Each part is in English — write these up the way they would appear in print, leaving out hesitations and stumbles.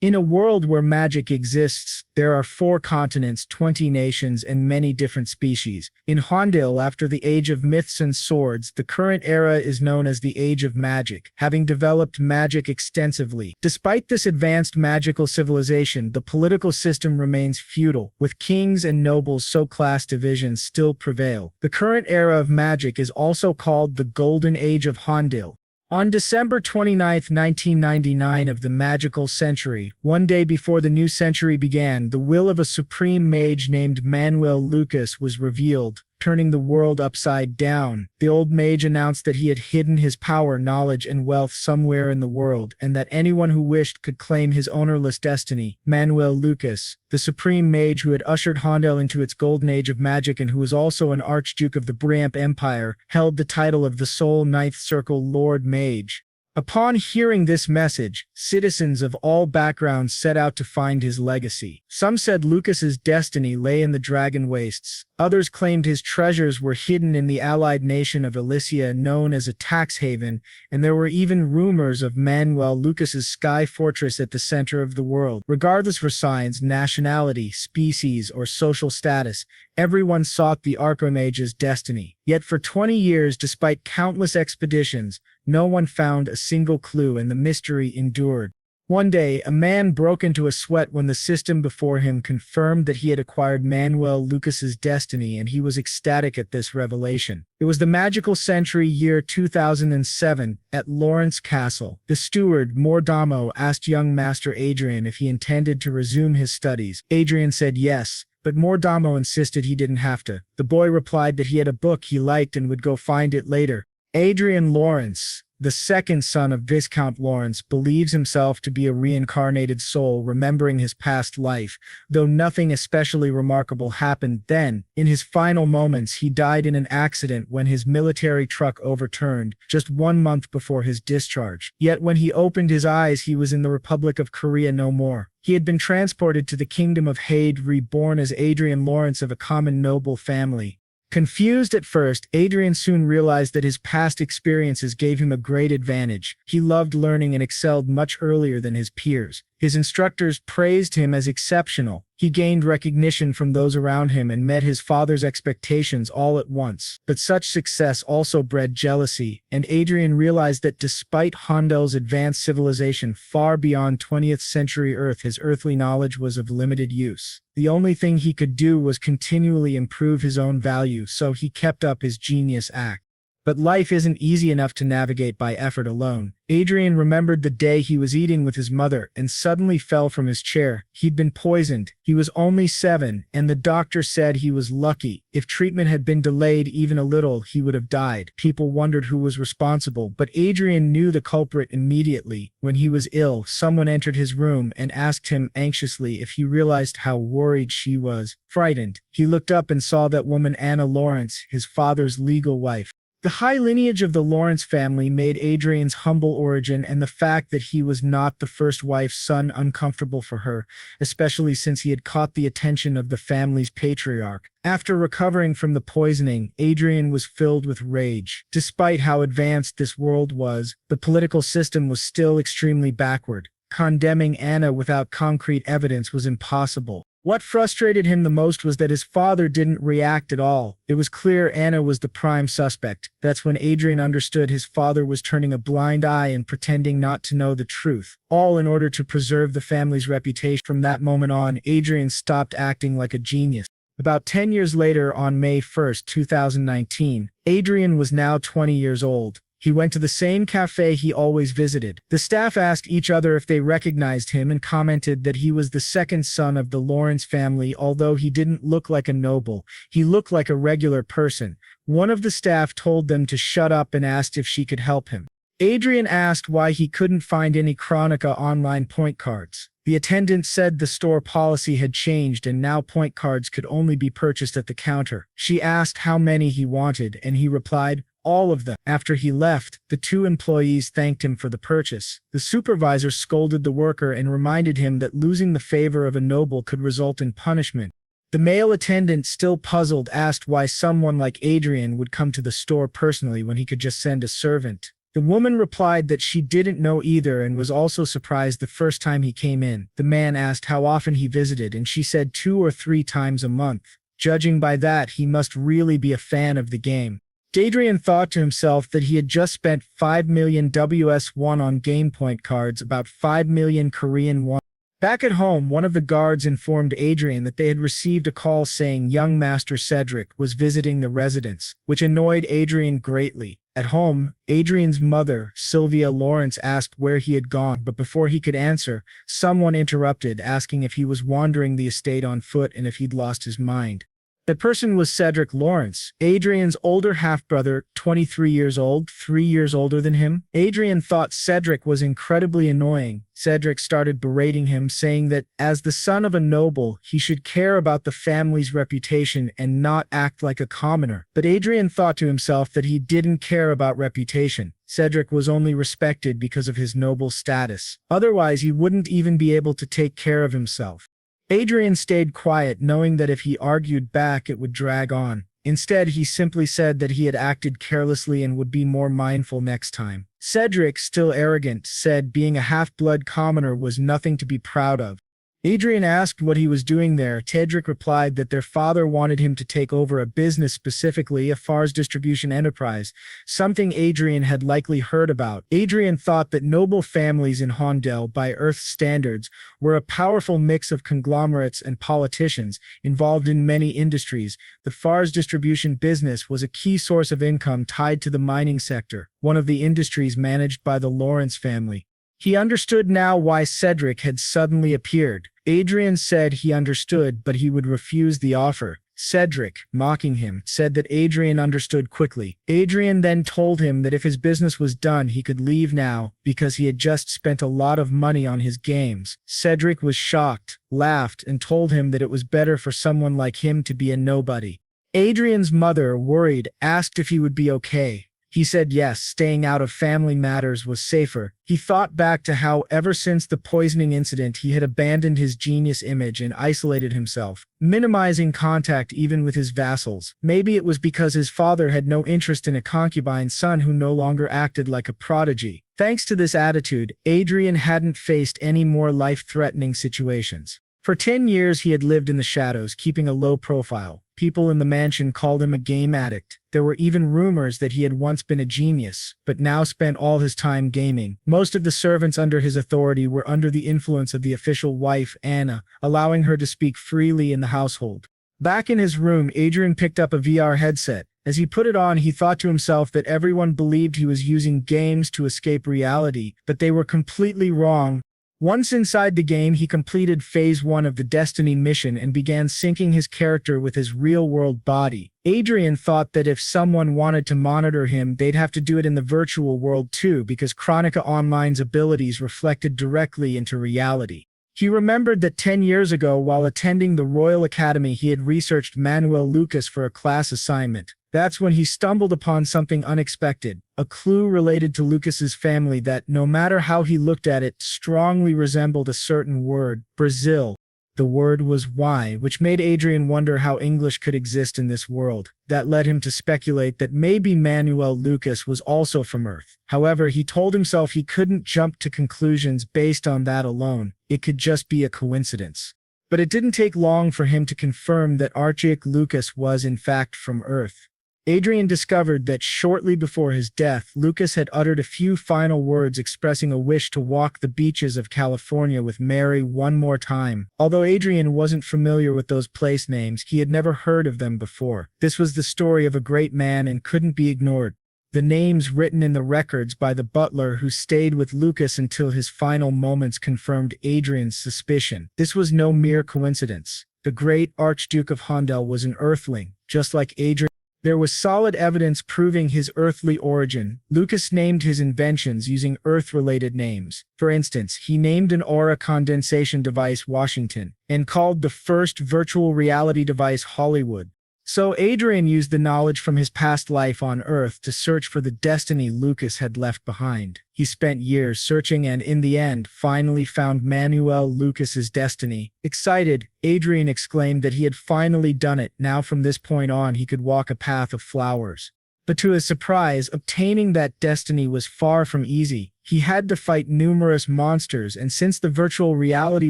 In a world where magic exists, there are 4 continents, 20 nations, and many different species. In Hondil, after the Age of Myths and Swords, the current era is known as the Age of Magic, having developed magic extensively. Despite this advanced magical civilization, the political system remains feudal, with kings and nobles, so class divisions still prevail. The current era of magic is also called the Golden Age of Hondil. On December 29, 1999 of the magical century, one day before the new century began, the will of a supreme mage named Manuel Lucas was revealed, turning the world upside down. The old mage announced that he had hidden his power, knowledge, and wealth somewhere in the world, and that anyone who wished could claim his ownerless destiny. Manuel Lucas, the supreme mage who had ushered Hondel into its golden age of magic and who was also an archduke of the Bramp Empire, held the title of the sole Ninth Circle Lord Mage. Upon hearing this message, citizens of all backgrounds set out to find his legacy. Some said Lucas's destiny lay in the Dragon Wastes. Others claimed his treasures were hidden in the allied nation of Elysia, known as a tax haven, and there were even rumors of Manuel Lucas's sky fortress at the center of the world. Regardless for signs, nationality, species, or social status, everyone sought the Archmage's destiny. Yet for 20 years, despite countless expeditions, no one found a single clue, and the mystery endured. One day, a man broke into a sweat when the system before him confirmed that he had acquired Manuel Lucas's destiny, and he was ecstatic at this revelation. It was the magical century year 2007, at Lawrence Castle. The steward, Mordamo, asked young Master Adrian if he intended to resume his studies. Adrian said yes, but Mordamo insisted he didn't have to. The boy replied that he had a book he liked and would go find it later. Adrian Lawrence, the second son of Viscount Lawrence, believes himself to be a reincarnated soul remembering his past life, though nothing especially remarkable happened then. In his final moments, he died in an accident when his military truck overturned, just 1 month before his discharge. Yet when he opened his eyes, he was in the Republic of Korea no more. He had been transported to the kingdom of Hade, reborn as Adrian Lawrence of a common noble family. Confused at first, Adrian soon realized that his past experiences gave him a great advantage. He loved learning and excelled much earlier than his peers. His instructors praised him as exceptional. He gained recognition from those around him and met his father's expectations all at once. But such success also bred jealousy, and Adrian realized that despite Hondel's advanced civilization far beyond 20th century Earth, his earthly knowledge was of limited use. The only thing he could do was continually improve his own value, so he kept up his genius act. But life isn't easy enough to navigate by effort alone. Adrian remembered the day he was eating with his mother and suddenly fell from his chair. He'd been poisoned. He was only 7, and the doctor said he was lucky. If treatment had been delayed even a little, he would have died. People wondered who was responsible, but Adrian knew the culprit immediately. When he was ill, someone entered his room and asked him anxiously if he realized how worried she was. Frightened, he looked up and saw that woman, Anna Lawrence, his father's legal wife. The high lineage of the Lawrence family made Adrian's humble origin and the fact that he was not the first wife's son uncomfortable for her, especially since he had caught the attention of the family's patriarch. After recovering from the poisoning, Adrian was filled with rage. Despite how advanced this world was, the political system was still extremely backward. Condemning Anna without concrete evidence was impossible. What frustrated him the most was that his father didn't react at all. It was clear Anna was the prime suspect. That's when Adrian understood his father was turning a blind eye and pretending not to know the truth, all in order to preserve the family's reputation. From that moment on, Adrian stopped acting like a genius. About 10 years later, on May 1, 2019, Adrian was now 20 years old. He went to the same cafe he always visited. The staff asked each other if they recognized him and commented that he was the second son of the Lawrence family. Although he didn't look like a noble, he looked like a regular person. One of the staff told them to shut up and asked if she could help him. Adrian asked why he couldn't find any Chronicle Online point cards. The attendant said the store policy had changed and now point cards could only be purchased at the counter. She asked how many he wanted, and he replied, "All of them." After he left, the 2 employees thanked him for the purchase. The supervisor scolded the worker and reminded him that losing the favor of a noble could result in punishment. The male attendant, still puzzled, asked why someone like Adrian would come to the store personally when he could just send a servant. The woman replied that she didn't know either and was also surprised the first time he came in. The man asked how often he visited, and she said 2 or 3 times a month. Judging by that, he must really be a fan of the game. Adrian thought to himself that he had just spent 5 million WS1 on game point cards, about 5 million Korean won. Back at home, one of the guards informed Adrian that they had received a call saying young Master Cedric was visiting the residence, which annoyed Adrian greatly. At home, Adrian's mother, Sylvia Lawrence, asked where he had gone, but before he could answer, someone interrupted, asking if he was wandering the estate on foot and if he'd lost his mind. That person was Cedric Lawrence, Adrian's older half-brother, 23 years old, 3 years older than him. Adrian thought Cedric was incredibly annoying. Cedric started berating him, saying that, as the son of a noble, he should care about the family's reputation and not act like a commoner. But Adrian thought to himself that he didn't care about reputation. Cedric was only respected because of his noble status. Otherwise, he wouldn't even be able to take care of himself. Adrian stayed quiet, knowing that if he argued back, it would drag on. Instead, he simply said that he had acted carelessly and would be more mindful next time. Cedric, still arrogant, said being a half-blood commoner was nothing to be proud of. Adrian asked what he was doing there. Cedric replied that their father wanted him to take over a business, specifically a FARS distribution enterprise, something Adrian had likely heard about. Adrian thought that noble families in Hondel, by Earth standards, were a powerful mix of conglomerates and politicians involved in many industries. The FARS distribution business was a key source of income tied to the mining sector, one of the industries managed by the Lawrence family. He understood now why Cedric had suddenly appeared. Adrian said he understood, but he would refuse the offer. Cedric, mocking him, said that Adrian understood quickly. Adrian then told him that if his business was done, he could leave now, because he had just spent a lot of money on his games. Cedric was shocked, laughed, and told him that it was better for someone like him to be a nobody. Adrian's mother, worried, asked if he would be okay. He said yes, staying out of family matters was safer. He thought back to how, ever since the poisoning incident, he had abandoned his genius image and isolated himself, minimizing contact even with his vassals. Maybe it was because his father had no interest in a concubine's son who no longer acted like a prodigy. Thanks to this attitude, Adrian hadn't faced any more life-threatening situations. For 10 years he had lived in the shadows, keeping a low profile. People in the mansion called him a game addict. There were even rumors that he had once been a genius, but now spent all his time gaming. Most of the servants under his authority were under the influence of the official wife, Anna, allowing her to speak freely in the household. Back in his room, Adrian picked up a VR headset. As he put it on, he thought to himself that everyone believed he was using games to escape reality, but they were completely wrong. Once inside the game, he completed Phase 1 of the Destiny mission and began syncing his character with his real-world body. Adrian thought that if someone wanted to monitor him, they'd have to do it in the virtual world too, because Chronicle Online's abilities reflected directly into reality. He remembered that 10 years ago, while attending the Royal Academy, he had researched Manuel Lucas for a class assignment. That's when he stumbled upon something unexpected, a clue related to Lucas's family that, no matter how he looked at it, strongly resembled a certain word, Brazil. The word was Y, which made Adrian wonder how English could exist in this world. That led him to speculate that maybe Manuel Lucas was also from Earth. However, he told himself he couldn't jump to conclusions based on that alone. It could just be a coincidence. But it didn't take long for him to confirm that Archia Lucas was in fact from Earth. Adrian discovered that shortly before his death, Lucas had uttered a few final words expressing a wish to walk the beaches of California with Mary one more time. Although Adrian wasn't familiar with those place names, he had never heard of them before. This was the story of a great man and couldn't be ignored. The names written in the records by the butler who stayed with Lucas until his final moments confirmed Adrian's suspicion. This was no mere coincidence. The great Archduke of Hondel was an Earthling, just like Adrian. There was solid evidence proving his earthly origin. Lucas named his inventions using Earth-related names. For instance, he named an aura condensation device Washington, and called the first virtual reality device Hollywood. So Adrian used the knowledge from his past life on Earth to search for the destiny Lucas had left behind. He spent years searching and in the end finally found Manuel Lucas's destiny. Excited, Adrian exclaimed that he had finally done it. Now from this point on he could walk a path of flowers. But to his surprise, obtaining that destiny was far from easy. He had to fight numerous monsters, and since the virtual reality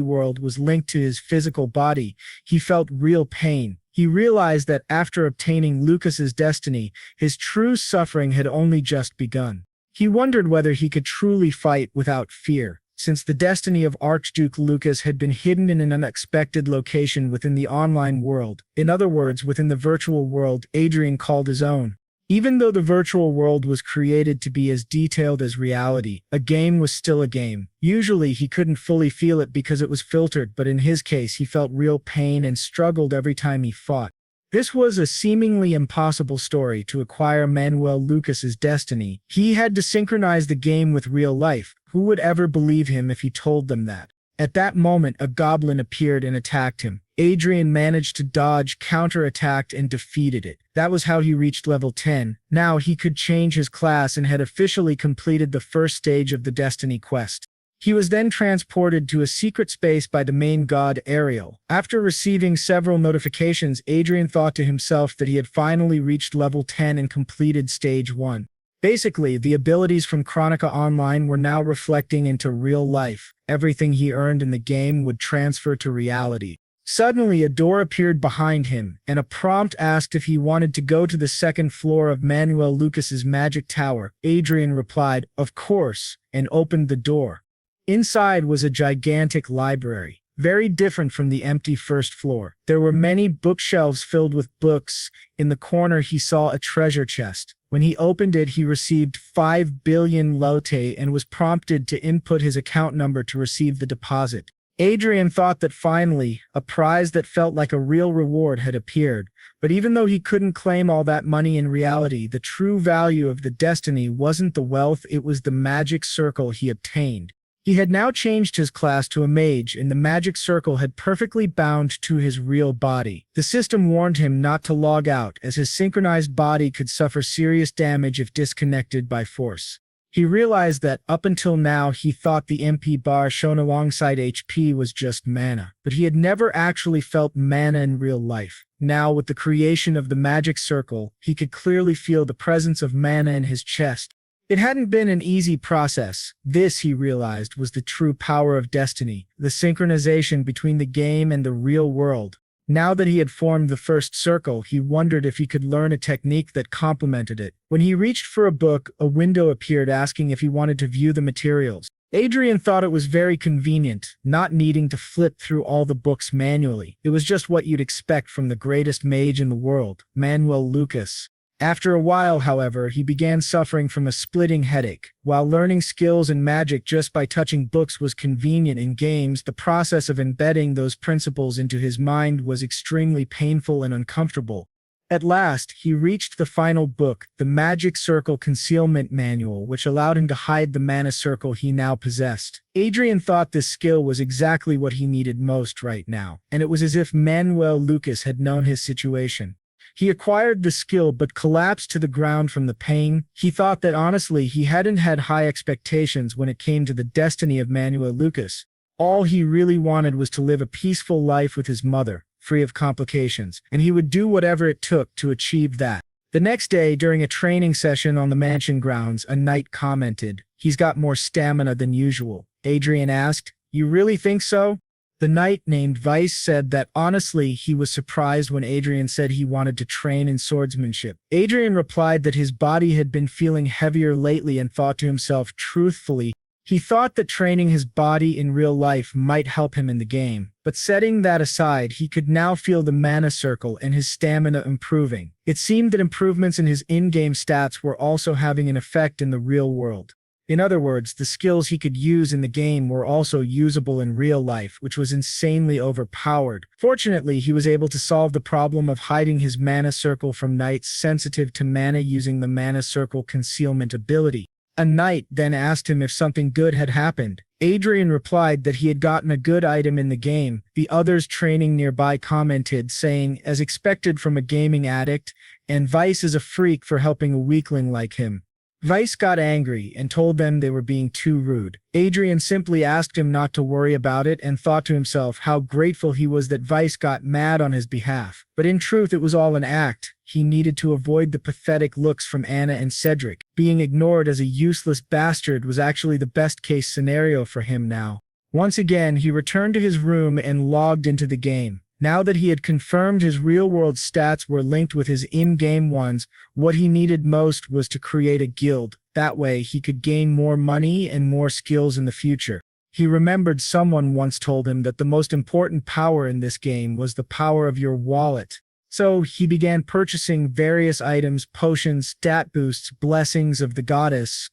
world was linked to his physical body, he felt real pain. He realized that after obtaining Lucas's destiny, his true suffering had only just begun. He wondered whether he could truly fight without fear, since the destiny of Archduke Lucas had been hidden in an unexpected location within the online world. In other words, within the virtual world Adrien called his own. Even though the virtual world was created to be as detailed as reality, a game was still a game. Usually he couldn't fully feel it because it was filtered, but in his case he felt real pain and struggled every time he fought. This was a seemingly impossible story to acquire Manuel Lucas's destiny. He had to synchronize the game with real life. Who would ever believe him if he told them that? At that moment, a goblin appeared and attacked him. Adrien managed to dodge, counterattacked, and defeated it. That was how he reached level 10. Now he could change his class and had officially completed the first stage of the Destiny quest. He was then transported to a secret space by the main god Ariel. After receiving several notifications, Adrien thought to himself that he had finally reached level 10 and completed stage 1. Basically, the abilities from Chronicle Online were now reflecting into real life. Everything he earned in the game would transfer to reality. Suddenly, a door appeared behind him, and a prompt asked if he wanted to go to the second floor of Manuel Lucas's magic tower. Adrien replied, "Of course," and opened the door. Inside was a gigantic library, very different from the empty first floor. There were many bookshelves filled with books. In the corner, he saw a treasure chest. When he opened it, he received 5 billion lote and was prompted to input his account number to receive the deposit. Adrien thought that finally, a prize that felt like a real reward had appeared, but even though he couldn't claim all that money in reality, the true value of the destiny wasn't the wealth, it was the magic circle he obtained. He had now changed his class to a mage, and the magic circle had perfectly bound to his real body. The system warned him not to log out, as his synchronized body could suffer serious damage if disconnected by force. He realized that up until now he thought the MP bar shown alongside HP was just mana, but he had never actually felt mana in real life. Now, with the creation of the magic circle, he could clearly feel the presence of mana in his chest. It hadn't been an easy process. This, he realized, was the true power of destiny, the synchronization between the game and the real world. Now that he had formed the first circle, he wondered if he could learn a technique that complemented it. When he reached for a book, a window appeared asking if he wanted to view the materials. Adrien thought it was very convenient, not needing to flip through all the books manually. It was just what you'd expect from the greatest mage in the world, Manuel Lucas. After a while, however, he began suffering from a splitting headache. While learning skills in magic just by touching books was convenient in games, the process of embedding those principles into his mind was extremely painful and uncomfortable. At last, he reached the final book, the Magic Circle Concealment Manual, which allowed him to hide the mana circle he now possessed. Adrien thought this skill was exactly what he needed most right now, and it was as if Manuel Lucas had known his situation. He acquired the skill but collapsed to the ground from the pain. He thought that honestly he hadn't had high expectations when it came to the destiny of Manuel Lucas. All he really wanted was to live a peaceful life with his mother, free of complications, and he would do whatever it took to achieve that. The next day, during a training session on the mansion grounds, a knight commented, "He's got more stamina than usual." Adrien asked, "You really think so?" The knight named Vice said that honestly he was surprised when Adrien said he wanted to train in swordsmanship. Adrien replied that his body had been feeling heavier lately and thought to himself truthfully, he thought that training his body in real life might help him in the game. But setting that aside, he could now feel the mana circle and his stamina improving. It seemed that improvements in his in-game stats were also having an effect in the real world. In other words, the skills he could use in the game were also usable in real life, which was insanely overpowered. Fortunately, he was able to solve the problem of hiding his mana circle from knights sensitive to mana using the mana circle concealment ability. A knight then asked him if something good had happened. Adrien replied that he had gotten a good item in the game. The others training nearby commented, saying, as expected from a gaming addict, and Vice is a freak for helping a weakling like him. Vice got angry and told them they were being too rude. Adrian simply asked him not to worry about it and thought to himself how grateful he was that Vice got mad on his behalf. But in truth, it was all an act. He needed to avoid the pathetic looks from Anna and Cedric. Being ignored as a useless bastard was actually the best-case scenario for him now. Once again, he returned to his room and logged into the game. Now that he had confirmed his real-world stats were linked with his in-game ones, what he needed most was to create a guild. That way, he could gain more money and more skills in the future. He remembered someone once told him that the most important power in this game was the power of your wallet. So he began purchasing various items, potions, stat boosts, blessings of the goddess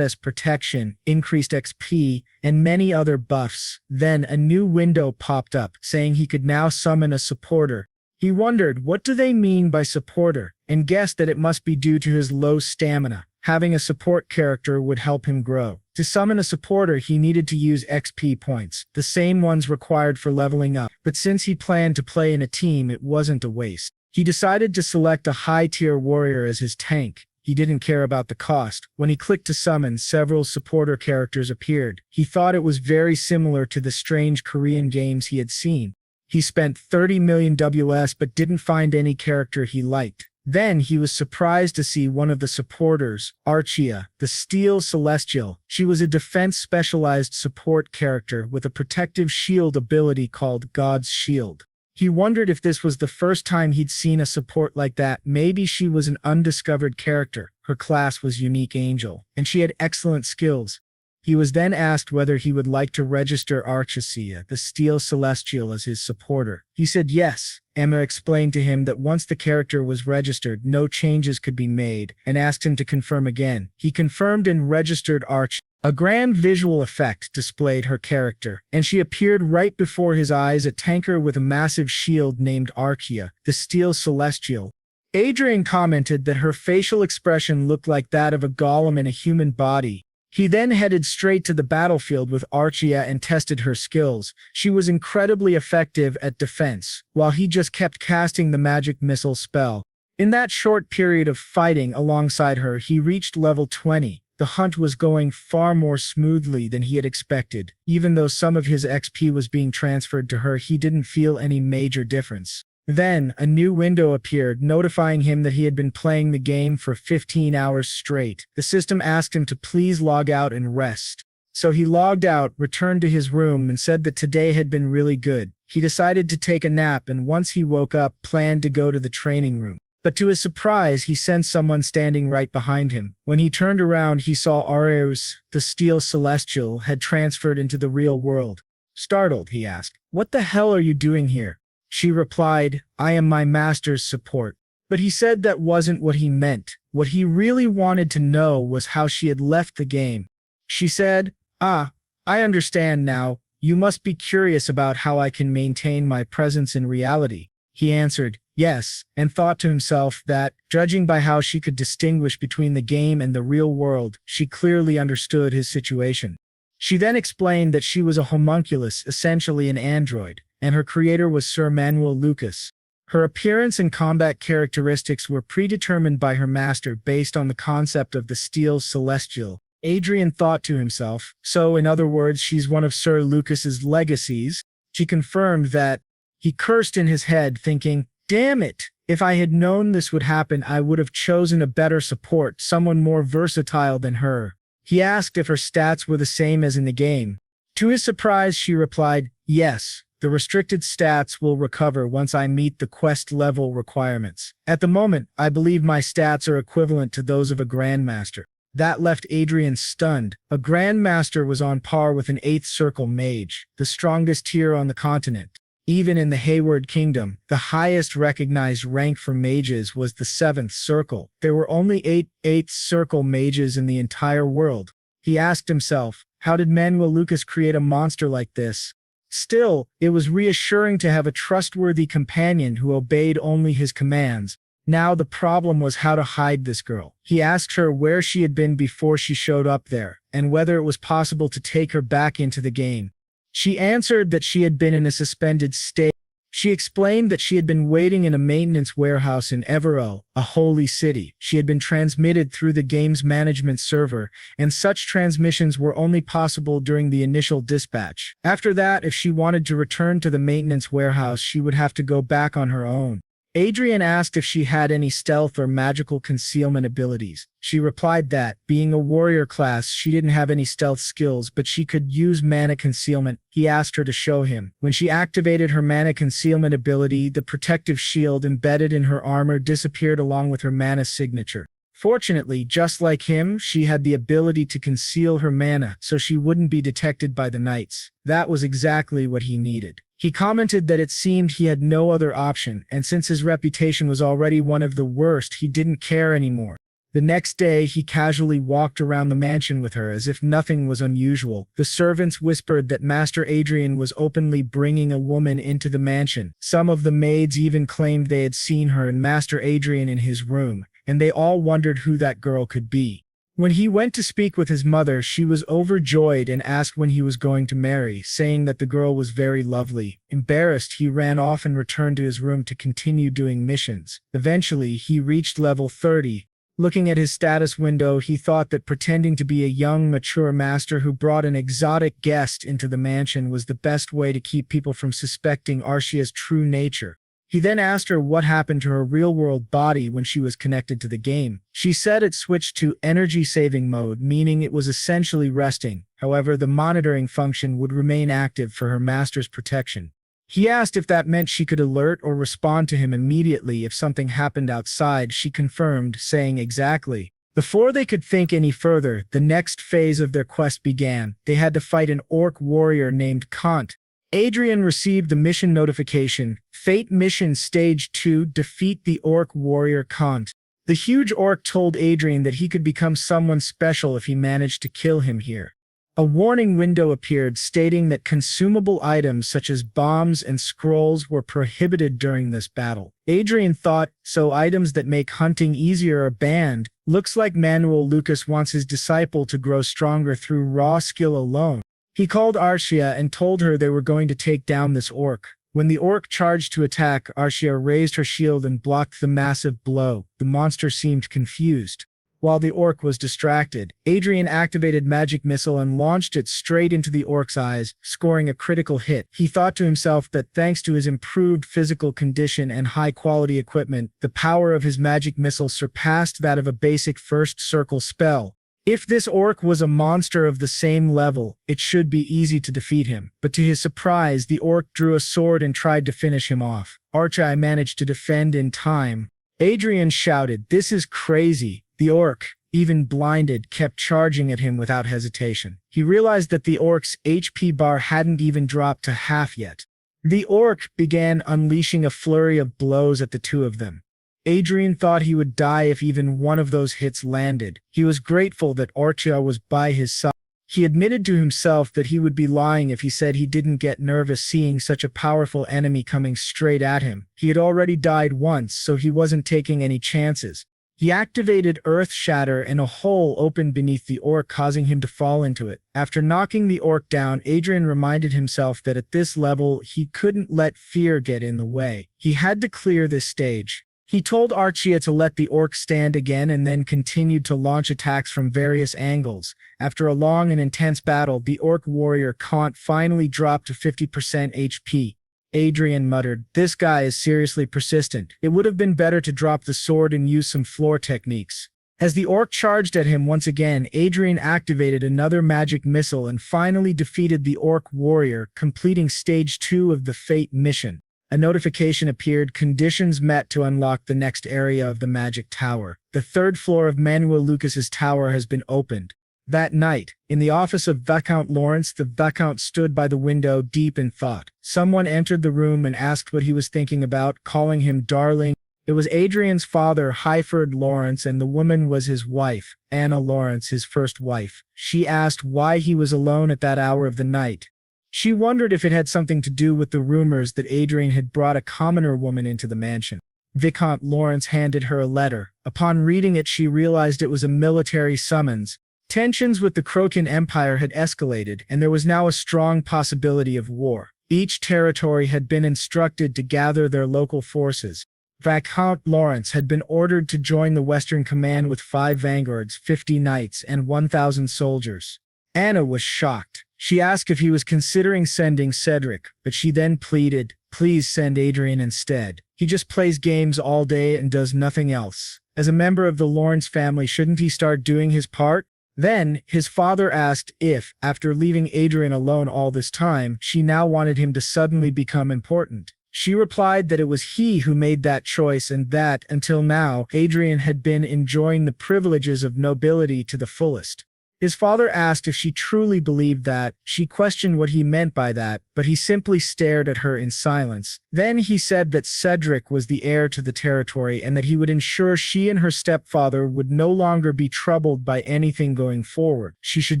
protection, increased XP, and many other buffs. Then a new window popped up, saying he could now summon a supporter. He wondered, what do they mean by supporter, and guessed that it must be due to his low stamina. Having a support character would help him grow. To summon a supporter, he needed to use XP points, the same ones required for leveling up. But since he planned to play in a team, it wasn't a waste. He decided to select a high-tier warrior as his tank. He didn't care about the cost. When he clicked to summon, several supporter characters appeared. He thought it was very similar to the strange Korean games he had seen. He spent 30 million WS but didn't find any character he liked. Then he was surprised to see one of the supporters, Archia, the Steel Celestial. She was a defense-specialized support character with a protective shield ability called God's Shield. He wondered if this was the first time he'd seen a support like that. Maybe she was an undiscovered character. Her class was Unique Angel, and she had excellent skills. He was then asked whether he would like to register Archia, the Steel Celestial, as his supporter. He said yes. Emma explained to him that once the character was registered, no changes could be made, and asked him to confirm again. He confirmed and registered Archia. A grand visual effect displayed her character, and she appeared right before his eyes, a tanker with a massive shield named Archia, the Steel Celestial. Adrian commented that her facial expression looked like that of a golem in a human body. He then headed straight to the battlefield with Archia and tested her skills. She was incredibly effective at defense, while he just kept casting the magic missile spell. In that short period of fighting alongside her, he reached level 20. The hunt was going far more smoothly than he had expected. Even though some of his XP was being transferred to her, he didn't feel any major difference. Then, a new window appeared, notifying him that he had been playing the game for 15 hours straight. The system asked him to please log out and rest. So he logged out, returned to his room, and said that today had been really good. He decided to take a nap, and once he woke up, planned to go to the training room. But to his surprise, he sensed someone standing right behind him. When he turned around, he saw Arius, the Steel Celestial, had transferred into the real world. Startled, he asked, "What the hell are you doing here?" She replied, "I am my master's support." But he said that wasn't what he meant. What he really wanted to know was how she had left the game. She said, "Ah, I understand now. You must be curious about how I can maintain my presence in reality." He answered, yes, and thought to himself that, judging by how she could distinguish between the game and the real world, she clearly understood his situation. She then explained that she was a homunculus, essentially an android, and her creator was Sir Manuel Lucas. Her appearance and combat characteristics were predetermined by her master based on the concept of the Steel Celestial. Adrian thought to himself, so in other words, she's one of Sir Lucas's legacies. She confirmed that. He cursed in his head, thinking, damn it, if I had known this would happen, I would have chosen a better support, someone more versatile than her. He asked if her stats were the same as in the game. To his surprise, she replied, yes, the restricted stats will recover once I meet the quest level requirements. At the moment, I believe my stats are equivalent to those of a Grandmaster. That left Adrian stunned. A Grandmaster was on par with an 8th Circle Mage, the strongest tier on the continent. Even in the Hayward Kingdom, the highest recognized rank for mages was the 7th Circle. There were only 8 8th Circle mages in the entire world. He asked himself, how did Manuel Lucas create a monster like this? Still, it was reassuring to have a trustworthy companion who obeyed only his commands. Now the problem was how to hide this girl. He asked her where she had been before she showed up there, and whether it was possible to take her back into the game. She answered that she had been in a suspended state. She explained that she had been waiting in a maintenance warehouse in Evero, a holy city. She had been transmitted through the game's management server, and such transmissions were only possible during the initial dispatch. After that, if she wanted to return to the maintenance warehouse, she would have to go back on her own. Adrien asked if she had any stealth or magical concealment abilities. She replied that, being a warrior class, she didn't have any stealth skills, but she could use mana concealment. He asked her to show him. When she activated her mana concealment ability, the protective shield embedded in her armor disappeared along with her mana signature. Fortunately, just like him, she had the ability to conceal her mana so she wouldn't be detected by the knights. That was exactly what he needed. He commented that it seemed he had no other option, and since his reputation was already one of the worst, he didn't care anymore. The next day, he casually walked around the mansion with her as if nothing was unusual. The servants whispered that Master Adrien was openly bringing a woman into the mansion. Some of the maids even claimed they had seen her and Master Adrien in his room, and they all wondered who that girl could be. When he went to speak with his mother, she was overjoyed and asked when he was going to marry, saying that the girl was very lovely. Embarrassed, he ran off and returned to his room to continue doing missions. Eventually, he reached level 30. Looking at his status window, he thought that pretending to be a young, mature master who brought an exotic guest into the mansion was the best way to keep people from suspecting Archia's true nature. He then asked her what happened to her real-world body when she was connected to the game. She said it switched to energy-saving mode, meaning it was essentially resting. However, the monitoring function would remain active for her master's protection. He asked if that meant she could alert or respond to him immediately if something happened outside. She confirmed, saying exactly. Before they could think any further, the next phase of their quest began. They had to fight an orc warrior named Kant. Adrien received the mission notification, Fate Mission Stage 2, Defeat the Orc Warrior Kant. The huge orc told Adrien that he could become someone special if he managed to kill him here. A warning window appeared stating that consumable items such as bombs and scrolls were prohibited during this battle. Adrien thought, so items that make hunting easier are banned. Looks like Manuel Lucas wants his disciple to grow stronger through raw skill alone. He called Archia and told her they were going to take down this orc. When the orc charged to attack, Archia raised her shield and blocked the massive blow. The monster seemed confused. While the orc was distracted, Adrien activated magic missile and launched it straight into the orc's eyes, scoring a critical hit. He thought to himself that thanks to his improved physical condition and high-quality equipment, the power of his magic missile surpassed that of a basic first circle spell. If this orc was a monster of the same level, it should be easy to defeat him. But to his surprise, the orc drew a sword and tried to finish him off. Archia managed to defend in time. Adrien shouted, "This is crazy." The orc, even blinded, kept charging at him without hesitation. He realized that the orc's HP bar hadn't even dropped to half yet. The orc began unleashing a flurry of blows at the two of them. Adrien thought he would die if even one of those hits landed. He was grateful that Archia was by his side. He admitted to himself that he would be lying if he said he didn't get nervous seeing such a powerful enemy coming straight at him. He had already died once, so he wasn't taking any chances. He activated Earth Shatter and a hole opened beneath the orc, causing him to fall into it. After knocking the orc down, Adrien reminded himself that at this level, he couldn't let fear get in the way. He had to clear this stage. He told Archia to let the orc stand again and then continued to launch attacks from various angles. After a long and intense battle, the orc warrior Kant finally dropped to 50% HP. Adrien muttered, "This guy is seriously persistent. It would have been better to drop the sword and use some floor techniques." As the orc charged at him once again, Adrien activated another magic missile and finally defeated the orc warrior, completing Stage 2 of the Fate mission. A notification appeared, conditions met to unlock the next area of the magic tower. The third floor of Manuel Lucas's tower has been opened. That night, in the office of Viscount Lawrence, the viscount stood by the window deep in thought. Someone entered the room and asked what he was thinking about, calling him darling. It was Adrien's father, Heiford Lawrence, and the woman was his wife, Anna Lawrence, his first wife. She asked why he was alone at that hour of the night. She wondered if it had something to do with the rumors that Adrien had brought a commoner woman into the mansion. Viscount Lawrence handed her a letter. Upon reading it, she realized it was a military summons. Tensions with the Crocan Empire had escalated, and there was now a strong possibility of war. Each territory had been instructed to gather their local forces. Viscount Lawrence had been ordered to join the Western Command with 5 vanguards, 50 knights, and 1,000 soldiers. Anna was shocked. She asked if he was considering sending Cedric, but she then pleaded, "Please send Adrien instead. He just plays games all day and does nothing else. As a member of the Lawrence family, shouldn't he start doing his part?" Then, his father asked if, after leaving Adrien alone all this time, she now wanted him to suddenly become important. She replied that it was he who made that choice and that, until now, Adrien had been enjoying the privileges of nobility to the fullest. His father asked if she truly believed that. She questioned what he meant by that, but he simply stared at her in silence. Then he said that Cedric was the heir to the territory and that he would ensure she and her stepfather would no longer be troubled by anything going forward. She should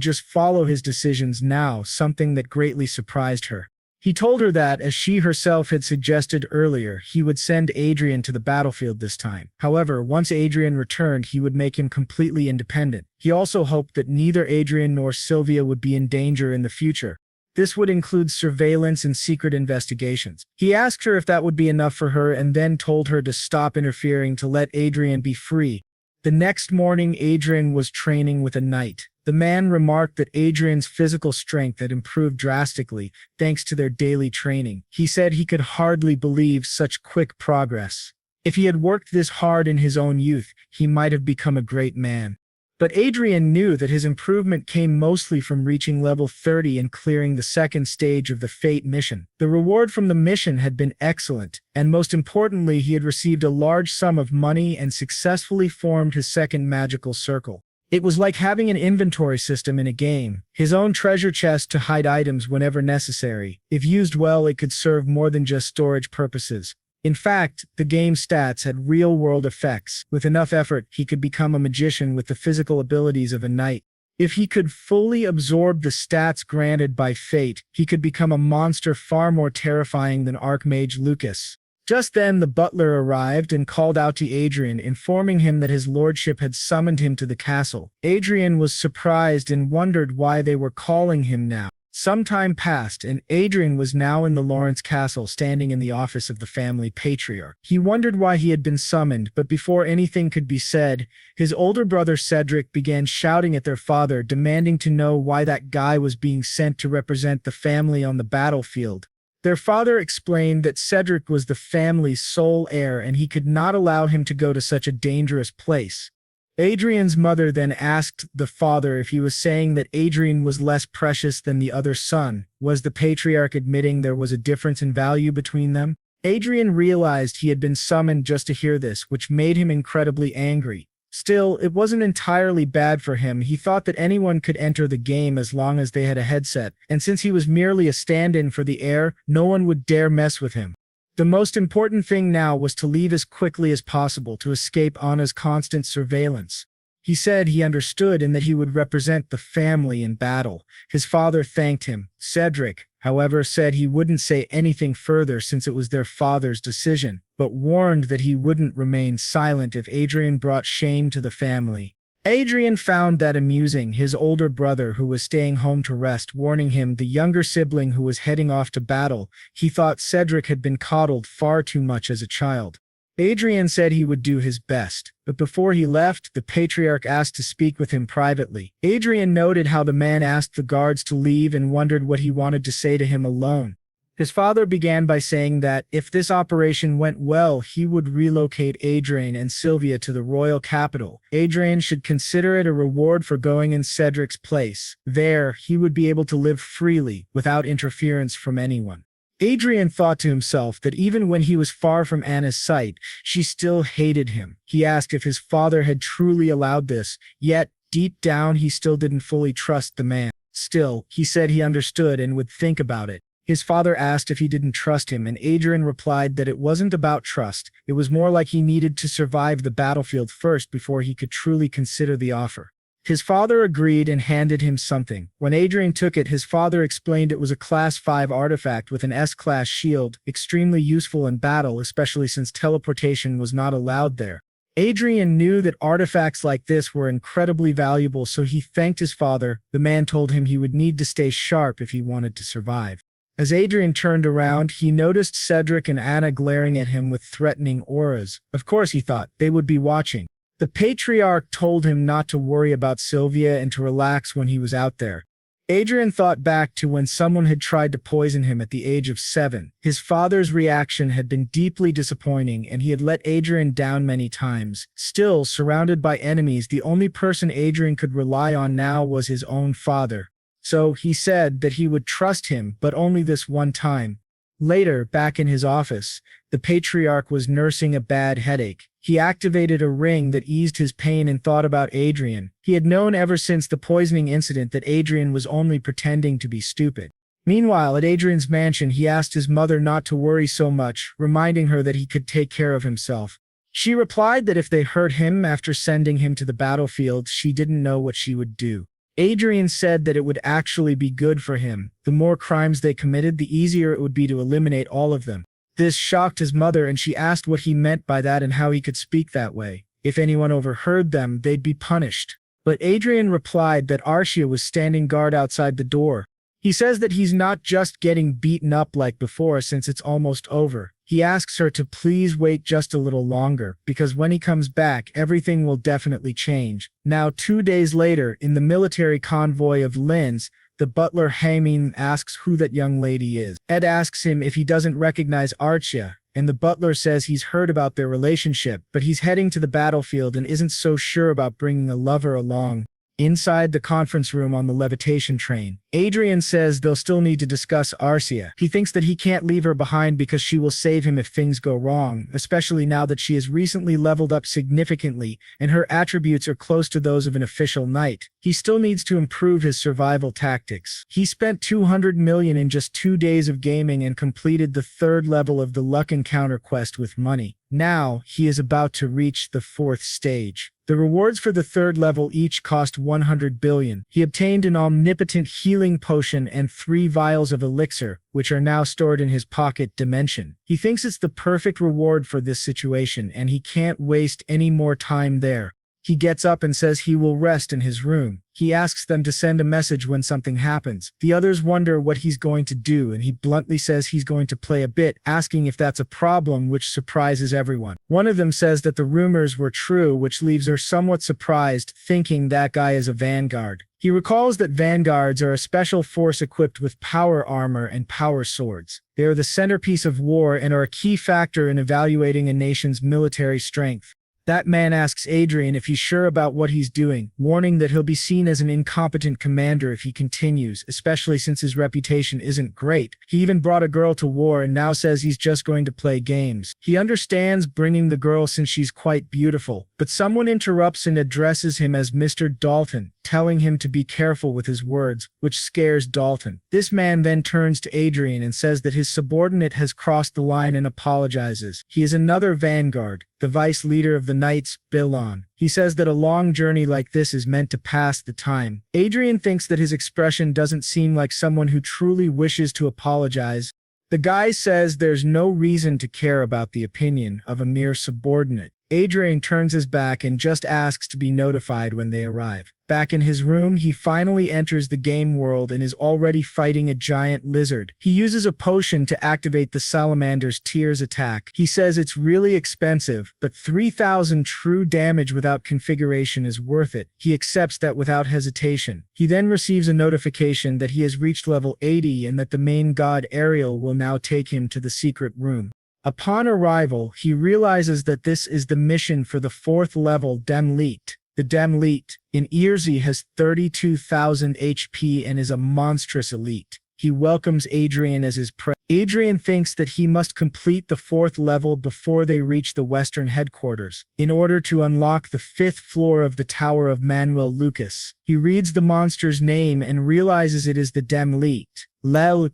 just follow his decisions now, something that greatly surprised her. He told her that, as she herself had suggested earlier, he would send Adrien to the battlefield this time. However, once Adrien returned, he would make him completely independent. He also hoped that neither Adrien nor Sylvia would be in danger in the future. This would include surveillance and secret investigations. He asked her if that would be enough for her and then told her to stop interfering to let Adrien be free. The next morning, Adrien was training with a knight. The man remarked that Adrien's physical strength had improved drastically, thanks to their daily training. He said he could hardly believe such quick progress. If he had worked this hard in his own youth, he might have become a great man. But Adrien knew that his improvement came mostly from reaching level 30 and clearing the second stage of the Fate mission. The reward from the mission had been excellent, and most importantly, he had received a large sum of money and successfully formed his second magical circle. It was like having an inventory system in a game, his own treasure chest to hide items whenever necessary. If used well, it could serve more than just storage purposes. In fact, the game's stats had real-world effects. With enough effort, he could become a magician with the physical abilities of a knight. If he could fully absorb the stats granted by fate, he could become a monster far more terrifying than Archmage Lucas. Just then the butler arrived and called out to Adrien, informing him that his lordship had summoned him to the castle. Adrien was surprised and wondered why they were calling him now. Some time passed, and Adrien was now in the Lawrence castle, standing in the office of the family patriarch. He wondered why he had been summoned, but before anything could be said, his older brother Cedric began shouting at their father, demanding to know why that guy was being sent to represent the family on the battlefield. Their father explained that Cedric was the family's sole heir and he could not allow him to go to such a dangerous place. Adrien's mother then asked the father if he was saying that Adrien was less precious than the other son. Was the patriarch admitting there was a difference in value between them? Adrien realized he had been summoned just to hear this, which made him incredibly angry. Still, it wasn't entirely bad for him. He thought that anyone could enter the game as long as they had a headset, and since he was merely a stand-in for the heir, no one would dare mess with him. The most important thing now was to leave as quickly as possible to escape Anna's constant surveillance. He said he understood and that he would represent the family in battle. His father thanked him. Cedric, however, said he wouldn't say anything further since it was their father's decision, but warned that he wouldn't remain silent if Adrien brought shame to the family. Adrien found that amusing, his older brother who was staying home to rest warning him, the younger sibling who was heading off to battle. He thought Cedric had been coddled far too much as a child. Adrien said he would do his best, but before he left, the patriarch asked to speak with him privately. Adrien noted how the man asked the guards to leave and wondered what he wanted to say to him alone. His father began by saying that, if this operation went well, he would relocate Adrien and Sylvia to the royal capital. Adrien should consider it a reward for going in Cedric's place. There, he would be able to live freely, without interference from anyone. Adrien thought to himself that even when he was far from Anna's sight, she still hated him. He asked if his father had truly allowed this, yet, deep down, he still didn't fully trust the man. Still, he said he understood and would think about it. His father asked if he didn't trust him, and Adrien replied that it wasn't about trust. It was more like he needed to survive the battlefield first before he could truly consider the offer. His father agreed and handed him something. When Adrien took it, his father explained it was a Class 5 artifact with an S-class shield, extremely useful in battle, especially since teleportation was not allowed there. Adrien knew that artifacts like this were incredibly valuable, so he thanked his father. The man told him he would need to stay sharp if he wanted to survive. As Adrian turned around, he noticed Cedric and Anna glaring at him with threatening auras. Of course, he thought, they would be watching. The patriarch told him not to worry about Sylvia and to relax when he was out there. Adrian thought back to when someone had tried to poison him at the age of 7. His father's reaction had been deeply disappointing, and he had let Adrian down many times. Still, surrounded by enemies, the only person Adrian could rely on now was his own father. So he said that he would trust him, but only this one time. Later, back in his office, the patriarch was nursing a bad headache. He activated a ring that eased his pain and thought about Adrian. He had known ever since the poisoning incident that Adrian was only pretending to be stupid. Meanwhile, at Adrian's mansion, he asked his mother not to worry so much, reminding her that he could take care of himself. She replied that if they hurt him after sending him to the battlefield, she didn't know what she would do. Adrian said that it would actually be good for him. The more crimes they committed, the easier it would be to eliminate all of them. This shocked his mother, and she asked what he meant by that and how he could speak that way. If anyone overheard them, they'd be punished. But Adrian replied that Archia was standing guard outside the door. He says that he's not just getting beaten up like before since it's almost over. He asks her to please wait just a little longer, because when he comes back, everything will definitely change. Now, 2 days later, in the military convoy of Linz, the butler Hamin asks who that young lady is. Ed asks him if he doesn't recognize Archia, and the butler says he's heard about their relationship, but he's heading to the battlefield and isn't so sure about bringing a lover along. Inside the conference room on the levitation train, Adrian says they'll still need to discuss Archia. He thinks that he can't leave her behind because she will save him if things go wrong, especially now that she has recently leveled up significantly and her attributes are close to those of an official knight. He still needs to improve his survival tactics. He spent 200 million in just 2 days of gaming and completed the 3rd level of the Luck Encounter quest with money. Now, he is about to reach the 4th stage. The rewards for the 3rd level each cost 100 billion. He obtained an omnipotent healing potion and 3 vials of elixir, which are now stored in his pocket dimension. He thinks it's the perfect reward for this situation, and he can't waste any more time there. He gets up and says he will rest in his room. He asks them to send a message when something happens. The others wonder what he's going to do, and he bluntly says he's going to play a bit, asking if that's a problem, which surprises everyone. One of them says that the rumors were true, which leaves her somewhat surprised, thinking that guy is a vanguard. He recalls that vanguards are a special force equipped with power armor and power swords. They are the centerpiece of war and are a key factor in evaluating a nation's military strength. That man asks Adrian if he's sure about what he's doing, warning that he'll be seen as an incompetent commander if he continues, especially since his reputation isn't great. He even brought a girl to war and now says he's just going to play games. He understands bringing the girl since she's quite beautiful, but someone interrupts and addresses him as Mr. Dalton, telling him to be careful with his words, which scares Dalton. This man then turns to Adrian and says that his subordinate has crossed the line and apologizes. He is another vanguard, the vice leader of the Knights, Bilon. He says that a long journey like this is meant to pass the time. Adrian thinks that his expression doesn't seem like someone who truly wishes to apologize. The guy says there's no reason to care about the opinion of a mere subordinate. Adrian turns his back and just asks to be notified when they arrive. Back in his room, he finally enters the game world and is already fighting a giant lizard. He uses a potion to activate the salamander's tears attack. He says it's really expensive, but 3,000 true damage without configuration is worth it. He accepts that without hesitation. He then receives a notification that he has reached level 80 and that the main god Ariel will now take him to the secret room. Upon arrival, he realizes that this is the mission for the 4th level Demleet. The Demleet, in Earsey, has 32,000 HP and is a monstrous elite. He welcomes Adrian as his prey. Adrian thinks that he must complete the 4th level before they reach the western headquarters, in order to unlock the 5th floor of the Tower of Manuel Lucas. He reads the monster's name and realizes it is the Demleet.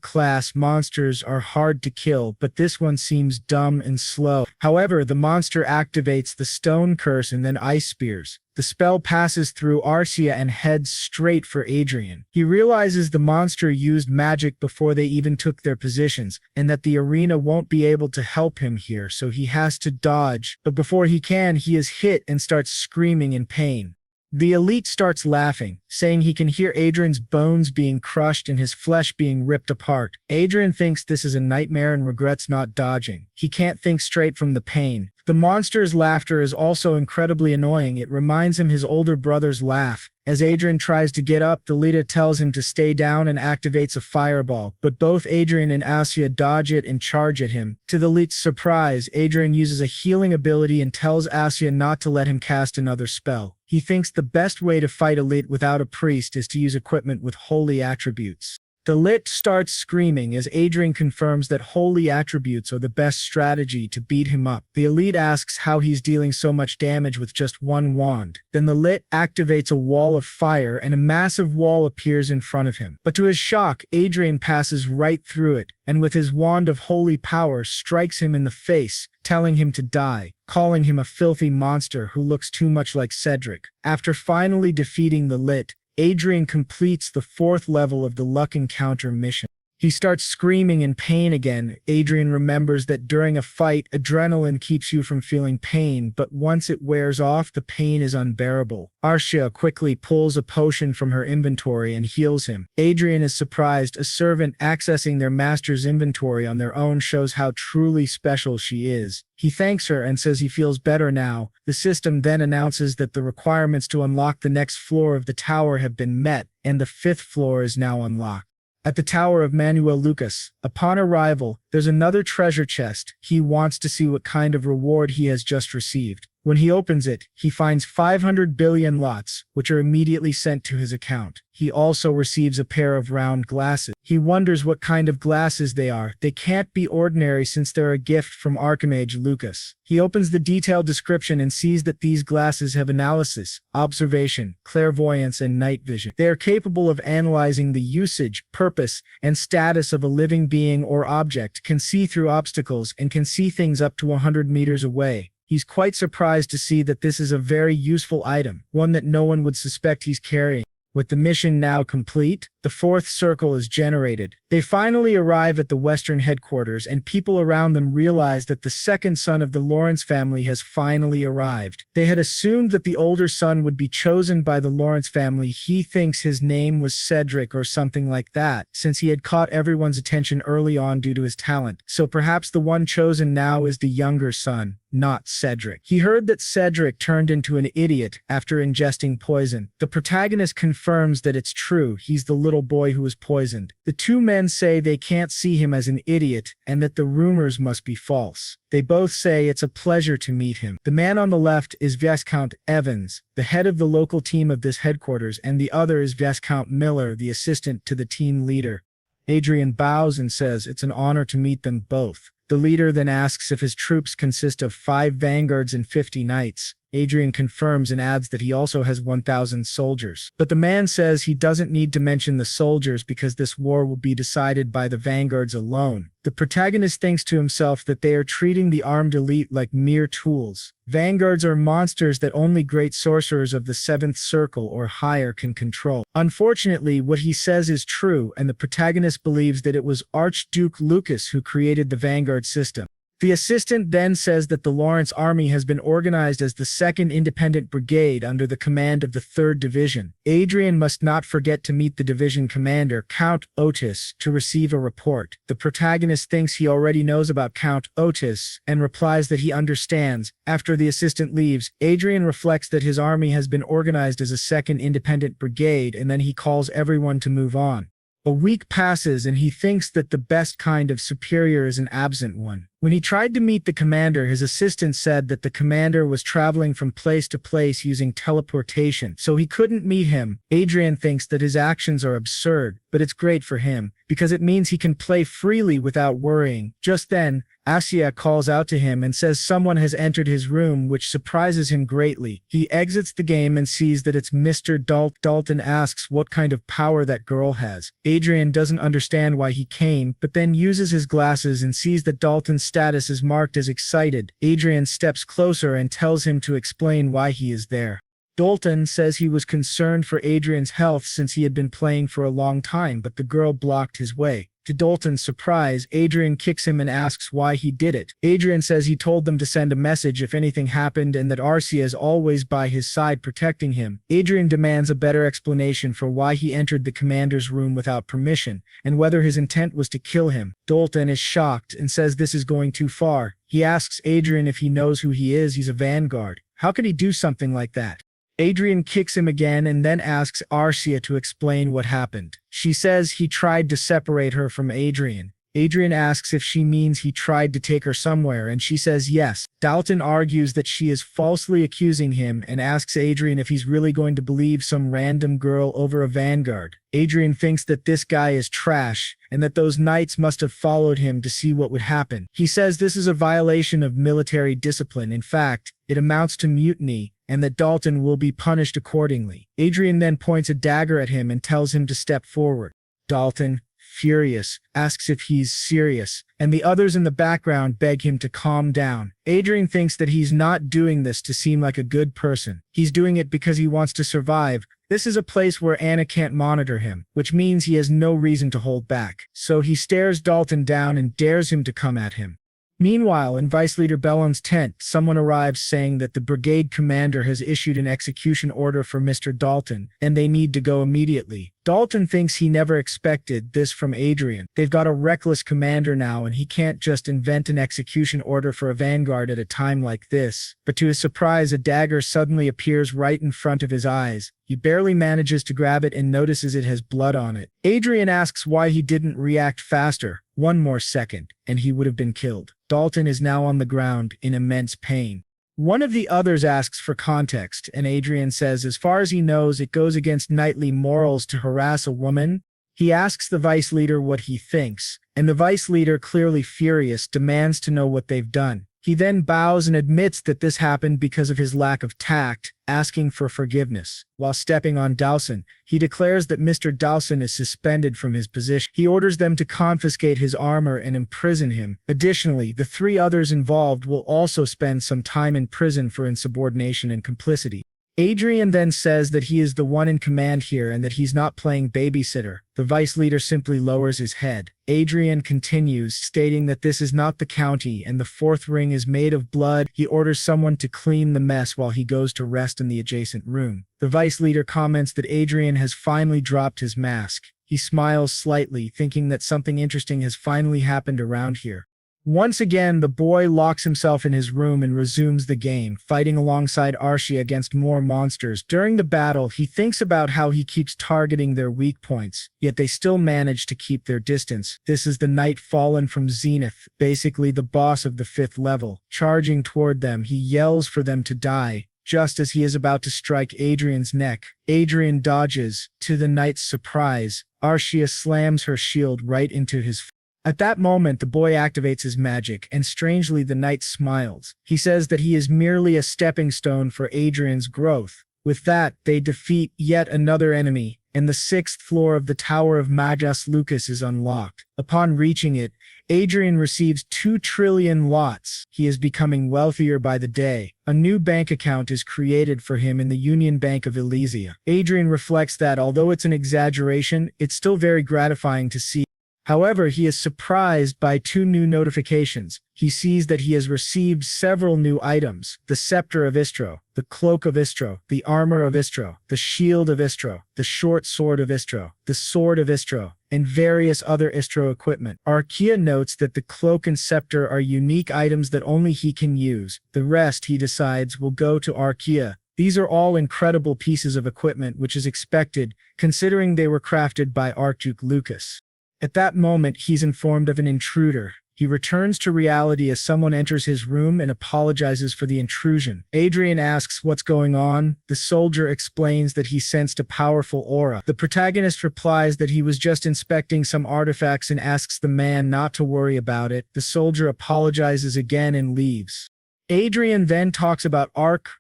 Class monsters are hard to kill, but this one seems dumb and slow. However, the monster activates the stone curse and then ice spears. The spell passes through Archia and heads straight for Adrian. He realizes the monster used magic before they even took their positions, and that the arena won't be able to help him here, so he has to dodge. But before he can, he is hit and starts screaming in pain. The elite starts laughing, saying he can hear Adrian's bones being crushed and his flesh being ripped apart. Adrian thinks this is a nightmare and regrets not dodging. He can't think straight from the pain. The monster's laughter is also incredibly annoying. It reminds him his older brother's laugh. As Adrian tries to get up, the leader tells him to stay down and activates a fireball, but both Adrian and Archia dodge it and charge at him. To the elite's surprise, Adrian uses a healing ability and tells Archia not to let him cast another spell. He thinks the best way to fight elite without a priest is to use equipment with holy attributes. The lit starts screaming as Adrian confirms that holy attributes are the best strategy to beat him up. The elite asks how he's dealing so much damage with just one wand. Then the lit activates a wall of fire and a massive wall appears in front of him. But to his shock, Adrian passes right through it, and with his wand of holy power strikes him in the face, telling him to die, calling him a filthy monster who looks too much like Cedric. After finally defeating the lit, Adrian completes the 4th level of the Luck Encounter mission. He starts screaming in pain again. Adrian remembers that during a fight, adrenaline keeps you from feeling pain, but once it wears off, the pain is unbearable. Archia quickly pulls a potion from her inventory and heals him. Adrian is surprised. A servant accessing their master's inventory on their own shows how truly special she is. He thanks her and says he feels better now. The system then announces that the requirements to unlock the next floor of the tower have been met, and the 5th floor is now unlocked. At the tower of Manuel Lucas, upon arrival, there's another treasure chest. He wants to see what kind of reward he has just received. When he opens it, he finds 500 billion lots, which are immediately sent to his account. He also receives a pair of round glasses. He wonders what kind of glasses they are. They can't be ordinary since they're a gift from Archimage Lucas. He opens the detailed description and sees that these glasses have analysis, observation, clairvoyance, and night vision. They are capable of analyzing the usage, purpose, and status of a living being or object, can see through obstacles, and can see things up to 100 meters away. He's quite surprised to see that this is a very useful item, one that no one would suspect he's carrying. With the mission now complete, the 4th circle is generated. They finally arrive at the Western headquarters, and people around them realize that the 2nd son of the Lawrence family has finally arrived. They had assumed that the older son would be chosen by the Lawrence family. He thinks his name was Cedric or something like that, since he had caught everyone's attention early on due to his talent. So perhaps the one chosen now is the younger son, not Cedric. He heard that Cedric turned into an idiot after ingesting poison. The protagonist confirms that it's true. He's the little boy who was poisoned. The two men say they can't see him as an idiot and that the rumors must be false. They both say it's a pleasure to meet him. The man on the left is Viscount Evans, the head of the local team of this headquarters, and the other is Viscount Miller, the assistant to the team leader. Adrian bows and says it's an honor to meet them both. The leader then asks if his troops consist of 5 vanguards and 50 knights. Adrian confirms and adds that he also has 1,000 soldiers. But the man says he doesn't need to mention the soldiers because this war will be decided by the vanguards alone. The protagonist thinks to himself that they are treating the armed elite like mere tools. Vanguards are monsters that only great sorcerers of the 7th circle or higher can control. Unfortunately, what he says is true, and the protagonist believes that it was Archduke Lucas who created the vanguard system. The assistant then says that the Lawrence army has been organized as the 2nd Independent Brigade under the command of the 3rd Division. Adrian must not forget to meet the division commander, Count Otis, to receive a report. The protagonist thinks he already knows about Count Otis and replies that he understands. After the assistant leaves, Adrian reflects that his army has been organized as a 2nd Independent Brigade, and then he calls everyone to move on. A week passes and he thinks that the best kind of superior is an absent one. When he tried to meet the commander, his assistant said that the commander was traveling from place to place using teleportation, so he couldn't meet him. Adrian thinks that his actions are absurd, but it's great for him, because it means he can play freely without worrying. Just then, Archia calls out to him and says someone has entered his room, which surprises him greatly. He exits the game and sees that it's Mr. Dalton asks what kind of power that girl has. Adrian doesn't understand why he came, but then uses his glasses and sees that Dalton's status is marked as excited. Adrian steps closer and tells him to explain why he is there. Dalton says he was concerned for Adrian's health since he had been playing for a long time, but the girl blocked his way. To Dalton's surprise, Adrien kicks him and asks why he did it. Adrien says he told them to send a message if anything happened and that Archia is always by his side protecting him. Adrien demands a better explanation for why he entered the commander's room without permission, and whether his intent was to kill him. Dalton is shocked and says this is going too far. He asks Adrien if he knows who he is. He's a vanguard. How could he do something like that? Adrien kicks him again and then asks Archia to explain what happened. She says he tried to separate her from Adrien. Adrien asks if she means he tried to take her somewhere, and she says yes. Dalton argues that she is falsely accusing him and asks Adrien if he's really going to believe some random girl over a vanguard. Adrien thinks that this guy is trash and that those knights must have followed him to see what would happen. He says this is a violation of military discipline. In fact, it amounts to mutiny, and that Dalton will be punished accordingly. Adrien then points a dagger at him and tells him to step forward. Dalton, furious, asks if he's serious, and the others in the background beg him to calm down. Adrien thinks that he's not doing this to seem like a good person. He's doing it because he wants to survive. This is a place where Anna can't monitor him, which means he has no reason to hold back. So he stares Dalton down and dares him to come at him. Meanwhile, in Vice Leader Bellon's tent, someone arrives saying that the brigade commander has issued an execution order for Mr. Dalton, and they need to go immediately. Dalton thinks he never expected this from Adrien. They've got a reckless commander now, and he can't just invent an execution order for a vanguard at a time like this. But to his surprise, a dagger suddenly appears right in front of his eyes. He barely manages to grab it and notices it has blood on it. Adrien asks why he didn't react faster. One more second, and he would have been killed. Dalton is now on the ground in immense pain. One of the others asks for context, and Adrien says as far as he knows it goes against knightly morals to harass a woman. He asks the vice leader what he thinks, and the vice leader, clearly furious, demands to know what they've done. He then bows and admits that this happened because of his lack of tact, asking for forgiveness. While stepping on Dawson, he declares that Mr. Dawson is suspended from his position. He orders them to confiscate his armor and imprison him. Additionally, the three others involved will also spend some time in prison for insubordination and complicity. Adrien then says that he is the one in command here and that he's not playing babysitter. The vice leader simply lowers his head. Adrien continues, stating that this is not the county and the fourth ring is made of blood. He orders someone to clean the mess while he goes to rest in the adjacent room. The vice leader comments that Adrien has finally dropped his mask. He smiles slightly, thinking that something interesting has finally happened around here. Once again, the boy locks himself in his room and resumes the game, fighting alongside Archia against more monsters. During the battle, he thinks about how he keeps targeting their weak points, yet they still manage to keep their distance. This is the knight fallen from Zenith, basically the boss of the 5th level. Charging toward them, he yells for them to die. Just as he is about to strike Adrien's neck, Adrien dodges. To the knight's surprise, Archia slams her shield right into his face. At that moment, the boy activates his magic, and strangely the knight smiles. He says that he is merely a stepping stone for Adrien's growth. With that, they defeat yet another enemy, and the 6th floor of the Tower of Manuel Lucas is unlocked. Upon reaching it, Adrien receives 2 trillion lots. He is becoming wealthier by the day. A new bank account is created for him in the Union Bank of Elysia. Adrien reflects that although it's an exaggeration, it's still very gratifying to see. However, he is surprised by 2 new notifications. He sees that he has received several new items: the scepter of Istro, the cloak of Istro, the armor of Istro, the shield of Istro, the short sword of Istro, the sword of Istro, and various other Istro equipment. Archia notes that the cloak and scepter are unique items that only he can use. The rest, he decides, will go to Archia. These are all incredible pieces of equipment, which is expected, considering they were crafted by Archduke Lucas. At that moment, he's informed of an intruder. He returns to reality as someone enters his room and apologizes for the intrusion. Adrien asks what's going on. The soldier explains that he sensed a powerful aura. The protagonist replies that he was just inspecting some artifacts and asks the man not to worry about it. The soldier apologizes again and leaves. Adrien then talks about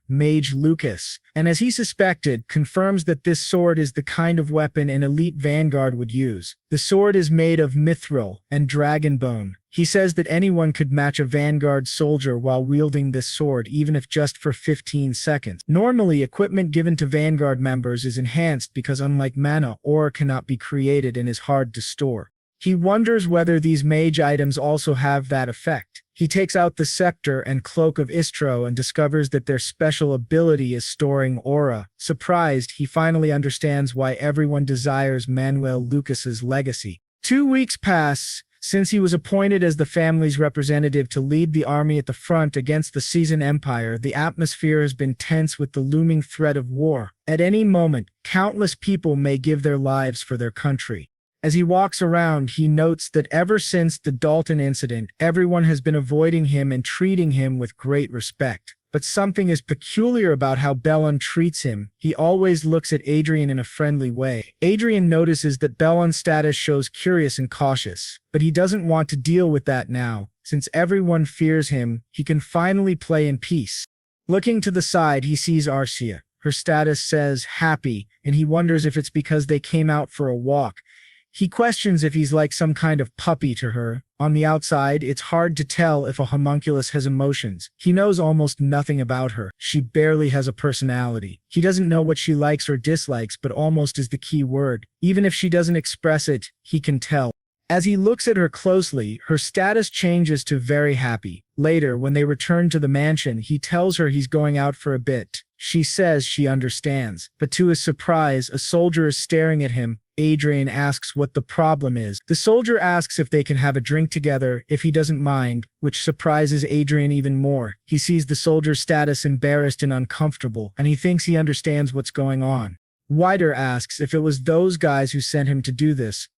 Mage Lucas, and as he suspected, confirms that this sword is the kind of weapon an elite vanguard would use. The sword is made of mithril and dragon bone. He says that anyone could match a vanguard soldier while wielding this sword, even if just for 15 seconds. Normally, equipment given to vanguard members is enhanced because unlike mana, ore cannot be created and is hard to store. He wonders whether these mage items also have that effect. He takes out the scepter and cloak of Istro and discovers that their special ability is storing aura. Surprised, he finally understands why everyone desires Manuel Lucas's legacy. 2 weeks pass since he was appointed as the family's representative to lead the army at the front against the Season Empire. The atmosphere has been tense with the looming threat of war. At any moment, countless people may give their lives for their country. As he walks around, he notes that ever since the Dalton incident, everyone has been avoiding him and treating him with great respect. But something is peculiar about how Bellon treats him. He always looks at Adrien in a friendly way. Adrien notices that Bellon's status shows curious and cautious, but he doesn't want to deal with that now. Since everyone fears him, he can finally play in peace. Looking to the side, he sees Archia. Her status says happy, and he wonders if it's because they came out for a walk. He questions if he's like some kind of puppy to her. On the outside, it's hard to tell if a homunculus has emotions. He knows almost nothing about her. She barely has a personality. He doesn't know what she likes or dislikes, but almost is the key word. Even if she doesn't express it, he can tell. As he looks at her closely, her status changes to very happy. Later, when they return to the mansion, he tells her he's going out for a bit. She says she understands, but to his surprise, a soldier is staring at him. Adrien asks what the problem is. The soldier asks if they can have a drink together, if he doesn't mind, which surprises Adrien even more. He sees the soldier's status embarrassed and uncomfortable, and he thinks he understands what's going on. Wider asks if it was those guys who sent him to do this.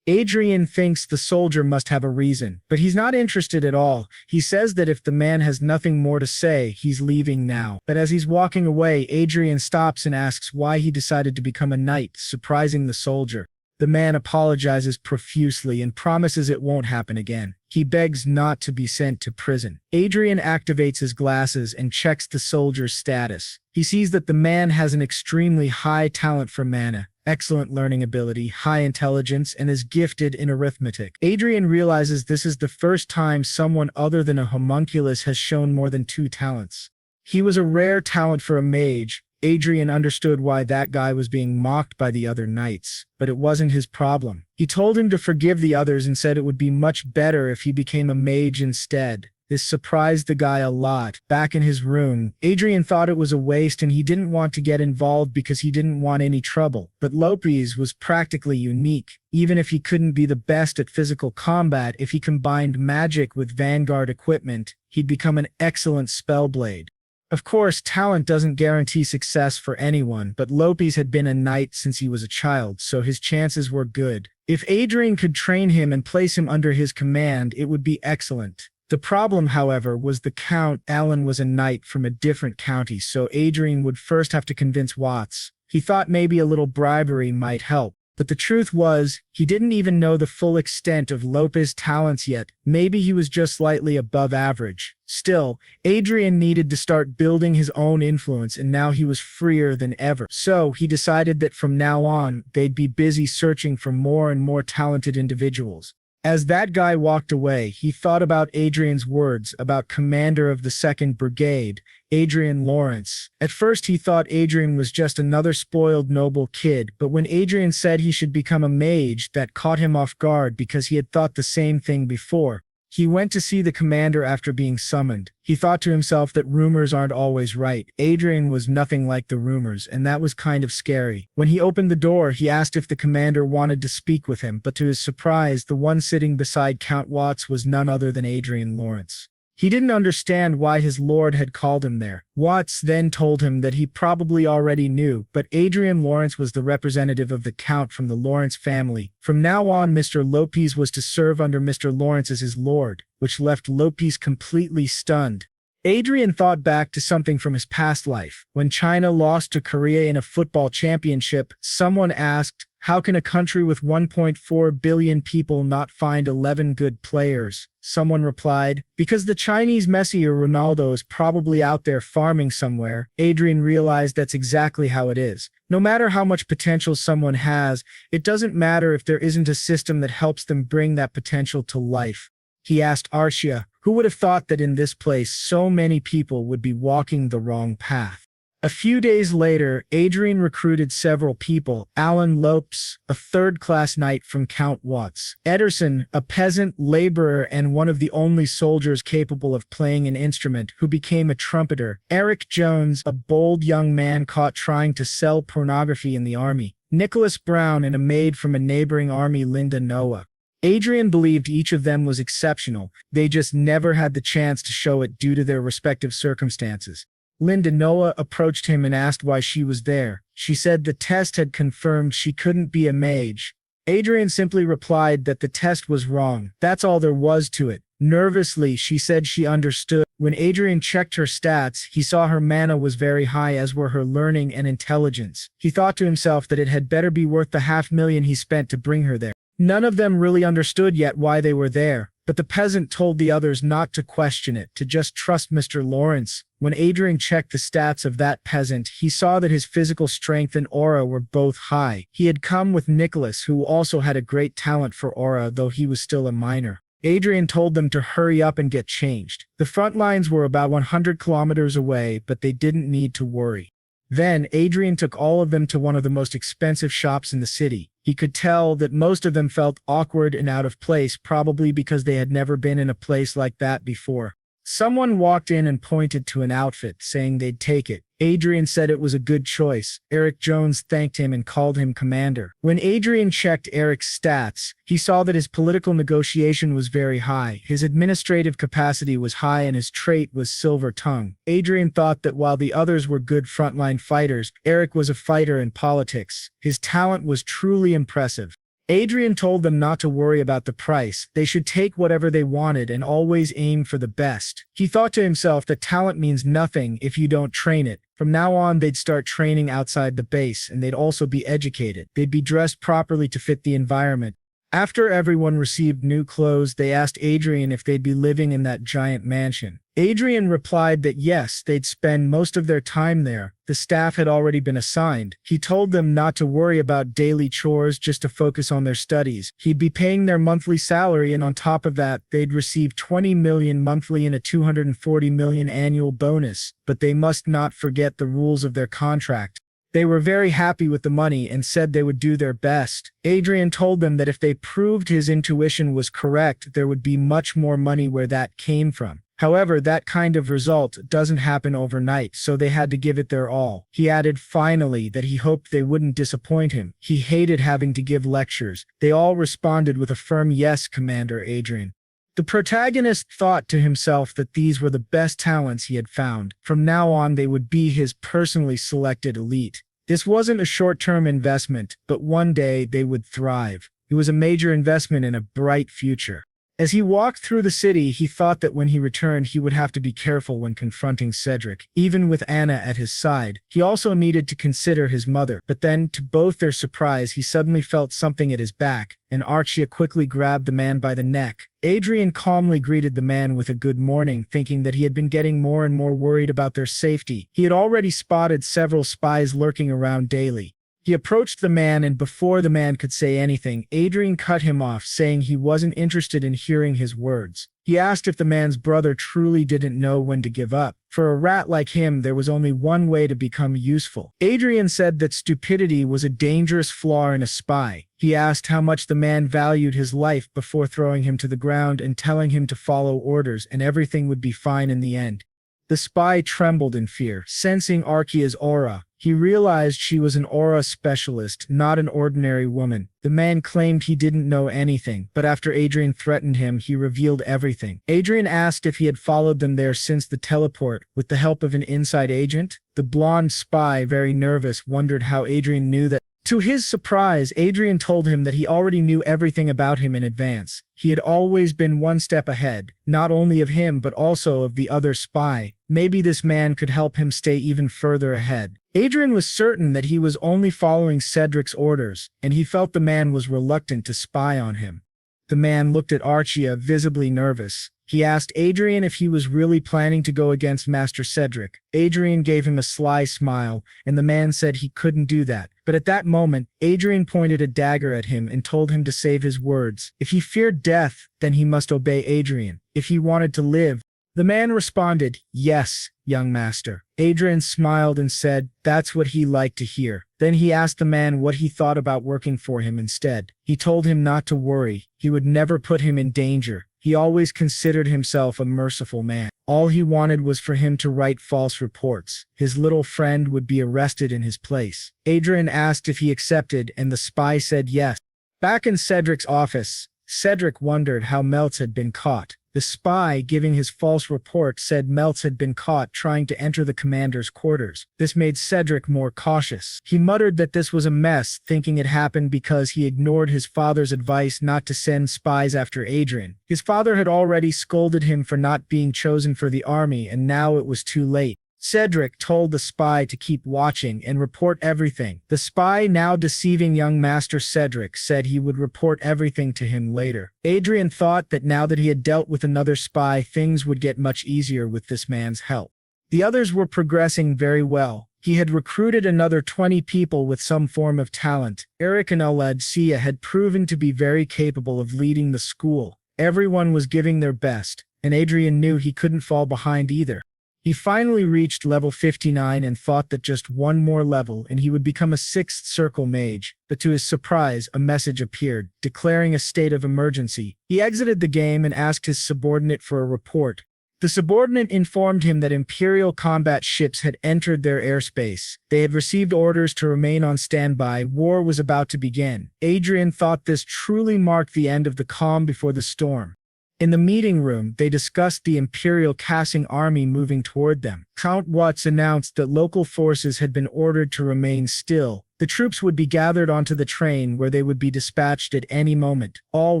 Adrien thinks the soldier must have a reason, but he's not interested at all. He says that if the man has nothing more to say, he's leaving now. But as he's walking away, Adrien stops and asks why he decided to become a knight, surprising the soldier. The man apologizes profusely and promises it won't happen again. He begs not to be sent to prison. Adrien activates his glasses and checks the soldier's status. He sees that the man has an extremely high talent for mana, excellent learning ability, high intelligence, and is gifted in arithmetic. Adrien realizes this is the first time someone other than a homunculus has shown more than 2 talents. He was a rare talent for a mage. Adrien understood why that guy was being mocked by the other knights, but it wasn't his problem. He told him to forgive the others and said it would be much better if he became a mage instead. This surprised the guy a lot. Back in his room, Adrien thought it was a waste and he didn't want to get involved because he didn't want any trouble. But Lopez was practically unique. Even if he couldn't be the best at physical combat, if he combined magic with vanguard equipment, he'd become an excellent spellblade. Of course, talent doesn't guarantee success for anyone, but Lopez had been a knight since he was a child, so his chances were good. If Adrien could train him and place him under his command, it would be excellent. The problem, however, was the Count. Alan was a knight from a different county, so Adrien would first have to convince Watts. He thought maybe a little bribery might help. But the truth was, he didn't even know the full extent of Lopez's talents yet. Maybe he was just slightly above average. Still, Adrien needed to start building his own influence, and now he was freer than ever. So he decided that from now on, they'd be busy searching for more and more talented individuals. As that guy walked away, he thought about Adrian's words about commander of the 2nd Brigade, Adrian Lawrence. At first he thought Adrien was just another spoiled noble kid, but when Adrien said he should become a mage, that caught him off guard because he had thought the same thing before. He went to see the commander after being summoned. He thought to himself that rumors aren't always right. Adrien was nothing like the rumors, and that was kind of scary. When he opened the door, he asked if the commander wanted to speak with him, but to his surprise, the one sitting beside Count Watts was none other than Adrian Lawrence. He didn't understand why his lord had called him there. Watts then told him that he probably already knew, but Adrian Lawrence was the representative of the Count from the Lawrence family. From now on, Mr. Lopez was to serve under Mr. Lawrence as his lord, which left Lopez completely stunned. Adrien thought back to something from his past life. When China lost to Korea in a football championship, someone asked, how can a country with 1.4 billion people not find 11 good players? Someone replied, because the Chinese Messi or Ronaldo is probably out there farming somewhere. Adrien realized that's exactly how it is. No matter how much potential someone has, it doesn't matter if there isn't a system that helps them bring that potential to life. He asked Archia, who would have thought that in this place so many people would be walking the wrong path? A few days later, Adrian recruited several people: Alan Lopes, a third-class knight from Count Watts; Ederson, a peasant laborer and one of the only soldiers capable of playing an instrument, who became a trumpeter; Eric Jones, a bold young man caught trying to sell pornography in the army; Nicholas Brown, and a maid from a neighboring army, Linda Noah. Adrian believed each of them was exceptional, they just never had the chance to show it due to their respective circumstances. Linda Noah approached him and asked why she was there. She said the test had confirmed she couldn't be a mage. Adrian simply replied that the test was wrong. That's all there was to it. Nervously, she said she understood. When Adrian checked her stats, he saw her mana was very high, as were her learning and intelligence. He thought to himself that it had better be worth the $500,000 he spent to bring her there. None of them really understood yet why they were there, but the peasant told the others not to question it, to just trust Mr. Lawrence. When Adrian checked the stats of that peasant, he saw that his physical strength and aura were both high. He had come with Nicholas, who also had a great talent for aura, though he was still a minor. Adrian told them to hurry up and get changed. The front lines were about 100 kilometers away, but they didn't need to worry. Then, Adrian took all of them to one of the most expensive shops in the city. He could tell that most of them felt awkward and out of place, probably because they had never been in a place like that before. Someone walked in and pointed to an outfit, saying they'd take it. Adrian said it was a good choice. Eric Jones thanked him and called him commander. When Adrian checked Eric's stats, he saw that his political negotiation was very high, his administrative capacity was high, and his trait was silver tongue. Adrian thought that while the others were good frontline fighters, Eric was a fighter in politics. His talent was truly impressive. Adrian told them not to worry about the price. They should take whatever they wanted and always aim for the best. He thought to himself that talent means nothing if you don't train it. From now on, they'd start training outside the base, and they'd also be educated. They'd be dressed properly to fit the environment. After everyone received new clothes, they asked Adrian if they'd be living in that giant mansion. Adrian replied that yes, they'd spend most of their time there. The staff had already been assigned. He told them not to worry about daily chores, just to focus on their studies. He'd be paying their monthly salary, and on top of that, they'd receive $20 million monthly and a $240 million annual bonus. But they must not forget the rules of their contract. They were very happy with the money and said they would do their best. Adrian told them that if they proved his intuition was correct, there would be much more money where that came from. However, that kind of result doesn't happen overnight, so they had to give it their all. He added finally that he hoped they wouldn't disappoint him. He hated having to give lectures. They all responded with a firm yes, Commander Adrian. The protagonist thought to himself that these were the best talents he had found. From now on, they would be his personally selected elite. This wasn't a short-term investment, but one day they would thrive. It was a major investment in a bright future. As he walked through the city, he thought that when he returned, he would have to be careful when confronting Cedric. Even with Anna at his side, he also needed to consider his mother. But then, to both their surprise, he suddenly felt something at his back, and Archia quickly grabbed the man by the neck. Adrian calmly greeted the man with a good morning, thinking that he had been getting more and more worried about their safety. He had already spotted several spies lurking around daily. He approached the man, and before the man could say anything, Adrian cut him off, saying he wasn't interested in hearing his words. He asked if the man's brother truly didn't know when to give up. For a rat like him, there was only one way to become useful. Adrian said that stupidity was a dangerous flaw in a spy. He asked how much the man valued his life before throwing him to the ground and telling him to follow orders, and everything would be fine in the end. The spy trembled in fear, sensing Archia's aura. He realized she was an aura specialist, not an ordinary woman. The man claimed he didn't know anything, but after Adrian threatened him, he revealed everything. Adrian asked if he had followed them there since the teleport, with the help of an inside agent. The blonde spy, very nervous, wondered how Adrian knew that. To his surprise, Adrian told him that he already knew everything about him in advance. He had always been one step ahead, not only of him but also of the other spy. Maybe this man could help him stay even further ahead. Adrian was certain that he was only following Cedric's orders, and he felt the man was reluctant to spy on him. The man looked at Archia, visibly nervous. He asked Adrian if he was really planning to go against Master Cedric. Adrian gave him a sly smile, and the man said he couldn't do that. But at that moment, Adrian pointed a dagger at him and told him to save his words. If he feared death, then he must obey Adrian. If he wanted to live, The man responded, "Yes, young master." Adrian smiled and said, "That's what he liked to hear." Then he asked the man what he thought about working for him instead. He told him not to worry, he would never put him in danger. He always considered himself a merciful man. All he wanted was for him to write false reports. His little friend would be arrested in his place. Adrian asked if he accepted, and the spy said yes. Back in Cedric's office, Cedric wondered how Meltz had been caught. The spy, giving his false report, said Meltz had been caught trying to enter the commander's quarters. This made Cedric more cautious. He muttered that this was a mess, thinking it happened because he ignored his father's advice not to send spies after Adrian. His father had already scolded him for not being chosen for the army, and now it was too late. Cedric told the spy to keep watching and report everything. The spy, now deceiving young Master Cedric, said he would report everything to him later. Adrian thought that now that he had dealt with another spy, things would get much easier with this man's help. The others were progressing very well. He had recruited another 20 people with some form of talent. Eric and Archia had proven to be very capable of leading the school. Everyone was giving their best, and Adrian knew he couldn't fall behind either. He finally reached level 59 and thought that just one more level and he would become a 6th circle mage, but to his surprise, a message appeared, declaring a state of emergency. He exited the game and asked his subordinate for a report. The subordinate informed him that Imperial combat ships had entered their airspace. They had received orders to remain on standby. War was about to begin. Adrian thought this truly marked the end of the calm before the storm. In the meeting room, they discussed the Imperial Cassing army moving toward them. Count Watts announced that local forces had been ordered to remain still. The troops would be gathered onto the train where they would be dispatched at any moment. All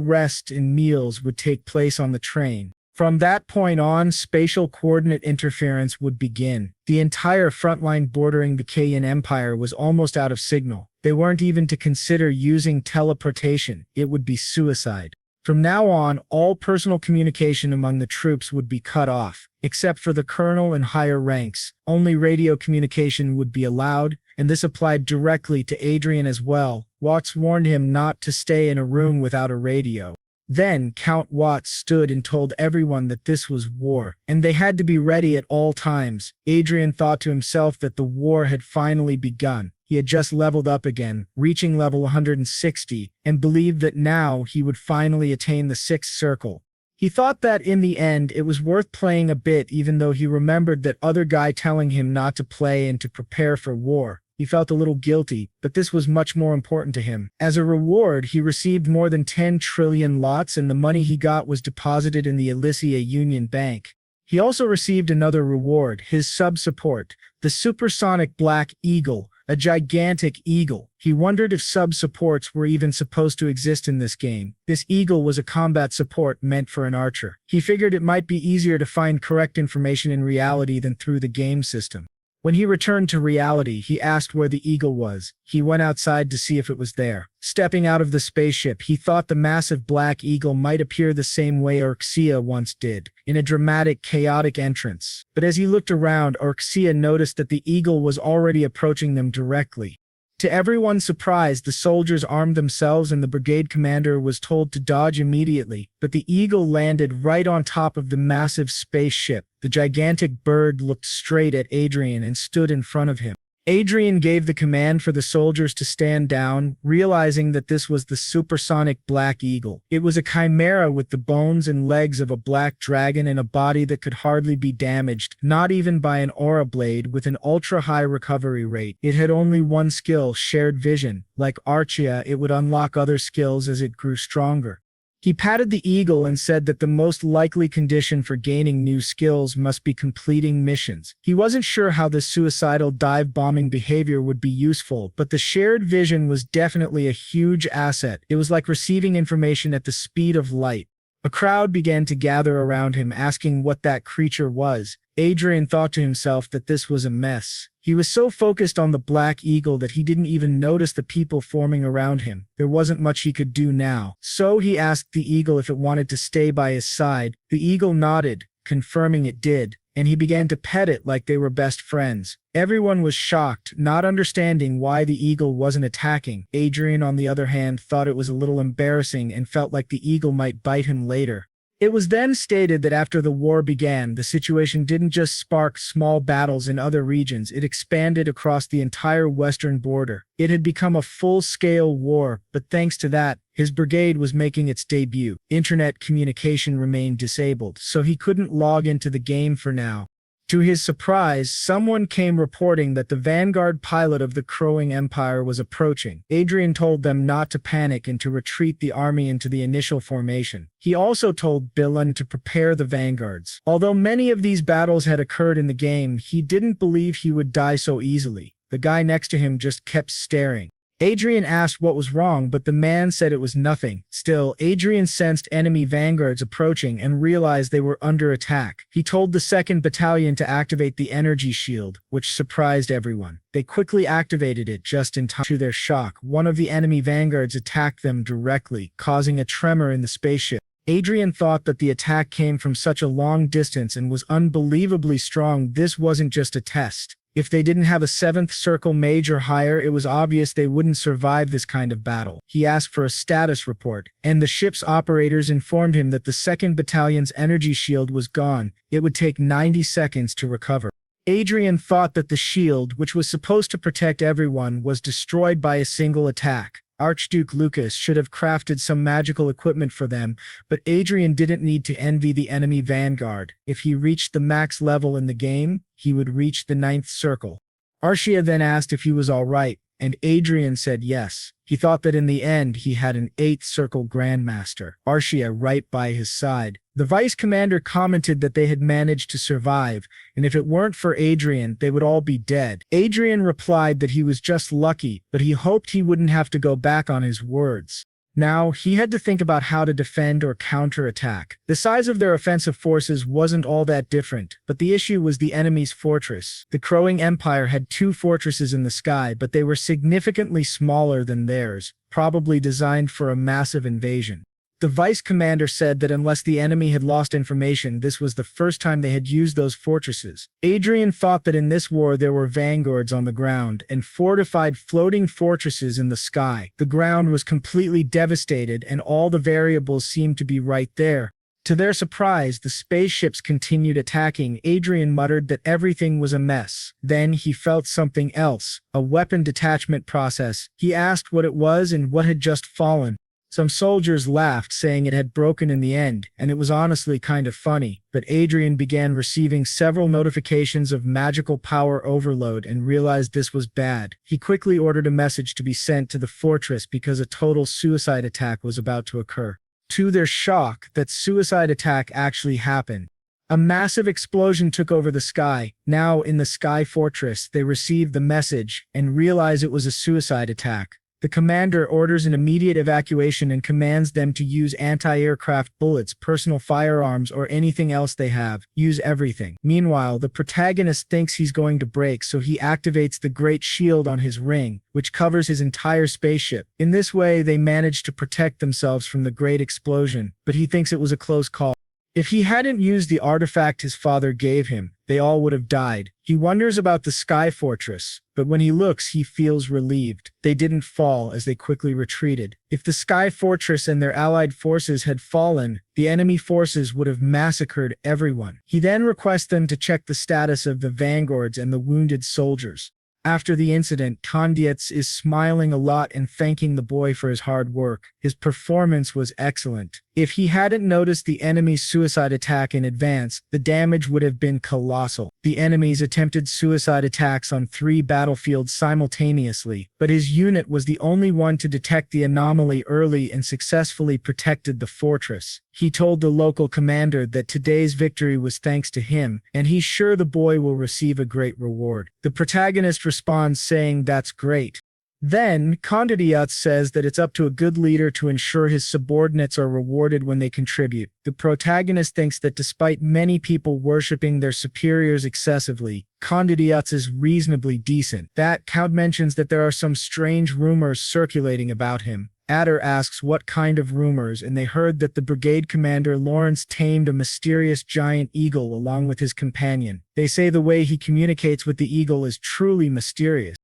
rest and meals would take place on the train. From that point on, spatial coordinate interference would begin. The entire front line bordering the Kayan Empire was almost out of signal. They weren't even to consider using teleportation. It would be suicide. From now on, all personal communication among the troops would be cut off. Except for the colonel and higher ranks, only radio communication would be allowed, and this applied directly to Adrian as well. Watts warned him not to stay in a room without a radio. Then Count Watts stood and told everyone that this was war, and they had to be ready at all times. Adrian thought to himself that the war had finally begun. He had just leveled up again, reaching level 160, and believed that now he would finally attain the 6th circle. He thought that in the end it was worth playing a bit, even though he remembered that other guy telling him not to play and to prepare for war. He felt a little guilty, but this was much more important to him. As a reward, he received more than 10 trillion lots, and the money he got was deposited in the Elysia Union Bank. He also received another reward, his sub-support, the supersonic Black Eagle, a gigantic eagle. He wondered if sub-supports were even supposed to exist in this game. This eagle was a combat support meant for an archer. He figured it might be easier to find correct information in reality than through the game system. When he returned to reality, he asked where the eagle was. He went outside to see if it was there. Stepping out of the spaceship, he thought the massive black eagle might appear the same way Archia once did, in a dramatic, chaotic entrance. But as he looked around, Archia noticed that the eagle was already approaching them directly. To everyone's surprise, the soldiers armed themselves and the brigade commander was told to dodge immediately, but the eagle landed right on top of the massive spaceship. The gigantic bird looked straight at Adrian and stood in front of him. Adrian gave the command for the soldiers to stand down, realizing that this was the supersonic Black Eagle. It was a chimera with the bones and legs of a black dragon and a body that could hardly be damaged, not even by an aura blade. With an ultra-high recovery rate, it had only one skill, shared vision. Like Archia, it would unlock other skills as it grew stronger. He patted the eagle and said that the most likely condition for gaining new skills must be completing missions. He wasn't sure how this suicidal dive-bombing behavior would be useful, but the shared vision was definitely a huge asset. It was like receiving information at the speed of light. A crowd began to gather around him, asking what that creature was. Adrian thought to himself that this was a mess. He was so focused on the Black Eagle that he didn't even notice the people forming around him. There wasn't much he could do now. So he asked the eagle if it wanted to stay by his side. The eagle nodded, confirming it did, and he began to pet it like they were best friends. Everyone was shocked, not understanding why the eagle wasn't attacking. Adrian, on the other hand, thought it was a little embarrassing and felt like the eagle might bite him later. It was then stated that after the war began, the situation didn't just spark small battles in other regions, it expanded across the entire western border. It had become a full-scale war, but thanks to that, his brigade was making its debut. Internet communication remained disabled, so he couldn't log into the game for now. To his surprise, someone came reporting that the vanguard pilot of the Crowing Empire was approaching. Adrien told them not to panic and to retreat the army into the initial formation. He also told Bilan to prepare the vanguards. Although many of these battles had occurred in the game, he didn't believe he would die so easily. The guy next to him just kept staring. Adrien asked what was wrong, but the man said it was nothing. Still, Adrien sensed enemy vanguards approaching and realized they were under attack. He told the 2nd Battalion to activate the energy shield, which surprised everyone. They quickly activated it just in time. To their shock, one of the enemy vanguards attacked them directly, causing a tremor in the spaceship. Adrien thought that the attack came from such a long distance and was unbelievably strong. This wasn't just a test. If they didn't have a 7th circle mage or higher, it was obvious they wouldn't survive this kind of battle. He asked for a status report, and the ship's operators informed him that the 2nd Battalion's energy shield was gone. It would take 90 seconds to recover. Adrien thought that the shield, which was supposed to protect everyone, was destroyed by a single attack. Archduke Lucas should have crafted some magical equipment for them, but Adrien didn't need to envy the enemy vanguard. If he reached the max level in the game, he would reach the 9th circle. Archia then asked if he was alright, and Adrien said yes. He thought that in the end he had an 8th circle grandmaster, Archia, right by his side. The vice commander commented that they had managed to survive, and if it weren't for Adrien, they would all be dead. Adrien replied that he was just lucky, but he hoped he wouldn't have to go back on his words. Now, he had to think about how to defend or counterattack. The size of their offensive forces wasn't all that different, but the issue was the enemy's fortress. The Crowing Empire had 2 fortresses in the sky, but they were significantly smaller than theirs, probably designed for a massive invasion. The vice commander said that unless the enemy had lost information, this was the first time they had used those fortresses. Adrien thought that in this war there were vanguards on the ground and fortified floating fortresses in the sky. The ground was completely devastated and all the variables seemed to be right there. To their surprise, the spaceships continued attacking. Adrien muttered that everything was a mess. Then he felt something else, a weapon detachment process. He asked what it was and what had just fallen. Some soldiers laughed, saying it had broken in the end, and it was honestly kind of funny, but Adrien began receiving several notifications of magical power overload and realized this was bad. He quickly ordered a message to be sent to the fortress because a total suicide attack was about to occur. To their shock, that suicide attack actually happened. A massive explosion took over the sky. Now, in the Sky Fortress, they received the message and realized it was a suicide attack. The commander orders an immediate evacuation and commands them to use anti-aircraft bullets, personal firearms, or anything else they have. Use everything. Meanwhile, the protagonist thinks he's going to break, so he activates the Great Shield on his ring, which covers his entire spaceship. In this way, they manage to protect themselves from the Great Explosion, but he thinks it was a close call. If he hadn't used the artifact his father gave him, they all would have died. He wonders about the Sky Fortress, but when he looks, he feels relieved. They didn't fall as they quickly retreated. If the Sky Fortress and their allied forces had fallen, the enemy forces would have massacred everyone. He then requests them to check the status of the vanguards and the wounded soldiers. After the incident, Condietz is smiling a lot and thanking the boy for his hard work. His performance was excellent. If he hadn't noticed the enemy's suicide attack in advance, the damage would have been colossal. The enemies attempted suicide attacks on 3 battlefields simultaneously, but his unit was the only one to detect the anomaly early and successfully protected the fortress. He told the local commander that today's victory was thanks to him, and he's sure the boy will receive a great reward. The protagonist responds saying that's great. Then, Condietz says that it's up to a good leader to ensure his subordinates are rewarded when they contribute. The protagonist thinks that despite many people worshipping their superiors excessively, Condietz is reasonably decent. That Count mentions that there are some strange rumors circulating about him. Adder asks what kind of rumors, and they heard that the brigade commander Lawrence tamed a mysterious giant eagle along with his companion. They say the way he communicates with the eagle is truly mysterious.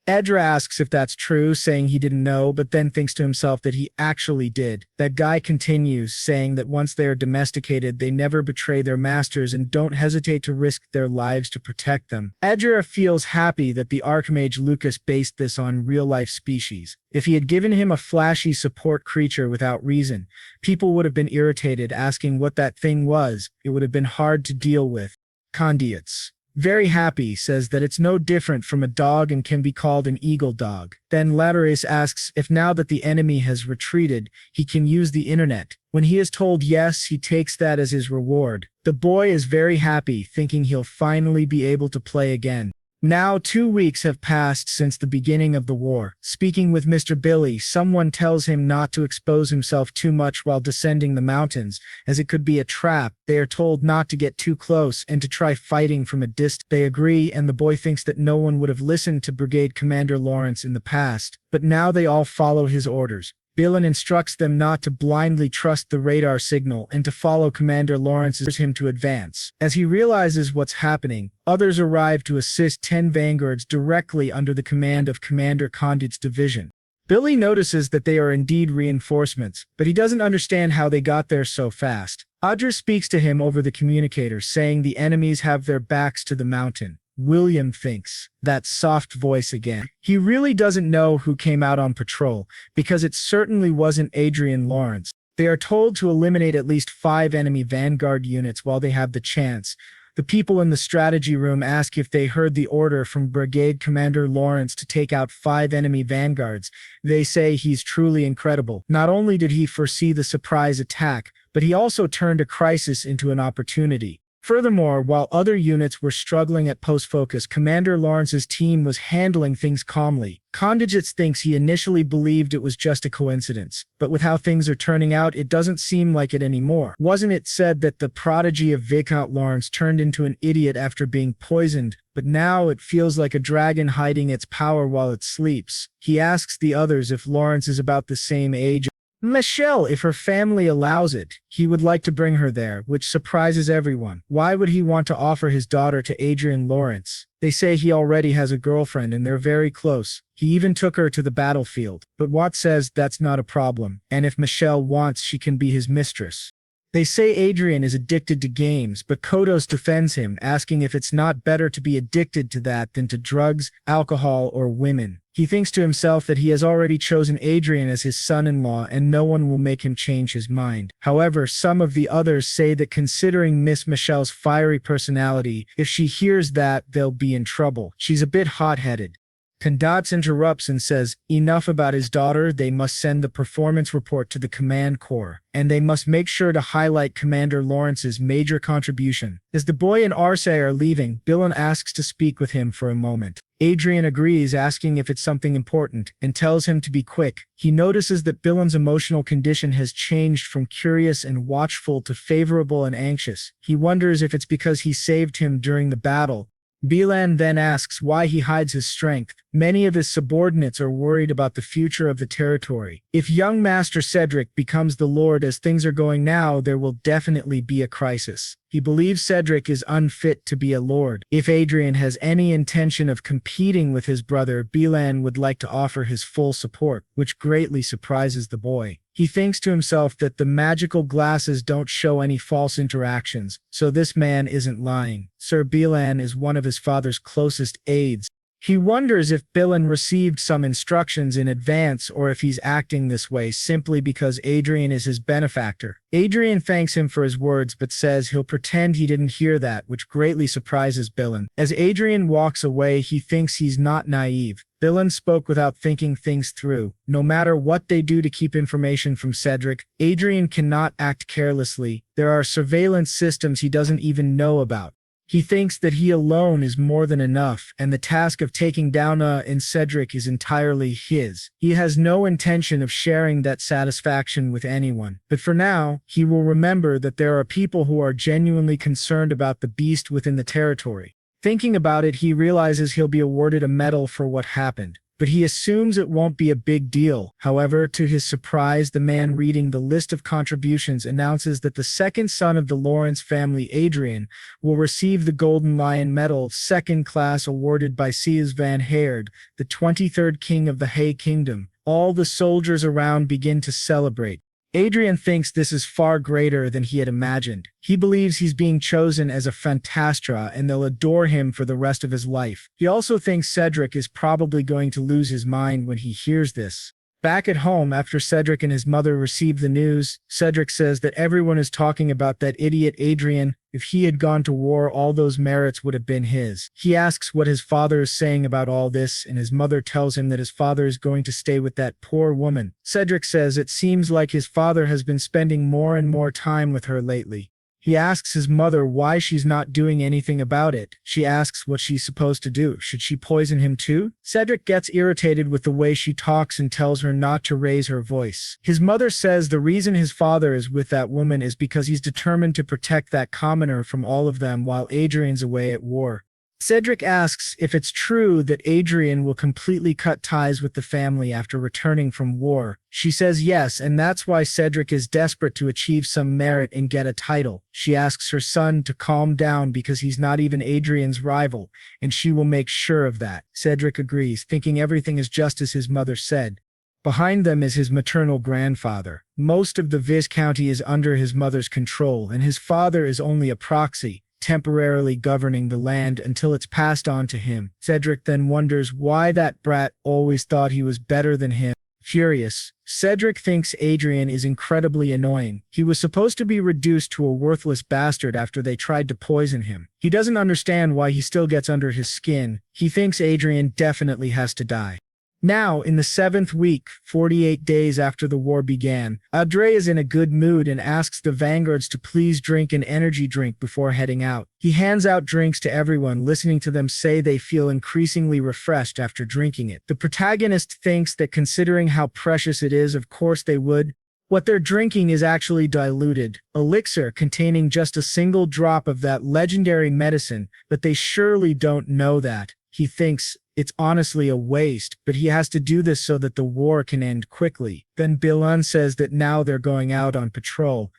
Edra asks if that's true, saying he didn't know, but then thinks to himself that he actually did. That guy continues, saying that once they are domesticated, they never betray their masters and don't hesitate to risk their lives to protect them. Edra feels happy that the Archmage Lucas based this on real-life species. If he had given him a flashy support creature without reason, people would have been irritated, asking what that thing was. It would have been hard to deal with. Condiats. Very happy, says that it's no different from a dog and can be called an eagle dog. Then Laterace asks if now that the enemy has retreated, he can use the internet. When he is told yes, he takes that as his reward. The boy is very happy, thinking he'll finally be able to play again. Now 2 weeks have passed since the beginning of the war. Speaking with Mr. Billy, someone tells him not to expose himself too much while descending the mountains, as it could be a trap. They are told not to get too close and to try fighting from a distance. They agree, and the boy thinks that no one would have listened to Brigade Commander Lawrence in the past, but now they all follow his orders. Billen instructs them not to blindly trust the radar signal and to follow Commander Lawrence's him to advance. As he realizes what's happening, others arrive to assist 10 vanguards directly under the command of Commander Condit's division. Billy notices that they are indeed reinforcements, but he doesn't understand how they got there so fast. Audra speaks to him over the communicator, saying the enemies have their backs to the mountain. William thinks, that soft voice again. He really doesn't know who came out on patrol, because it certainly wasn't Adrian Lawrence. They are told to eliminate at least 5 enemy vanguard units while they have the chance. The people in the strategy room ask if they heard the order from Brigade Commander Lawrence to take out 5 enemy vanguards. They say he's truly incredible. Not only did he foresee the surprise attack, but he also turned a crisis into an opportunity. Furthermore, while other units were struggling at post-focus, Commander Lawrence's team was handling things calmly. Condit thinks he initially believed it was just a coincidence, but with how things are turning out, it doesn't seem like it anymore. Wasn't it said that the prodigy of Viscount Lawrence turned into an idiot after being poisoned, but now it feels like a dragon hiding its power while it sleeps? He asks the others if Lawrence is about the same age. Michelle, if her family allows it, he would like to bring her there, which surprises everyone. Why would he want to offer his daughter to Adrian Lawrence? They say he already has a girlfriend and they're very close. He even took her to the battlefield. But Watt says that's not a problem, and if Michelle wants, she can be his mistress. They say Adrien is addicted to games, but Kodos defends him, asking if it's not better to be addicted to that than to drugs, alcohol, or women. He thinks to himself that he has already chosen Adrien as his son-in-law and no one will make him change his mind. However, some of the others say that considering Miss Michelle's fiery personality, if she hears that, they'll be in trouble. She's a bit hot-headed. Condats interrupts and says, enough about his daughter, they must send the performance report to the command corps, and they must make sure to highlight Commander Lawrence's major contribution. As the boy and Arcea are leaving, Billen asks to speak with him for a moment. Adrien agrees, asking if it's something important, and tells him to be quick. He notices that Billen's emotional condition has changed from curious and watchful to favorable and anxious. He wonders if it's because he saved him during the battle. Bilan then asks why he hides his strength. Many of his subordinates are worried about the future of the territory. If young Master Cedric becomes the Lord as things are going now, there will definitely be a crisis. He believes Cedric is unfit to be a lord. If Adrien has any intention of competing with his brother, Bilan would like to offer his full support, which greatly surprises the boy. He thinks to himself that the magical glasses don't show any false interactions, so this man isn't lying. Sir Bilan is one of his father's closest aides. He wonders if Bilan received some instructions in advance or if he's acting this way simply because Adrien is his benefactor. Adrien thanks him for his words but says he'll pretend he didn't hear that, which greatly surprises Bilan. As Adrien walks away, he thinks he's not naive. Bilan spoke without thinking things through. No matter what they do to keep information from Cedric, Adrien cannot act carelessly. There are surveillance systems he doesn't even know about. He thinks that he alone is more than enough, and the task of taking down and Cedric is entirely his. He has no intention of sharing that satisfaction with anyone. But for now, he will remember that there are people who are genuinely concerned about the beast within the territory. Thinking about it, he realizes he'll be awarded a medal for what happened. but he assumes it won't be a big deal. However, to his surprise, the man reading the list of contributions announces that the second son of the Lawrence family, Adrian, will receive the Golden Lion Medal, second class, awarded by Sias van Heerd, the 23rd king of the Hay Kingdom. All the soldiers around begin to celebrate. Adrian thinks this is far greater than he had imagined. He believes he's being chosen as a fantastra and they'll adore him for the rest of his life. He also thinks Cedric is probably going to lose his mind when he hears this. Back at home, after Cedric and his mother receive the news, Cedric says that everyone is talking about that idiot Adrien. If he had gone to war, all those merits would have been his. He asks what his father is saying about all this, and his mother tells him that his father is going to stay with that poor woman. Cedric says it seems like his father has been spending more and more time with her lately. He asks his mother why she's not doing anything about it. She asks what she's supposed to do. Should she poison him too? Cedric gets irritated with the way she talks and tells her not to raise her voice. His mother says the reason his father is with that woman is because he's determined to protect that commoner from all of them while Adrian's away at war. Cedric asks if it's true that Adrien will completely cut ties with the family after returning from war. She says yes, and that's why Cedric is desperate to achieve some merit and get a title. She asks her son to calm down because he's not even Adrien's rival, and she will make sure of that. Cedric agrees, thinking everything is just as his mother said. Behind them is his maternal grandfather. Most of the viscounty is under his mother's control, and his father is only a proxy, temporarily governing the land until it's passed on to him. Cedric then wonders why that brat always thought he was better than him. Furious, Cedric thinks Adrien is incredibly annoying. He was supposed to be reduced to a worthless bastard after they tried to poison him. He doesn't understand why he still gets under his skin. He thinks Adrien definitely has to die. Now, in the 7th week, 48 days after the war began, Adrien is in a good mood and asks the vanguards to please drink an energy drink before heading out. He hands out drinks to everyone, listening to them say they feel increasingly refreshed after drinking it. The protagonist thinks that considering how precious it is, of course they would. What they're drinking is actually diluted elixir containing just a single drop of that legendary medicine, but they surely don't know that. He thinks it's honestly a waste, but he has to do this so that the war can end quickly. Then Bilan says that now they're going out on patrol.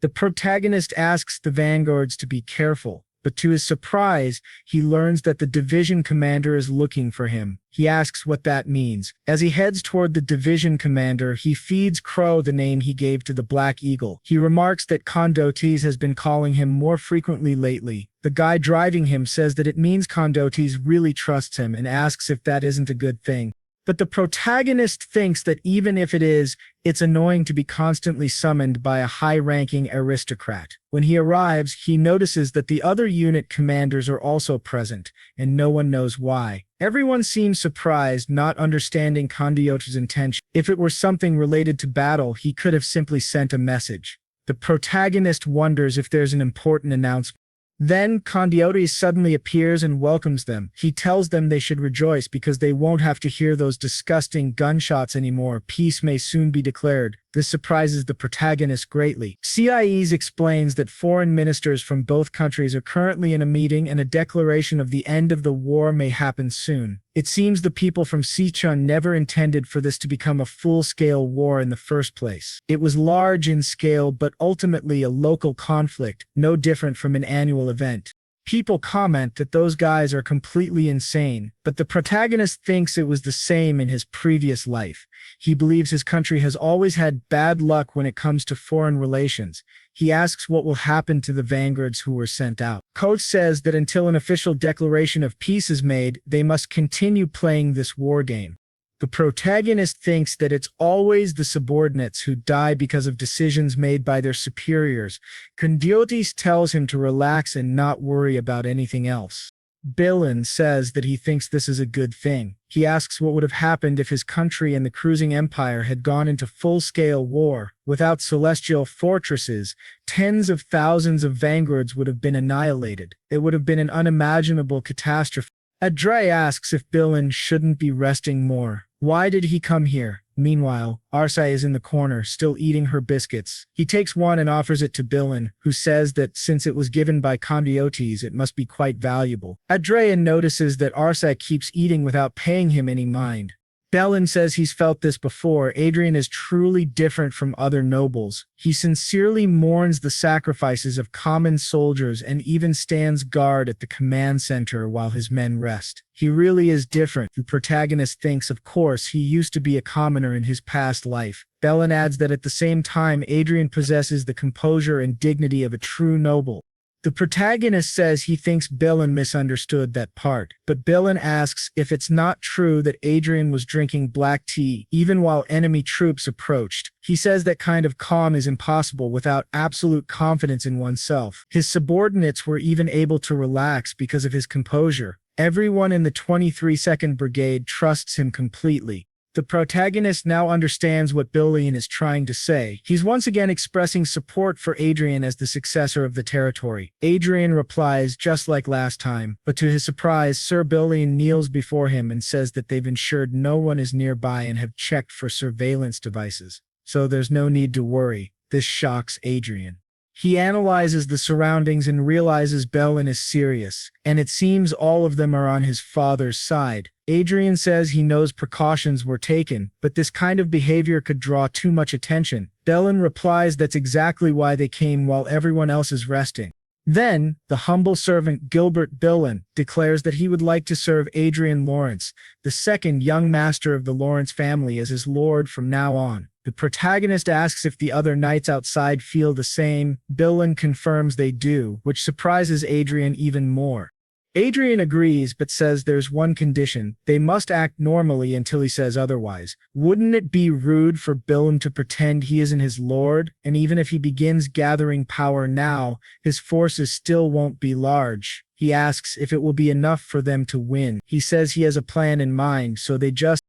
The protagonist asks the vanguards to be careful, but to his surprise, he learns that the division commander is looking for him. He asks what that means. As he heads toward the division commander, he feeds Crow the name he gave to the Black Eagle. He remarks that Condotes has been calling him more frequently lately. The guy driving him says that it means Condotes really trusts him and asks if that isn't a good thing. But the protagonist thinks that even if it is, it's annoying to be constantly summoned by a high-ranking aristocrat. When he arrives, he notices that the other unit commanders are also present, and no one knows why. Everyone seems surprised, not understanding Condiote's intention. If it were something related to battle, he could have simply sent a message. The protagonist wonders if there's an important announcement. Then Condiote suddenly appears and welcomes them. He tells them they should rejoice because they won't have to hear those disgusting gunshots anymore. Peace may soon be declared. This surprises the protagonist greatly. CIEs explains that foreign ministers from both countries are currently in a meeting and a declaration of the end of the war may happen soon. It seems the people from Sichuan never intended for this to become a full-scale war in the first place. It was large in scale but ultimately a local conflict, no different from an annual event. People comment that those guys are completely insane, but the protagonist thinks it was the same in his previous life. He believes his country has always had bad luck when it comes to foreign relations. He asks what will happen to the vanguards who were sent out. Coach says that until an official declaration of peace is made, they must continue playing this war game. The protagonist thinks that it's always the subordinates who die because of decisions made by their superiors. Condiotes tells him to relax and not worry about anything else. Bilan says that he thinks this is a good thing. He asks what would have happened if his country and the cruising empire had gone into full-scale war. Without celestial fortresses, tens of thousands of vanguards would have been annihilated. It would have been an unimaginable catastrophe. Adrien asks if Bilan shouldn't be resting more. Why did he come here? Meanwhile, Archia is in the corner, still eating her biscuits. He takes one and offers it to Bilan, who says that since it was given by Condiotes, it must be quite valuable. Adrien notices that Archia keeps eating without paying him any mind. Bellin says he's felt this before. Adrien is truly different from other nobles. He sincerely mourns the sacrifices of common soldiers and even stands guard at the command center while his men rest. He really is different. The protagonist thinks, of course, he used to be a commoner in his past life. Bellin adds that at the same time, Adrien possesses the composure and dignity of a true noble. The protagonist says he thinks Bellin misunderstood that part, but Bellin asks if it's not true that Adrien was drinking black tea even while enemy troops approached. He says that kind of calm is impossible without absolute confidence in oneself. His subordinates were even able to relax because of his composure. Everyone in the 23rd Brigade trusts him completely. The protagonist now understands what Bellin is trying to say. He's once again expressing support for Adrien as the successor of the territory. Adrien replies just like last time, but to his surprise, Sir Bellin kneels before him and says that they've ensured no one is nearby and have checked for surveillance devices. So there's no need to worry. This shocks Adrien. He analyzes the surroundings and realizes Bellin is serious, and it seems all of them are on his father's side. Adrien says he knows precautions were taken, but this kind of behavior could draw too much attention. Bellin replies that's exactly why they came while everyone else is resting. Then, the humble servant Gilbert Bellin declares that he would like to serve Adrian Lawrence, the second young master of the Lawrence family, as his lord from now on. The protagonist asks if the other knights outside feel the same. Bellin confirms they do, which surprises Adrien even more. Adrien agrees but says there's one condition: they must act normally until he says otherwise. Wouldn't it be rude for Bellin to pretend he isn't his lord? And even if he begins gathering power now, his forces still won't be large. He asks if it will be enough for them to win. He says he has a plan in mind, so they just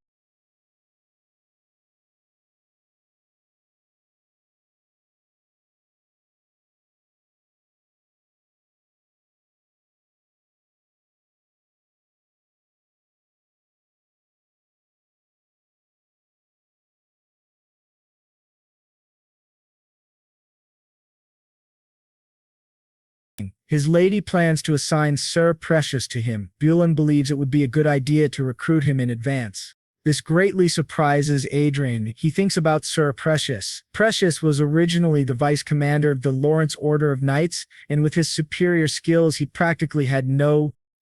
His lady plans to assign Sir Precious to him. Bellin believes it would be a good idea to recruit him in advance. This greatly surprises Adrien. He thinks about Sir Precious. Precious was originally the vice commander of the Lawrence Order of Knights, and with his superior skills he practically had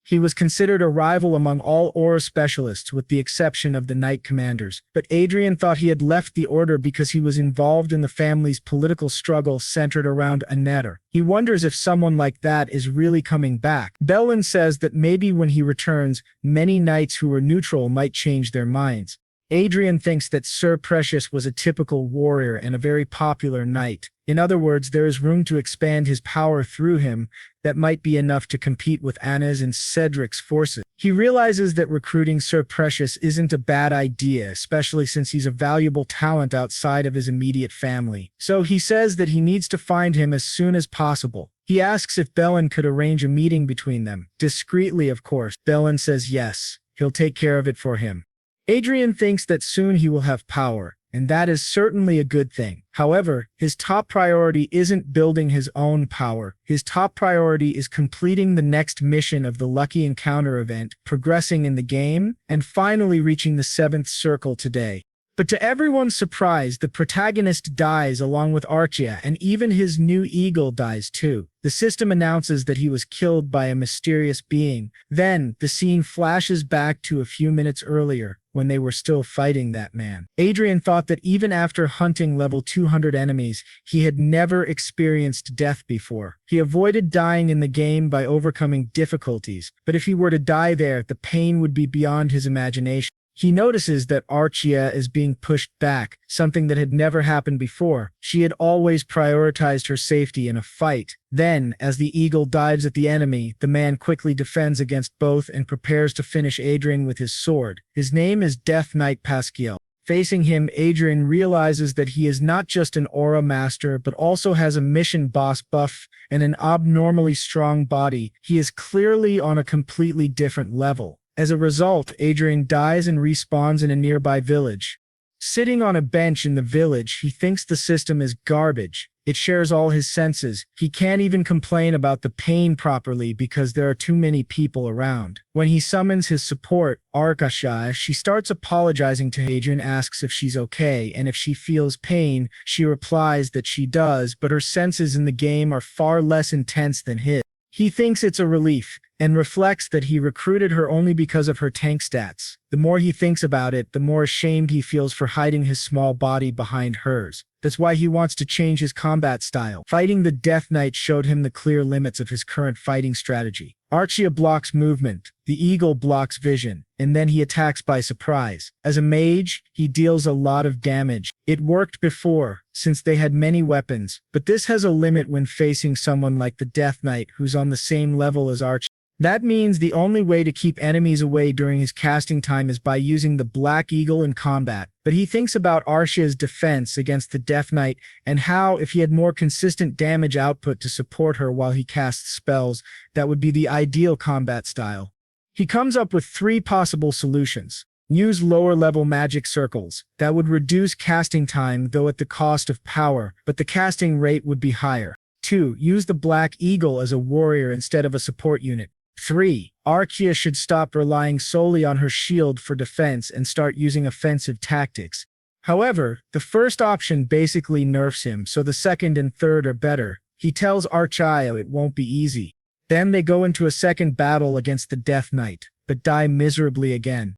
He was considered a rival among all aura specialists with the exception of the knight commanders. But Adrien thought he had left the order because he was involved in the family's political struggle centered around Aneta. He wonders if someone like that is really coming back. Bellin says that maybe when he returns, many knights who were neutral might change their minds. Adrien thinks that Sir Precious was a typical warrior and a very popular knight. In other words, there is room to expand his power through him that might be enough to compete with Anna's and Cedric's forces. He realizes that recruiting Sir Precious isn't a bad idea, especially since he's a valuable talent outside of his immediate family. So he says that he needs to find him as soon as possible. He asks if Bellin could arrange a meeting between them. Discreetly, of course. Bellin says yes, he'll take care of it for him. Adrien thinks that soon he will have power, and that is certainly a good thing. However, his top priority isn't building his own power. His top priority is completing the next mission of the Lucky Encounter event, progressing in the game, and finally reaching the 7th circle today. But to everyone's surprise, the protagonist dies along with Archia, and even his new eagle dies too. The system announces that he was killed by a mysterious being. Then, the scene flashes back to a few minutes earlier, when they were still fighting that man. Adrien thought that even after hunting level 200 enemies, he had never experienced death before. He avoided dying in the game by overcoming difficulties, but if he were to die there, the pain would be beyond his imagination. He notices that Archia is being pushed back, something that had never happened before. She had always prioritized her safety in a fight. Then, as the eagle dives at the enemy, the man quickly defends against both and prepares to finish Adrien with his sword. His name is Death Knight Pasquiel. Facing him, Adrien realizes that he is not just an aura master, but also has a mission boss buff and an abnormally strong body. He is clearly on a completely different level. As a result, Adrien dies and respawns in a nearby village. Sitting on a bench in the village, he thinks the system is garbage. It shares all his senses. He can't even complain about the pain properly because there are too many people around. When he summons his support, Archia, she starts apologizing to Adrian, asks if she's okay, and if she feels pain, she replies that she does, but her senses in the game are far less intense than his. He thinks it's a relief, and reflects that he recruited her only because of her tank stats. The more he thinks about it, the more ashamed he feels for hiding his small body behind hers. That's why he wants to change his combat style. Fighting the Death Knight showed him the clear limits of his current fighting strategy. Archia blocks movement, the eagle blocks vision, and then he attacks by surprise. As a mage, he deals a lot of damage. It worked before, since they had many weapons, but this has a limit when facing someone like the Death Knight who's on the same level as Archia. That means the only way to keep enemies away during his casting time is by using the Black Eagle in combat. But he thinks about Archia's defense against the Death Knight and how, if he had more consistent damage output to support her while he casts spells, that would be the ideal combat style. He comes up with 3 possible solutions. Use lower-level magic circles. That would reduce casting time, though at the cost of power, but the casting rate would be higher. 2. Use the Black Eagle as a warrior instead of a support unit. 3. Archia should stop relying solely on her shield for defense and start using offensive tactics. However, the first option basically nerfs him, so the second and third are better. He tells Archia it won't be easy. Then they go into a second battle against the Death Knight, but die miserably again.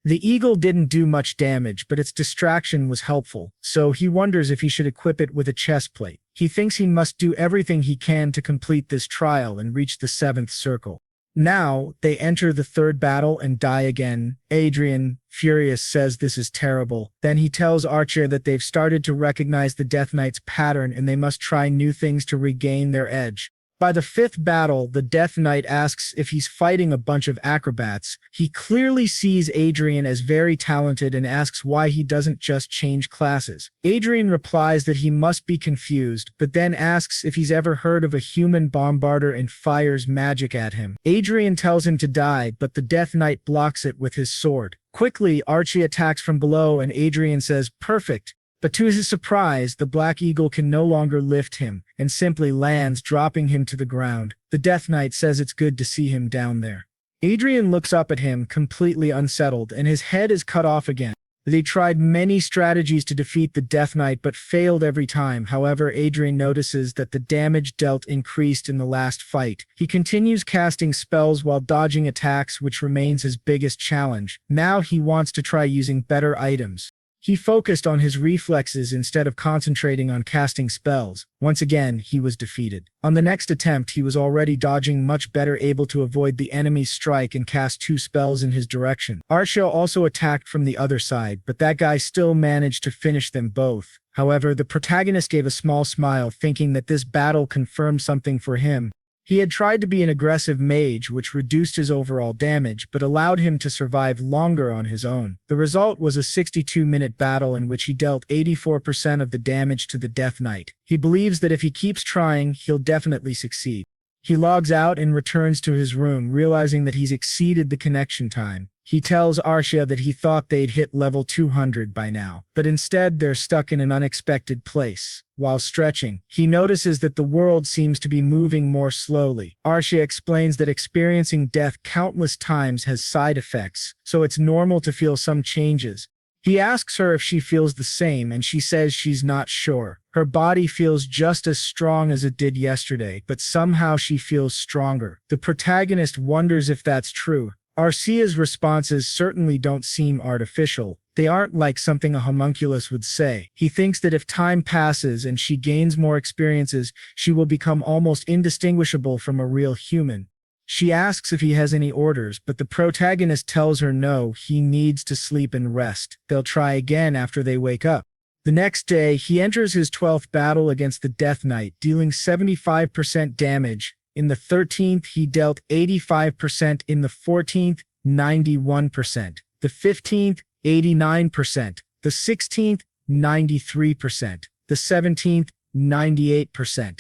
The eagle didn't do much damage, but its distraction was helpful, so he wonders if he should equip it with a chest plate. He thinks he must do everything he can to complete this trial and reach the 7th circle. Now, they enter the 3rd battle and die again. Adrian, furious, says this is terrible. Then he tells Archia that they've started to recognize the Death Knight's pattern and they must try new things to regain their edge. By the 5th battle, the Death Knight asks if he's fighting a bunch of acrobats. He clearly sees Adrian as very talented and asks why he doesn't just change classes. Adrian replies that he must be confused, but then asks if he's ever heard of a human bombarder and fires magic at him. Adrian tells him to die, but the Death Knight blocks it with his sword. Quickly, Archie attacks from below and Adrian says, "Perfect." But to his surprise, the Black Eagle can no longer lift him, and simply lands, dropping him to the ground. The Death Knight says it's good to see him down there. Adrian looks up at him, completely unsettled, and his head is cut off again. They tried many strategies to defeat the Death Knight, but failed every time. However, Adrian notices that the damage dealt increased in the last fight. He continues casting spells while dodging attacks, which remains his biggest challenge. Now he wants to try using better items. He focused on his reflexes instead of concentrating on casting spells. Once again, he was defeated. On the next attempt, he was already dodging much better, able to avoid the enemy's strike and cast 2 spells in his direction. Archia also attacked from the other side, but that guy still managed to finish them both. However, the protagonist gave a small smile, thinking that this battle confirmed something for him. He had tried to be an aggressive mage, which reduced his overall damage, but allowed him to survive longer on his own. The result was a 62-minute battle in which he dealt 84% of the damage to the Death Knight. He believes that if he keeps trying, he'll definitely succeed. He logs out and returns to his room, realizing that he's exceeded the connection time. He tells Archia that he thought they'd hit level 200 by now, but instead they're stuck in an unexpected place. While stretching, he notices that the world seems to be moving more slowly. Archia explains that experiencing death countless times has side effects, so it's normal to feel some changes. He asks her if she feels the same, and she says she's not sure. Her body feels just as strong as it did yesterday, but somehow she feels stronger. The protagonist wonders if that's true. Archia's responses certainly don't seem artificial. They aren't like something a homunculus would say. He thinks that if time passes and she gains more experiences, she will become almost indistinguishable from a real human. She asks if he has any orders, but the protagonist tells her no, he needs to sleep and rest. They'll try again after they wake up. The next day, he enters his 12th battle against the Death Knight, dealing 75% damage. In the 13th, he dealt 85%. In the 14th, 91%. The 15th, 89%. The 16th, 93%. The 17th, 98%.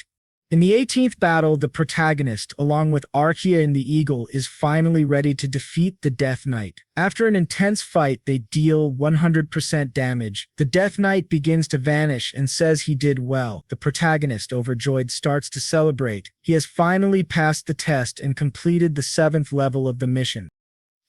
In the 18th battle, the protagonist, along with Archia and the Eagle, is finally ready to defeat the Death Knight. After an intense fight, they deal 100% damage. The Death Knight begins to vanish and says he did well. The protagonist, overjoyed, starts to celebrate. He has finally passed the test and completed the 7th level of the mission.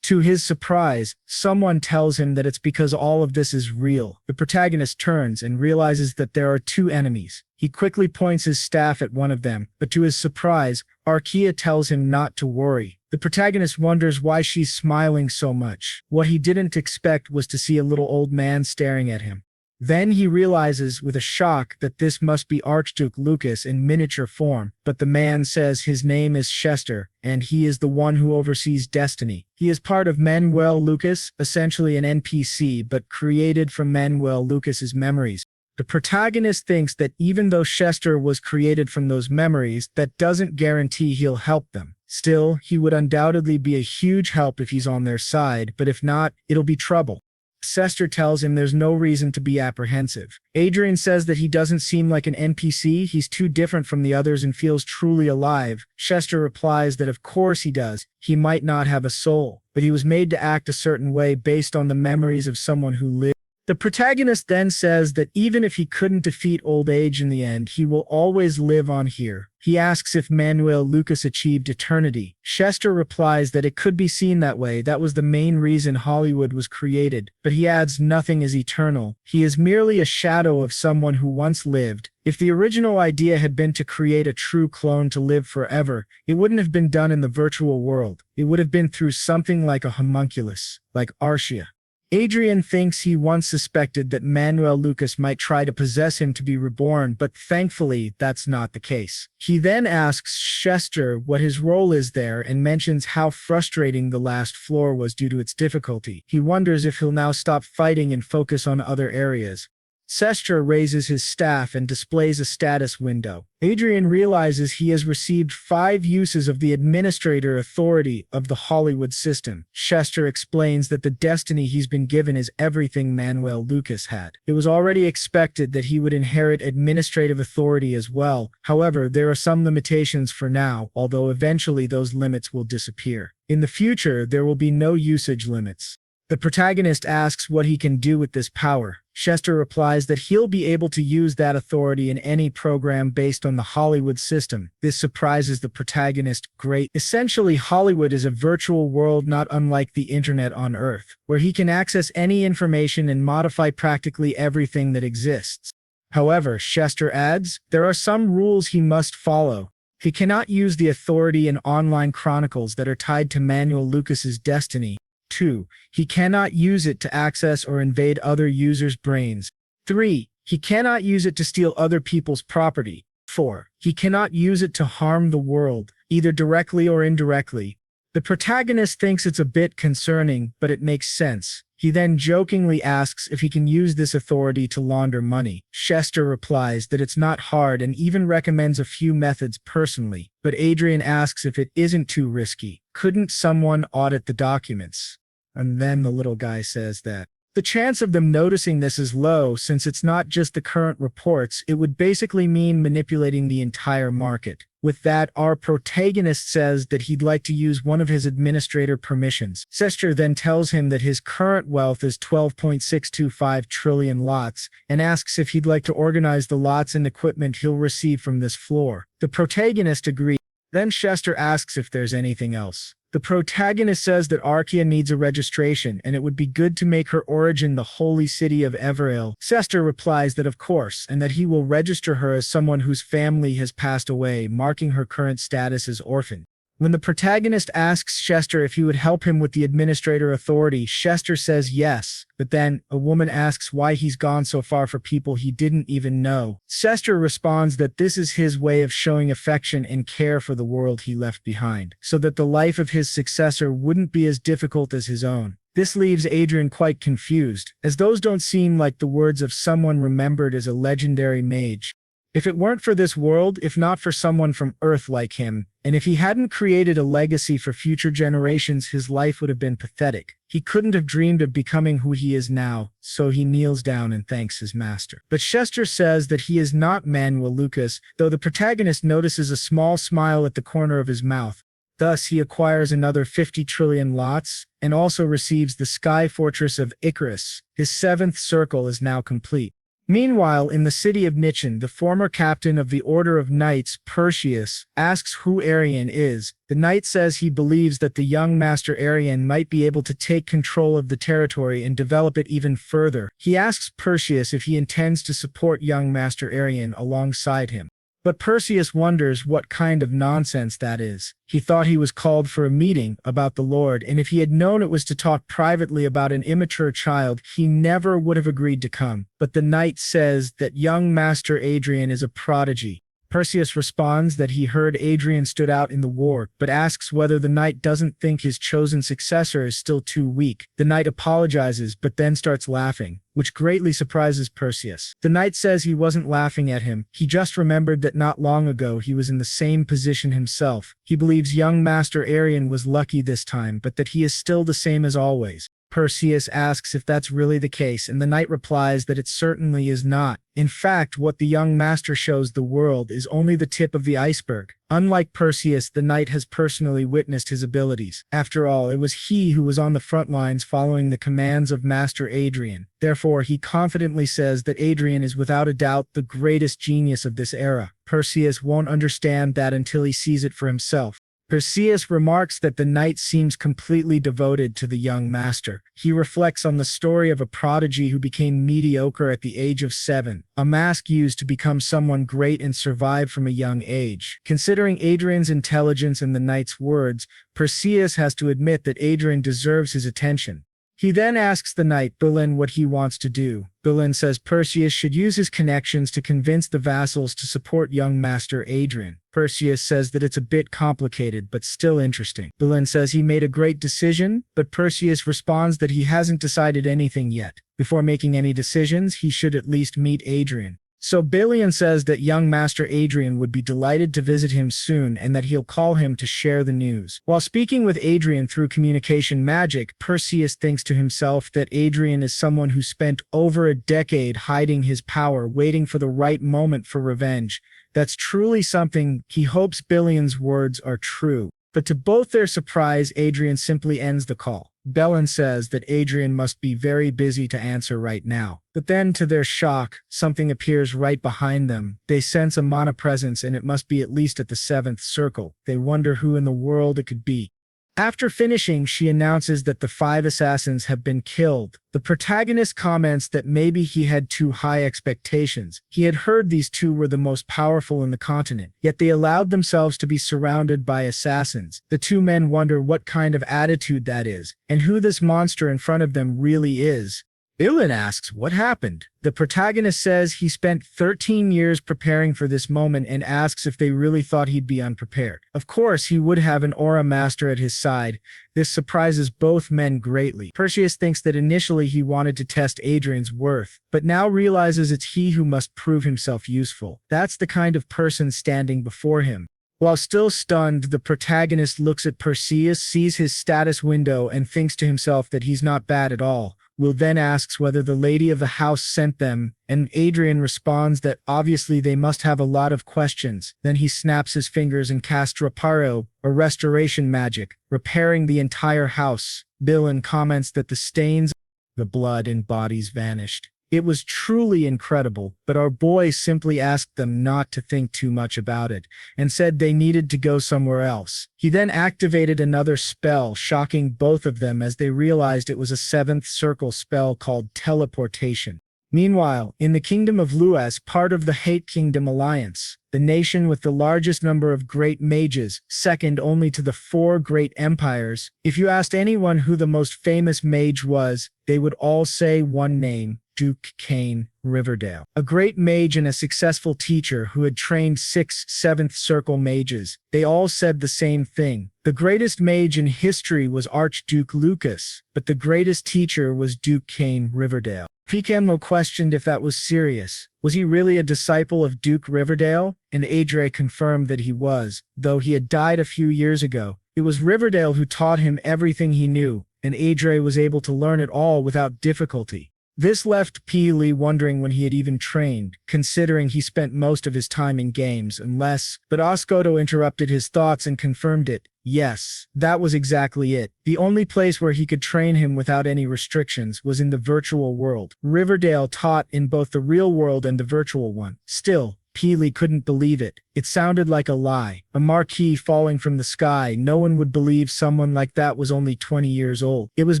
To his surprise, someone tells him that it's because all of this is real. The protagonist turns and realizes that there are two enemies. He quickly points his staff at one of them, but to his surprise, Archia tells him not to worry. The protagonist wonders why she's smiling so much. What he didn't expect was to see a little old man staring at him. Then he realizes with a shock that this must be Archduke Lucas in miniature form, but the man says his name is Chester, and he is the one who oversees destiny. He is part of Manuel Lucas, essentially an NPC, but created from Manuel Lucas's memories. The protagonist thinks that even though Chester was created from those memories, that doesn't guarantee he'll help them. Still, he would undoubtedly be a huge help if he's on their side, but if not, it'll be trouble. Chester tells him there's no reason to be apprehensive. Adrian says that he doesn't seem like an NPC, he's too different from the others and feels truly alive. Chester replies that of course he does. He might not have a soul, but he was made to act a certain way based on the memories of someone who lived. The protagonist then says that even if he couldn't defeat old age in the end, he will always live on here. He asks if Manuel Lucas achieved eternity. Chester replies that it could be seen that way, that was the main reason Hollywood was created, but he adds nothing is eternal. He is merely a shadow of someone who once lived. If the original idea had been to create a true clone to live forever, it wouldn't have been done in the virtual world. It would have been through something like a homunculus, like Archia. Adrian thinks he once suspected that Manuel Lucas might try to possess him to be reborn, but thankfully that's not the case. He then asks Chester what his role is there and mentions how frustrating the last floor was due to its difficulty. He wonders if he'll now stop fighting and focus on other areas. Chester raises his staff and displays a status window. Adrian realizes he has received 5 uses of the administrator authority of the Hollywood system. Chester explains that the destiny he's been given is everything Manuel Lucas had. It was already expected that he would inherit administrative authority as well. However, there are some limitations for now, although eventually those limits will disappear. In the future, there will be no usage limits. The protagonist asks what he can do with this power. Chester replies that he'll be able to use that authority in any program based on the Hollywood system. This surprises the protagonist greatly. Essentially, Hollywood is a virtual world not unlike the internet on Earth, where he can access any information and modify practically everything that exists. However, Chester adds, there are some rules he must follow. He cannot use the authority in online chronicles that are tied to Manuel Lucas's destiny. 2. He cannot use it to access or invade other users' brains. 3. He cannot use it to steal other people's property. 4. He cannot use it to harm the world, either directly or indirectly. The protagonist thinks it's a bit concerning, but it makes sense. He then jokingly asks if he can use this authority to launder money. Chester replies that it's not hard and even recommends a few methods personally, but Adrian asks if it isn't too risky. Couldn't someone audit the documents? And then the little guy says that the chance of them noticing this is low since it's not just the current reports, it would basically mean manipulating the entire market. With that, our protagonist says that he'd like to use one of his administrator permissions. Chester then tells him that his current wealth is 12.625 trillion lots and asks if he'd like to organize the lots and equipment he'll receive from this floor. The protagonist agrees. Then Chester asks if there's anything else. The protagonist says that Archia needs a registration and it would be good to make her origin the holy city of Everil. Chester replies that of course, and that he will register her as someone whose family has passed away, marking her current status as orphan. When the protagonist asks Chester if he would help him with the administrator authority, Chester says yes, but then a woman asks why he's gone so far for people he didn't even know. Chester responds that this is his way of showing affection and care for the world he left behind, so that the life of his successor wouldn't be as difficult as his own. This leaves Adrian quite confused, as those don't seem like the words of someone remembered as a legendary mage. If it weren't for this world, if not for someone from Earth like him, and if he hadn't created a legacy for future generations, his life would have been pathetic. He couldn't have dreamed of becoming who he is now, so he kneels down and thanks his master. But Chester says that he is not Manuel Lucas, though the protagonist notices a small smile at the corner of his mouth. Thus, he acquires another 50 trillion lots, and also receives the sky fortress of Icarus. His seventh circle is now complete. Meanwhile, in the city of Nichen, the former captain of the Order of Knights, Perseus, asks who Adrien is. The knight says he believes that the young master Adrien might be able to take control of the territory and develop it even further. He asks Perseus if he intends to support young master Adrien alongside him. But Perseus wonders what kind of nonsense that is. He thought he was called for a meeting about the Lord, and if he had known it was to talk privately about an immature child, he never would have agreed to come. But the knight says that young Master Adrien is a prodigy. Perseus responds that he heard Adrien stood out in the war, but asks whether the knight doesn't think his chosen successor is still too weak. The knight apologizes, but then starts laughing, which greatly surprises Perseus. The knight says he wasn't laughing at him, he just remembered that not long ago he was in the same position himself. He believes young Master Adrien was lucky this time, but that he is still the same as always. Perseus asks if that's really the case, and the knight replies that it certainly is not. In fact, what the young master shows the world is only the tip of the iceberg. Unlike Perseus, the knight has personally witnessed his abilities. After all, it was he who was on the front lines following the commands of Master Adrien. Therefore, he confidently says that Adrien is without a doubt the greatest genius of this era. Perseus won't understand that until he sees it for himself. Perseus remarks that the knight seems completely devoted to the young master. He reflects on the story of a prodigy who became mediocre at the age of 7, a mask used to become someone great and survive from a young age. Considering Adrien's intelligence and the knight's words, Perseus has to admit that Adrien deserves his attention. He then asks the knight Berlin what he wants to do. Berlin says Perseus should use his connections to convince the vassals to support young Master Adrien. Perseus says that it's a bit complicated, but still interesting. Berlin says he made a great decision, but Perseus responds that he hasn't decided anything yet. Before making any decisions, he should at least meet Adrien. So Balian says that young Master Adrien would be delighted to visit him soon and that he'll call him to share the news. While speaking with Adrien through communication magic, Perseus thinks to himself that Adrien is someone who spent over a decade hiding his power, waiting for the right moment for revenge. That's truly something. He hopes Balian's words are true. But to both their surprise, Adrien simply ends the call. Belen says that Adrien must be very busy to answer right now. But then, to their shock, something appears right behind them. They sense a mana presence, and it must be at least at the 7th circle. They wonder who in the world it could be. After finishing, she announces that the 5 assassins have been killed. The protagonist comments that maybe he had too high expectations. He had heard these 2 were the most powerful in the continent, yet they allowed themselves to be surrounded by assassins. The 2 men wonder what kind of attitude that is, and who this monster in front of them really is. Ilan asks what happened. The protagonist says he spent 13 years preparing for this moment and asks if they really thought he'd be unprepared. Of course, he would have an aura master at his side. This surprises both men greatly. Perseus thinks that initially he wanted to test Adrien's worth, but now realizes it's he who must prove himself useful. That's the kind of person standing before him. While still stunned, the protagonist looks at Perseus, sees his status window, and thinks to himself that he's not bad at all. Will then asks whether the lady of the house sent them, and Adrien responds that obviously they must have a lot of questions. Then he snaps his fingers and casts reparo, or restoration magic, repairing the entire house. Billin comments that the stains, the blood and bodies vanished. It was truly incredible, but our boy simply asked them not to think too much about it, and said they needed to go somewhere else. He then activated another spell, shocking both of them as they realized it was a 7th circle spell called teleportation. Meanwhile, in the Kingdom of Luas, part of the Hate Kingdom Alliance, the nation with the largest number of great mages, second only to the 4 great empires, if you asked anyone who the most famous mage was, they would all say one name: Duke Kane Riverdale. A great mage and a successful teacher who had trained 6 7th circle mages. They all said the same thing. The greatest mage in history was Archduke Lucas, but the greatest teacher was Duke Kane Riverdale. Picamlo questioned if that was serious. Was he really a disciple of Duke Riverdale? And Adrien confirmed that he was, though he had died a few years ago. It was Riverdale who taught him everything he knew, and Adrien was able to learn it all without difficulty. This left Peely wondering when he had even trained, considering he spent most of his time in games unless, but Oscoto interrupted his thoughts and confirmed it. Yes, that was exactly it. The only place where he could train him without any restrictions was in the virtual world. Riverdale taught in both the real world and the virtual one. Still, Peely couldn't believe it. It sounded like a lie. A marquee falling from the sky. No one would believe someone like that was only 20 years old. It was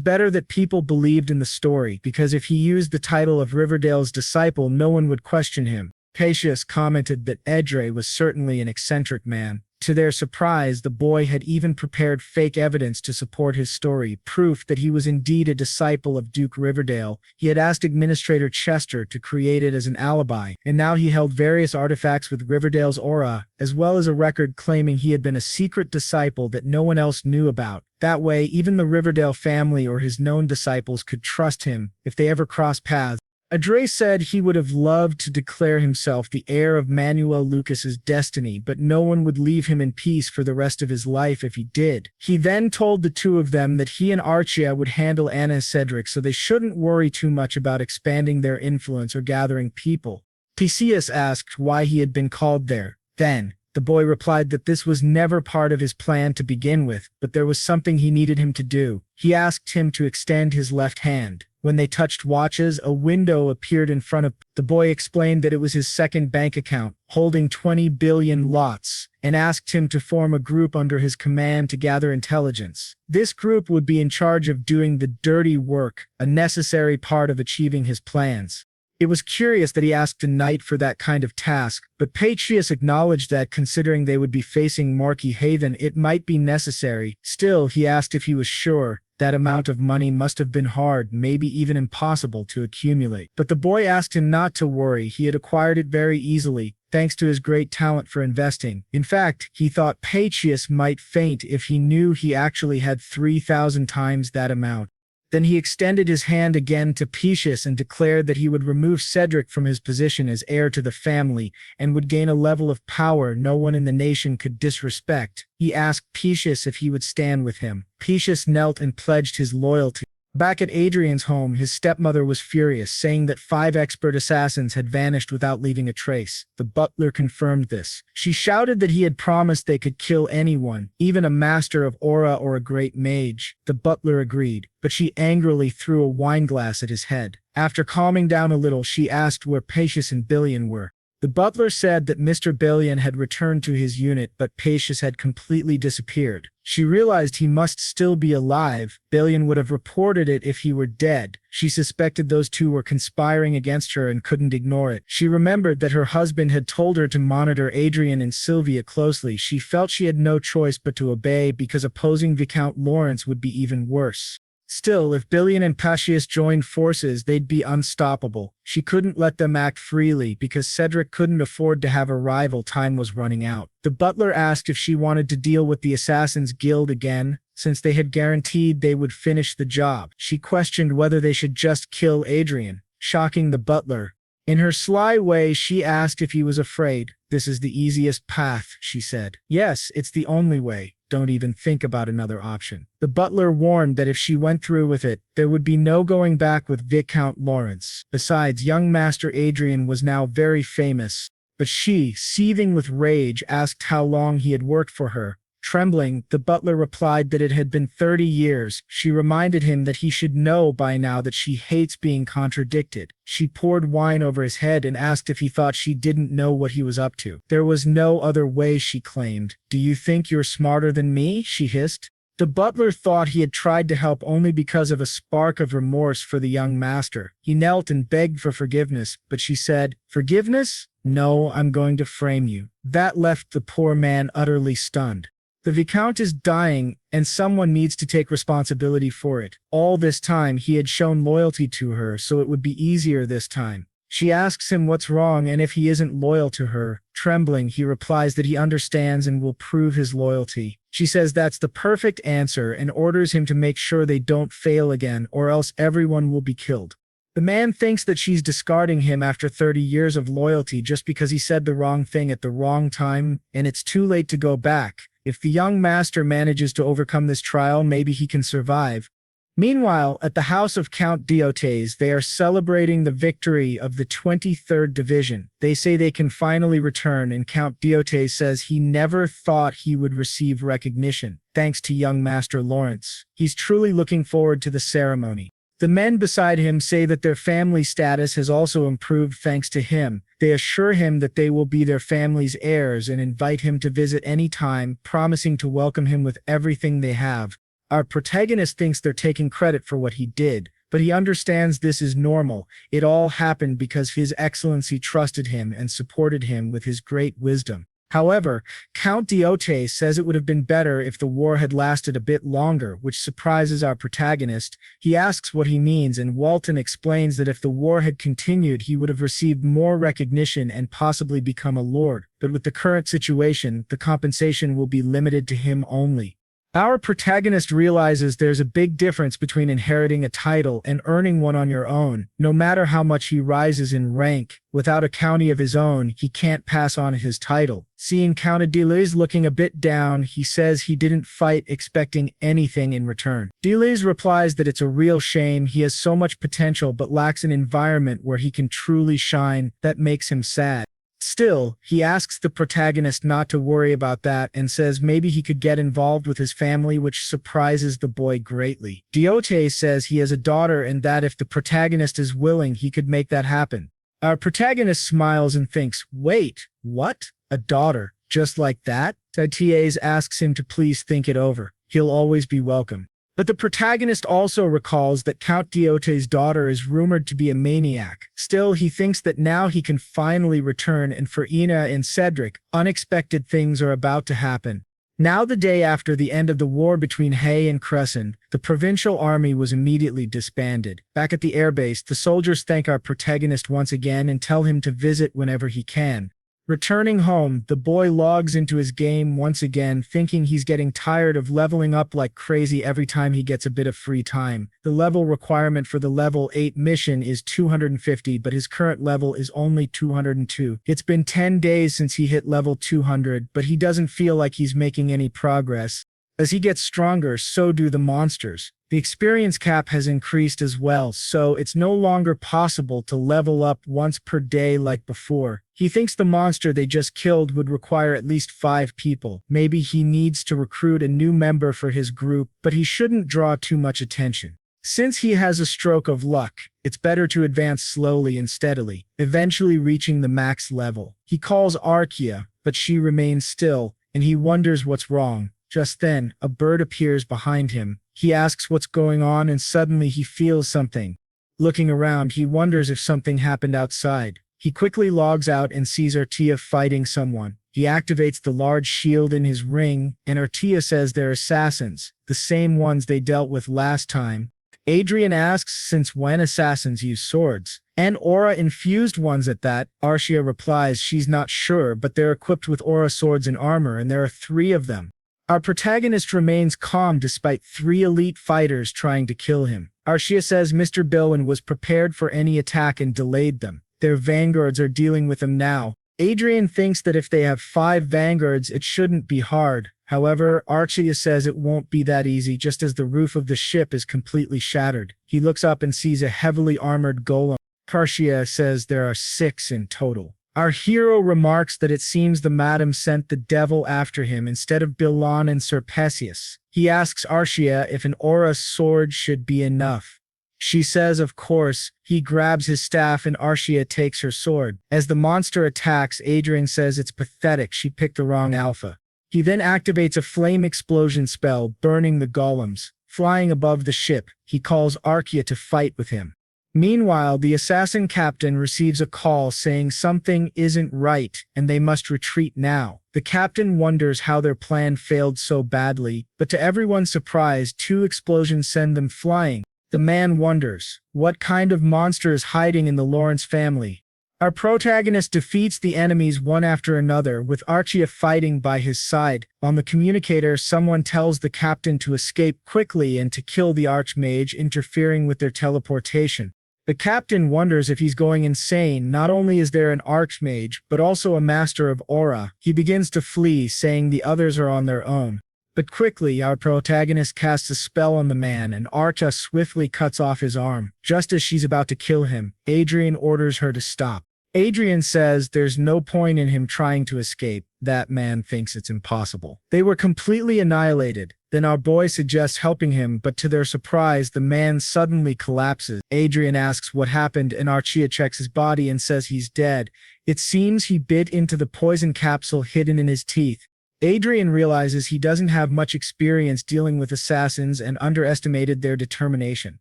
better that people believed in the story, because if he used the title of Riverdale's disciple, no one would question him. Pacius commented that Adrien was certainly an eccentric man. To their surprise, the boy had even prepared fake evidence to support his story, proof that he was indeed a disciple of Duke Riverdale. He had asked Administrator Chester to create it as an alibi, and now he held various artifacts with Riverdale's aura, as well as a record claiming he had been a secret disciple that no one else knew about. That way, even the Riverdale family or his known disciples could trust him if they ever crossed paths. Adrien said he would have loved to declare himself the heir of Manuel Lucas's destiny, but no one would leave him in peace for the rest of his life if he did. He then told the two of them that he and Archia would handle Anna and Cedric, so they shouldn't worry too much about expanding their influence or gathering people. Pacius asked why he had been called there. Then, the boy replied that this was never part of his plan to begin with, but there was something he needed him to do. He asked him to extend his left hand. When they touched watches, a window appeared in front of the boy. Explained that it was his second bank account, holding 20 billion lots, and asked him to form a group under his command to gather intelligence. This group would be in charge of doing the dirty work, a necessary part of achieving his plans. It was curious that he asked a knight for that kind of task, but Pacius acknowledged that considering they would be facing Marquis Haven, it might be necessary. Still, he asked if he was sure. That amount of money must have been hard, maybe even impossible to accumulate. But the boy asked him not to worry. He had acquired it very easily, thanks to his great talent for investing. In fact, he thought Pacius might faint if he knew he actually had 3,000 times that amount. Then he extended his hand again to Pacius and declared that he would remove Cedric from his position as heir to the family and would gain a level of power no one in the nation could disrespect. He asked Pacius if he would stand with him. Pacius knelt and pledged his loyalty. Back at Adrian's home, his stepmother was furious, saying that 5 expert assassins had vanished without leaving a trace. The butler confirmed this. She shouted that he had promised they could kill anyone, even a master of aura or a great mage. The butler agreed, but she angrily threw a wineglass at his head. After calming down a little, she asked where Pacius and Billion were. The butler said that Mr. Billion had returned to his unit, but Pacius had completely disappeared. She realized he must still be alive. Billion would have reported it if he were dead. She suspected those two were conspiring against her and couldn't ignore it. She remembered that her husband had told her to monitor Adrian and Sylvia closely. She felt she had no choice but to obey, because opposing Viscount Lawrence would be even worse. Still, if Billion and Pacius joined forces, they'd be unstoppable. She couldn't let them act freely because Cedric couldn't afford to have a rival. Time was running out. The butler asked if she wanted to deal with the Assassin's Guild again, since they had guaranteed they would finish the job. She questioned whether they should just kill Adrian, shocking the butler. In her sly way, she asked if he was afraid. "This is the easiest path," she said. "Yes, it's the only way. Don't even think about another option." The butler warned that if she went through with it, there would be no going back with Viscount Lawrence. Besides, young Master Adrien was now very famous. But she, seething with rage, asked how long he had worked for her. Trembling, the butler replied that it had been 30 years. She reminded him that he should know by now that she hates being contradicted. She poured wine over his head and asked if he thought she didn't know what he was up to. There was no other way, she claimed. "Do you think you're smarter than me?" she hissed. The butler thought he had tried to help only because of a spark of remorse for the young master. He knelt and begged for forgiveness, but she said, "Forgiveness? No, I'm going to frame you." That left the poor man utterly stunned. The Viscount is dying, and someone needs to take responsibility for it. All this time he had shown loyalty to her, so it would be easier this time. She asks him what's wrong and if he isn't loyal to her. Trembling, he replies that he understands and will prove his loyalty. She says that's the perfect answer and orders him to make sure they don't fail again, or else everyone will be killed. The man thinks that she's discarding him after 30 years of loyalty just because he said the wrong thing at the wrong time, and it's too late to go back. If the young master manages to overcome this trial, maybe he can survive. Meanwhile, at the house of Count Diotes, they are celebrating the victory of the 23rd Division. They say they can finally return, and Count Diotes says he never thought he would receive recognition, thanks to young Master Lawrence. He's truly looking forward to the ceremony. The men beside him say that their family status has also improved thanks to him. They assure him that they will be their family's heirs and invite him to visit any time, promising to welcome him with everything they have. Our protagonist thinks they're taking credit for what he did, but he understands this is normal. It all happened because His Excellency trusted him and supported him with his great wisdom. However, Count Diotes says it would have been better if the war had lasted a bit longer, which surprises our protagonist. He asks what he means, and Walton explains that if the war had continued, he would have received more recognition and possibly become a lord. But with the current situation, the compensation will be limited to him only. Our protagonist realizes there's a big difference between inheriting a title and earning one on your own. No matter how much he rises in rank, without a county of his own, he can't pass on his title. Seeing Count Diotes looking a bit down, he says he didn't fight expecting anything in return. Diotes replies that it's a real shame. He has so much potential but lacks an environment where he can truly shine. That makes him sad. Still, he asks the protagonist not to worry about that and says maybe he could get involved with his family, which surprises the boy greatly. Diotes says he has a daughter and that if the protagonist is willing, he could make that happen. Our protagonist smiles and thinks, wait, what? A daughter? Just like that? Diotes asks him to please think it over. He'll always be welcome. But the protagonist also recalls that Count Diotes' daughter is rumored to be a maniac. Still, he thinks that now he can finally return, and for Ina and Cedric, unexpected things are about to happen. Now, the day after the end of the war between Hay and Crescent, the provincial army was immediately disbanded. Back at the airbase, the soldiers thank our protagonist once again and tell him to visit whenever he can. Returning home, the boy logs into his game once again, thinking he's getting tired of leveling up like crazy every time he gets a bit of free time. The level requirement for the level 8 mission is 250, but his current level is only 202. It's been 10 days since he hit level 200, but he doesn't feel like he's making any progress. As he gets stronger, so do the monsters. The experience cap has increased as well, so it's no longer possible to level up once per day like before. He thinks the monster they just killed would require at least 5 people. Maybe he needs to recruit a new member for his group, but he shouldn't draw too much attention. Since he has a stroke of luck, it's better to advance slowly and steadily, eventually reaching the max level. He calls Archia, but she remains still, and he wonders what's wrong. Just then, a bird appears behind him. He asks what's going on, and suddenly he feels something. Looking around, he wonders if something happened outside. He quickly logs out and sees Archia fighting someone. He activates the large shield in his ring, and Archia says they're assassins, the same ones they dealt with last time. Adrian asks since when assassins use swords, and aura-infused ones at that. Archia replies she's not sure, but they're equipped with aura swords and armor, and there are 3 of them. Our protagonist remains calm despite 3 elite fighters trying to kill him. Archia says Mr. Bilwin was prepared for any attack and delayed them. Their vanguards are dealing with him now. Adrian thinks that if they have 5 vanguards, it shouldn't be hard. However, Archia says it won't be that easy, just as the roof of the ship is completely shattered. He looks up and sees a heavily armored golem. Archia says there are 6 in total. Our hero remarks that it seems the madam sent the devil after him instead of Bilan and Sir Perseus. He asks Archia if an aura sword should be enough. She says of course. He grabs his staff and Archia takes her sword. As the monster attacks, Adrian says it's pathetic she picked the wrong alpha. He then activates a flame explosion spell, burning the golems. Flying above the ship, he calls Archia to fight with him. Meanwhile, the assassin captain receives a call saying something isn't right and they must retreat now. The captain wonders how their plan failed so badly, but to everyone's surprise, 2 explosions send them flying. The man wonders, what kind of monster is hiding in the Lawrence family? Our protagonist defeats the enemies one after another, with Archia fighting by his side. On the communicator, someone tells the captain to escape quickly and to kill the archmage, interfering with their teleportation. The captain wonders if he's going insane. Not only is there an archmage, but also a master of aura. He begins to flee, saying the others are on their own. But quickly, our protagonist casts a spell on the man, and Archia swiftly cuts off his arm. Just as she's about to kill him, Adrien orders her to stop. Adrien says there's no point in him trying to escape. That man thinks it's impossible. They were completely annihilated. Then our boy suggests helping him, but to their surprise, the man suddenly collapses. Adrien asks what happened, and Archia checks his body and says he's dead. It seems he bit into the poison capsule hidden in his teeth. Adrien realizes he doesn't have much experience dealing with assassins and underestimated their determination.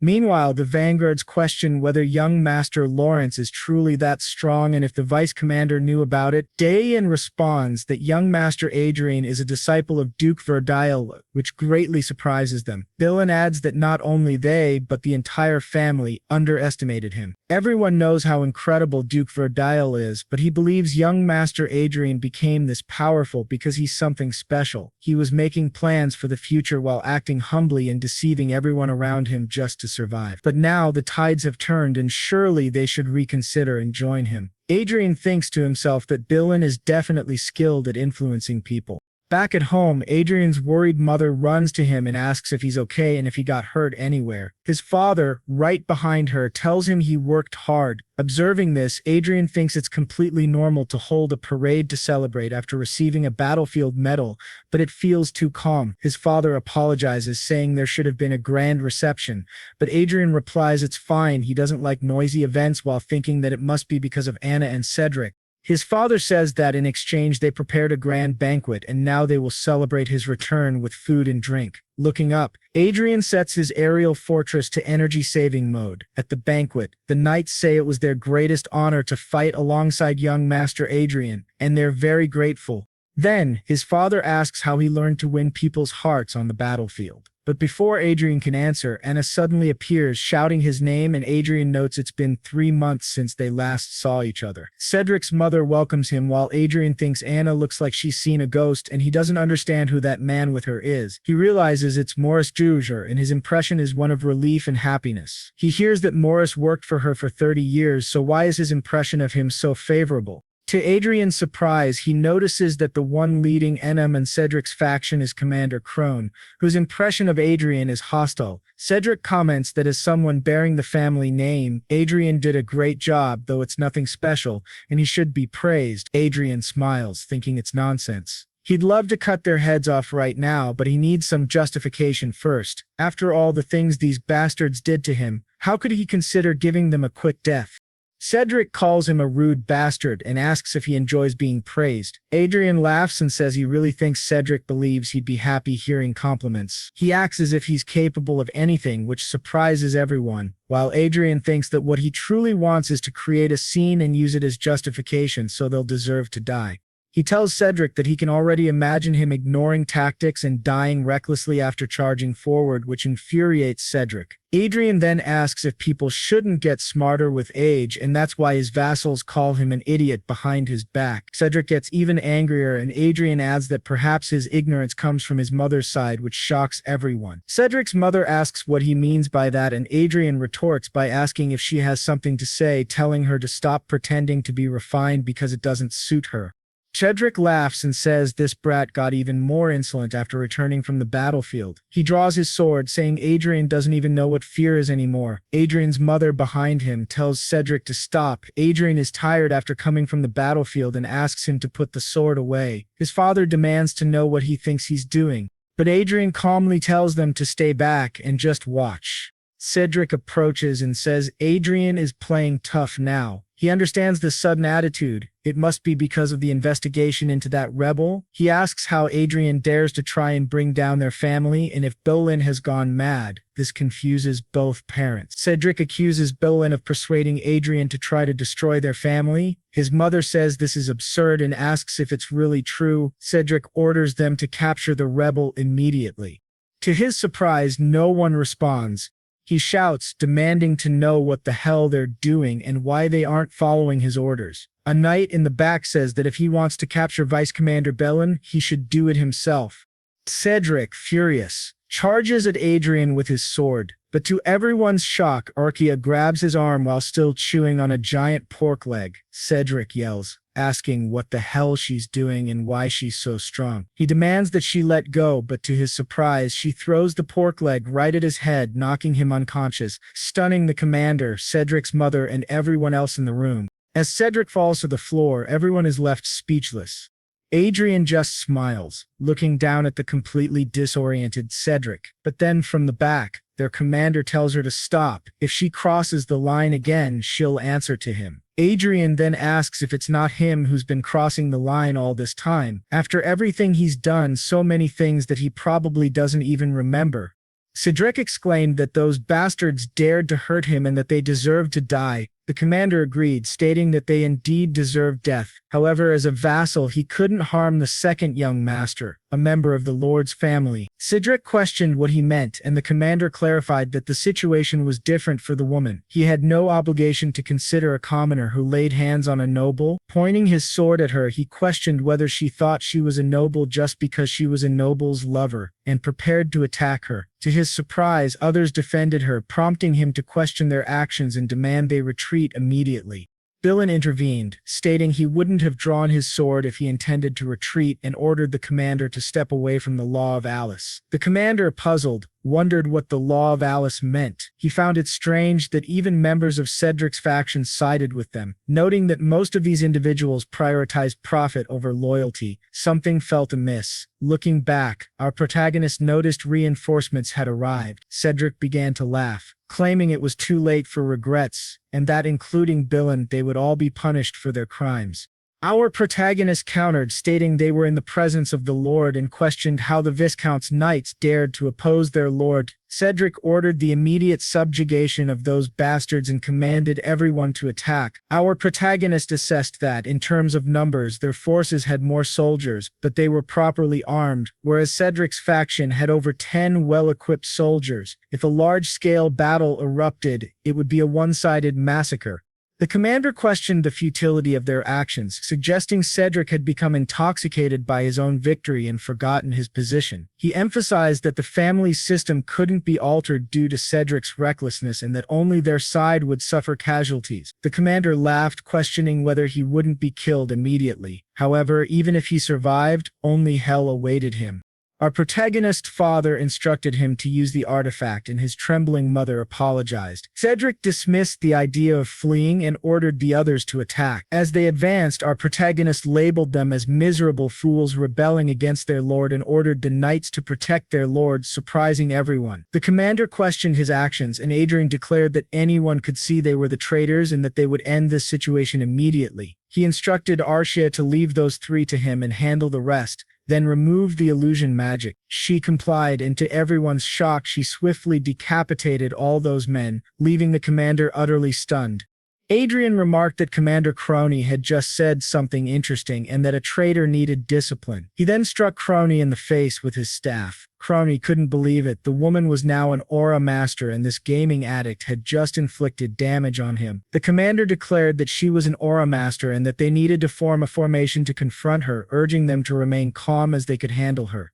Meanwhile, the vanguards question whether young Master Lawrence is truly that strong and if the vice commander knew about it. Dayan responds that young Master Adrien is a disciple of Duke Verdile, which greatly surprises them. Dylan adds that not only they, but the entire family underestimated him. Everyone knows how incredible Duke Verdile is, but he believes young Master Adrien became this powerful because he's something special. He was making plans for the future while acting humbly and deceiving everyone around him just to survive. But now the tides have turned, and surely they should reconsider and join him. Adrien thinks to himself that Dylan is definitely skilled at influencing people. Back at home, Adrian's worried mother runs to him and asks if he's okay and if he got hurt anywhere. His father, right behind her, tells him he worked hard. Observing this, Adrien thinks it's completely normal to hold a parade to celebrate after receiving a battlefield medal, but it feels too calm. His father apologizes, saying there should have been a grand reception, but Adrien replies it's fine. He doesn't like noisy events, while thinking that it must be because of Anna and Cedric. His father says that in exchange they prepared a grand banquet and now they will celebrate his return with food and drink. Looking up, Adrien sets his aerial fortress to energy-saving mode. At the banquet, the knights say it was their greatest honor to fight alongside young Master Adrien, and they're very grateful. Then, his father asks how he learned to win people's hearts on the battlefield. But before Adrien can answer, Anna suddenly appears, shouting his name, and Adrien notes it's been 3 months since they last saw each other. Cedric's mother welcomes him, while Adrien thinks Anna looks like she's seen a ghost, and he doesn't understand who that man with her is. He realizes it's Maurice Juger, and his impression is one of relief and happiness. He hears that Maurice worked for her for 30 years, so why is his impression of him so favorable? To Adrien's surprise, he notices that the one leading Enem and Cedric's faction is Commander Crone, whose impression of Adrien is hostile. Cedric comments that as someone bearing the family name, Adrien did a great job, though it's nothing special, and he should be praised. Adrien smiles, thinking it's nonsense. He'd love to cut their heads off right now, but he needs some justification first. After all the things these bastards did to him, how could he consider giving them a quick death? Cedric calls him a rude bastard and asks if he enjoys being praised. Adrien laughs and says he really thinks Cedric believes he'd be happy hearing compliments. He acts as if he's capable of anything, which surprises everyone, while Adrien thinks that what he truly wants is to create a scene and use it as justification so they'll deserve to die. He tells Cedric that he can already imagine him ignoring tactics and dying recklessly after charging forward, which infuriates Cedric. Adrien then asks if people shouldn't get smarter with age, and that's why his vassals call him an idiot behind his back. Cedric gets even angrier, and Adrien adds that perhaps his ignorance comes from his mother's side, which shocks everyone. Cedric's mother asks what he means by that, and Adrien retorts by asking if she has something to say, telling her to stop pretending to be refined because it doesn't suit her. Cedric laughs and says this brat got even more insolent after returning from the battlefield. He draws his sword, saying Adrien doesn't even know what fear is anymore. Adrien's mother behind him tells Cedric to stop. Adrien is tired after coming from the battlefield and asks him to put the sword away. His father demands to know what he thinks he's doing, but Adrien calmly tells them to stay back and just watch. Cedric approaches and says Adrien is playing tough now. He understands the sudden attitude. It must be because of the investigation into that rebel. He asks how Adrien dares to try and bring down their family, and if Bolin has gone mad. This confuses both parents. Cedric accuses Bolin of persuading Adrien to try to destroy their family. His mother says this is absurd and asks if it's really true. Cedric orders them to capture the rebel immediately. To his surprise, no one responds. He shouts, demanding to know what the hell they're doing and why they aren't following his orders. A knight in the back says that if he wants to capture Vice Commander Bellin, he should do it himself. Cedric, furious, charges at Adrien with his sword, but to everyone's shock, Archia grabs his arm while still chewing on a giant pork leg. Cedric yells, asking what the hell she's doing and why she's so strong. He demands that she let go, but to his surprise, she throws the pork leg right at his head, knocking him unconscious, stunning the commander, Cedric's mother, and everyone else in the room. As Cedric falls to the floor, everyone is left speechless. Adrien just smiles, looking down at the completely disoriented Cedric. But then from the back, their commander tells her to stop. If she crosses the line again, she'll answer to him. Adrien then asks if it's not him who's been crossing the line all this time, after everything he's done, so many things that he probably doesn't even remember. Cedric exclaimed that those bastards dared to hurt him and that they deserved to die. The commander agreed, stating that they indeed deserved death. However, as a vassal, he couldn't harm the second young master, a member of the Lord's family. Cedric questioned what he meant, and the commander clarified that the situation was different for the woman. He had no obligation to consider a commoner who laid hands on a noble. Pointing his sword at her, he questioned whether she thought she was a noble just because she was a noble's lover, and prepared to attack her. To his surprise, others defended her, prompting him to question their actions and demand they retreat immediately. Bellin intervened, stating he wouldn't have drawn his sword if he intended to retreat, and ordered the commander to step away from the Law of Alice. The commander, puzzled, wondered what the Law of Alice meant. He found it strange that even members of Cedric's faction sided with them. Noting that most of these individuals prioritized profit over loyalty, something felt amiss. Looking back, our protagonist noticed reinforcements had arrived. Cedric began to laugh, claiming it was too late for regrets, and that including Bellin, they would all be punished for their crimes. Our protagonist countered, stating they were in the presence of the Lord, and questioned how the Viscount's knights dared to oppose their lord. Cedric ordered the immediate subjugation of those bastards and commanded everyone to attack. Our protagonist assessed that, in terms of numbers, their forces had more soldiers, but they were properly armed, whereas Cedric's faction had over 10 well-equipped soldiers. If a large-scale battle erupted, it would be a one-sided massacre. The commander questioned the futility of their actions, suggesting Cedric had become intoxicated by his own victory and forgotten his position. He emphasized that the family system couldn't be altered due to Cedric's recklessness and that only their side would suffer casualties. The commander laughed, questioning whether he wouldn't be killed immediately. However, even if he survived, only hell awaited him. Our protagonist's father instructed him to use the artifact, and his trembling mother apologized. Cedric dismissed the idea of fleeing and ordered the others to attack. As they advanced, our protagonist labeled them as miserable fools rebelling against their lord and ordered the knights to protect their lord, surprising everyone. The commander questioned his actions, and Adrien declared that anyone could see they were the traitors and that they would end this situation immediately. He instructed Archia to leave those three to him and handle the rest, then removed the illusion magic. She complied, and to everyone's shock, she swiftly decapitated all those men, leaving the commander utterly stunned. Adrien remarked that Commander Crony had just said something interesting and that a traitor needed discipline. He then struck Crony in the face with his staff. Crony couldn't believe it. The woman was now an aura master, and this gaming addict had just inflicted damage on him. The commander declared that she was an aura master and that they needed to form a formation to confront her, urging them to remain calm as they could handle her.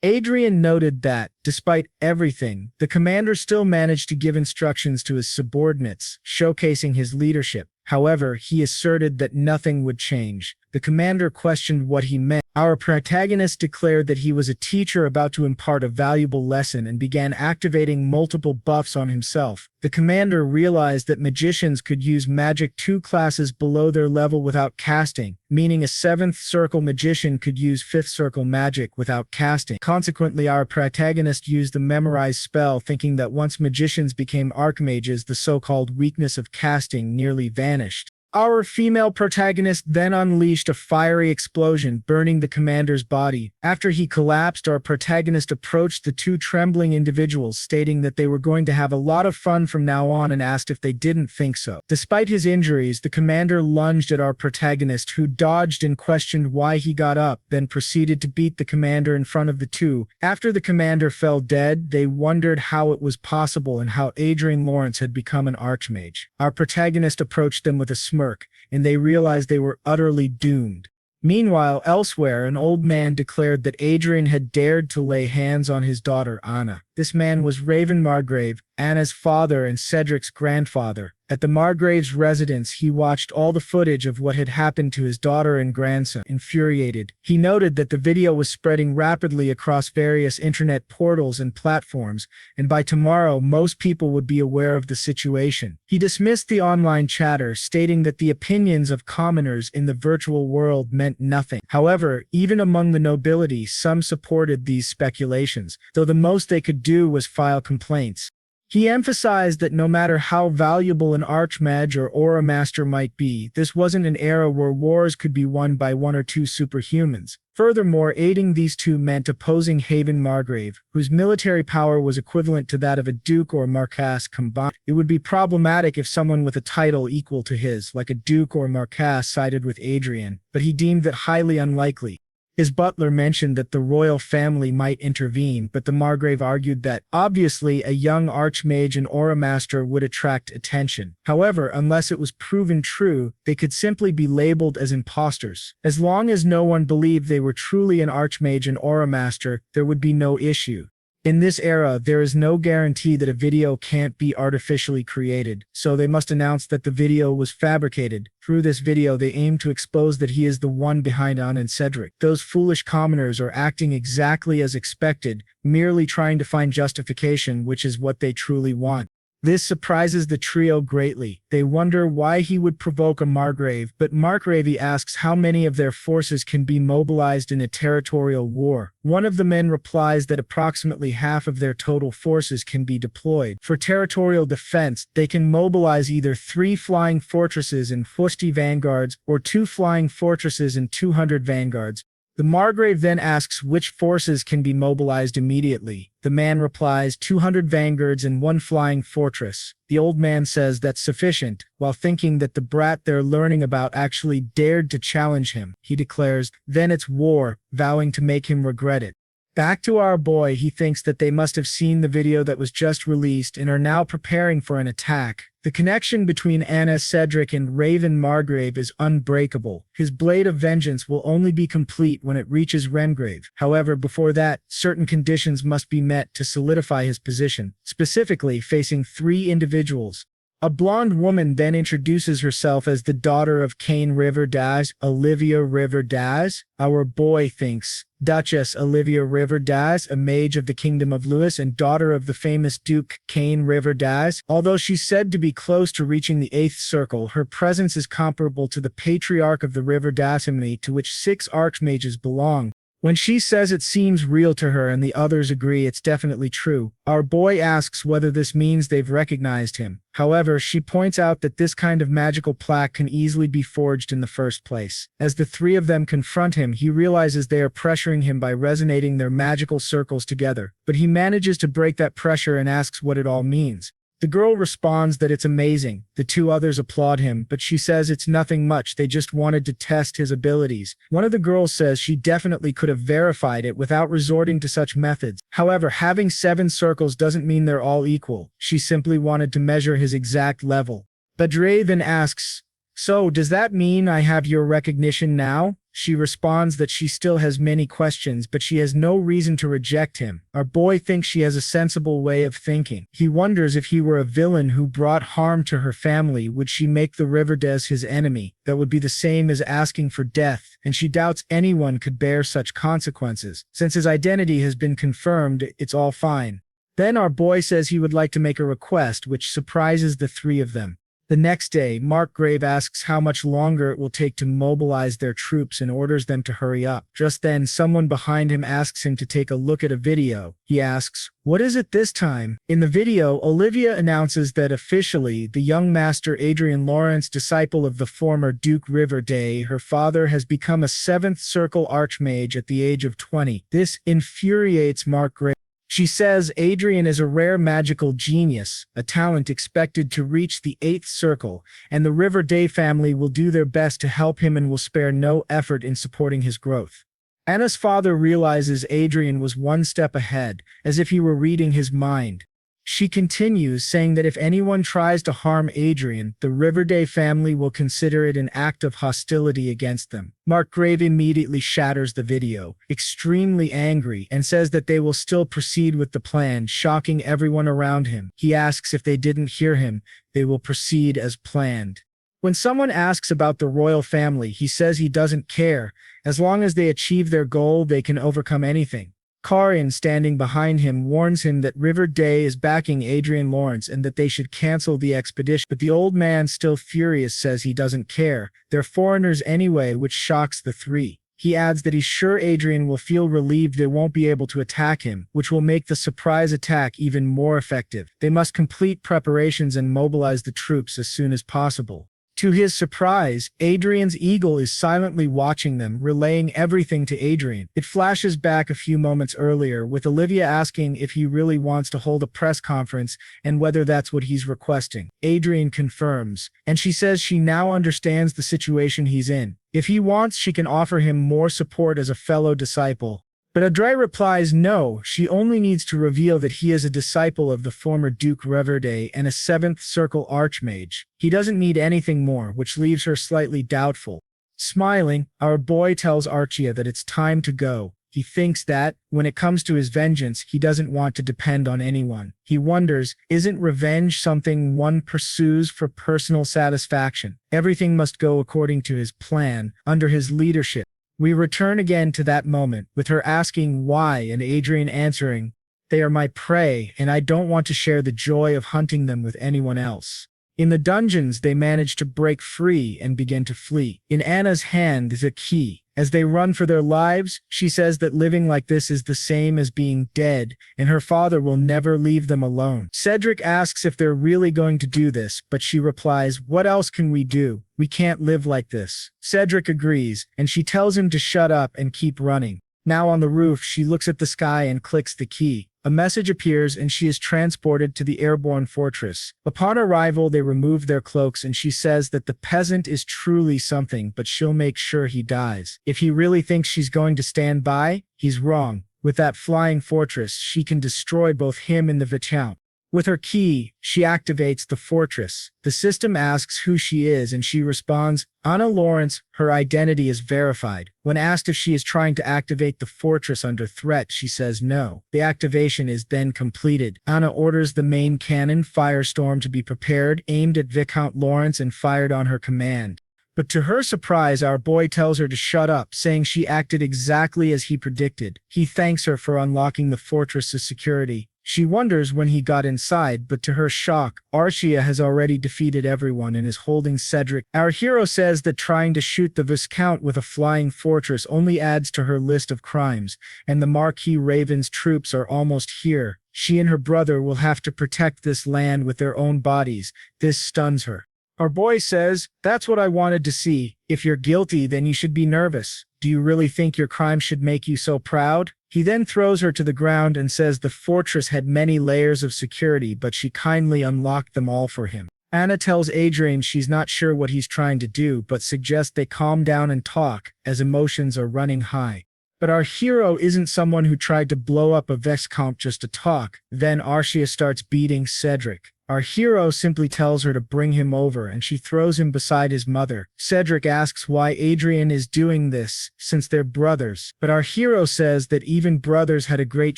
Adrien noted that, despite everything, the commander still managed to give instructions to his subordinates, showcasing his leadership. However, he asserted that nothing would change. The commander questioned what he meant. Our protagonist declared that he was a teacher about to impart a valuable lesson and began activating multiple buffs on himself. The commander realized that magicians could use magic 2 classes below their level without casting, meaning a 7th circle magician could use 5th circle magic without casting. Consequently, our protagonist used the memorize spell, thinking that once magicians became archmages, the so-called weakness of casting nearly vanished. Our female protagonist then unleashed a fiery explosion, burning the commander's body. After he collapsed, our protagonist approached the two trembling individuals, stating that they were going to have a lot of fun from now on and asked if they didn't think so. Despite his injuries, the commander lunged at our protagonist, who dodged and questioned why he got up, then proceeded to beat the commander in front of the two. After the commander fell dead, they wondered how it was possible and how Adrian Lawrence had become an archmage. Our protagonist approached them with a smirk, and they realized they were utterly doomed. Meanwhile, elsewhere, an old man declared that Adrien had dared to lay hands on his daughter Anna. This man was Raven Margrave, Anna's father and Cedric's grandfather. At the Margrave's residence, he watched all the footage of what had happened to his daughter and grandson. Infuriated, he noted that the video was spreading rapidly across various internet portals and platforms, and by tomorrow, most people would be aware of the situation. He dismissed the online chatter, stating that the opinions of commoners in the virtual world meant nothing. However, even among the nobility, some supported these speculations, though the most they could do was file complaints. He emphasized that no matter how valuable an archmage or aura master might be, this wasn't an era where wars could be won by one or two superhumans. Furthermore, aiding these two meant opposing Haven Margrave, whose military power was equivalent to that of a duke or marquess combined. It would be problematic if someone with a title equal to his, like a duke or marquess, sided with Adrien, but he deemed that highly unlikely. His butler mentioned that the royal family might intervene, but the Margrave argued that, obviously, a young archmage and aura master would attract attention. However, unless it was proven true, they could simply be labeled as imposters. As long as no one believed they were truly an archmage and aura master, there would be no issue. In this era, there is no guarantee that a video can't be artificially created, so they must announce that the video was fabricated. Through this video, they aim to expose that he is the one behind Anna and Cedric. Those foolish commoners are acting exactly as expected, merely trying to find justification, which is what they truly want. This surprises the trio greatly. They wonder why he would provoke a Margrave, but Margrave asks how many of their forces can be mobilized in a territorial war. One of the men replies that approximately half of their total forces can be deployed. For territorial defense, they can mobilize either 3 flying fortresses and 50 vanguards, or 2 flying fortresses and 200 vanguards. The Margrave then asks which forces can be mobilized immediately. The man replies 200 vanguards and 1 flying fortress. The old man says that's sufficient, while thinking that the brat they're learning about actually dared to challenge him. He declares, "Then it's war," vowing to make him regret it. Back to our boy, he thinks that they must have seen the video that was just released and are now preparing for an attack. The connection between Anna, Cedric, and Raven Margrave is unbreakable. His blade of vengeance will only be complete when it reaches Rengrave. However, before that, certain conditions must be met to solidify his position, specifically facing 3 individuals. A blonde woman then introduces herself as the daughter of Cain River Daz, Olivia River Daz. Our boy thinks Duchess Olivia River Daz, a mage of the Kingdom of Lewis and daughter of the famous Duke Cain River Daz. Although she's said to be close to reaching the 8th circle, her presence is comparable to the patriarch of the River Dasimony, to which 6 archmages belong. When she says it seems real to her and the others agree it's definitely true, our boy asks whether this means they've recognized him. However, she points out that this kind of magical plaque can easily be forged in the first place. As the 3 of them confront him, he realizes they are pressuring him by resonating their magical circles together, but he manages to break that pressure and asks what it all means. The girl responds that it's amazing. The 2 others applaud him, but she says it's nothing much, they just wanted to test his abilities. One of the girls says she definitely could have verified it without resorting to such methods. However, having 7 circles doesn't mean they're all equal. She simply wanted to measure his exact level. Badre then asks, "So, does that mean I have your recognition now?" She responds that she still has many questions, but she has no reason to reject him. Our boy thinks she has a sensible way of thinking. He wonders if he were a villain who brought harm to her family, would she make the Riverdez his enemy? That would be the same as asking for death, and she doubts anyone could bear such consequences. Since his identity has been confirmed, it's all fine. Then our boy says he would like to make a request, which surprises the 3 of them. The next day, Markgrave asks how much longer it will take to mobilize their troops and orders them to hurry up. Just then, someone behind him asks him to take a look at a video. He asks, "What is it this time?" In the video, Olivia announces that officially, the young master Adrian Lawrence, disciple of the former Duke Riverdale, her father, has become a 7th Circle Archmage at the age of 20. This infuriates Markgrave. She says Adrien is a rare magical genius, a talent expected to reach the 8th circle, and the Riverdale family will do their best to help him and will spare no effort in supporting his growth. Anna's father realizes Adrien was one step ahead, as if he were reading his mind. She continues, saying that if anyone tries to harm Adrien, the Riverdale family will consider it an act of hostility against them. Markgrave immediately shatters the video, extremely angry, and says that they will still proceed with the plan, shocking everyone around him. He asks if they didn't hear him, they will proceed as planned. When someone asks about the royal family, he says he doesn't care. As long as they achieve their goal, they can overcome anything. Karin, standing behind him, warns him that Riverdale is backing Adrian Lawrence and that they should cancel the expedition, but the old man, still furious, says he doesn't care. They're foreigners anyway, which shocks the three. He adds that he's sure Adrien will feel relieved they won't be able to attack him, which will make the surprise attack even more effective. They must complete preparations and mobilize the troops as soon as possible. To his surprise, Adrian's eagle is silently watching them, relaying everything to Adrien. It flashes back a few moments earlier, with Olivia asking if he really wants to hold a press conference and whether that's what he's requesting. Adrien confirms, and she says she now understands the situation he's in. If he wants, she can offer him more support as a fellow disciple. But Adrien replies no, she only needs to reveal that he is a disciple of the former Duke Riverdale and a 7th Circle Archmage. He doesn't need anything more, which leaves her slightly doubtful. Smiling, our boy tells Archia that it's time to go. He thinks that, when it comes to his vengeance, he doesn't want to depend on anyone. He wonders, isn't revenge something one pursues for personal satisfaction? Everything must go according to his plan, under his leadership. We return again to that moment, with her asking why and Adrien answering, "They are my prey, and I don't want to share the joy of hunting them with anyone else." In the dungeons, they manage to break free and begin to flee. In Anna's hand is a key. As they run for their lives, she says that living like this is the same as being dead, and her father will never leave them alone. Cedric asks if they're really going to do this, but she replies, "What else can we do? We can't live like this." Cedric agrees, and she tells him to shut up and keep running. Now on the roof, she looks at the sky and clicks the key. A message appears and she is transported to the Airborne fortress. Upon arrival, they remove their cloaks and she says that the peasant is truly something, but she'll make sure he dies. If he really thinks she's going to stand by, he's wrong. With that flying fortress, she can destroy both him and the viscount. With her key, she activates the fortress. The system asks who she is and she responds, "Anna Lawrence, her identity is verified." When asked if she is trying to activate the fortress under threat, she says no. The activation is then completed. Anna orders the main cannon Firestorm to be prepared, aimed at Viscount Lawrence and fired on her command. But to her surprise, our boy tells her to shut up, saying she acted exactly as he predicted. He thanks her for unlocking the fortress's security. She wonders when he got inside, but to her shock, Archia has already defeated everyone and is holding Cedric. Our hero says that trying to shoot the Viscount with a flying fortress only adds to her list of crimes, and the Marquis Raven's troops are almost here. She and her brother will have to protect this land with their own bodies. This stuns her. Our boy says, "That's what I wanted to see. If you're guilty, then you should be nervous. Do you really think your crime should make you so proud?" He then throws her to the ground and says the fortress had many layers of security, but she kindly unlocked them all for him. Anna tells Adrien she's not sure what he's trying to do, but suggests they calm down and talk, as emotions are running high. But our hero isn't someone who tried to blow up a viscount just to talk. Then Archia starts beating Cedric. Our hero simply tells her to bring him over and she throws him beside his mother. Cedric asks why Adrien is doing this, since they're brothers. But our hero says that even brothers had a great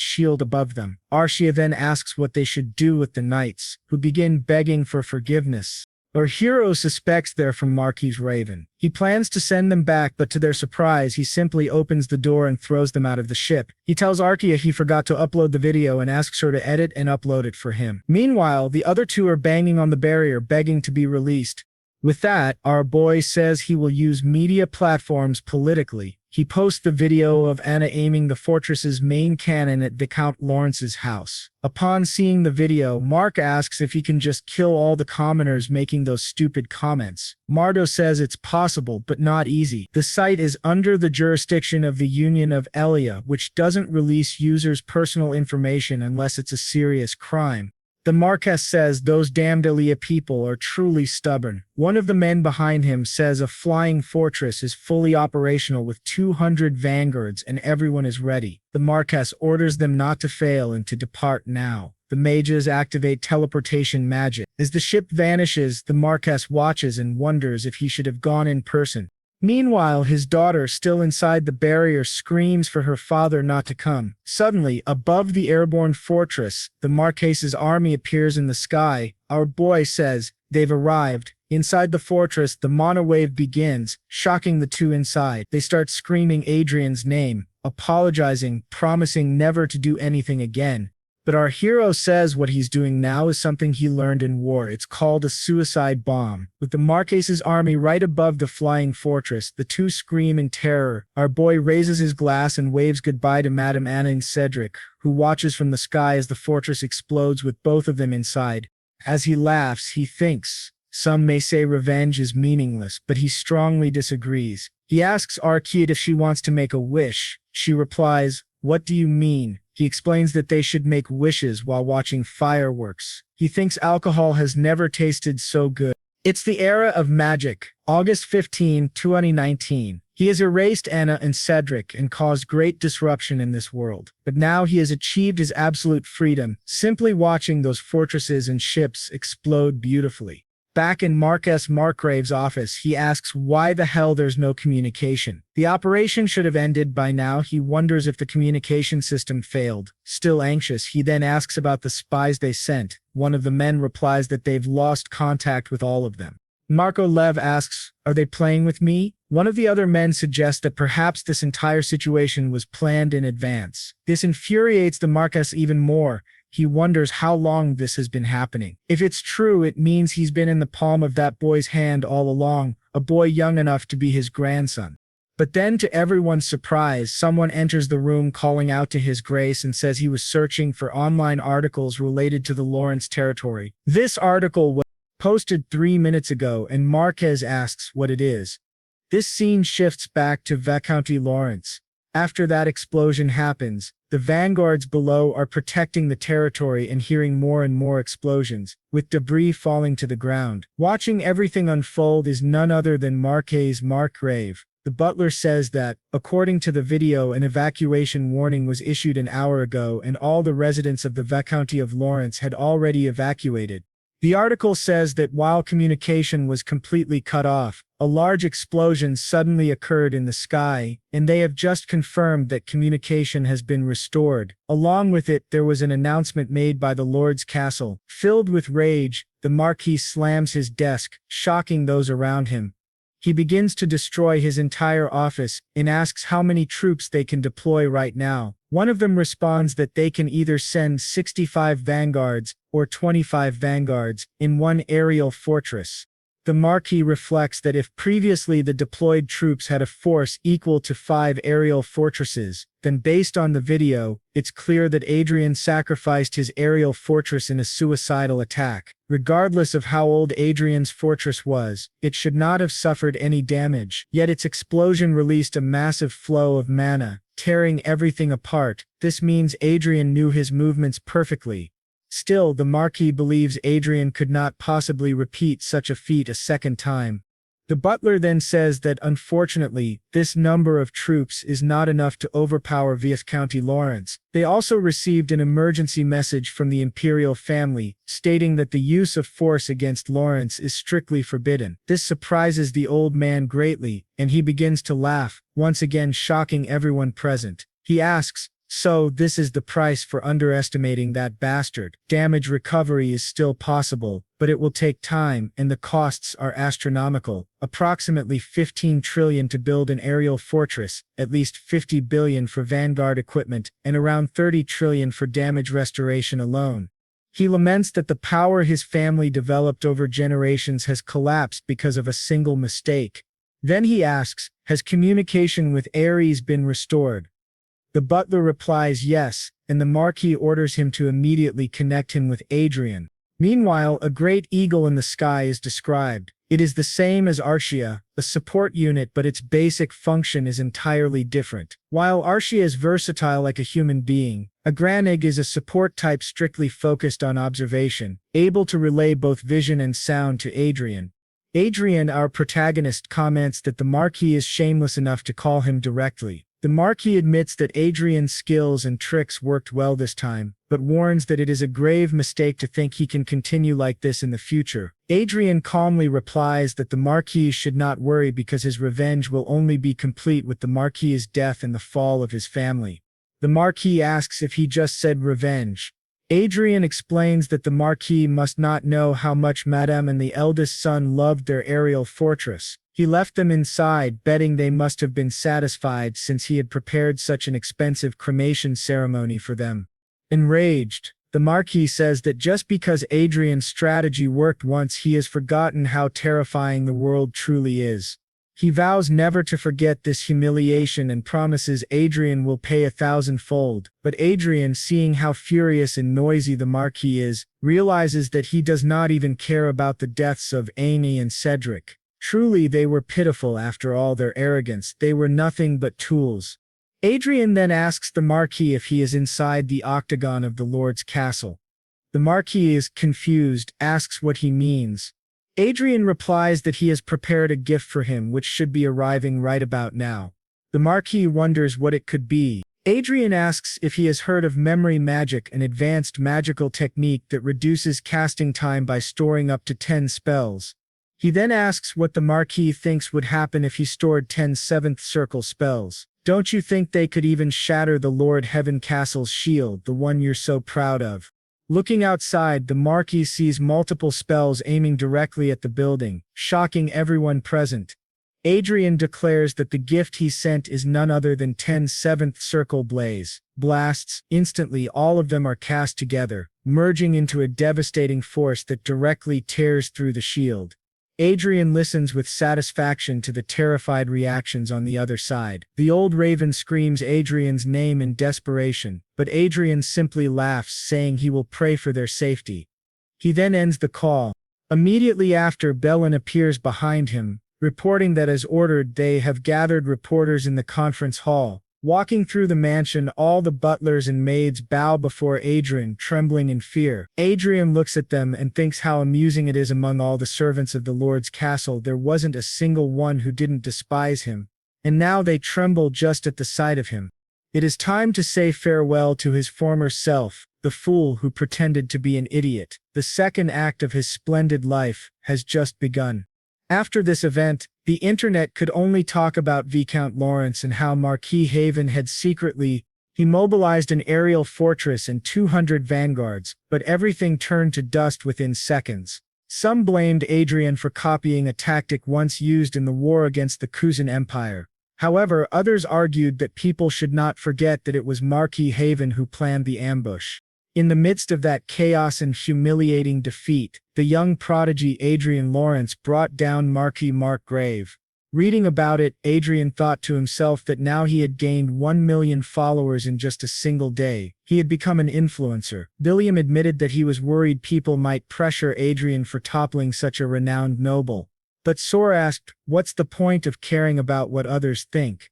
shield above them. Archia then asks what they should do with the knights, who begin begging for forgiveness. Our hero suspects they're from Marquis Raven. He plans to send them back, but to their surprise, he simply opens the door and throws them out of the ship. He tells Archia he forgot to upload the video and asks her to edit and upload it for him. Meanwhile, the other two are banging on the barrier, begging to be released. With that, our boy says he will use media platforms politically. He posts the video of Anna aiming the fortress's main cannon at Viscount Lawrence's house. Upon seeing the video, Mark asks if he can just kill all the commoners making those stupid comments. Mardo says it's possible, but not easy. The site is under the jurisdiction of the Union of Elia, which doesn't release users' personal information unless it's a serious crime. The Marquess says those damned Elia people are truly stubborn. One of the men behind him says a flying fortress is fully operational with 200 vanguards and everyone is ready. The Marquess orders them not to fail and to depart now. The mages activate teleportation magic. As the ship vanishes, the Marquess watches and wonders if he should have gone in person. Meanwhile, his daughter, still inside the barrier, screams for her father not to come. Suddenly, above the Airborne fortress, the Marques's army appears in the sky. Our boy says, they've arrived. Inside the fortress, the monowave begins, shocking the two inside. They start screaming Adrian's name, apologizing, promising never to do anything again. But our hero says what he's doing now is something he learned in war. It's called a suicide bomb. With the Marques's army right above the flying fortress, the two scream in terror. Our boy raises his glass and waves goodbye to Madame Anna and Cedric, who watches from the sky as the fortress explodes with both of them inside. As he laughs, he thinks, some may say revenge is meaningless, but he strongly disagrees. He asks Archia if she wants to make a wish. She replies, "What do you mean?" He explains that they should make wishes while watching fireworks. He thinks alcohol has never tasted so good. It's the era of magic. August 15, 2019. He has erased Anna and Cedric and caused great disruption in this world. But now he has achieved his absolute freedom, simply watching those fortresses and ships explode beautifully. Back in Marquess Margrave's office, he asks why the hell there's no communication. The operation should have ended by now. He wonders if the communication system failed. Still anxious, he then asks about the spies they sent. One of the men replies that they've lost contact with all of them. Marco Lev asks, "Are they playing with me?" One of the other men suggests that perhaps this entire situation was planned in advance. This infuriates the Marquess even more. He wonders how long this has been happening. If it's true, it means he's been in the palm of that boy's hand all along, a boy young enough to be his grandson. But then, to everyone's surprise, someone enters the room calling out to His Grace and says he was searching for online articles related to the Lawrence territory. This article was posted 3 minutes ago, and Marquez asks what it is. This scene shifts back to Viscounty Lawrence. After that explosion happens, the vanguards below are protecting the territory and hearing more and more explosions, with debris falling to the ground. Watching everything unfold is none other than Marquess Margrave. The butler says that, according to the video, an evacuation warning was issued an hour ago and all the residents of the Viscounty of Lawrence had already evacuated. The article says that while communication was completely cut off, a large explosion suddenly occurred in the sky, and they have just confirmed that communication has been restored. Along with it, there was an announcement made by the Lord's castle. Filled with rage, the Marquis slams his desk, shocking those around him. He begins to destroy his entire office and asks how many troops they can deploy right now. One of them responds that they can either send 65 vanguards or 25 vanguards in one aerial fortress. The Marquis reflects that if previously the deployed troops had a force equal to 5 aerial fortresses, then based on the video, it's clear that Adrien sacrificed his aerial fortress in a suicidal attack. Regardless of how old Adrien's fortress was, it should not have suffered any damage, yet its explosion released a massive flow of mana, tearing everything apart. This means Adrien knew his movements perfectly. Still, the Marquis believes Adrien could not possibly repeat such a feat a second time. The butler then says that unfortunately, this number of troops is not enough to overpower Viscounty Lawrence. They also received an emergency message from the imperial family, stating that the use of force against Lawrence is strictly forbidden. This surprises the old man greatly, and he begins to laugh, once again shocking everyone present. He asks, So, this is the price for underestimating that bastard. Damage recovery is still possible, but it will take time, and the costs are astronomical. Approximately 15 trillion to build an aerial fortress, at least 50 billion for vanguard equipment, and around 30 trillion for damage restoration alone. He laments that the power his family developed over generations has collapsed because of a single mistake. Then he asks, has communication with Ares been restored? The butler replies yes, and the Marquis orders him to immediately connect him with Adrien. Meanwhile, a great eagle in the sky is described. It is the same as Archia, a support unit, but its basic function is entirely different. While Archia is versatile like a human being, Agranig is a support type strictly focused on observation, able to relay both vision and sound to Adrien. Adrien, our protagonist, comments that the Marquis is shameless enough to call him directly. The Marquis admits that Adrien's skills and tricks worked well this time, but warns that it is a grave mistake to think he can continue like this in the future. Adrien calmly replies that the Marquis should not worry because his revenge will only be complete with the Marquis's death and the fall of his family. The Marquis asks if he just said revenge. Adrien explains that the Marquis must not know how much Madame and the eldest son loved their aerial fortress. He left them inside, betting they must have been satisfied since he had prepared such an expensive cremation ceremony for them. Enraged, the Marquis says that just because Adrien's strategy worked once, he has forgotten how terrifying the world truly is. He vows never to forget this humiliation and promises Adrien will pay 1,000-fold, but Adrien, seeing how furious and noisy the Marquis is, realizes that he does not even care about the deaths of Amy and Cedric. Truly, they were pitiful after all their arrogance. They were nothing but tools. Adrien then asks the Marquis if he is inside the octagon of the Lord's castle. The Marquis is confused, asks what he means. Adrien replies that he has prepared a gift for him which should be arriving right about now. The Marquis wonders what it could be. Adrien asks if he has heard of memory magic, an advanced magical technique that reduces casting time by storing up to 10 spells. He then asks what the Marquis thinks would happen if he stored 10 seventh circle spells. Don't you think they could even shatter the Lord Heaven Castle's shield, the one you're so proud of? Looking outside, the Marquis sees multiple spells aiming directly at the building, shocking everyone present. Adrien declares that the gift he sent is none other than 10 seventh circle blasts. Instantly, all of them are cast together, merging into a devastating force that directly tears through the shield. Adrien listens with satisfaction to the terrified reactions on the other side. The old raven screams Adrien's name in desperation, but Adrien simply laughs, saying he will pray for their safety. He then ends the call. Immediately after, Belen appears behind him, reporting that as ordered they have gathered reporters in the conference hall. Walking through the mansion, all the butlers and maids bow before Adrien, trembling in fear. Adrien looks at them and thinks how amusing it is among all the servants of the Lord's castle there wasn't a single one who didn't despise him, and now they tremble just at the sight of him. It is time to say farewell to his former self, the fool who pretended to be an idiot. The second act of his splendid life has just begun. After this event, the internet could only talk about Viscount Lawrence and how Marquis Haven had secretly mobilized an aerial fortress and 200 vanguards, but everything turned to dust within seconds. Some blamed Adrien for copying a tactic once used in the war against the Kuzan Empire. However, others argued that people should not forget that it was Marquis Haven who planned the ambush. In the midst of that chaos and humiliating defeat, the young prodigy Adrian Lawrence brought down Marquis Markgrave. Reading about it, Adrien thought to himself that now he had gained 1 million followers in just a single day. He had become an influencer. William admitted that he was worried people might pressure Adrien for toppling such a renowned noble. But Sor asked, what's the point of caring about what others think?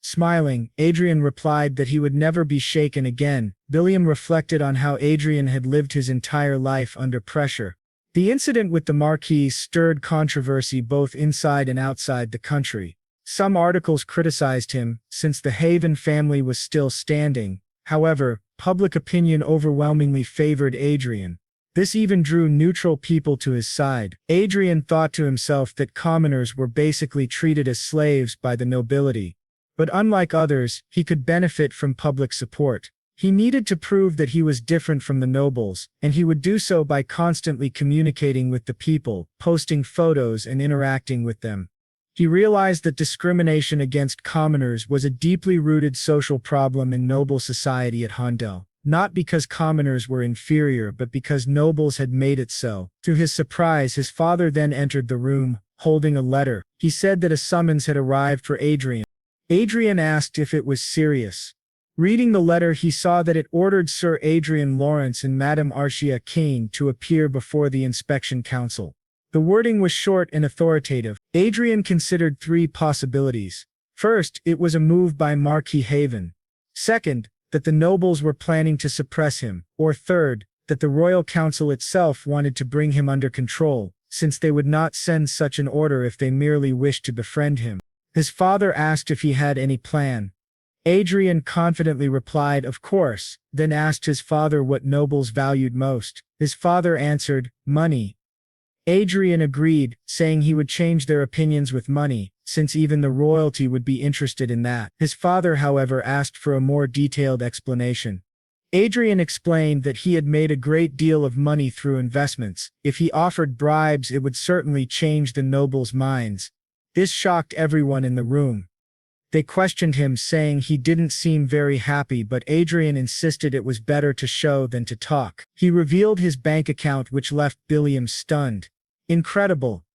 Smiling, Adrien replied that he would never be shaken again. William reflected on how Adrien had lived his entire life under pressure. The incident with the Marquis stirred controversy both inside and outside the country. Some articles criticized him, since the Haven family was still standing. However, public opinion overwhelmingly favored Adrien. This even drew neutral people to his side. Adrien thought to himself that commoners were basically treated as slaves by the nobility. But unlike others, he could benefit from public support. He needed to prove that he was different from the nobles, and he would do so by constantly communicating with the people, posting photos and interacting with them. He realized that discrimination against commoners was a deeply rooted social problem in noble society at Handel, not because commoners were inferior but because nobles had made it so. To his surprise, his father then entered the room, holding a letter. He said that a summons had arrived for Adrien. Adrien asked if it was serious. Reading the letter, he saw that it ordered Sir Adrian Lawrence and Madame Archia Kane to appear before the inspection council. The wording was short and authoritative. Adrien considered three possibilities. First, it was a move by Marquis Haven. Second, that the nobles were planning to suppress him. Or third, that the royal council itself wanted to bring him under control, since they would not send such an order if they merely wished to befriend him. His father asked if he had any plan. Adrien confidently replied, "Of course," then asked his father what nobles valued most. His father answered, "Money." Adrien agreed, saying he would change their opinions with money, since even the royalty would be interested in that. His father, however, asked for a more detailed explanation. Adrien explained that he had made a great deal of money through investments. If he offered bribes, it would certainly change the nobles' minds. This shocked everyone in the room. They questioned him, saying he didn't seem very happy, but Adrien insisted it was better to show than to talk. He revealed his bank account, which left Billiam stunned. "Incredible.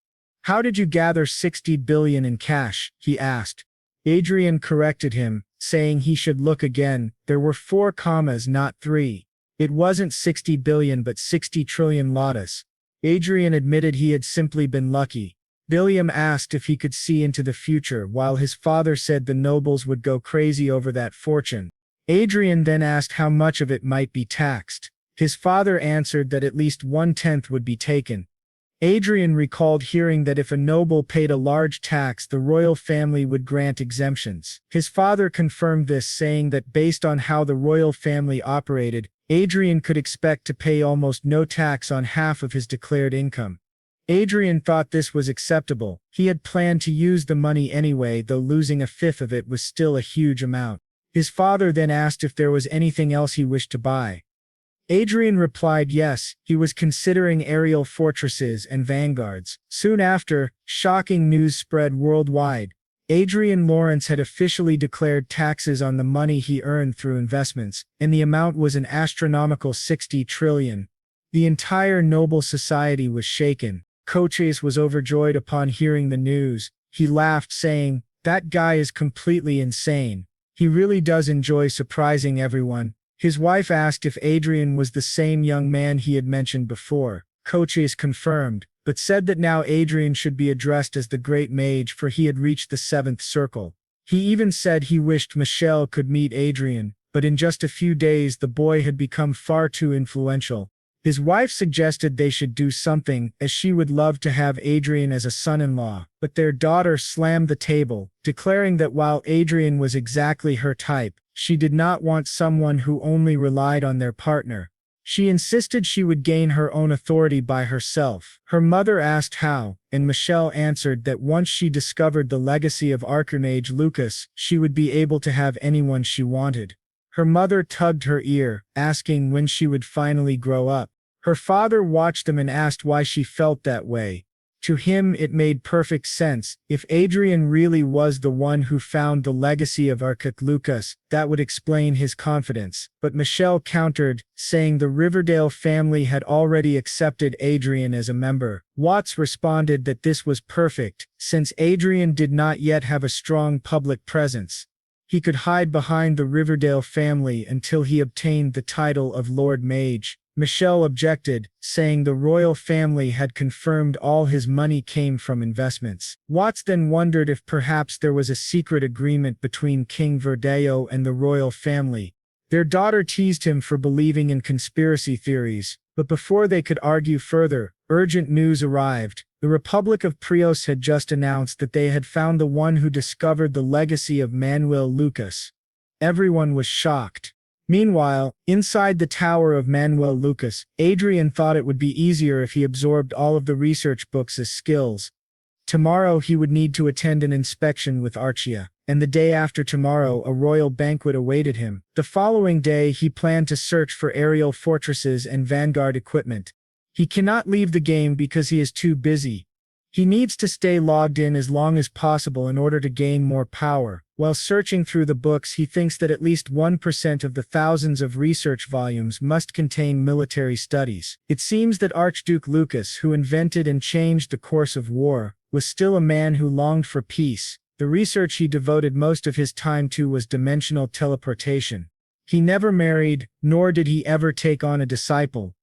How did you gather 60 billion in cash?" he asked. Adrien corrected him, saying he should look again. There were 4 commas, not 3. It wasn't 60 billion but 60 trillion lotus. Adrien admitted he had simply been lucky. Billiam asked if he could see into the future, while his father said the nobles would go crazy over that fortune. Adrien then asked how much of it might be taxed. His father answered that at least 1/10 would be taken. Adrien recalled hearing that if a noble paid a large tax, the royal family would grant exemptions. His father confirmed this, saying that based on how the royal family operated, Adrien could expect to pay almost no tax on half of his declared income. Adrien thought this was acceptable. He had planned to use the money anyway, though losing 1/5 of it was still a huge amount. His father then asked if there was anything else he wished to buy. Adrien replied yes, he was considering aerial fortresses and vanguards. Soon after, shocking news spread worldwide. Adrian Lawrence had officially declared taxes on the money he earned through investments, and the amount was an astronomical 60 trillion. The entire noble society was shaken. Coches was overjoyed upon hearing the news. He laughed, saying, "That guy is completely insane. He really does enjoy surprising everyone." His wife asked if Adrien was the same young man he had mentioned before. Coches confirmed, but said that now Adrien should be addressed as the Great Mage, for he had reached the 7th circle. He even said he wished Michelle could meet Adrien, but in just a few days the boy had become far too influential. His wife suggested they should do something, as she would love to have Adrien as a son-in-law, but their daughter slammed the table, declaring that while Adrien was exactly her type, she did not want someone who only relied on their partner. She insisted she would gain her own authority by herself. Her mother asked how, and Michelle answered that once she discovered the legacy of Archimage Lucas, she would be able to have anyone she wanted. Her mother tugged her ear, asking when she would finally grow up. Her father watched them and asked why she felt that way. To him it made perfect sense. If Adrien really was the one who found the legacy of Archimage Lucas, that would explain his confidence. But Michelle countered, saying the Riverdale family had already accepted Adrien as a member. Watts responded that this was perfect, since Adrien did not yet have a strong public presence. He could hide behind the Riverdale family until he obtained the title of Lord Mage. Michelle objected, saying the royal family had confirmed all his money came from investments. Watts then wondered if perhaps there was a secret agreement between King Verdeo and the royal family. Their daughter teased him for believing in conspiracy theories, but before they could argue further, urgent news arrived. The Republic of Prios had just announced that they had found the one who discovered the legacy of Manuel Lucas. Everyone was shocked. Meanwhile, inside the tower of Manuel Lucas, Adrien thought it would be easier if he absorbed all of the research books as skills. Tomorrow he would need to attend an inspection with Archia, and the day after tomorrow a royal banquet awaited him. The following day he planned to search for aerial fortresses and vanguard equipment. He cannot leave the game because he is too busy. He needs to stay logged in as long as possible in order to gain more power. While searching through the books, he thinks that at least 1% of the thousands of research volumes must contain military studies. It seems that Archduke Lucas, who invented and changed the course of war, was still a man who longed for peace. The research he devoted most of his time to was dimensional teleportation. He never married, nor did he ever take on a disciple.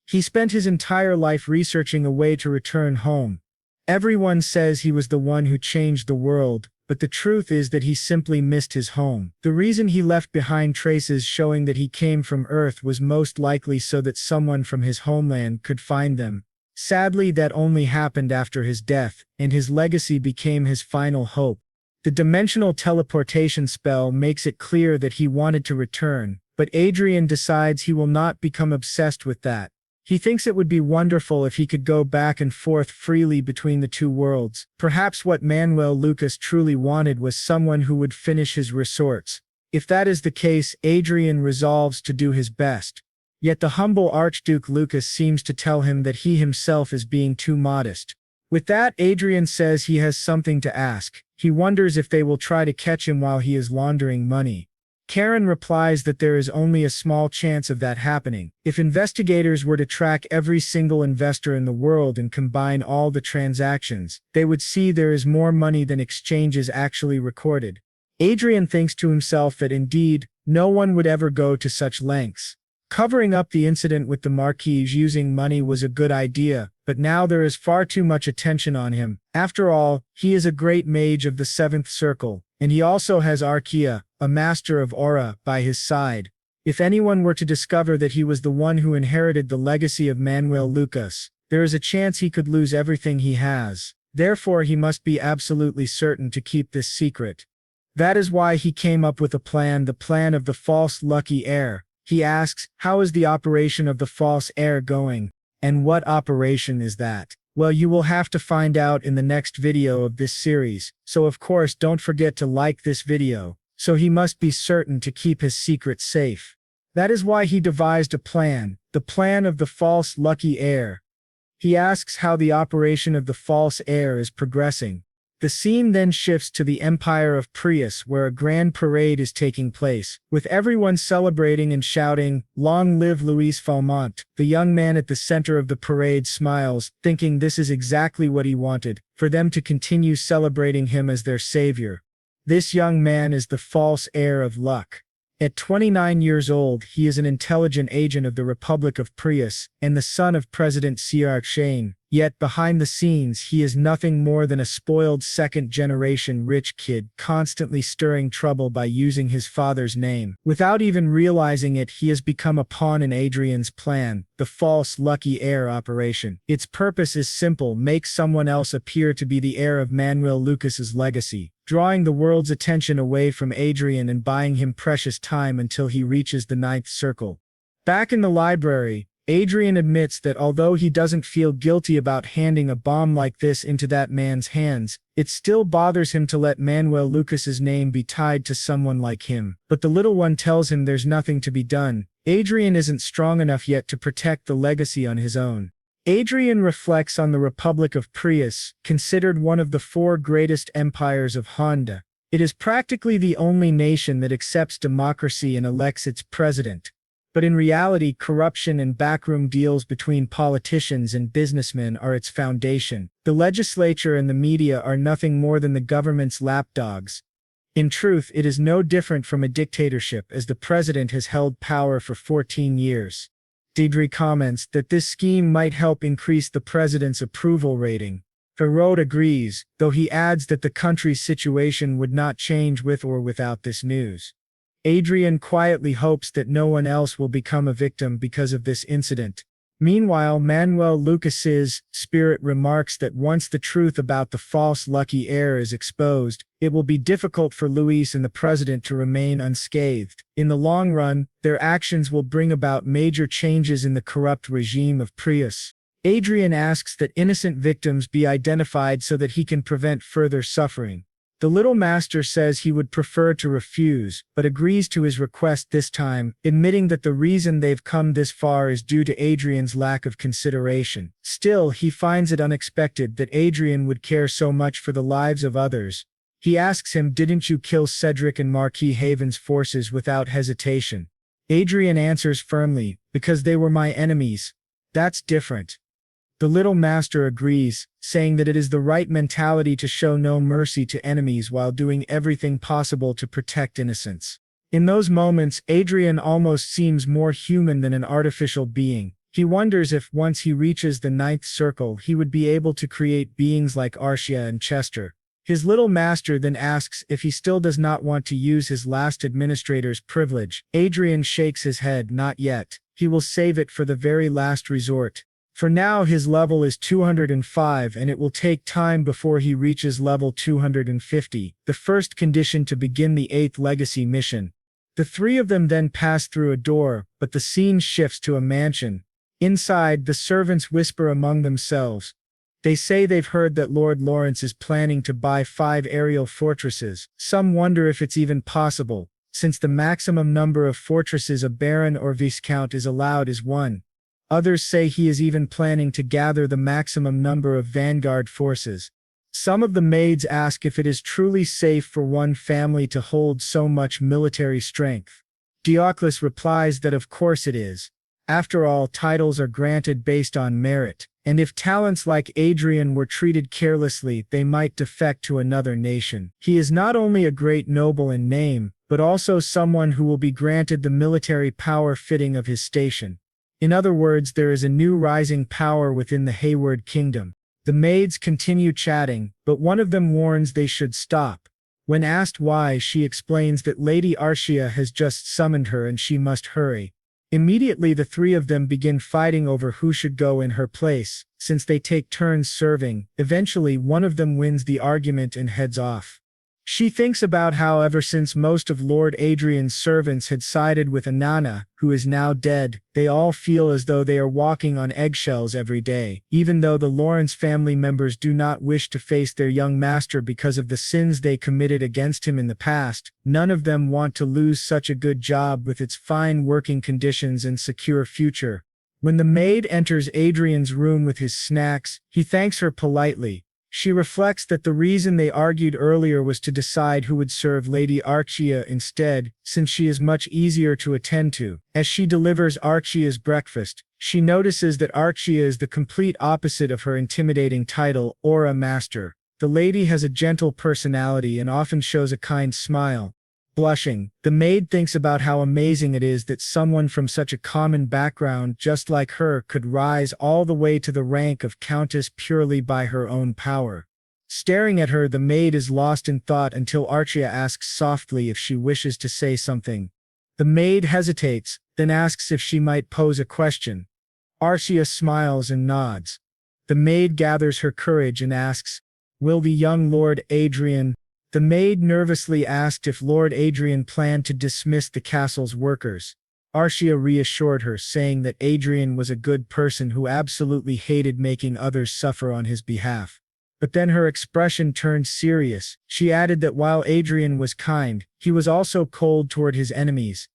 He spent his entire life researching a way to return home. Everyone says he was the one who changed the world, but the truth is that he simply missed his home. The reason he left behind traces showing that he came from Earth was most likely so that someone from his homeland could find them. Sadly, that only happened after his death, and his legacy became his final hope. The dimensional teleportation spell makes it clear that he wanted to return, but Adrien decides he will not become obsessed with that. He thinks it would be wonderful if he could go back and forth freely between the two worlds. Perhaps what Manuel Lucas truly wanted was someone who would finish his resorts. If that is the case, Adrien resolves to do his best. Yet the humble Archduke Lucas seems to tell him that he himself is being too modest. With that, Adrien says he has something to ask. He wonders if they will try to catch him while he is laundering money. Karen replies that there is only a small chance of that happening. If investigators were to track every single investor in the world and combine all the transactions, they would see there is more money than exchanges actually recorded. Adrien thinks to himself that indeed, no one would ever go to such lengths. Covering up the incident with the Marquis using money was a good idea, but now there is far too much attention on him. After all, he is a great mage of the seventh circle, and he also has Archia, a master of aura, by his side. If anyone were to discover that he was the one who inherited the legacy of Manuel Lucas, there is a chance he could lose everything he has. Therefore, he must be absolutely certain to keep this secret. That is why he came up with the plan of the false lucky heir. He asks, how is the operation of the false heir going? And what operation is that? Well, you will have to find out in the next video of this series, so of course don't forget to like this video. So he must be certain to keep his secret safe. That is why he devised a plan, the plan of the false lucky heir. He asks how the operation of the false heir is progressing. The scene then shifts to the Empire of Prius, where a grand parade is taking place, with everyone celebrating and shouting, "Long live Louis Falmont." The young man at the center of the parade smiles, thinking this is exactly what he wanted, for them to continue celebrating him as their savior. This young man is the false heir of luck. At 29 years old, he is an intelligent agent of the Republic of Prius, and the son of President Shane. Yet behind the scenes, he is nothing more than a spoiled second-generation rich kid, constantly stirring trouble by using his father's name. Without even realizing it, he has become a pawn in Adrien's plan, the false lucky heir operation. Its purpose is simple: make someone else appear to be the heir of Manuel Lucas's legacy, drawing the world's attention away from Adrien and buying him precious time until he reaches the ninth circle. Back in the library, Adrien admits that although he doesn't feel guilty about handing a bomb like this into that man's hands, it still bothers him to let Manuel Lucas's name be tied to someone like him. But the little one tells him there's nothing to be done. Adrien isn't strong enough yet to protect the legacy on his own. Adrien reflects on the Republic of Prius, considered one of the four greatest empires of Honda. It is practically the only nation that accepts democracy and elects its president. But in reality, corruption and backroom deals between politicians and businessmen are its foundation. The legislature and the media are nothing more than the government's lapdogs. In truth, it is no different from a dictatorship, as the president has held power for 14 years. Adrien comments that this scheme might help increase the president's approval rating. Perrault agrees, though he adds that the country's situation would not change with or without this news. Adrien quietly hopes that no one else will become a victim because of this incident. Meanwhile, Manuel Lucas's spirit remarks that once the truth about the false lucky heir is exposed, it will be difficult for Luis and the president to remain unscathed. In the long run, their actions will bring about major changes in the corrupt regime of Prius. Adrien asks that innocent victims be identified so that he can prevent further suffering. The little master says he would prefer to refuse, but agrees to his request this time, admitting that the reason they've come this far is due to Adrien's lack of consideration. Still, he finds it unexpected that Adrien would care so much for the lives of others. He asks him, "Didn't you kill Cedric and Marquis Haven's forces without hesitation?" Adrien answers firmly, "Because they were my enemies. That's different." The little master agrees, saying that it is the right mentality to show no mercy to enemies while doing everything possible to protect innocents. In those moments, Adrien almost seems more human than an artificial being. He wonders if once he reaches the ninth circle he would be able to create beings like Archia and Chester. His little master then asks if he still does not want to use his last administrator's privilege. Adrien shakes his head, "Not yet. He will save it for the very last resort. For now his level is 205 and it will take time before he reaches level 250, the first condition to begin the 8th legacy mission." The three of them then pass through a door, but the scene shifts to a mansion. Inside, the servants whisper among themselves. They say they've heard that Lord Lawrence is planning to buy 5 aerial fortresses. Some wonder if it's even possible, since the maximum number of fortresses a baron or viscount is allowed is 1. Others say he is even planning to gather the maximum number of vanguard forces. Some of the maids ask if it is truly safe for one family to hold so much military strength. Dioclus replies that of course it is. After all, titles are granted based on merit, and if talents like Adrien were treated carelessly, they might defect to another nation. He is not only a great noble in name, but also someone who will be granted the military power fitting of his station. In other words, there is a new rising power within the Hayward Kingdom. The maids continue chatting, but one of them warns they should stop. When asked why, she explains that Lady Archia has just summoned her and she must hurry. Immediately the three of them begin fighting over who should go in her place, since they take turns serving. Eventually one of them wins the argument and heads off. She thinks about how ever since most of Lord Adrien's servants had sided with Anana, who is now dead, they all feel as though they are walking on eggshells every day. Even though the Lawrence family members do not wish to face their young master because of the sins they committed against him in the past, none of them want to lose such a good job with its fine working conditions and secure future. When the maid enters Adrien's room with his snacks, he thanks her politely. She reflects that the reason they argued earlier was to decide who would serve Lady Archia instead, since she is much easier to attend to. As she delivers Archia's breakfast, she notices that Archia is the complete opposite of her intimidating title, Aura Master. The lady has a gentle personality and often shows a kind smile. Blushing, the maid thinks about how amazing it is that someone from such a common background just like her could rise all the way to the rank of countess purely by her own power. Staring at her, the maid is lost in thought until Archia asks softly if she wishes to say something. The maid hesitates, then asks if she might pose a question. Archia smiles and nods. The maid gathers her courage and asks, "Will the young Lord Adrien?" The maid nervously asked if Lord Adrien planned to dismiss the castle's workers. Archia reassured her, saying that Adrien was a good person who absolutely hated making others suffer on his behalf. But then her expression turned serious. She added that while Adrien was kind, he was also cold toward his enemies.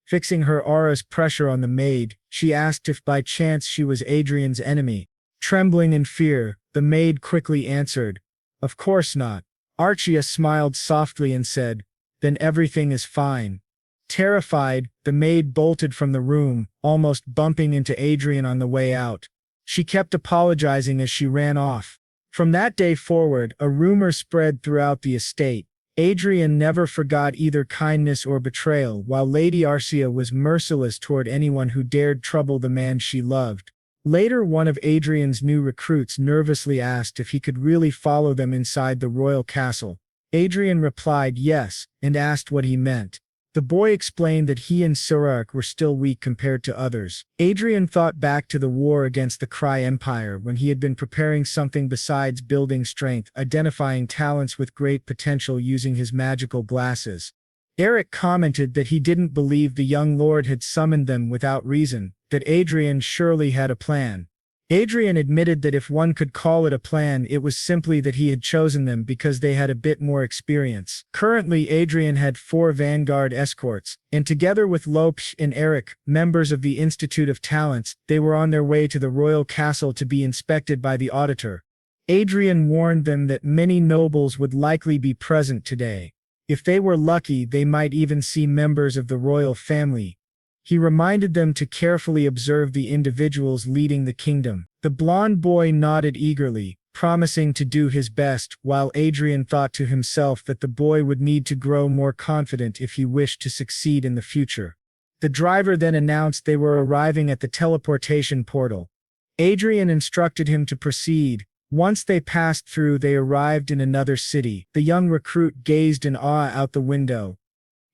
Fixing her aura's pressure on the maid, she asked if by chance she was Adrien's enemy. Trembling in fear, the maid quickly answered, "Of course not." Archia smiled softly and said, "Then everything is fine." Terrified, the maid bolted from the room, almost bumping into Adrien on the way out. She kept apologizing as she ran off. From that day forward, a rumor spread throughout the estate. Adrien never forgot either kindness or betrayal, while Lady Archia was merciless toward anyone who dared trouble the man she loved. Later, one of Adrien's new recruits nervously asked if he could really follow them inside the royal castle. Adrien replied yes, and asked what he meant. The boy explained that he and Surak were still weak compared to others. Adrien thought back to the war against the Cry Empire when he had been preparing something besides building strength, identifying talents with great potential using his magical glasses. Eric commented that he didn't believe the young lord had summoned them without reason, that Adrien surely had a plan. Adrian admitted that if one could call it a plan, it was simply that he had chosen them because they had a bit more experience. Currently, Adrian had 4 Vanguard escorts, and together with Lopes and Eric, members of the Institute of Talents, they were on their way to the royal castle to be inspected by the auditor. Adrian warned them that many nobles would likely be present today. If they were lucky, they might even see members of the royal family. He reminded them to carefully observe the individuals leading the kingdom. The blond boy nodded eagerly, promising to do his best, while Adrian thought to himself that the boy would need to grow more confident if he wished to succeed in the future. The driver then announced they were arriving at the teleportation portal. Adrian instructed him to proceed. Once they passed through, they arrived in another city. The young recruit gazed in awe out the window,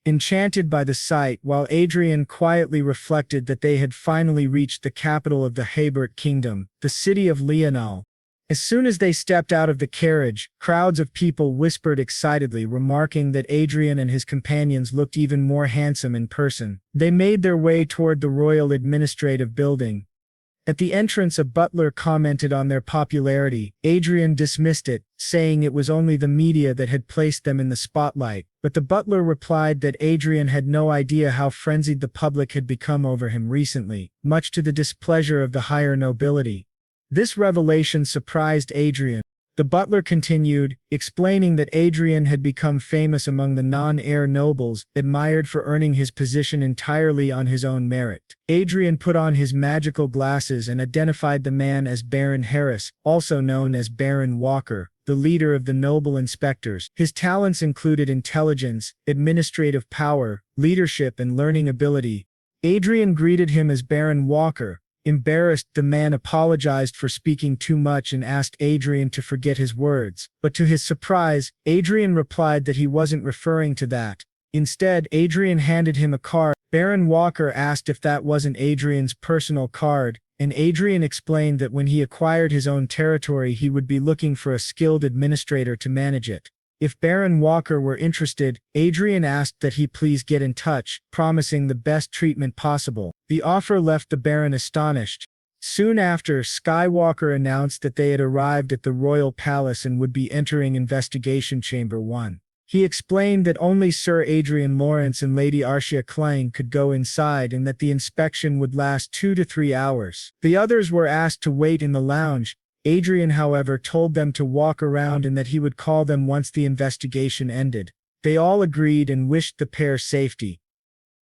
enchanted by the sight, while Adrian quietly reflected that they had finally reached the capital of the Hebert kingdom, the city of Leonal. As soon as they stepped out of the carriage, crowds of people whispered excitedly, remarking that Adrian and his companions looked even more handsome in person. They made their way toward the royal administrative building. At the entrance, a butler commented on their popularity. Adrian dismissed it, saying it was only the media that had placed them in the spotlight, but the butler replied that Adrian had no idea how frenzied the public had become over him recently, much to the displeasure of the higher nobility. This revelation surprised Adrian. The butler continued, explaining that Adrian had become famous among the non-heir nobles, admired for earning his position entirely on his own merit. Adrian put on his magical glasses and identified the man as Baron Harris, also known as Baron Walker, the leader of the noble inspectors. His talents included intelligence, administrative power, leadership, and learning ability. Adrian greeted him as Baron Walker. Embarrassed, the man apologized for speaking too much and asked Adrian to forget his words. But to his surprise, Adrian replied that he wasn't referring to that. Instead, Adrian handed him a card. Baron Walker asked if that wasn't Adrian's personal card, and Adrian explained that when he acquired his own territory, he would be looking for a skilled administrator to manage it. If Baron Walker were interested, Adrian asked that he please get in touch, promising the best treatment possible. The offer left the Baron astonished. Soon after, Skywalker announced that they had arrived at the royal palace and would be entering Investigation Chamber 1. He explained that only Sir Adrian Lawrence and Lady Archia Klein could go inside and that the inspection would last 2 to 3 hours. The others were asked to wait in the lounge. Adrian, however, told them to walk around and that he would call them once the investigation ended. They all agreed and wished the pair safety.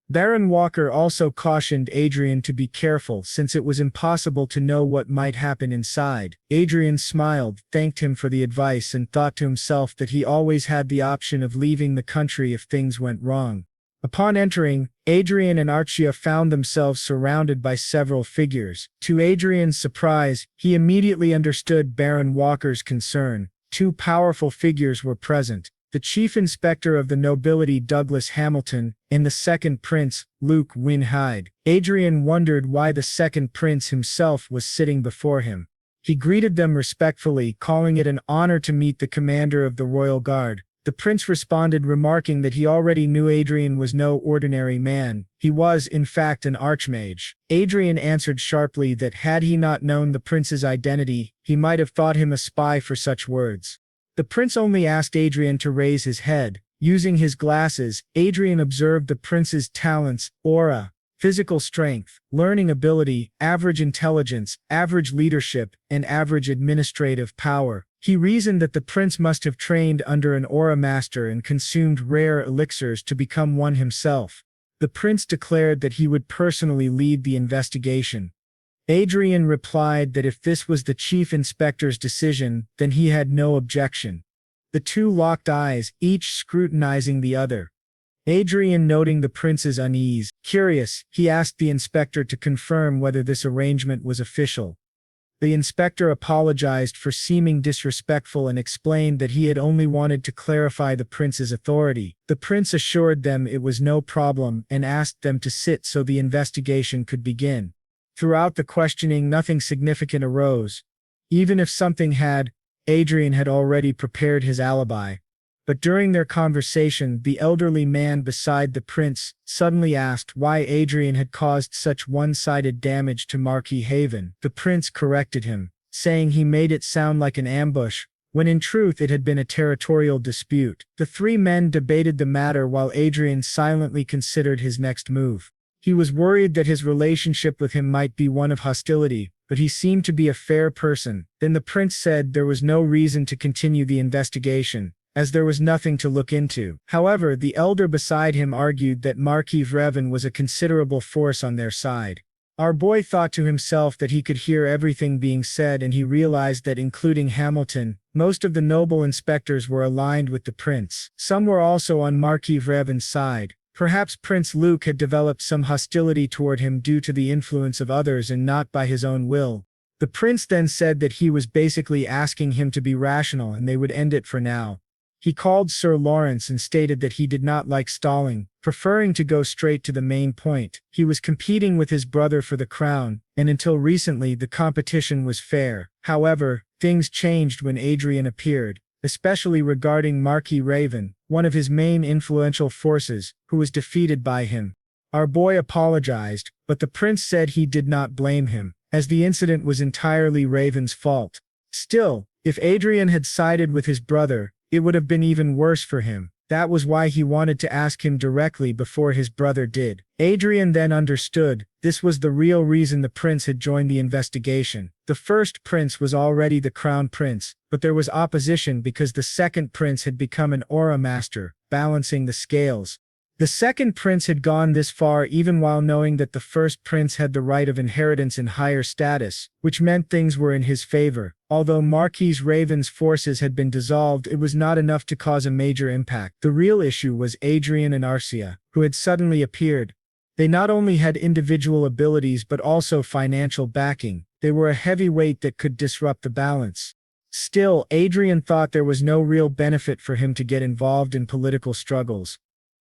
Baron Walker also cautioned Adrian to be careful since it was impossible to know what might happen inside. Adrian smiled, thanked him for the advice, and thought to himself that he always had the option of leaving the country if things went wrong. Upon entering, Adrian and Archia found themselves surrounded by several figures. To Adrian's surprise, he immediately understood Baron Walker's concern. 2 powerful figures were present: the chief inspector of the nobility, Douglas Hamilton, and the second prince, Luke Winhyde. Adrian wondered why the second prince himself was sitting before him. He greeted them respectfully, calling it an honor to meet the commander of the royal guard. The prince responded, remarking that he already knew Adrian was no ordinary man. He was, in fact, an archmage. Adrian answered sharply that had he not known the prince's identity, he might have thought him a spy for such words. The prince only asked Adrian to raise his head. Using his glasses, Adrian observed the prince's talents, aura, physical strength, learning ability, average intelligence, average leadership, and average administrative power. He reasoned that the prince must have trained under an aura master and consumed rare elixirs to become one himself. The prince declared that he would personally lead the investigation. Adrian replied that if this was the chief inspector's decision, then he had no objection. The 2 locked eyes, each scrutinizing the other. Adrian, noting the prince's unease, curious, he asked the inspector to confirm whether this arrangement was official. The inspector apologized for seeming disrespectful and explained that he had only wanted to clarify the prince's authority. The prince assured them it was no problem and asked them to sit so the investigation could begin. Throughout the questioning, nothing significant arose. Even if something had, Adrian had already prepared his alibi. But during their conversation, the elderly man beside the prince suddenly asked why Adrien had caused such one-sided damage to Marquis Haven. The prince corrected him, saying he made it sound like an ambush, when in truth it had been a territorial dispute. The three men debated the matter while Adrien silently considered his next move. He was worried that his relationship with him might be one of hostility, but he seemed to be a fair person. Then the prince said there was no reason to continue the investigation, as there was nothing to look into. However, the elder beside him argued that Marquis Revan was a considerable force on their side. Our boy thought to himself that he could hear everything being said, and he realized that including Hamilton, most of the noble inspectors were aligned with the prince. Some were also on Marquis Revan's side. Perhaps Prince Luke had developed some hostility toward him due to the influence of others and not by his own will. The prince then said that he was basically asking him to be rational and they would end it for now. He called Sir Lawrence and stated that he did not like stalling, preferring to go straight to the main point. He was competing with his brother for the crown, and until recently the competition was fair. However, things changed when Adrien appeared, especially regarding Marquis Raven, one of his main influential forces, who was defeated by him. Our boy apologized, but the prince said he did not blame him, as the incident was entirely Raven's fault. Still, if Adrien had sided with his brother, it would have been even worse for him. That was why he wanted to ask him directly before his brother did. Adrien then understood this was the real reason the prince had joined the investigation. The first prince was already the crown prince, but there was opposition because the second prince had become an aura master, balancing the scales. The second prince had gone this far even while knowing that the first prince had the right of inheritance in higher status, which meant things were in his favor. Although Marquis Raven's forces had been dissolved, it was not enough to cause a major impact. The real issue was Adrien and Archia, who had suddenly appeared. They not only had individual abilities but also financial backing. They were a heavy weight that could disrupt the balance. Still, Adrien thought there was no real benefit for him to get involved in political struggles.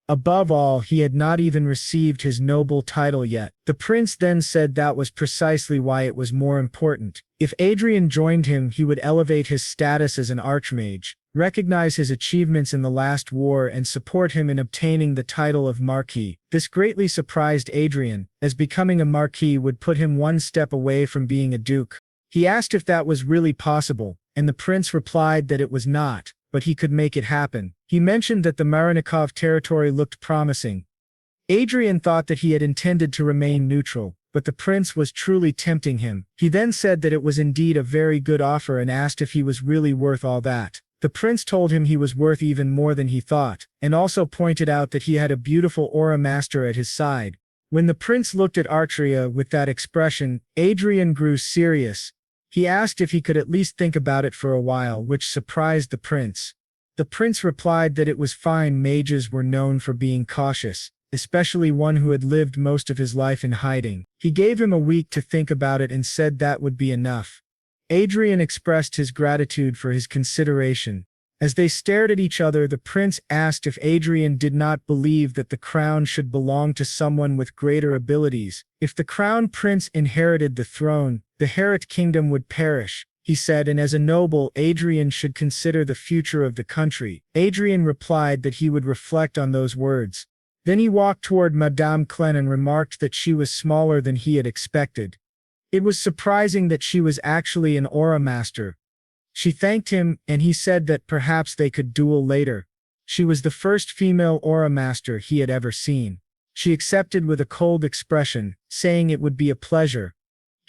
Above all, he had not even received his noble title yet. The prince then said that was precisely why it was more important. If Adrien joined him, he would elevate his status as an archmage, recognize his achievements in the last war, and support him in obtaining the title of Marquis. This greatly surprised Adrien, as becoming a Marquis would put him one step away from being a duke. He asked if that was really possible, and the prince replied that it was not, but he could make it happen. He mentioned that the Marinikov territory looked promising. Adrien thought that he had intended to remain neutral, but the prince was truly tempting him. He then said that it was indeed a very good offer and asked if he was really worth all that. The prince told him he was worth even more than he thought, and also pointed out that he had a beautiful aura master at his side. When the prince looked at Archia with that expression, Adrien grew serious. He asked if he could at least think about it for a while, which surprised the prince. The prince replied that it was fine. Mages were known for being cautious, especially one who had lived most of his life in hiding. He gave him a week to think about it and said that would be enough. Adrien expressed his gratitude for his consideration. As they stared at each other, the prince asked if Adrien did not believe that the crown should belong to someone with greater abilities. If the crown prince inherited the throne, the Herit kingdom would perish, he said, and as a noble, Adrien should consider the future of the country. Adrien replied that he would reflect on those words. Then he walked toward Madame Clen and remarked that she was smaller than he had expected. It was surprising that she was actually an aura master. She thanked him, and he said that perhaps they could duel later. She was the first female aura master he had ever seen. She accepted with a cold expression, saying it would be a pleasure.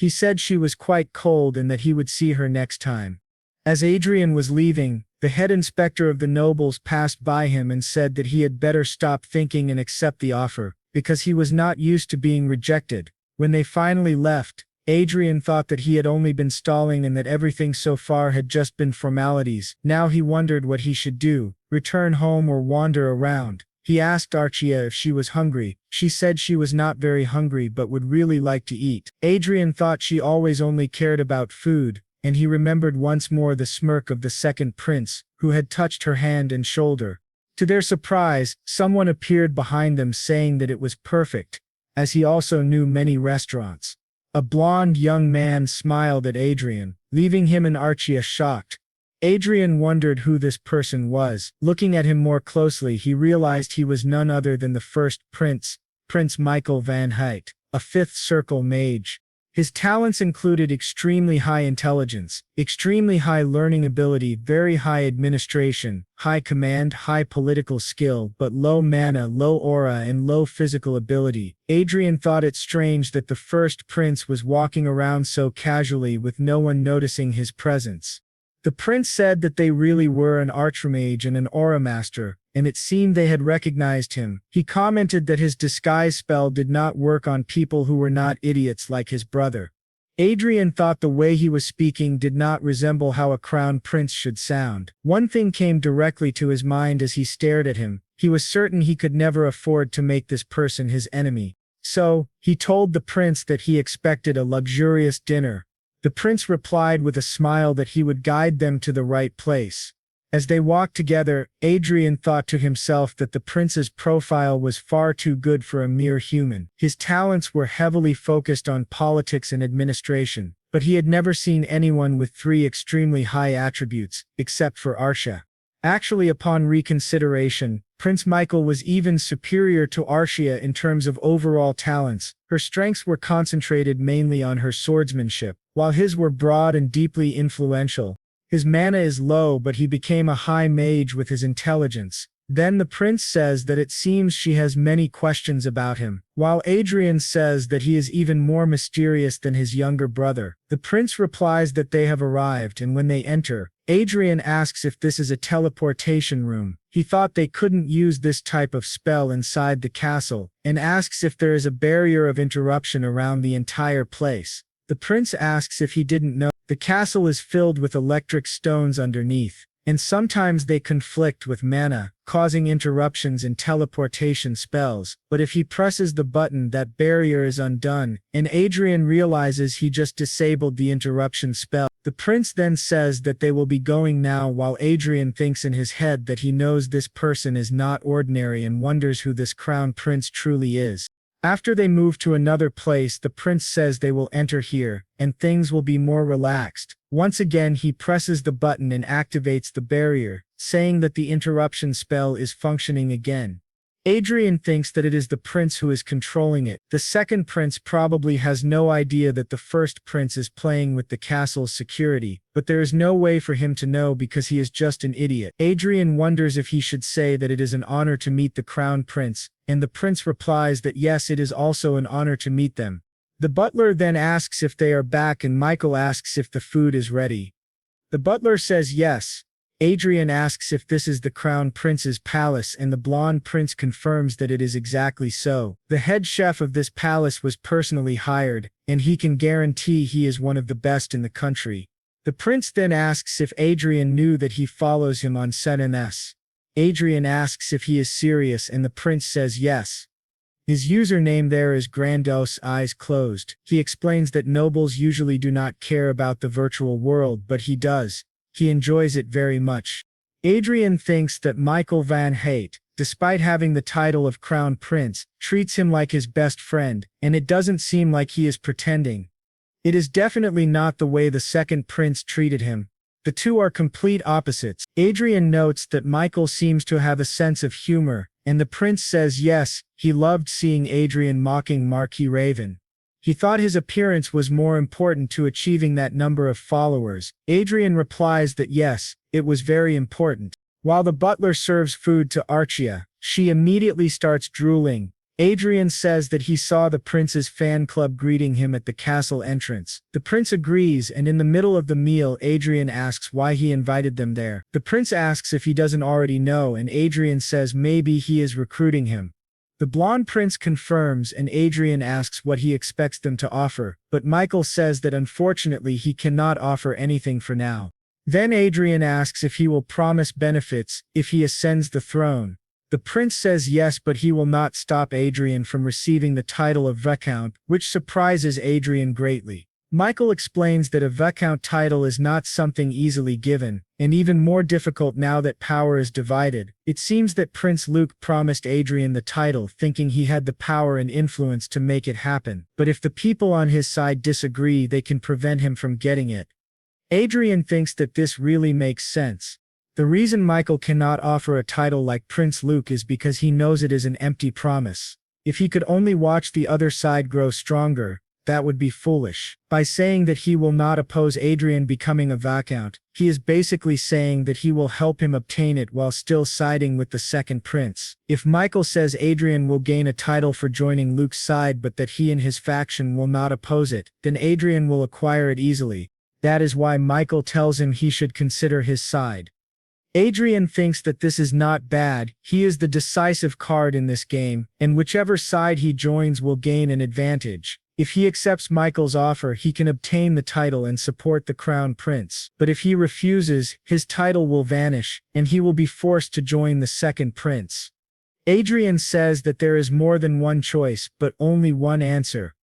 He said she was quite cold and that he would see her next time. As Adrien was leaving, the head inspector of the nobles passed by him and said that he had better stop thinking and accept the offer, because he was not used to being rejected. When they finally left, Adrien thought that he had only been stalling and that everything so far had just been formalities. Now he wondered what he should do, return home or wander around. He asked Archia if she was hungry. She said she was not very hungry but would really like to eat. Adrien thought she always only cared about food, and he remembered once more the smirk of the second prince, who had touched her hand and shoulder. To their surprise, someone appeared behind them saying that it was perfect, as he also knew many restaurants. A blond young man smiled at Adrien, leaving him and Archia shocked. Adrian wondered who this person was. Looking at him more closely, he realized he was none other than the first prince, Prince Michael van Huyt, a fifth circle mage. His talents included extremely high intelligence, extremely high learning ability, very high administration, high command, high political skill, but low mana, low aura, and low physical ability. Adrian thought it strange that the first prince was walking around so casually with no one noticing his presence. The prince said that they really were an archmage and an aura master, and it seemed they had recognized him. He commented that his disguise spell did not work on people who were not idiots like his brother. Adrian thought the way he was speaking did not resemble how a crown prince should sound. One thing came directly to his mind as he stared at him. He was certain he could never afford to make this person his enemy. So, he told the prince that he expected a luxurious dinner. The prince replied with a smile that he would guide them to the right place. As they walked together, Adrian thought to himself that the prince's profile was far too good for a mere human. His talents were heavily focused on politics and administration, but he had never seen anyone with three extremely high attributes, except for Archia. Actually, upon reconsideration, Prince Michael was even superior to Archia in terms of overall talents. Her strengths were concentrated mainly on her swordsmanship, while his were broad and deeply influential. His mana is low, but he became a high mage with his intelligence. Then the prince says that it seems she has many questions about him, while Adrian says that he is even more mysterious than his younger brother. The prince replies that they have arrived, and when they enter, Adrian asks if this is a teleportation room. He thought they couldn't use this type of spell inside the castle, and asks if there is a barrier of interruption around the entire place. The prince asks if he didn't know. The castle is filled with electric stones underneath, and sometimes they conflict with mana, causing interruptions in teleportation spells, but if he presses the button, that barrier is undone, and Adrian realizes he just disabled the interruption spell. The prince then says that they will be going now, while Adrian thinks in his head that he knows this person is not ordinary and wonders who this crown prince truly is. After they move to another place, the prince says they will enter here, and things will be more relaxed. Once again, he presses the button and activates the barrier, saying that the interruption spell is functioning again. Adrian thinks that it is the prince who is controlling it. The second prince probably has no idea that the first prince is playing with the castle's security, but there is no way for him to know because he is just an idiot. Adrian wonders if he should say that it is an honor to meet the crown prince, and the prince replies that yes, it is also an honor to meet them. The butler then asks if they are back, and Michael asks if the food is ready. The butler says yes. Adrian asks if this is the crown prince's palace, and the blonde prince confirms that it is exactly so. The head chef of this palace was personally hired, and he can guarantee he is one of the best in the country. The prince then asks if Adrian knew that he follows him on SNS. Adrian asks if he is serious, and the prince says yes. His username there is Grandos Eyes Closed. He explains that nobles usually do not care about the virtual world, but he does. He enjoys it very much. Adrian thinks that Michael van Huyt, despite having the title of crown prince, treats him like his best friend, and it doesn't seem like he is pretending. It is definitely not the way the second prince treated him. The two are complete opposites. Adrian notes that Michael seems to have a sense of humor, and the prince says yes, he loved seeing Adrian mocking Marquis Raven. He thought his appearance was more important to achieving that number of followers. Adrian replies that yes, it was very important. While the butler serves food to Archia, she immediately starts drooling. Adrian says that he saw the prince's fan club greeting him at the castle entrance. The prince agrees, and in the middle of the meal, Adrian asks why he invited them there. The prince asks if he doesn't already know, and Adrian says maybe he is recruiting him. The blonde prince confirms, and Adrian asks what he expects them to offer, but Michael says that unfortunately he cannot offer anything for now. Then Adrian asks if he will promise benefits if he ascends the throne. The prince says yes, but he will not stop Adrian from receiving the title of viscount, which surprises Adrian greatly. Michael explains that a viscount title is not something easily given, and even more difficult now that power is divided. It seems that Prince Luke promised Adrian the title thinking he had the power and influence to make it happen, but if the people on his side disagree, they can prevent him from getting it. Adrian thinks that this really makes sense. The reason Michael cannot offer a title like Prince Luke is because he knows it is an empty promise. If he could only watch the other side grow stronger, that would be foolish. By saying that he will not oppose Adrian becoming a viscount, he is basically saying that he will help him obtain it while still siding with the second prince. If Michael says Adrian will gain a title for joining Luke's side but that he and his faction will not oppose it, then Adrian will acquire it easily. That is why Michael tells him he should consider his side. Adrian thinks that this is not bad. He is the decisive card in this game, and whichever side he joins will gain an advantage. If he accepts Michael's offer, he can obtain the title and support the crown prince. But if he refuses, his title will vanish, and he will be forced to join the second prince. Adrian says that there is more than one choice, but only one answer.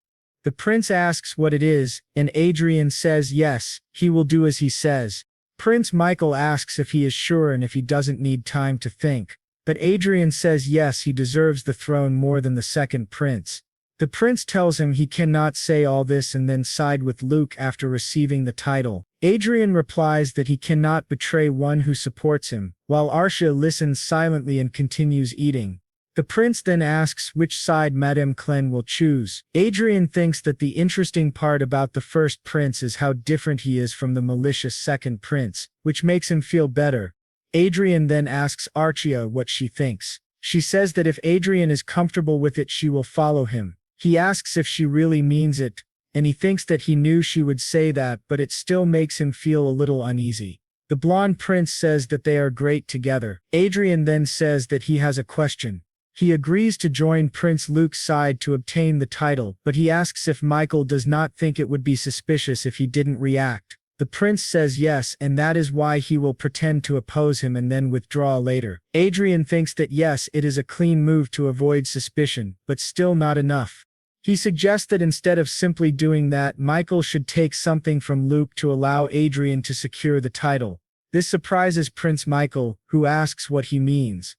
The prince asks what it is, and Adrian says yes, he will do as he says. Prince Michael asks if he is sure and if he doesn't need time to think. But Adrian says yes, he deserves the throne more than the second prince. The prince tells him he cannot say all this and then side with Luke after receiving the title. Adrian replies that he cannot betray one who supports him, while Archia listens silently and continues eating. The prince then asks which side Madame Clen will choose. Adrian thinks that the interesting part about the first prince is how different he is from the malicious second prince, which makes him feel better. Adrian then asks Archia what she thinks. She says that if Adrian is comfortable with it, she will follow him. He asks if she really means it, and he thinks that he knew she would say that, but it still makes him feel a little uneasy. The blonde prince says that they are great together. Adrian then says that he has a question. He agrees to join Prince Luke's side to obtain the title, but he asks if Michael does not think it would be suspicious if he didn't react. The prince says yes, and that is why he will pretend to oppose him and then withdraw later. Adrian thinks that yes, it is a clean move to avoid suspicion, but still not enough. He suggests that instead of simply doing that, Michael should take something from Luke to allow Adrian to secure the title. This surprises Prince Michael, who asks what he means.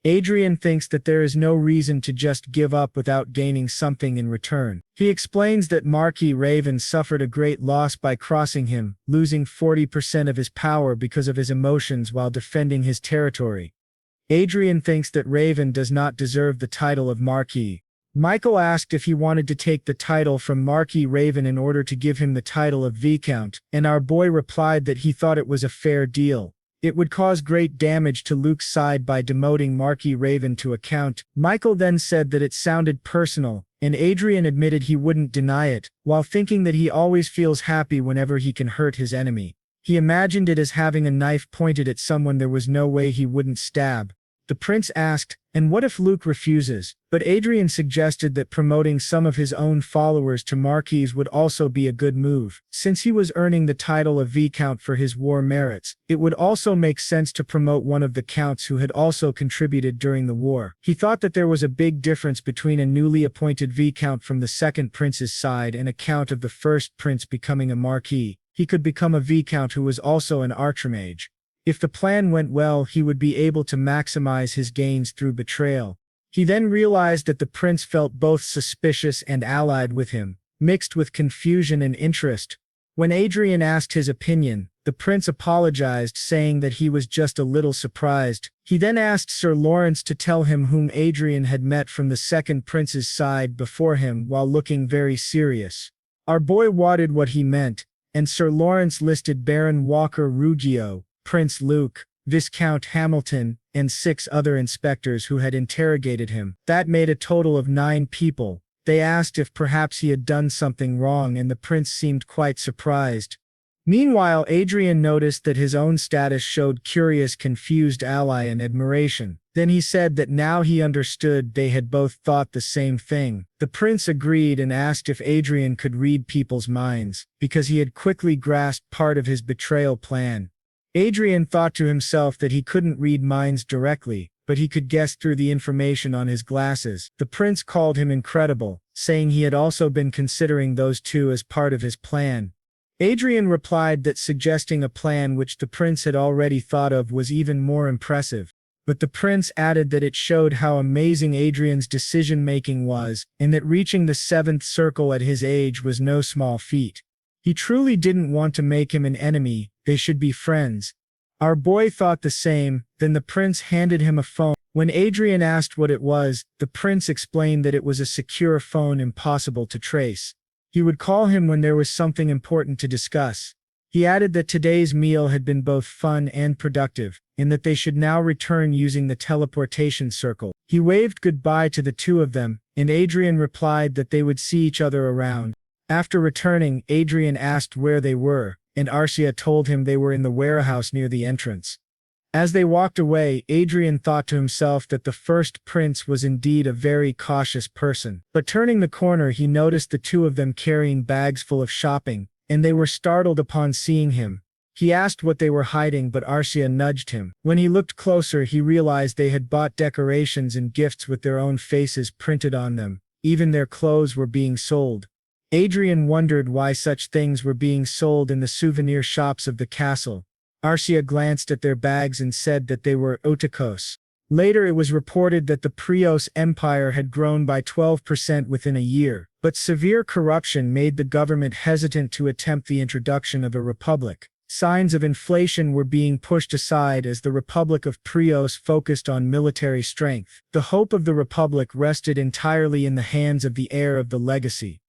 Adrian thinks that there is no reason to just give up without gaining something in return. He explains that Marquis Raven suffered a great loss by crossing him, losing 40% of his power because of his emotions while defending his territory. Adrian thinks that Raven does not deserve the title of Marquis. Michael asked if he wanted to take the title from Marquis Raven in order to give him the title of Viscount, and our boy replied that he thought it was a fair deal. It would cause great damage to Luke's side by demoting Marquis Raven to a count. Michael then said that it sounded personal, and Adrian admitted he wouldn't deny it, while thinking that he always feels happy whenever he can hurt his enemy. He imagined it as having a knife pointed at someone there was no way he wouldn't stab. The prince asked, and what if Luke refuses? But Adrian suggested that promoting some of his own followers to Marquis would also be a good move. Since he was earning the title of Viscount for his war merits, it would also make sense to promote one of the counts who had also contributed during the war. He thought that there was a big difference between a newly appointed Viscount from the second prince's side and a count of the first prince becoming a Marquis. He could become a Viscount who was also an archmage. If the plan went well, he would be able to maximize his gains through betrayal. He then realized that the prince felt both suspicious and allied with him, mixed with confusion and interest. When Adrian asked his opinion, the prince apologized, saying that he was just a little surprised. He then asked Sir Lawrence to tell him whom Adrian had met from the second prince's side before him while looking very serious. Our boy wanted what he meant, and Sir Lawrence listed Baron Walker Ruggio, Prince Luke, Viscount Hamilton, and 6 other inspectors who had interrogated him. That made a total of 9 people. They asked if perhaps he had done something wrong, and the prince seemed quite surprised. Meanwhile, Adrian noticed that his own status showed curious, confused ally and admiration. Then he said that now he understood they had both thought the same thing. The prince agreed and asked if Adrian could read people's minds, because he had quickly grasped part of his betrayal plan. Adrian thought to himself that he couldn't read minds directly, but he could guess through the information on his glasses. The prince called him incredible, saying he had also been considering those two as part of his plan. Adrian replied that suggesting a plan which the prince had already thought of was even more impressive. But the prince added that it showed how amazing Adrian's decision-making was, and that reaching the 7th circle at his age was no small feat. He truly didn't want to make him an enemy, they should be friends. Our boy thought the same, then the prince handed him a phone. When Adrian asked what it was, the prince explained that it was a secure phone impossible to trace. He would call him when there was something important to discuss. He added that today's meal had been both fun and productive, and that they should now return using the teleportation circle. He waved goodbye to the two of them, and Adrian replied that they would see each other around. After returning, Adrian asked where they were, and Archia told him they were in the warehouse near the entrance. As they walked away, Adrian thought to himself that the first prince was indeed a very cautious person. But turning the corner, he noticed the two of them carrying bags full of shopping, and they were startled upon seeing him. He asked what they were hiding, but Archia nudged him. When he looked closer, he realized they had bought decorations and gifts with their own faces printed on them. Even their clothes were being sold. Adrian wondered why such things were being sold in the souvenir shops of the castle. Archia glanced at their bags and said that they were otakos. Later it was reported that the Prios Empire had grown by 12% within a year, but severe corruption made the government hesitant to attempt the introduction of a republic. Signs of inflation were being pushed aside as the Republic of Prios focused on military strength. The hope of the republic rested entirely in the hands of the heir of the legacy,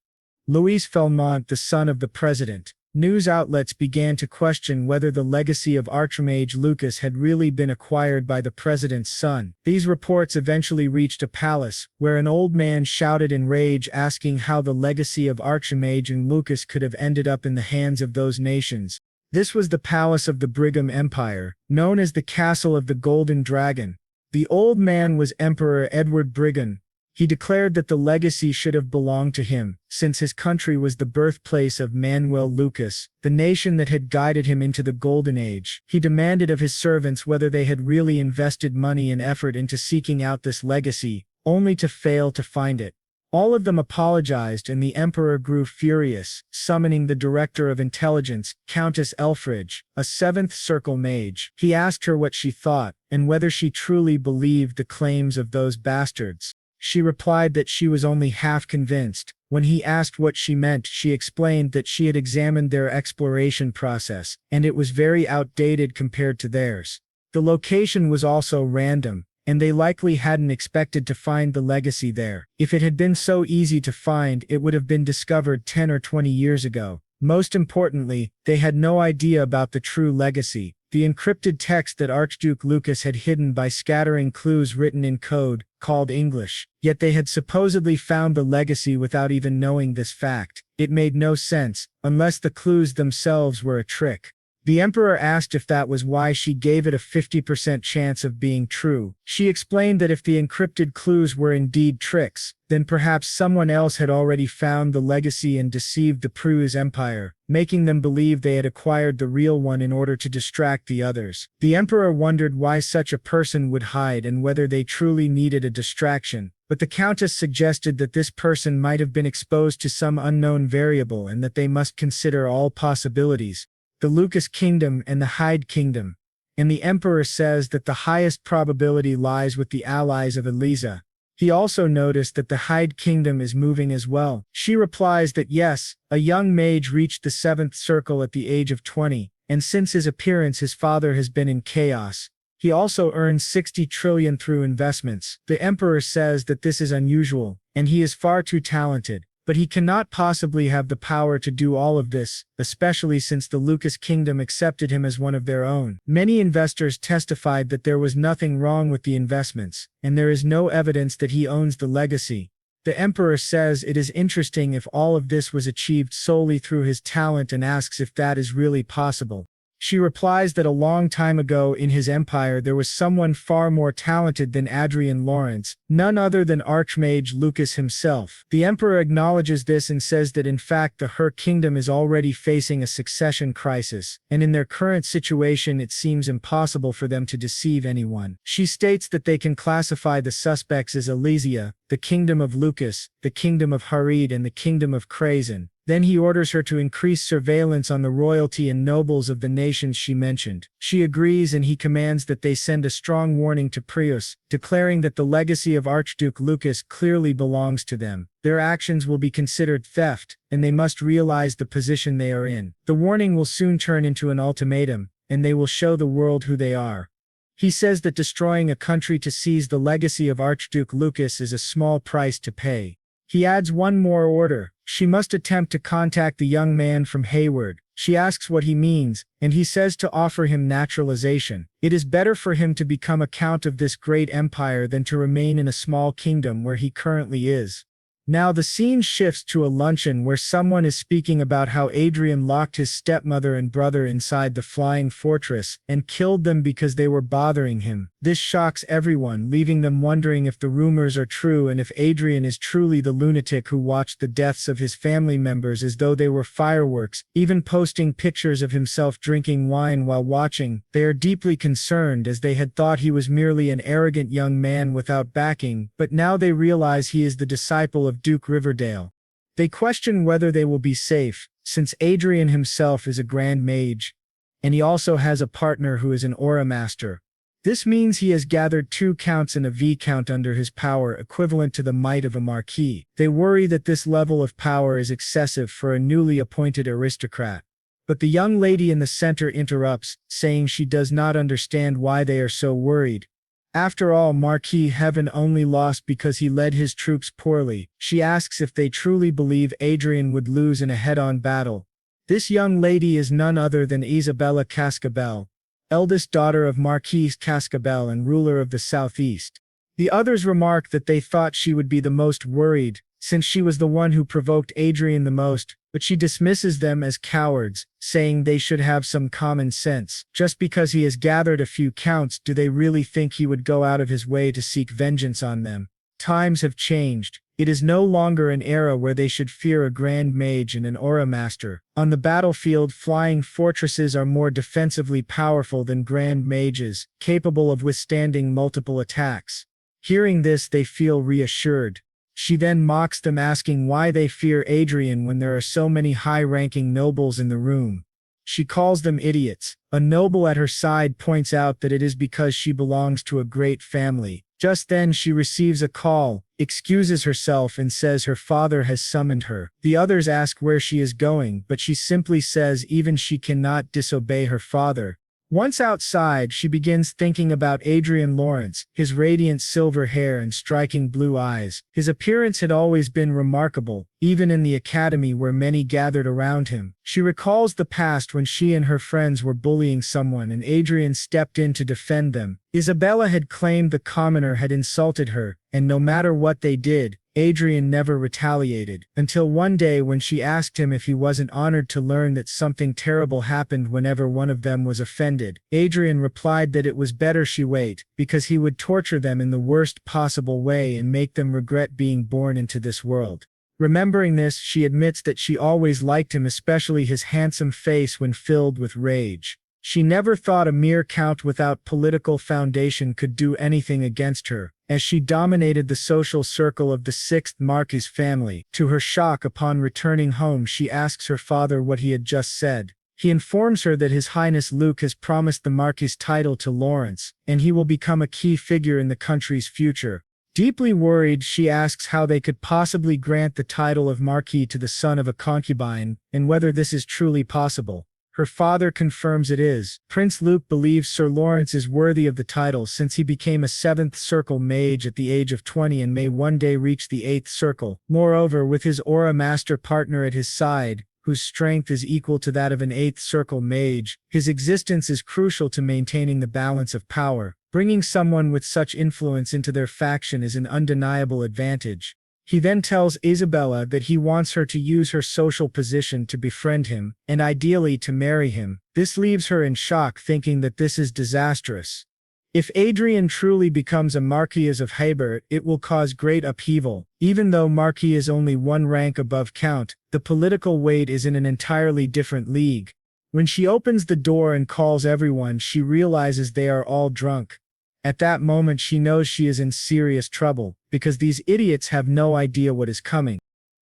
Louis Felmont, the son of the president. News outlets began to question whether the legacy of Archimage Lucas had really been acquired by the president's son. These reports eventually reached a palace, where an old man shouted in rage asking how the legacy of Archimage and Lucas could have ended up in the hands of those nations. This was the palace of the Brigham Empire, known as the Castle of the Golden Dragon. The old man was Emperor Edward Brigham. He declared that the legacy should have belonged to him, since his country was the birthplace of Manuel Lucas, the nation that had guided him into the Golden Age. He demanded of his servants whether they had really invested money and effort into seeking out this legacy, only to fail to find it. All of them apologized, and the emperor grew furious, summoning the director of intelligence, Countess Elfridge, a seventh circle mage. He asked her what she thought, and whether she truly believed the claims of those bastards. She replied that she was only half convinced. When he asked what she meant, she explained that she had examined their exploration process, and it was very outdated compared to theirs. The location was also random, and they likely hadn't expected to find the legacy there. If it had been so easy to find, it would have been discovered 10 or 20 years ago. Most importantly, they had no idea about the true legacy, the encrypted text that Archduke Lucas had hidden by scattering clues written in code, called English. Yet they had supposedly found the legacy without even knowing this fact. It made no sense, unless the clues themselves were a trick. The emperor asked if that was why she gave it a 50% chance of being true. She explained that if the encrypted clues were indeed tricks, then perhaps someone else had already found the legacy and deceived the Prius Empire, making them believe they had acquired the real one in order to distract the others. The emperor wondered why such a person would hide and whether they truly needed a distraction. But the countess suggested that this person might have been exposed to some unknown variable and that they must consider all possibilities. The Lucas Kingdom and the Hyde Kingdom. And the emperor says that the highest probability lies with the allies of Eliza. He also noticed that the Hyde Kingdom is moving as well. She replies that yes, a young mage reached the 7th circle at the age of 20, and since his appearance his father has been in chaos. He also earned 60 trillion through investments. The emperor says that this is unusual, and he is far too talented. But he cannot possibly have the power to do all of this, especially since the Lucas Kingdom accepted him as one of their own. Many investors testified that there was nothing wrong with the investments, and there is no evidence that he owns the legacy. The emperor says it is interesting if all of this was achieved solely through his talent and asks if that is really possible. She replies that a long time ago in his empire there was someone far more talented than Adrian Lawrence, none other than Archmage Lucas himself. The emperor acknowledges this and says that in fact the Her kingdom is already facing a succession crisis, and in their current situation it seems impossible for them to deceive anyone. She states that they can classify the suspects as Elysia, the kingdom of Lucas, the kingdom of Harid and the kingdom of Krazen. Then he orders her to increase surveillance on the royalty and nobles of the nations she mentioned. She agrees, and he commands that they send a strong warning to Prius, declaring that the legacy of Archduke Lucas clearly belongs to them. Their actions will be considered theft, and they must realize the position they are in. The warning will soon turn into an ultimatum, and they will show the world who they are. He says that destroying a country to seize the legacy of Archduke Lucas is a small price to pay. He adds one more order. She must attempt to contact the young man from Hayward. She asks what he means, and he says to offer him naturalization. It is better for him to become a count of this great empire than to remain in a small kingdom where he currently is. Now the scene shifts to a luncheon where someone is speaking about how Adrien locked his stepmother and brother inside the flying fortress and killed them because they were bothering him. This shocks everyone, leaving them wondering if the rumors are true and if Adrien is truly the lunatic who watched the deaths of his family members as though they were fireworks, even posting pictures of himself drinking wine while watching. They are deeply concerned as they had thought he was merely an arrogant young man without backing, but now they realize he is the disciple of Duke Riverdale. They question whether they will be safe, since Adrien himself is a Grand Mage, and he also has a partner who is an Aura Master. This means he has gathered 2 counts and a viscount under his power, equivalent to the might of a marquis. They worry that this level of power is excessive for a newly appointed aristocrat. But the young lady in the center interrupts, saying she does not understand why they are so worried. After all, Marquis Heaven only lost because he led his troops poorly. She asks if they truly believe Adrien would lose in a head-on battle. This young lady is none other than Isabella Cascabel, eldest daughter of Marquis Cascabel and ruler of the southeast. The others remark that they thought she would be the most worried, since she was the one who provoked Adrien the most, but she dismisses them as cowards, saying they should have some common sense. Just because he has gathered a few counts, do they really think he would go out of his way to seek vengeance on them? Times have changed. It is no longer an era where they should fear a Grand Mage and an Aura Master. On the battlefield, flying fortresses are more defensively powerful than Grand Mages, capable of withstanding multiple attacks. Hearing this, they feel reassured. She then mocks them, asking why they fear Adrien when there are so many high-ranking nobles in the room. She calls them idiots. A noble at her side points out that it is because she belongs to a great family. Just then she receives a call, excuses herself and says her father has summoned her. The others ask where she is going, but she simply says even she cannot disobey her father. Once outside, she begins thinking about Adrian Lawrence, his radiant silver hair and striking blue eyes. His appearance had always been remarkable, even in the academy where many gathered around him. She recalls the past when she and her friends were bullying someone and Adrien stepped in to defend them. Isabella had claimed the commoner had insulted her, and no matter what they did, Adrien never retaliated, until one day when she asked him if he wasn't honored to learn that something terrible happened whenever one of them was offended. Adrien replied that it was better she wait, because he would torture them in the worst possible way and make them regret being born into this world. Remembering this, she admits that she always liked him, especially his handsome face when filled with rage. She never thought a mere count without political foundation could do anything against her, as she dominated the social circle of the 6th Marquis family. To her shock, upon returning home, she asks her father what he had just said. He informs her that His Highness Luke has promised the Marquis title to Lawrence, and he will become a key figure in the country's future. Deeply worried, she asks how they could possibly grant the title of Marquis to the son of a concubine, and whether this is truly possible. Her father confirms it is. Prince Luke believes Sir Lawrence is worthy of the title since he became a 7th Circle Mage at the age of 20 and may one day reach the 8th Circle. Moreover, with his Aura Master partner at his side, whose strength is equal to that of an 8th Circle Mage, his existence is crucial to maintaining the balance of power. Bringing someone with such influence into their faction is an undeniable advantage. He then tells Isabella that he wants her to use her social position to befriend him, and ideally to marry him. This leaves her in shock, thinking that this is disastrous. If Adrien truly becomes a Marquis of Haybert, it will cause great upheaval. Even though Marquis is only one rank above Count, the political weight is in an entirely different league. When she opens the door and calls everyone, she realizes they are all drunk. At that moment she knows she is in serious trouble, because these idiots have no idea what is coming.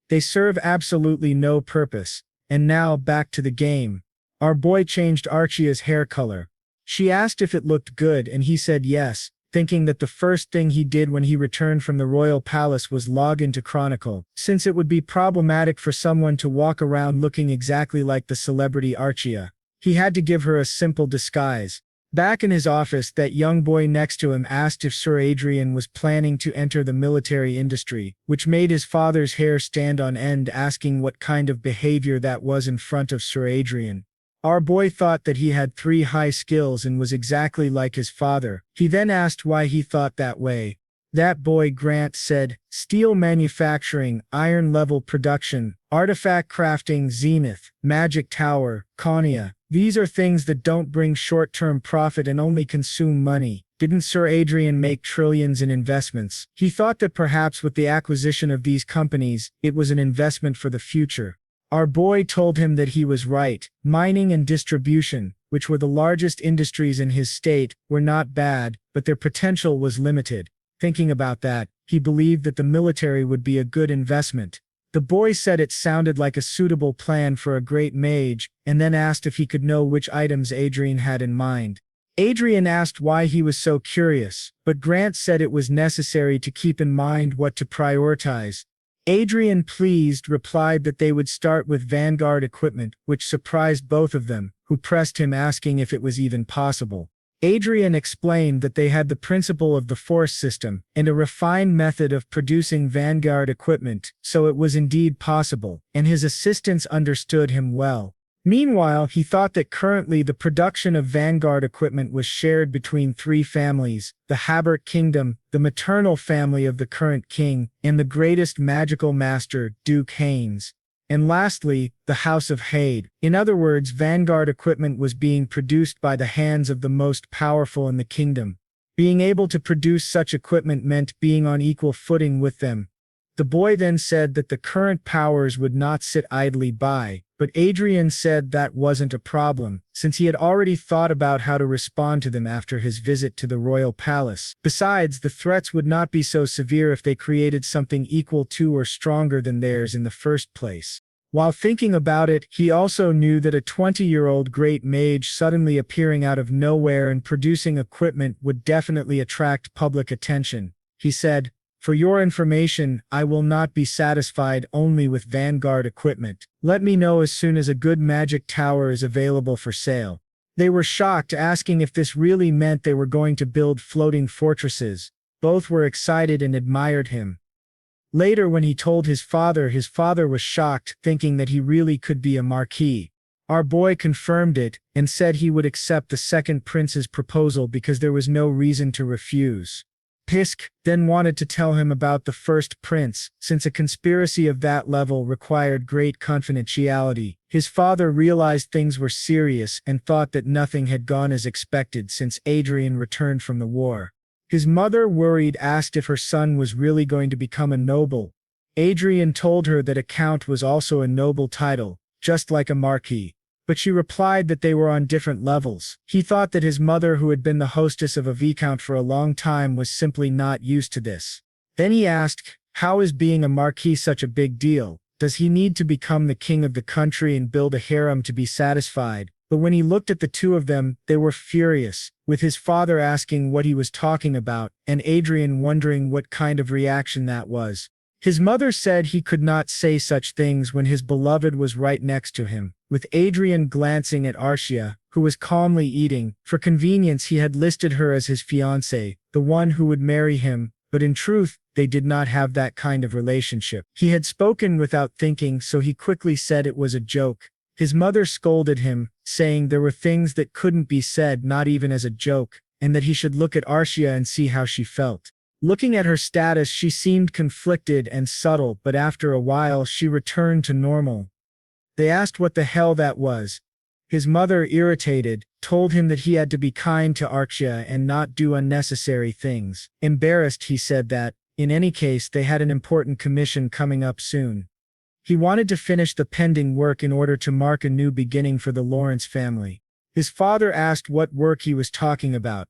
They serve absolutely no purpose. And now back to the game. Our boy changed Archia's hair color. She asked if it looked good and he said yes, thinking that the first thing he did when he returned from the royal palace was log into Chronicle, since it would be problematic for someone to walk around looking exactly like the celebrity Archia. He had to give her a simple disguise. Back in his office, that young boy next to him asked if Sir Adrien was planning to enter the military industry, which made his father's hair stand on end, asking what kind of behavior that was in front of Sir Adrien. Our boy thought that he had 3 high skills and was exactly like his father. He then asked why he thought that way. That boy Grant said, steel manufacturing, iron level production, artifact crafting, Zenith, magic tower, Konya. These are things that don't bring short-term profit and only consume money. Didn't Sir Adrien make trillions in investments? He thought that perhaps with the acquisition of these companies, it was an investment for the future. Our boy told him that he was right. Mining and distribution, which were the largest industries in his state, were not bad, but their potential was limited. Thinking about that, he believed that the military would be a good investment. The boy said it sounded like a suitable plan for a great mage, and then asked if he could know which items Adrien had in mind. Adrien asked why he was so curious, but Grant said it was necessary to keep in mind what to prioritize. Adrien, pleased, replied that they would start with vanguard equipment, which surprised both of them, who pressed him asking if it was even possible. Adrien explained that they had the principle of the force system and a refined method of producing vanguard equipment, so it was indeed possible, and his assistants understood him well. Meanwhile, he thought that currently the production of vanguard equipment was shared between 3 families: the Habert kingdom, the maternal family of the current king, and the greatest magical master, Duke Haynes. And lastly, the House of Hade. In other words, vanguard equipment was being produced by the hands of the most powerful in the kingdom. Being able to produce such equipment meant being on equal footing with them. The boy then said that the current powers would not sit idly by, but Adrien said that wasn't a problem, since he had already thought about how to respond to them after his visit to the royal palace. Besides, the threats would not be so severe if they created something equal to or stronger than theirs in the first place. While thinking about it, he also knew that a 20-year-old great mage suddenly appearing out of nowhere and producing equipment would definitely attract public attention. He said, "For your information, I will not be satisfied only with vanguard equipment. Let me know as soon as a good magic tower is available for sale." They were shocked, asking if this really meant they were going to build floating fortresses. Both were excited and admired him. Later, when he told his father was shocked, thinking that he really could be a marquis. Our boy confirmed it, and said he would accept the second prince's proposal because there was no reason to refuse. Pisk then wanted to tell him about the first prince, since a conspiracy of that level required great confidentiality. His father realized things were serious and thought that nothing had gone as expected since Adrien returned from the war. His mother, worried, asked if her son was really going to become a noble. Adrien told her that a count was also a noble title, just like a marquis. But she replied that they were on different levels. He thought that his mother, who had been the hostess of a viscount for a long time, was simply not used to this. Then he asked, how is being a marquis such a big deal? Does he need to become the king of the country and build a harem to be satisfied? But when he looked at the two of them, they were furious, with his father asking what he was talking about, and Adrien wondering what kind of reaction that was. His mother said he could not say such things when his beloved was right next to him, with Adrien glancing at Archia, who was calmly eating. For convenience, he had listed her as his fiancée, the one who would marry him, but in truth, they did not have that kind of relationship. He had spoken without thinking, so he quickly said it was a joke. His mother scolded him, saying there were things that couldn't be said, not even as a joke, and that he should look at Archia and see how she felt. Looking at her status, she seemed conflicted and subtle, but after a while she returned to normal. They asked what the hell that was. His mother, irritated, told him that he had to be kind to Archia and not do unnecessary things. Embarrassed, he said that, in any case, they had an important commission coming up soon. He wanted to finish the pending work in order to mark a new beginning for the Lawrence family. His father asked what work he was talking about.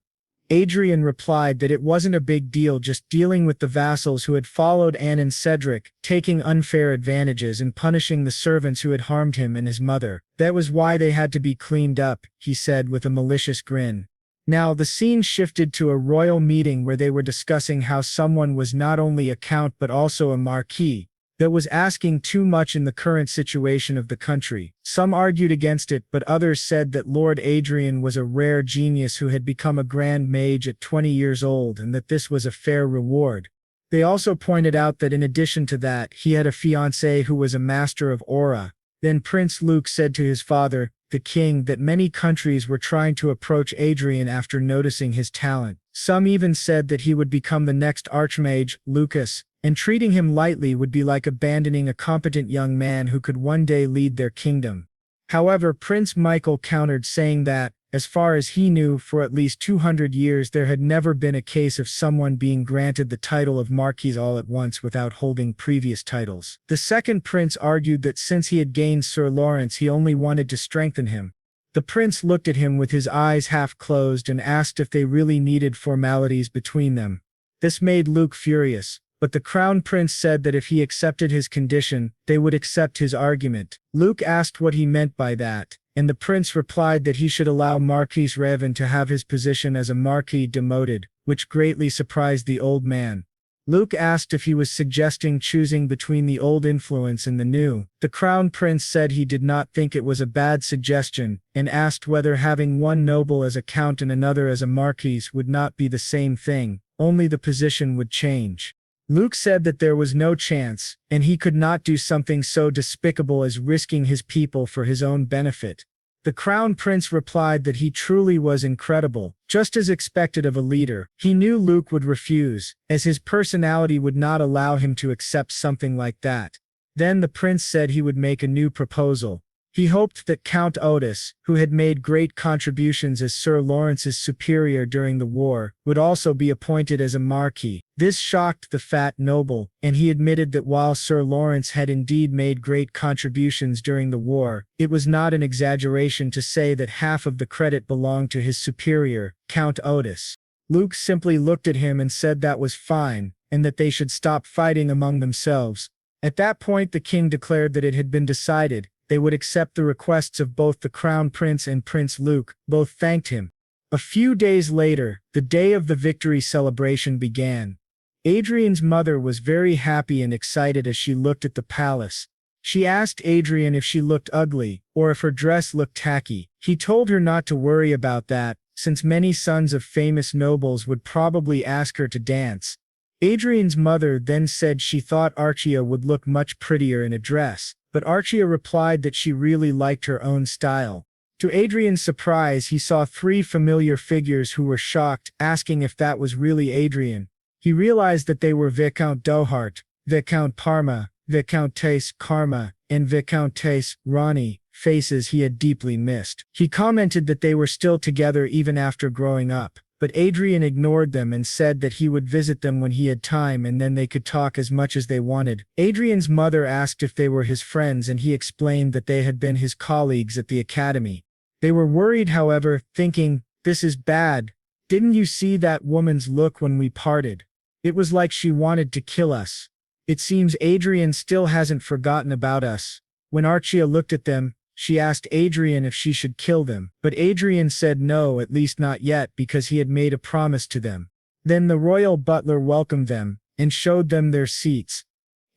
Adrien replied that it wasn't a big deal, just dealing with the vassals who had followed Anne and Cedric, taking unfair advantages and punishing the servants who had harmed him and his mother. That was why they had to be cleaned up, he said with a malicious grin. Now the scene shifted to a royal meeting where they were discussing how someone was not only a count but also a marquis. That was asking too much in the current situation of the country. Some argued against it, but others said that Lord Adrien was a rare genius who had become a grand mage at 20 years old and that this was a fair reward. They also pointed out that in addition to that, he had a fiancée who was a master of aura. Then Prince Luke said to his father, the king, that many countries were trying to approach Adrien after noticing his talent. Some even said that he would become the next archmage, Lucas, and treating him lightly would be like abandoning a competent young man who could one day lead their kingdom. However, Prince Michael countered, saying that, as far as he knew, for at least 200 years there had never been a case of someone being granted the title of Marquis all at once without holding previous titles. The second prince argued that since he had gained Sir Lawrence, he only wanted to strengthen him. The prince looked at him with his eyes half closed and asked if they really needed formalities between them. This made Luke furious, but the crown prince said that if he accepted his condition, they would accept his argument. Luke asked what he meant by that, and the prince replied that he should allow Marquis Raven to have his position as a marquis demoted, which greatly surprised the old man. Luke asked if he was suggesting choosing between the old influence and the new. The crown prince said he did not think it was a bad suggestion, and asked whether having one noble as a count and another as a marquis would not be the same thing, only the position would change. Luke said that there was no chance, and he could not do something so despicable as risking his people for his own benefit. The crown prince replied that he truly was incredible, just as expected of a leader. He knew Luke would refuse, as his personality would not allow him to accept something like that. Then the prince said he would make a new proposal. He hoped that Count Otis, who had made great contributions as Sir Lawrence's superior during the war, would also be appointed as a marquis. This shocked the fat noble, and he admitted that while Sir Lawrence had indeed made great contributions during the war, it was not an exaggeration to say that half of the credit belonged to his superior, Count Otis. Luke simply looked at him and said that was fine, and that they should stop fighting among themselves. At that point the king declared that it had been decided. They would accept the requests of both the Crown Prince and Prince Luke. Both thanked him. A few days later, the day of the victory celebration began. Adrien's mother was very happy and excited as she looked at the palace. She asked Adrien if she looked ugly, or if her dress looked tacky. He told her not to worry about that, since many sons of famous nobles would probably ask her to dance. Adrien's mother then said she thought Archia would look much prettier in a dress. But Archia replied that she really liked her own style. To Adrien's surprise, he saw 3 familiar figures who were shocked, asking if that was really Adrien. He realized that they were Viscount Dohart, Viscount Parma, Viscountess Karma, and Viscountess Ronnie, faces he had deeply missed. He commented that they were still together even after growing up. But Adrien ignored them and said that he would visit them when he had time and then they could talk as much as they wanted. Adrien's mother asked if they were his friends and he explained that they had been his colleagues at the academy. They were worried, however, thinking, "This is bad. Didn't you see that woman's look when we parted? It was like she wanted to kill us. It seems Adrien still hasn't forgotten about us." When Archia looked at them, she asked Adrien if she should kill them, but Adrien said no, at least not yet, because he had made a promise to them. Then the royal butler welcomed them, and showed them their seats.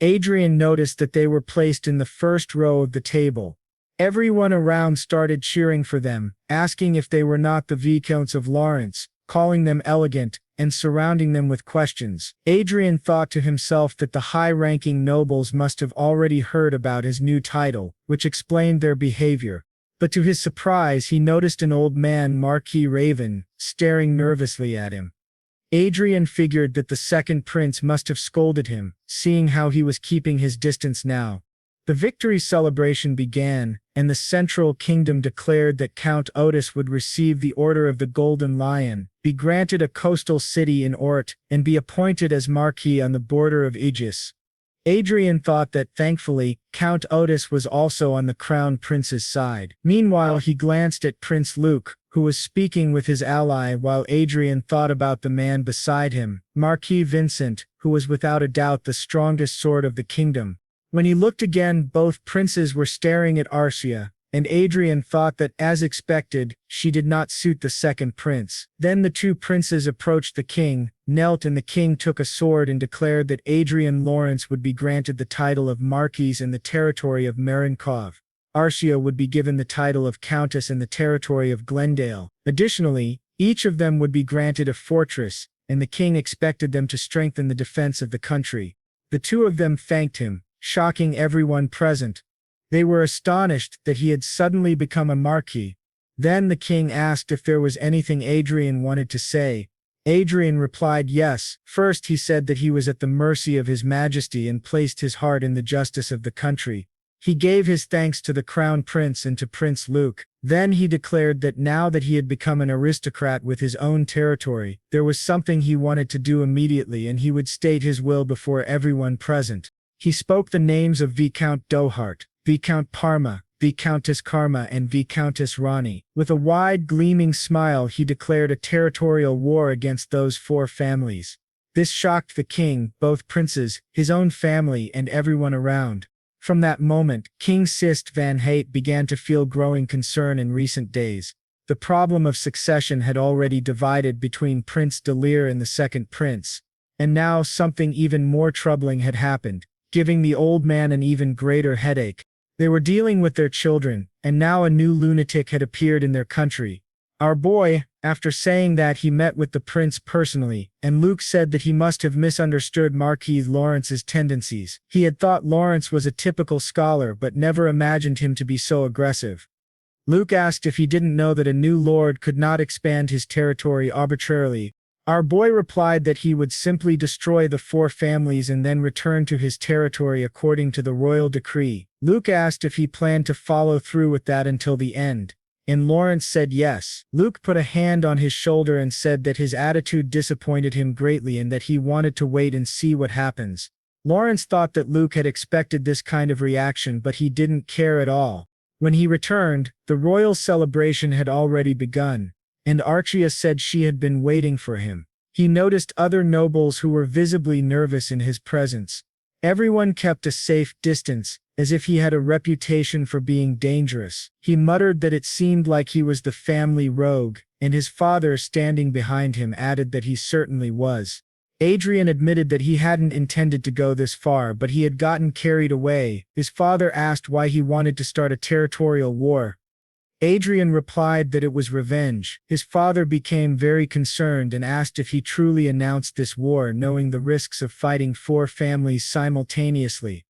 Adrien noticed that they were placed in the first row of the table. Everyone around started cheering for them, asking if they were not the Viscounts of Lawrence, calling them elegant, and surrounding them with questions. Adrien thought to himself that the high-ranking nobles must have already heard about his new title, which explained their behavior. But to his surprise he noticed an old man, Marquis Raven, staring nervously at him. Adrien figured that the second prince must have scolded him, seeing how he was keeping his distance now. The victory celebration began, and the Central Kingdom declared that Count Otis would receive the Order of the Golden Lion, be granted a coastal city in Ort, and be appointed as Marquis on the border of Aegis. Adrian thought that, thankfully, Count Otis was also on the crown prince's side. Meanwhile, he glanced at Prince Luke, who was speaking with his ally while Adrian thought about the man beside him, Marquis Vincent, who was without a doubt the strongest sword of the kingdom. When he looked again, both princes were staring at Archia, and Adrian thought that, as expected, she did not suit the second prince. Then the two princes approached the king, knelt, and the king took a sword and declared that Adrian Lawrence would be granted the title of Marquis in the territory of Marinkov. Archia would be given the title of Countess in the territory of Glendale. Additionally, each of them would be granted a fortress, and the king expected them to strengthen the defense of the country. The two of them thanked him, shocking everyone present. They were astonished that he had suddenly become a marquis. Then the king asked if there was anything Adrian wanted to say. Adrian replied yes. First, he said that he was at the mercy of his majesty and placed his heart in the justice of the country. He gave his thanks to the crown prince and to Prince Luke. Then he declared that now that he had become an aristocrat with his own territory, there was something he wanted to do immediately, and he would state his will before everyone present. He spoke the names of Viscount Dohart, Viscount Parma, Viscountess Karma, and Viscountess Rani. With a wide, gleaming smile, he declared a territorial war against those four families. This shocked the king, both princes, his own family, and everyone around. From that moment, King Sist van Hate began to feel growing concern in recent days. The problem of succession had already divided between Prince de Leer and the second prince. And now something even more troubling had happened, giving the old man an even greater headache. They were dealing with their children, and now a new lunatic had appeared in their country. Our boy, after saying that, he met with the prince personally, and Luke said that he must have misunderstood Marquis Lawrence's tendencies. He had thought Lawrence was a typical scholar but never imagined him to be so aggressive. Luke asked if he didn't know that a new lord could not expand his territory arbitrarily. Our boy replied that he would simply destroy the four families and then return to his territory according to the royal decree. Luke asked if he planned to follow through with that until the end, and Lawrence said yes. Luke put a hand on his shoulder and said that his attitude disappointed him greatly and that he wanted to wait and see what happens. Lawrence thought that Luke had expected this kind of reaction, but he didn't care at all. When he returned, the royal celebration had already begun, and Archia said she had been waiting for him. He noticed other nobles who were visibly nervous in his presence. Everyone kept a safe distance, as if he had a reputation for being dangerous. He muttered that it seemed like he was the family rogue, and his father, standing behind him, added that he certainly was. Adrian admitted that he hadn't intended to go this far, but he had gotten carried away. His father asked why he wanted to start a territorial war. Adrian replied that it was revenge. His father became very concerned and asked if he truly announced this war, knowing the risks of fighting four families simultaneously.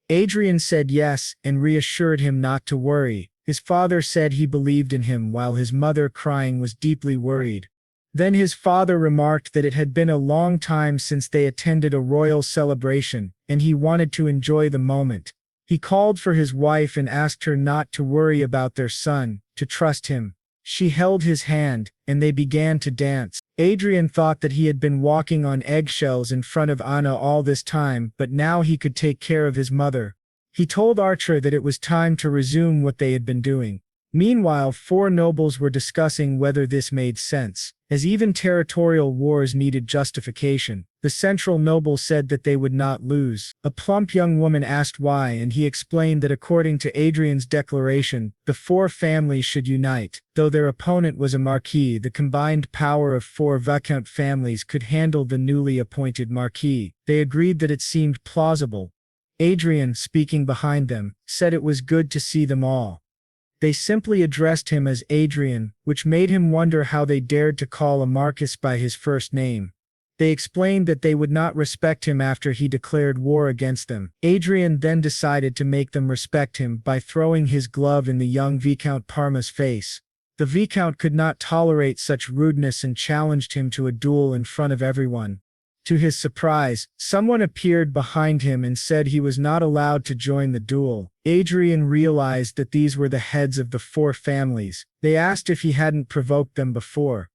Adrian said yes and reassured him not to worry. His father said he believed in him, while his mother, crying, was deeply worried. Then his father remarked that it had been a long time since they attended a royal celebration, and he wanted to enjoy the moment. He called for his wife and asked her not to worry about their son, to trust him. She held his hand, and they began to dance. Adrian thought that he had been walking on eggshells in front of Anna all this time, but now he could take care of his mother. He told Archer that it was time to resume what they had been doing. Meanwhile, four nobles were discussing whether this made sense, as even territorial wars needed justification. The central noble said that they would not lose. A plump young woman asked why, and he explained that according to Adrian's declaration, the four families should unite. Though their opponent was a marquis, the combined power of four viscount families could handle the newly appointed marquis. They agreed that it seemed plausible. Adrian, speaking behind them, said it was good to see them all. They simply addressed him as Adrian, which made him wonder how they dared to call a Marcus by his first name. They explained that they would not respect him after he declared war against them. Adrian then decided to make them respect him by throwing his glove in the young Viscount Parma's face. The Viscount could not tolerate such rudeness and challenged him to a duel in front of everyone. To his surprise, someone appeared behind him and said he was not allowed to join the duel. Adrian realized that these were the heads of the four families. They asked if he hadn't provoked them before.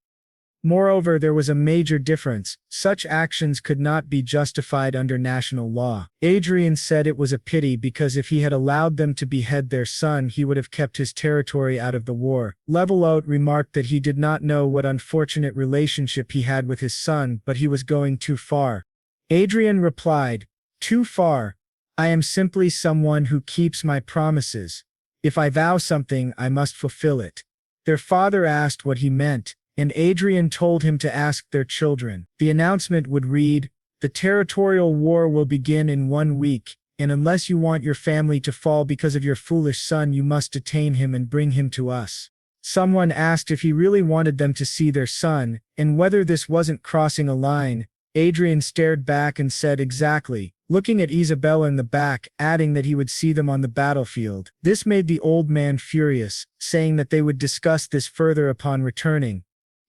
Moreover, there was a major difference. Such actions could not be justified under national law. Adrien said it was a pity because if he had allowed them to behead their son, he would have kept his territory out of the war. Levelout remarked that he did not know what unfortunate relationship he had with his son, but he was going too far. Adrien replied, "Too far? I am simply someone who keeps my promises. If I vow something, I must fulfill it." Their father asked what he meant, and Adrien told him to ask their children. The announcement would read, "The Territorial War will begin in 1 week, and unless you want your family to fall because of your foolish son, you must detain him and bring him to us." Someone asked if he really wanted them to see their son, and whether this wasn't crossing a line. Adrien stared back and said exactly, looking at Isabella in the back, adding that he would see them on the battlefield. This made the old man furious, saying that they would discuss this further upon returning.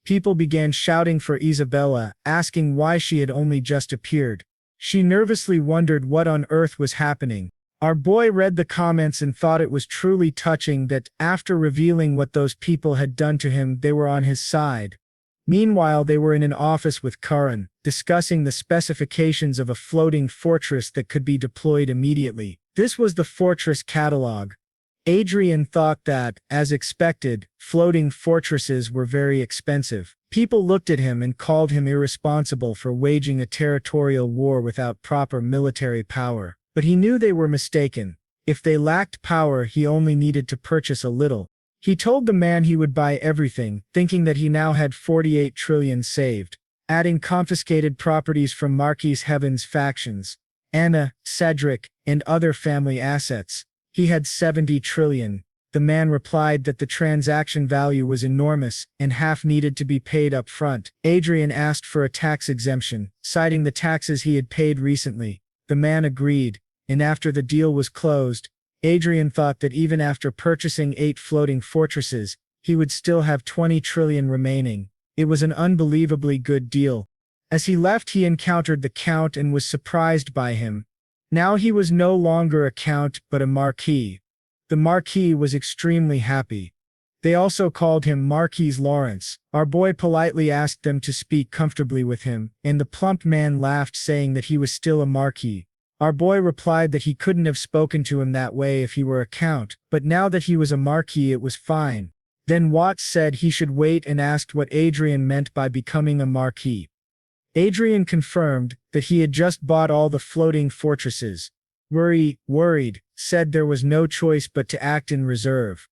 People began shouting for Isabella, asking why she had only just appeared. She nervously wondered what on earth was happening. Our boy read the comments and thought it was truly touching that, after revealing what those people had done to him, they were on his side. Meanwhile, they were in an office with Karan, discussing the specifications of a floating fortress that could be deployed immediately. This was the fortress catalog. Adrien thought that, as expected, floating fortresses were very expensive. People looked at him and called him irresponsible for waging a territorial war without proper military power. But he knew they were mistaken. If they lacked power, he only needed to purchase a little. He told the man he would buy everything, thinking that he now had 48 trillion saved, adding confiscated properties from Marquis Heaven's factions, Anna, Cedric, and other family assets. He had 70 trillion. The man replied that the transaction value was enormous, and half needed to be paid up front. Adrien asked for a tax exemption, citing the taxes he had paid recently. The man agreed, and after the deal was closed, Adrien thought that even after purchasing 8 floating fortresses, he would still have 20 trillion remaining. It was an unbelievably good deal. As he left, he encountered the Count and was surprised by him. Now he was no longer a Count but a Marquis. The Marquis was extremely happy. They also called him Marquis Lawrence. Our boy politely asked them to speak comfortably with him, and the plump man laughed, saying that he was still a Marquis. Our boy replied that he couldn't have spoken to him that way if he were a Count, but now that he was a Marquis it was fine. Then Watts said he should wait and asked what Adrien meant by becoming a Marquis. Adrien confirmed that he had just bought all the floating fortresses. Worried, said there was no choice but to act in reserve.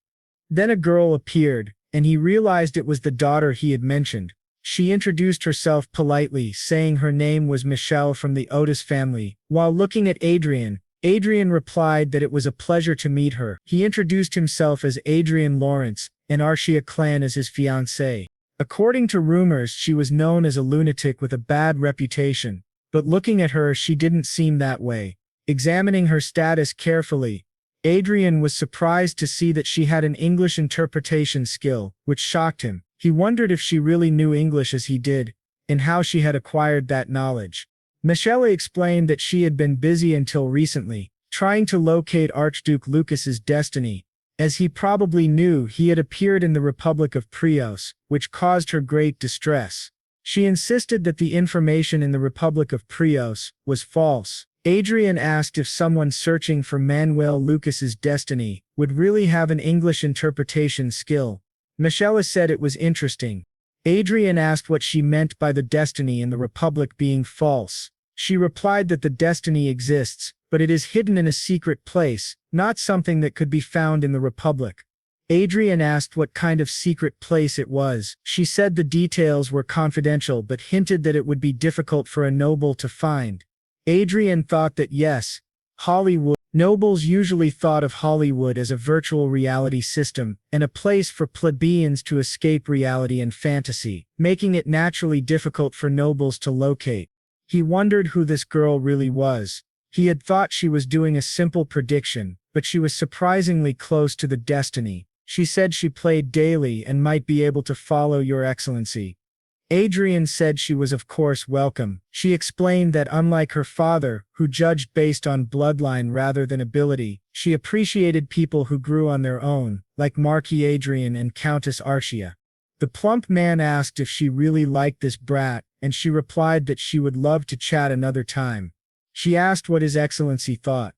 Then a girl appeared, and he realized it was the daughter he had mentioned. She introduced herself politely, saying her name was Michelle from the Otis family. While looking at Adrien, Adrien replied that it was a pleasure to meet her. He introduced himself as Adrian Lawrence, and Archia clan as his fiancée. According to rumors, she was known as a lunatic with a bad reputation, but looking at her, she didn't seem that way. Examining her status carefully, Adrien was surprised to see that she had an English interpretation skill, which shocked him. He wondered if she really knew English as he did, and how she had acquired that knowledge. Michelle explained that she had been busy until recently, trying to locate Archduke Lucas's destiny. As he probably knew, he had appeared in the Republic of Prios, which caused her great distress. She insisted that the information in the Republic of Prios was false. Adrien asked if someone searching for Manuel Lucas's destiny would really have an English interpretation skill. Michelle said it was interesting. Adrien asked what she meant by the destiny in the Republic being false. She replied that the destiny exists, but it is hidden in a secret place, not something that could be found in the Republic. Adrien asked what kind of secret place it was. She said the details were confidential but hinted that it would be difficult for a noble to find. Adrien thought that yes, Hollywood. Nobles usually thought of Hollywood as a virtual reality system, and a place for plebeians to escape reality and fantasy, making it naturally difficult for nobles to locate. He wondered who this girl really was. He had thought she was doing a simple prediction, but she was surprisingly close to the destiny. She said she played daily and might be able to follow your excellency. Adrien said she was of course welcome. She explained that unlike her father, who judged based on bloodline rather than ability, she appreciated people who grew on their own, like Marquis Adrien and Countess Archia. The plump man asked if she really liked this brat, and she replied that she would love to chat another time. She asked what His Excellency thought.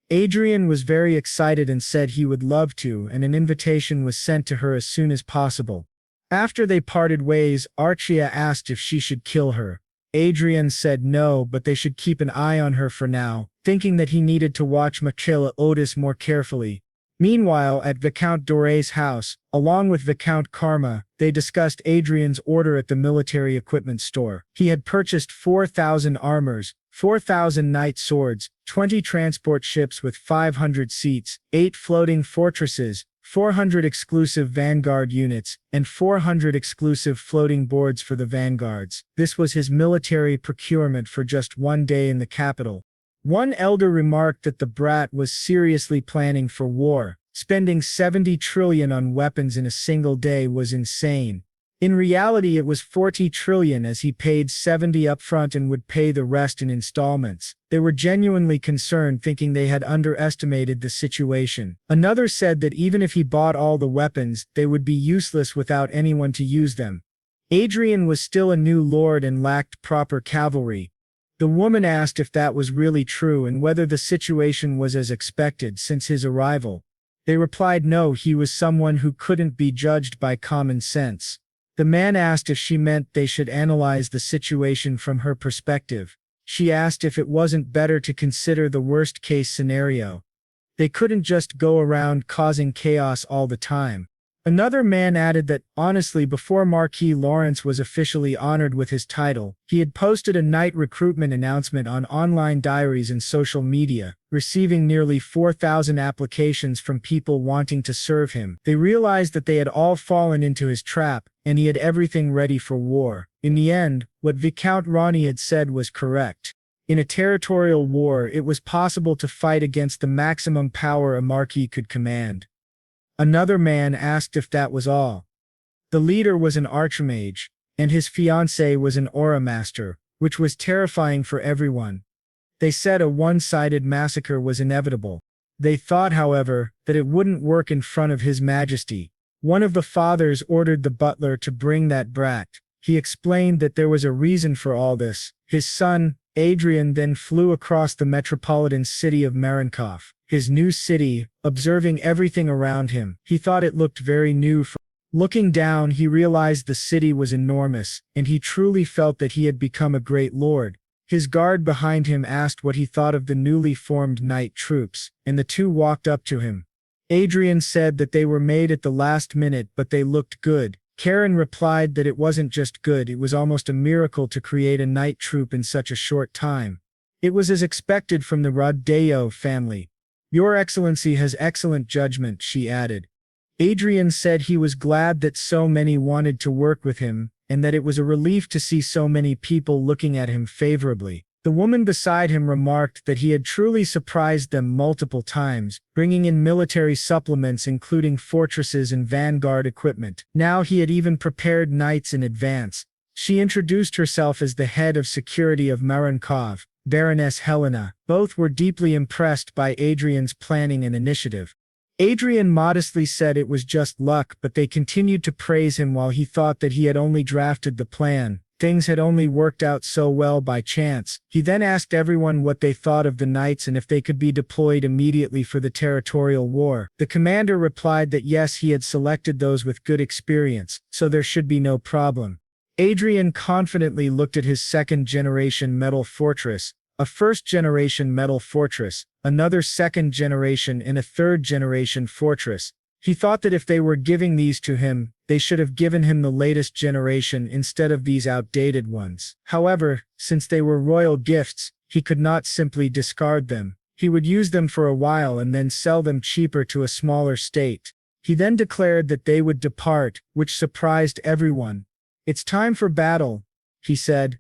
Adrian was very excited and said he would love to, and an invitation was sent to her as soon as possible. After they parted ways, Archia asked if she should kill her. Adrian said no, but they should keep an eye on her for now, thinking that he needed to watch Michaela Otis more carefully. Meanwhile, at Viscount Dore's house, along with Viscount Karma, they discussed Adrian's order at the military equipment store. He had purchased 4,000 armors, 4,000 knight swords, 20 transport ships with 500 seats, 8 floating fortresses, 400 exclusive vanguard units, and 400 exclusive floating boards for the vanguards. This was his military procurement for just one day in the capital. One elder remarked that the brat was seriously planning for war. Spending 70 trillion on weapons in a single day was insane. In reality, it was 40 trillion, as he paid 70 upfront and would pay the rest in installments. They were genuinely concerned, thinking they had underestimated the situation. Another said that even if he bought all the weapons, they would be useless without anyone to use them. Adrian was still a new lord and lacked proper cavalry. The woman asked if that was really true and whether the situation was as expected since his arrival. They replied no, he was someone who couldn't be judged by common sense. The man asked if she meant they should analyze the situation from her perspective. She asked if it wasn't better to consider the worst-case scenario. They couldn't just go around causing chaos all the time. Another man added that, honestly, before Marquis Lawrence was officially honored with his title, he had posted a knight recruitment announcement on online diaries and social media, receiving nearly 4,000 applications from people wanting to serve him. They realized that they had all fallen into his trap, and he had everything ready for war. In the end, what Viscount Ronnie had said was correct. In a territorial war, it was possible to fight against the maximum power a marquis could command. Another man asked if that was all. The leader was an archmage, and his fiancée was an aura master, which was terrifying for everyone. They said a one-sided massacre was inevitable. They thought, however, that it wouldn't work in front of His Majesty. One of the fathers ordered the butler to bring that brat. He explained that there was a reason for all this. His son, Adrian, then flew across the metropolitan city of Marinkov, his new city, observing everything around him. He thought it looked very new. Looking down, he realized the city was enormous, and he truly felt that he had become a great lord. His guard behind him asked what he thought of the newly formed knight troops, and the two walked up to him. Adrian said that they were made at the last minute, but they looked good. Karen replied that it wasn't just good, it was almost a miracle to create a knight troop in such a short time. It was as expected from the Rodeo family. Your Excellency has excellent judgment, she added. Adrian said he was glad that so many wanted to work with him, and that it was a relief to see so many people looking at him favorably. The woman beside him remarked that he had truly surprised them multiple times, bringing in military supplements including fortresses and vanguard equipment. Now he had even prepared knights in advance. She introduced herself as the head of security of Marinkov, Baroness Helena. Both were deeply impressed by Adrian's planning and initiative. Adrian modestly said it was just luck, but they continued to praise him while he thought that he had only drafted the plan. Things had only worked out so well by chance. He then asked everyone what they thought of the knights and if they could be deployed immediately for the Territorial War. The commander replied that yes, he had selected those with good experience, so there should be no problem. Adrian confidently looked at his second-generation metal fortress, a first-generation metal fortress, another second-generation and a third-generation fortress. He thought that if they were giving these to him, they should have given him the latest generation instead of these outdated ones. However, since they were royal gifts, he could not simply discard them. He would use them for a while and then sell them cheaper to a smaller state. He then declared that they would depart, which surprised everyone. It's time for battle, he said.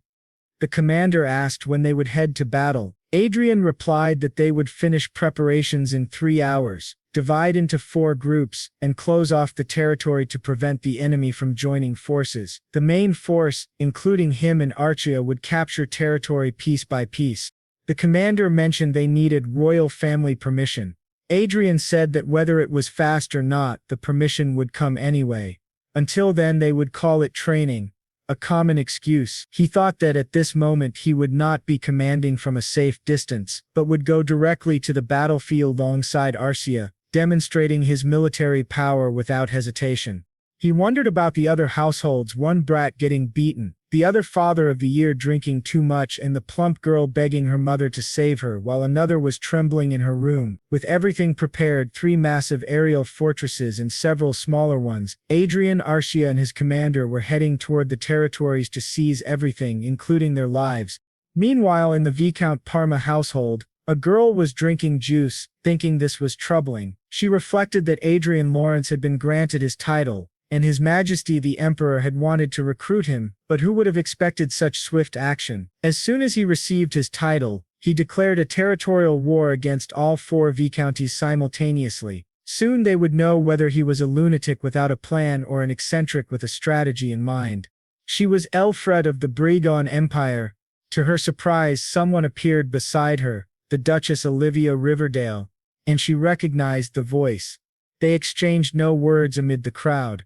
The commander asked when they would head to battle. Adrian replied that they would finish preparations in 3 hours, divide into 4 groups, and close off the territory to prevent the enemy from joining forces. The main force, including him and Archia, would capture territory piece by piece. The commander mentioned they needed royal family permission. Adrian said that whether it was fast or not, the permission would come anyway. Until then they would call it training, a common excuse. He thought that at this moment he would not be commanding from a safe distance, but would go directly to the battlefield alongside Archia, demonstrating his military power without hesitation. He wondered about the other households, one brat getting beaten, the other father of the year drinking too much, and the plump girl begging her mother to save her while another was trembling in her room. With everything prepared, 3 massive aerial fortresses and several smaller ones, Adrian, Archia and his commander were heading toward the territories to seize everything, including their lives. Meanwhile, in the Viscount Parma household, a girl was drinking juice, thinking this was troubling. She reflected that Adrian Lawrence had been granted his title, and His Majesty the Emperor had wanted to recruit him, but who would have expected such swift action? As soon as he received his title, he declared a territorial war against all 4 viscounties simultaneously. Soon they would know whether he was a lunatic without a plan or an eccentric with a strategy in mind. She was Elfred of the Bregon Empire. To her surprise, someone appeared beside her, the Duchess Olivia Riverdale, and she recognized the voice. They exchanged no words amid the crowd.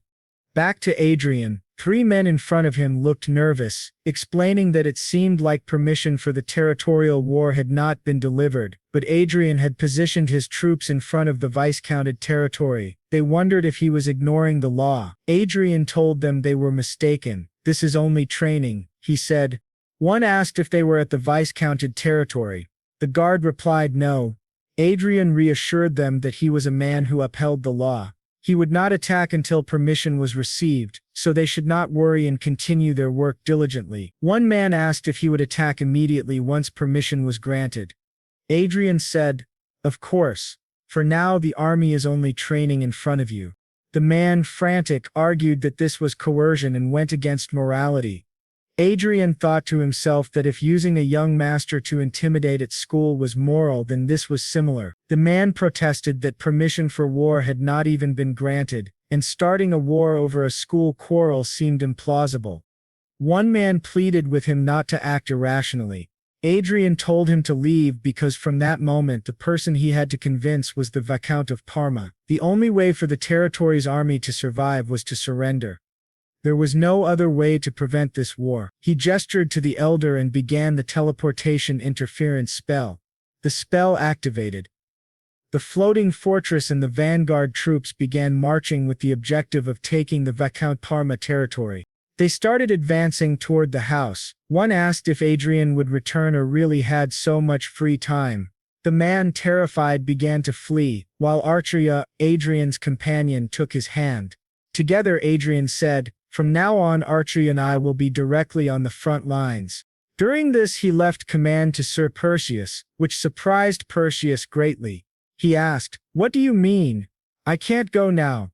Back to Adrian. 3 men in front of him looked nervous, explaining that it seemed like permission for the territorial war had not been delivered, but Adrian had positioned his troops in front of the viscounted territory. They wondered if he was ignoring the law. Adrian told them they were mistaken. This is only training, he said. One asked if they were at the viscounted territory. The guard replied no. Adrian reassured them that he was a man who upheld the law. He would not attack until permission was received, so they should not worry and continue their work diligently. One man asked if he would attack immediately once permission was granted. Adrian said, "Of course. For now the army is only training in front of you." The man, frantic, argued that this was coercion and went against morality. Adrian thought to himself that if using a young master to intimidate at school was moral, then this was similar. The man protested that permission for war had not even been granted, and starting a war over a school quarrel seemed implausible. One man pleaded with him not to act irrationally. Adrian told him to leave because from that moment the person he had to convince was the Viscount of Parma. The only way for the territory's army to survive was to surrender. There was no other way to prevent this war. He gestured to the elder and began the teleportation interference spell. The spell activated. The floating fortress and the vanguard troops began marching with the objective of taking the Viscount Parma territory. They started advancing toward the house. One asked if Adrian would return or really had so much free time. The man, terrified, began to flee, while Archia, Adrian's companion, took his hand. Together, Adrian said, "From now on, Archia and I will be directly on the front lines." During this he left command to Sir Perseus, which surprised Perseus greatly. He asked, "What do you mean? I can't go now."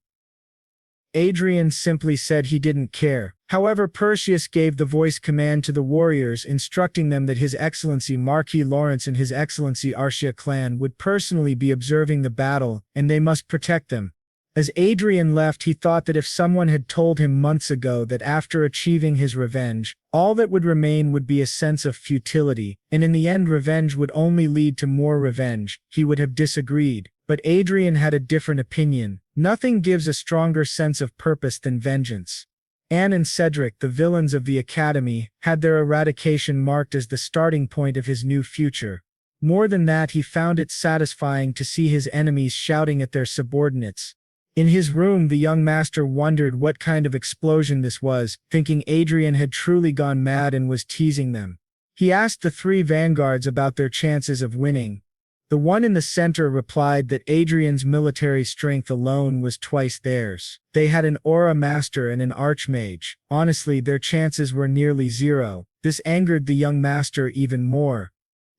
Adrian simply said he didn't care. However, Perseus gave the voice command to the warriors, instructing them that His Excellency Marquis Lawrence and His Excellency Archia clan would personally be observing the battle, and they must protect them. As Adrian left, he thought that if someone had told him months ago that after achieving his revenge, all that would remain would be a sense of futility, and in the end revenge would only lead to more revenge, he would have disagreed. But Adrian had a different opinion. Nothing gives a stronger sense of purpose than vengeance. Anne and Cedric, the villains of the Academy, had their eradication marked as the starting point of his new future. More than that, he found it satisfying to see his enemies shouting at their subordinates. In his room, the young master wondered what kind of explosion this was, thinking Adrian had truly gone mad and was teasing them. He asked the 3 vanguards about their chances of winning. The one in the center replied that Adrian's military strength alone was twice theirs. They had an aura master and an archmage. Honestly, their chances were nearly 0. This angered the young master even more.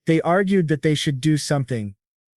They argued that they should do something.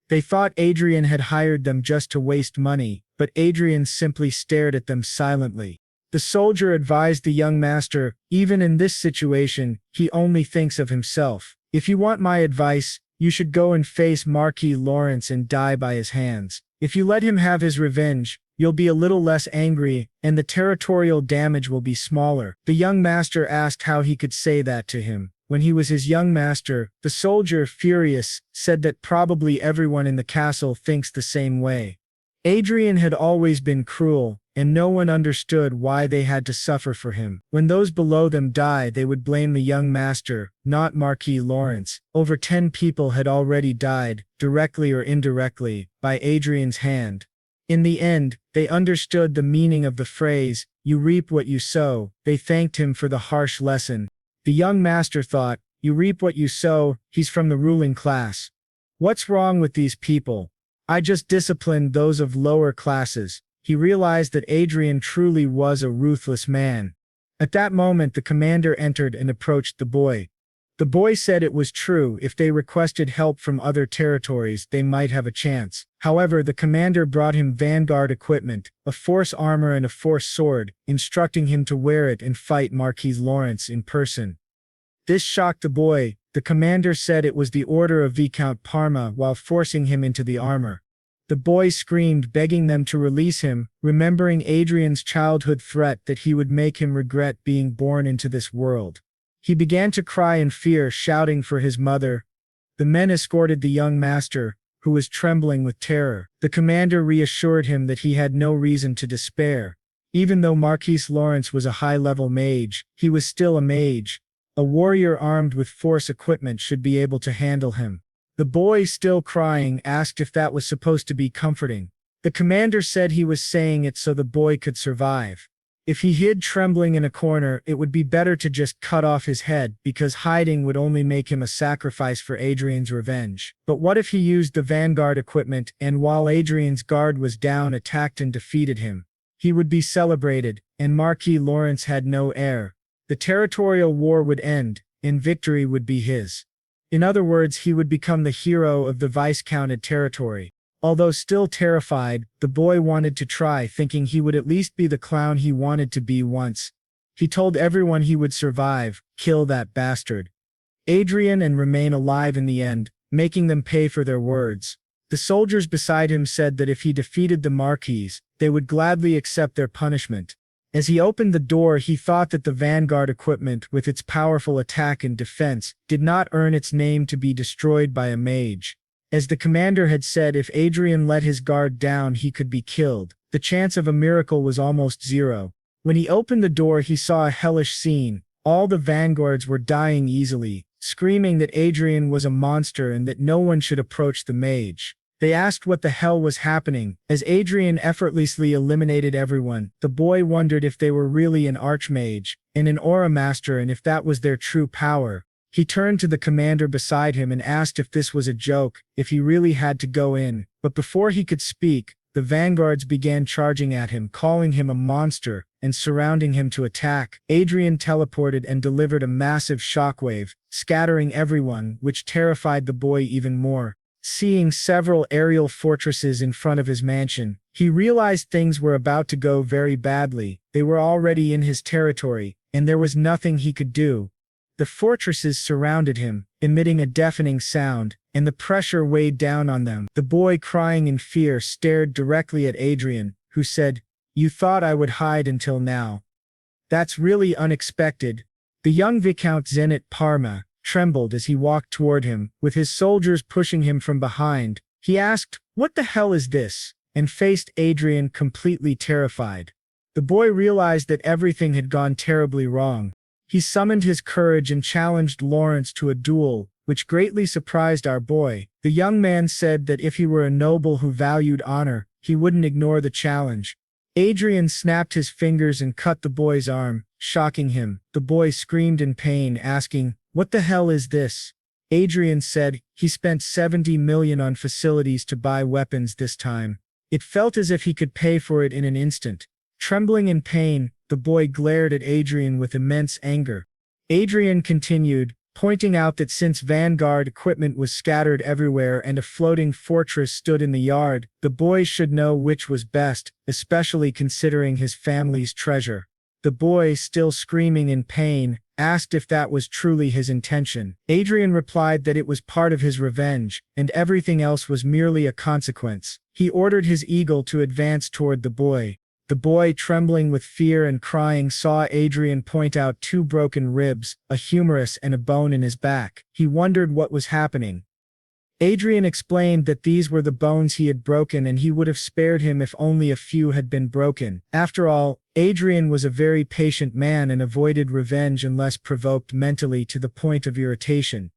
They thought Adrian had hired them just to waste money, but Adrian simply stared at them silently. The soldier advised the young master, "Even in this situation, he only thinks of himself. If you want my advice, you should go and face Marquis Lawrence and die by his hands. If you let him have his revenge, you'll be a little less angry, and the territorial damage will be smaller." The young master asked how he could say that to him, when he was his young master. The soldier, furious, said that probably everyone in the castle thinks the same way. Adrien had always been cruel, and no one understood why they had to suffer for him. When those below them died, they would blame the young master, not Marquis Lawrence. Over 10 people had already died, directly or indirectly, by Adrien's hand. In the end, they understood the meaning of the phrase, "You reap what you sow." They thanked him for the harsh lesson. The young master thought, "You reap what you sow, he's from the ruling class. What's wrong with these people? I just disciplined those of lower classes." He realized that Adrien truly was a ruthless man. At that moment, the commander entered and approached the boy. The boy said it was true, if they requested help from other territories, they might have a chance. However, the commander brought him vanguard equipment, a force armor and a force sword, instructing him to wear it and fight Marquis Lawrence in person. This shocked the boy. The commander said it was the order of Viscount Parma while forcing him into the armor. The boy screamed, begging them to release him, remembering Adrien's childhood threat that he would make him regret being born into this world. He began to cry in fear, shouting for his mother. The men escorted the young master, who was trembling with terror. The commander reassured him that he had no reason to despair. Even though Marquis Lawrence was a high-level mage, he was still a mage. A warrior armed with force equipment should be able to handle him. The boy, still crying, asked if that was supposed to be comforting. The commander said he was saying it so the boy could survive. If he hid trembling in a corner, it would be better to just cut off his head, because hiding would only make him a sacrifice for Adrien's revenge. But what if he used the vanguard equipment and, while Adrien's guard was down, attacked and defeated him? He would be celebrated, and Marquis Lawrence had no heir. The Territorial War would end, and victory would be his. In other words, he would become the hero of the viscounted territory. Although still terrified, the boy wanted to try, thinking he would at least be the clown he wanted to be once. He told everyone he would survive, kill that bastard Adrien, and remain alive in the end, making them pay for their words. The soldiers beside him said that if he defeated the Marquis, they would gladly accept their punishment. As he opened the door, he thought that the vanguard equipment, with its powerful attack and defense, did not earn its name to be destroyed by a mage. As the commander had said, if Adrien let his guard down, he could be killed. The chance of a miracle was almost zero. When he opened the door, he saw a hellish scene. All the vanguards were dying easily, screaming that Adrien was a monster and that no one should approach the mage. They asked what the hell was happening. As Adrien effortlessly eliminated everyone, the boy wondered if they were really an archmage and an aura master, and if that was their true power. He turned to the commander beside him and asked if this was a joke, if he really had to go in. But before he could speak, the vanguards began charging at him, calling him a monster, and surrounding him to attack. Adrien teleported and delivered a massive shockwave, scattering everyone, which terrified the boy even more. Seeing several aerial fortresses in front of his mansion, he realized things were about to go very badly. They were already in his territory, and there was nothing he could do. The fortresses surrounded him, emitting a deafening sound, and the pressure weighed down on them. The boy, crying in fear, stared directly at Adrien, who said, "You thought I would hide until now. That's really unexpected." The young Viscount Zenith Parma trembled as he walked toward him, with his soldiers pushing him from behind. He asked, "What the hell is this?" and faced Adrien, completely terrified. The boy realized that everything had gone terribly wrong. He summoned his courage and challenged Lawrence to a duel, which greatly surprised our boy. The young man said that if he were a noble who valued honor, he wouldn't ignore the challenge. Adrien snapped his fingers and cut the boy's arm, shocking him. The boy screamed in pain, asking, "What the hell is this?" Adrien said he spent 70 million on facilities to buy weapons this time. It felt as if he could pay for it in an instant. Trembling in pain, the boy glared at Adrien with immense anger. Adrien continued, pointing out that since vanguard equipment was scattered everywhere and a floating fortress stood in the yard, the boy should know which was best, especially considering his family's treasure. The boy, still screaming in pain, asked if that was truly his intention. Adrien replied that it was part of his revenge, and everything else was merely a consequence. He ordered his eagle to advance toward the boy. The boy, trembling with fear and crying, saw Adrien point out 2 broken ribs, a humerus and a bone in his back. He wondered what was happening. Adrien explained that these were the bones he had broken and he would have spared him if only a few had been broken. After all, Adrien was a very patient man and avoided revenge unless provoked mentally to the point of irritation.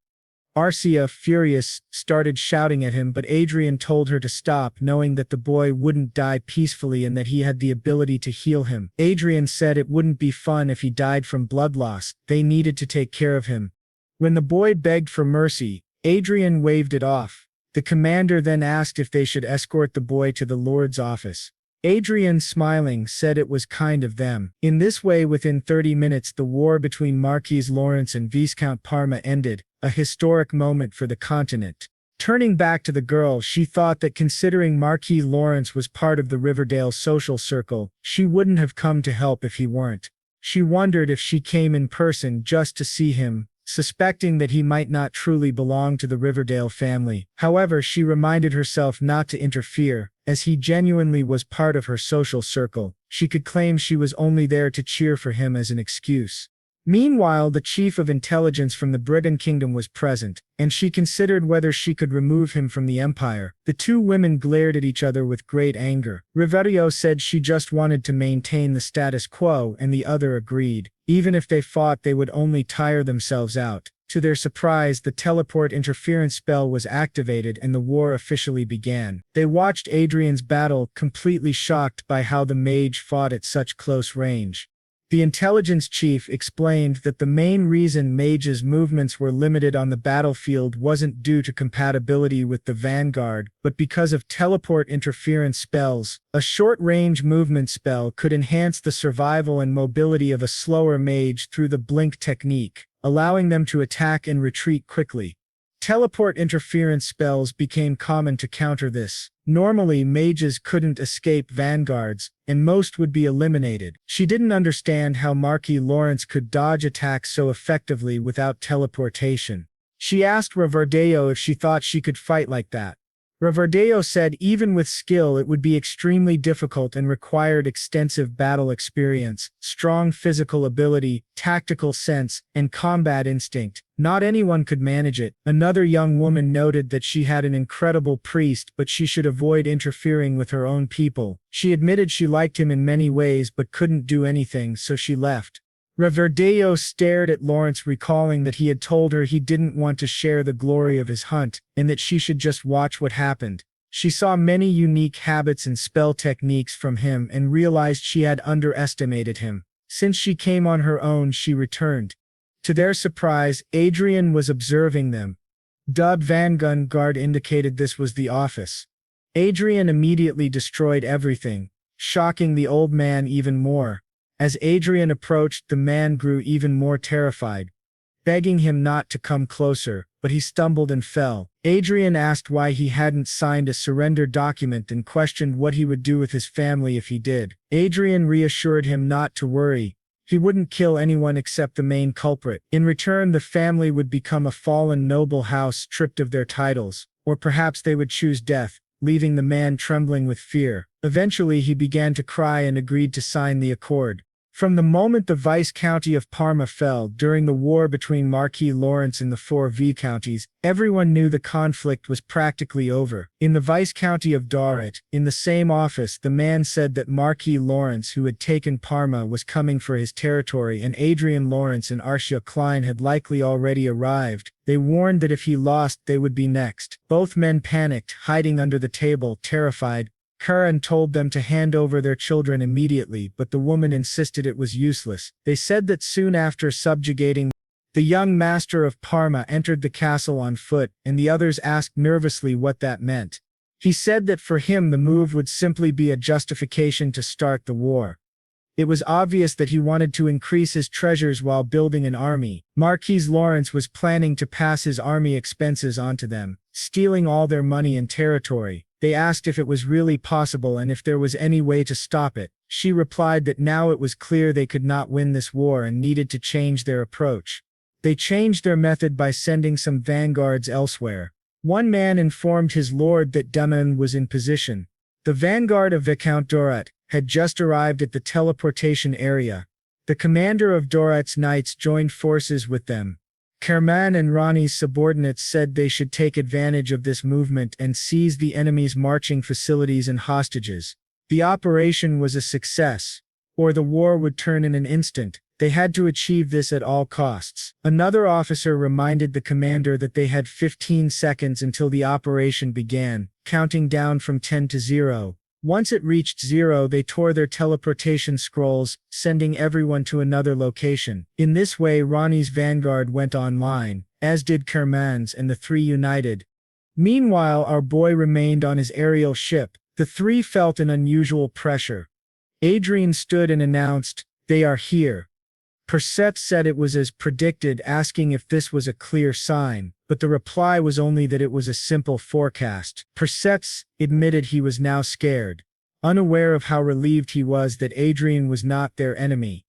Archia, furious, started shouting at him, but Adrien told her to stop, knowing that the boy wouldn't die peacefully and that he had the ability to heal him. Adrien said it wouldn't be fun if he died from blood loss, they needed to take care of him. When the boy begged for mercy, Adrien waved it off. The commander then asked if they should escort the boy to the Lord's office. Adrien, smiling, said it was kind of them. In this way, within 30 minutes, the war between Marquis Lawrence and Viscount Parma ended, a historic moment for the continent. Turning back to the girl, she thought that considering Marquis Lawrence was part of the Riverdale social circle, she wouldn't have come to help if he weren't. She wondered if she came in person just to see him, suspecting that he might not truly belong to the Riverdale family. However, she reminded herself not to interfere, as he genuinely was part of her social circle. She could claim she was only there to cheer for him as an excuse. Meanwhile, the chief of intelligence from the Britain Kingdom was present, and she considered whether she could remove him from the empire. The two women glared at each other with great anger. Riverio said she just wanted to maintain the status quo, and the other agreed. Even if they fought, they would only tire themselves out. To their surprise, the teleport interference spell was activated and the war officially began. They watched Adrien's battle, completely shocked by how the mage fought at such close range. The intelligence chief explained that the main reason Mage's movements were limited on the battlefield wasn't due to compatibility with the Vanguard, but because of teleport interference spells. A short-range movement spell could enhance the survival and mobility of a slower mage through the blink technique, allowing them to attack and retreat quickly. Teleport interference spells became common to counter this. Normally, mages couldn't escape vanguards, and most would be eliminated. She didn't understand how Marquis Lawrence could dodge attacks so effectively without teleportation. She asked Riverdale if she thought she could fight like that. Riverdale said even with skill it would be extremely difficult and required extensive battle experience, strong physical ability, tactical sense, and combat instinct. Not anyone could manage it. Another young woman noted that she had an incredible priest, but she should avoid interfering with her own people. She admitted she liked him in many ways but couldn't do anything, so she left. Riverdale stared at Lawrence, recalling that he had told her he didn't want to share the glory of his hunt, and that she should just watch what happened. She saw many unique habits and spell techniques from him and realized she had underestimated him. Since she came on her own, she returned. To their surprise, Adrien was observing them. Dub Vanguard indicated this was the office. Adrien immediately destroyed everything, shocking the old man even more. As Adrien approached, the man grew even more terrified, begging him not to come closer, but he stumbled and fell. Adrien asked why he hadn't signed a surrender document and questioned what he would do with his family if he did. Adrien reassured him not to worry. He wouldn't kill anyone except the main culprit. In return, the family would become a fallen noble house stripped of their titles, or perhaps they would choose death, leaving the man trembling with fear. Eventually, he began to cry and agreed to sign the accord. From the moment the Viscounty of Parma fell during the war between Marquis Lawrence and the four viscounties, everyone knew the conflict was practically over. In the Viscounty of Dorset, in the same office, the man said that Marquis Lawrence, who had taken Parma, was coming for his territory, and Adrian Lawrence and Archia Klein had likely already arrived. They warned that if he lost, they would be next. Both men panicked, hiding under the table, terrified. Karen told them to hand over their children immediately, but the woman insisted it was useless. They said that soon after subjugating, the young master of Parma entered the castle on foot, and the others asked nervously what that meant. He said that for him the move would simply be a justification to start the war. It was obvious that he wanted to increase his treasures while building an army. Marquis Lawrence was planning to pass his army expenses onto them, stealing all their money and territory. They asked if it was really possible and if there was any way to stop it. She replied that now it was clear they could not win this war and needed to change their approach. They changed their method by sending some vanguards elsewhere. One man informed his lord that Daman was in position. The vanguard of Viscount Dorset had just arrived at the teleportation area. The commander of Dorset's knights joined forces with them. Kerman and Ronnie's subordinates said they should take advantage of this movement and seize the enemy's marching facilities and hostages. The operation was a success, or the war would turn in an instant. They had to achieve this at all costs. Another officer reminded the commander that they had 15 seconds until the operation began, counting down from 10 to 0. Once it reached 0, they tore their teleportation scrolls, sending everyone to another location. In this way, Ronnie's vanguard went online, as did Kerman's, and the three united. Meanwhile, our boy remained on his aerial ship. The three felt an unusual pressure. Adrien stood and announced, "They are here." Perseps said it was as predicted, asking if this was a clear sign, but the reply was only that it was a simple forecast. Perseps admitted he was now scared, unaware of how relieved he was that Adrien was not their enemy.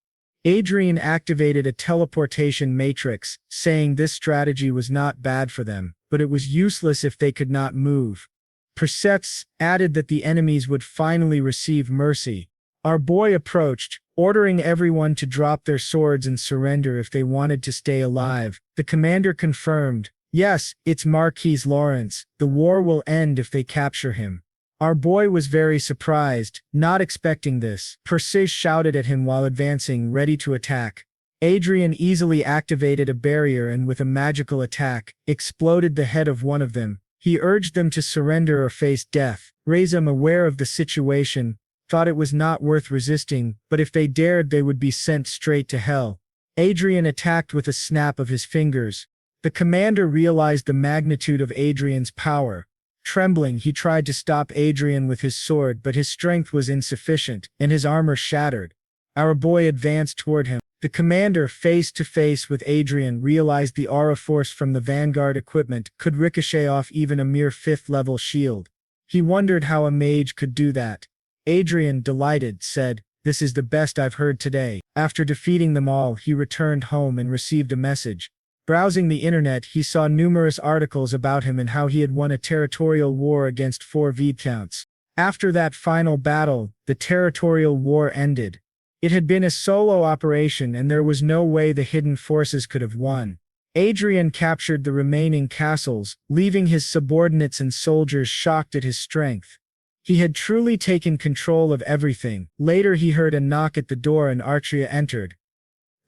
Adrien activated a teleportation matrix, saying this strategy was not bad for them, but it was useless if they could not move. Perseps added that the enemies would finally receive mercy. Our boy approached, ordering everyone to drop their swords and surrender if they wanted to stay alive. The commander confirmed, "Yes, it's Marquis Lawrence. The war will end if they capture him." Our boy was very surprised, not expecting this. Perseus shouted at him while advancing, ready to attack. Adrien easily activated a barrier and with a magical attack, exploded the head of one of them. He urged them to surrender or face death. Reza, aware of the situation, thought it was not worth resisting, but if they dared they would be sent straight to hell. Adrien attacked with a snap of his fingers. The commander realized the magnitude of Adrien's power. Trembling, he tried to stop Adrien with his sword, but his strength was insufficient, and his armor shattered. Our boy advanced toward him. The commander, face to face with Adrien, realized the aura force from the vanguard equipment could ricochet off even a mere 5th level shield. He wondered how a mage could do that. Adrien, delighted, said, "This is the best I've heard today." After defeating them all, he returned home and received a message. Browsing the internet, he saw numerous articles about him and how he had won a territorial war against 4 viscounts. After that final battle, the territorial war ended. It had been a solo operation and there was no way the hidden forces could have won. Adrien captured the remaining castles, leaving his subordinates and soldiers shocked at his strength. He had truly taken control of everything. Later he heard a knock at the door and Archia entered.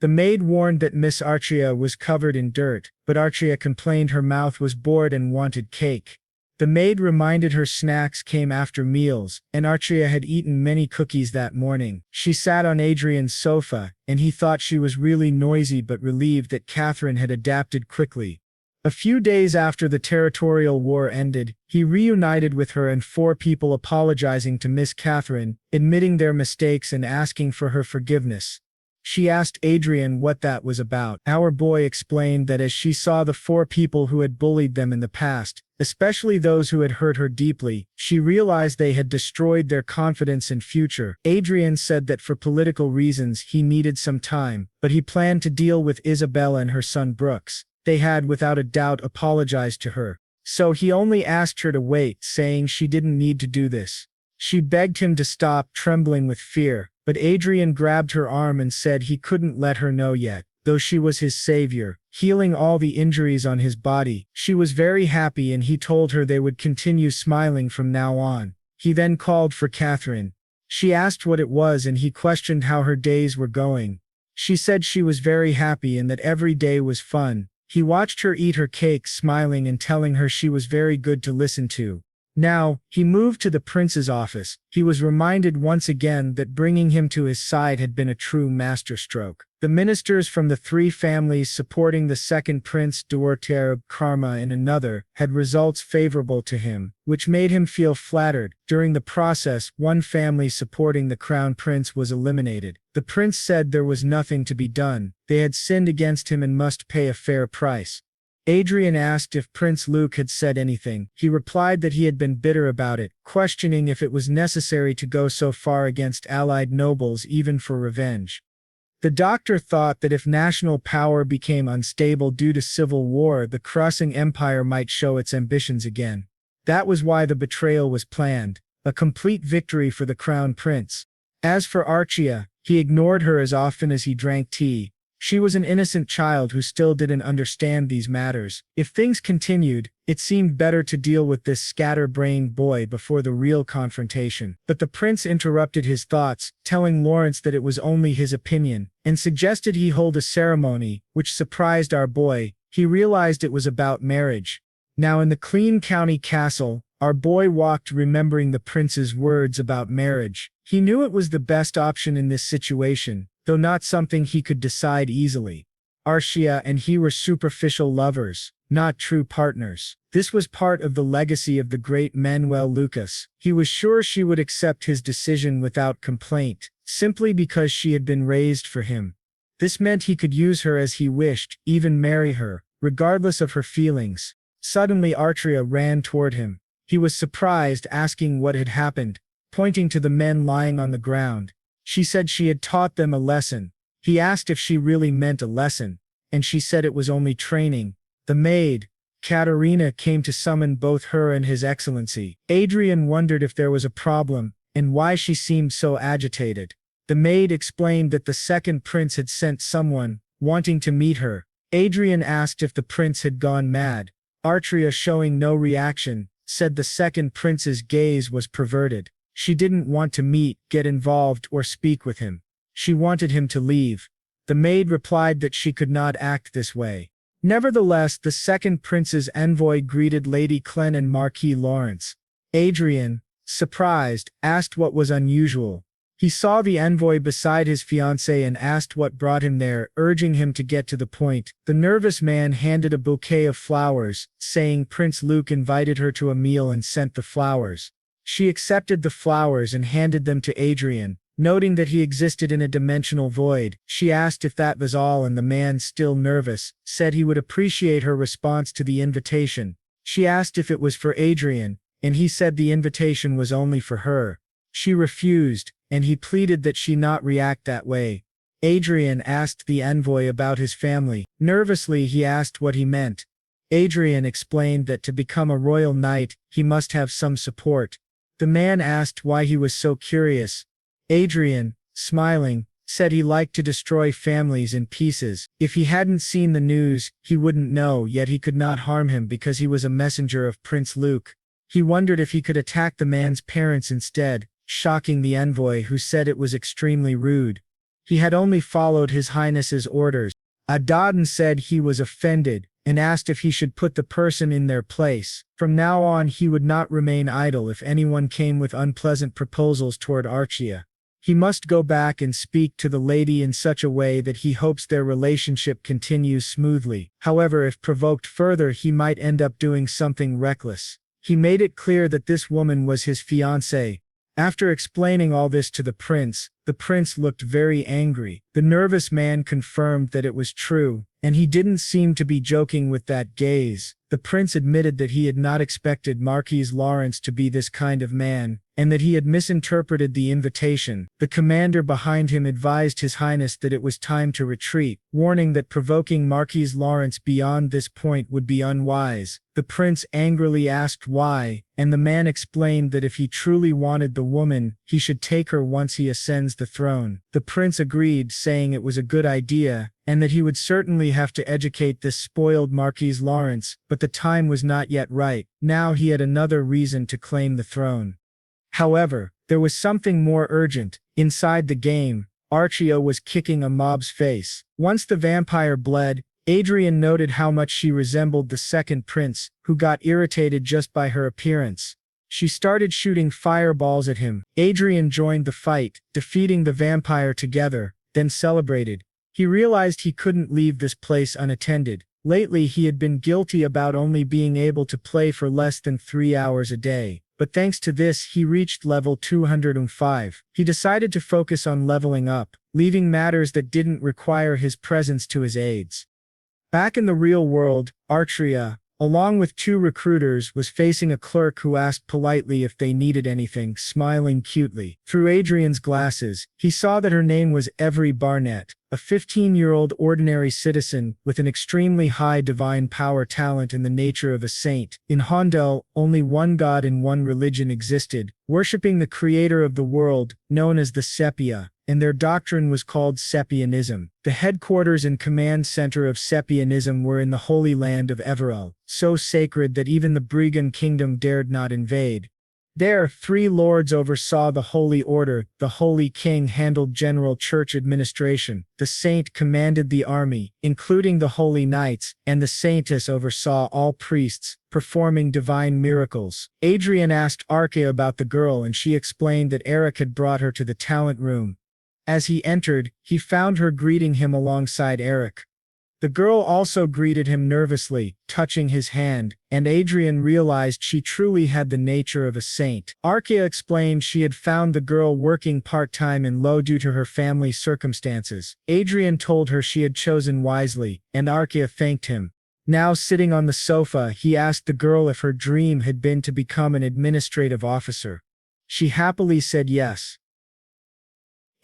The maid warned that Miss Archia was covered in dirt, but Archia complained her mouth was bored and wanted cake. The maid reminded her snacks came after meals, and Archia had eaten many cookies that morning. She sat on Adrien's sofa, and he thought she was really noisy but relieved that Catherine had adapted quickly. A few days after the territorial war ended, he reunited with her and 4 people apologizing to Miss Catherine, admitting their mistakes and asking for her forgiveness. She asked Adrien what that was about. Our boy explained that as she saw the 4 people who had bullied them in the past, especially those who had hurt her deeply, she realized they had destroyed their confidence in future. Adrien said that for political reasons he needed some time, but he planned to deal with Isabella and her son Brooks. They had without a doubt apologized to her. So he only asked her to wait, saying she didn't need to do this. She begged him to stop, trembling with fear, but Adrien grabbed her arm and said he couldn't let her know yet, though she was his savior, healing all the injuries on his body. She was very happy and he told her they would continue smiling from now on. He then called for Catherine. She asked what it was and he questioned how her days were going. She said she was very happy and that every day was fun. He watched her eat her cake, smiling and telling her she was very good to listen to. Now, he moved to the prince's office. He was reminded once again that bringing him to his side had been a true masterstroke. The ministers from the 3 families supporting the second prince, Territorial, Karma and another, had results favorable to him, which made him feel flattered. During the process, one family supporting the crown prince was eliminated. The prince said there was nothing to be done. They had sinned against him and must pay a fair price. Adrien asked if Prince Luke had said anything. He replied that he had been bitter about it, questioning if it was necessary to go so far against allied nobles even for revenge. The doctor thought that if national power became unstable due to civil war, the crossing empire might show its ambitions again. That was why the betrayal was planned, a complete victory for the crown prince. As for Archia, he ignored her as often as he drank tea. She was an innocent child who still didn't understand these matters. If things continued, it seemed better to deal with this scatter-brained boy before the real confrontation. But the prince interrupted his thoughts, telling Lawrence that it was only his opinion, and suggested he hold a ceremony, which surprised our boy. He realized it was about marriage. Now in the Clean County castle, our boy walked remembering the prince's words about marriage. He knew it was the best option in this situation, though not something he could decide easily. Archia and he were superficial lovers, not true partners. This was part of the legacy of the great Manuel Lucas. He was sure she would accept his decision without complaint, simply because she had been raised for him. This meant he could use her as he wished, even marry her, regardless of her feelings. Suddenly Archia ran toward him. He was surprised, asking what had happened, pointing to the men lying on the ground. She said she had taught them a lesson. He asked if she really meant a lesson, and she said it was only training. The maid, Katerina, came to summon both her and His Excellency. Adrian wondered if there was a problem, and why she seemed so agitated. The maid explained that the second prince had sent someone, wanting to meet her. Adrian asked if the prince had gone mad. Archia, showing no reaction, said the second prince's gaze was perverted. She didn't want to meet, get involved, or speak with him. She wanted him to leave. The maid replied that she could not act this way. Nevertheless, the second prince's envoy greeted Lady Clen and Marquis Lawrence. Adrian, surprised, asked what was unusual. He saw the envoy beside his fiancée and asked what brought him there, urging him to get to the point. The nervous man handed a bouquet of flowers, saying Prince Luke invited her to a meal and sent the flowers. She accepted the flowers and handed them to Adrian, noting that he existed in a dimensional void. She asked if that was all, and the man, still nervous, said he would appreciate her response to the invitation. She asked if it was for Adrian, and he said the invitation was only for her. She refused, and he pleaded that she not react that way. Adrian asked the envoy about his family. Nervously, he asked what he meant. Adrian explained that to become a royal knight, he must have some support. The man asked why he was so curious. Adrian, smiling, said he liked to destroy families in pieces. If he hadn't seen the news, he wouldn't know, yet he could not harm him because he was a messenger of Prince Luke. He wondered if he could attack the man's parents instead, shocking the envoy, who said it was extremely rude. He had only followed His Highness's orders. Adadin said he was offended, and asked if he should put the person in their place. From now on he would not remain idle if anyone came with unpleasant proposals toward Archia. He must go back and speak to the lady in such a way that he hopes their relationship continues smoothly. However, if provoked further, he might end up doing something reckless. He made it clear that this woman was his fiancée. After explaining all this to the prince looked very angry. The nervous man confirmed that it was true, and he didn't seem to be joking with that gaze. The prince admitted that he had not expected Marquis Lawrence to be this kind of man, and that he had misinterpreted the invitation. The commander behind him advised His Highness that it was time to retreat, warning that provoking Marquis Lawrence beyond this point would be unwise. The prince angrily asked why, and the man explained that if he truly wanted the woman, he should take her once he ascends the throne. The prince agreed, saying it was a good idea, and that he would certainly have to educate this spoiled Marquis Lawrence, but the time was not yet right. Now he had another reason to claim the throne. However, there was something more urgent. Inside the game, Archia was kicking a mob's face. Once the vampire bled, Adrian noted how much she resembled the second prince, who got irritated just by her appearance. She started shooting fireballs at him. Adrian joined the fight, defeating the vampire together, then celebrated. He realized he couldn't leave this place unattended. Lately he had been guilty about only being able to play for less than 3 hours a day. But thanks to this, he reached level 205. He decided to focus on leveling up, leaving matters that didn't require his presence to his aides. Back in the real world, Archia, along with 2 recruiters, was facing a clerk who asked politely if they needed anything, smiling cutely. Through Adrian's glasses, he saw that her name was Avery Barnett, a 15-year-old ordinary citizen with an extremely high divine power talent in the nature of a saint. In Hondel, only one god and one religion existed, worshipping the creator of the world, known as the Sepia, and their doctrine was called Sepianism. The headquarters and command center of Sepianism were in the Holy Land of Everel, so sacred that even the Brigand kingdom dared not invade. There, 3 lords oversaw the Holy Order, the Holy King handled general church administration, the Saint commanded the army, including the Holy Knights, and the Saintess oversaw all priests, performing divine miracles. Adrien asked Archia about the girl and she explained that Eric had brought her to the talent room. As he entered, he found her greeting him alongside Eric. The girl also greeted him nervously, touching his hand, and Adrien realized she truly had the nature of a saint. Archia explained she had found the girl working part-time in Low due to her family circumstances. Adrien told her she had chosen wisely, and Archia thanked him. Now sitting on the sofa, he asked the girl if her dream had been to become an administrative officer. She happily said yes.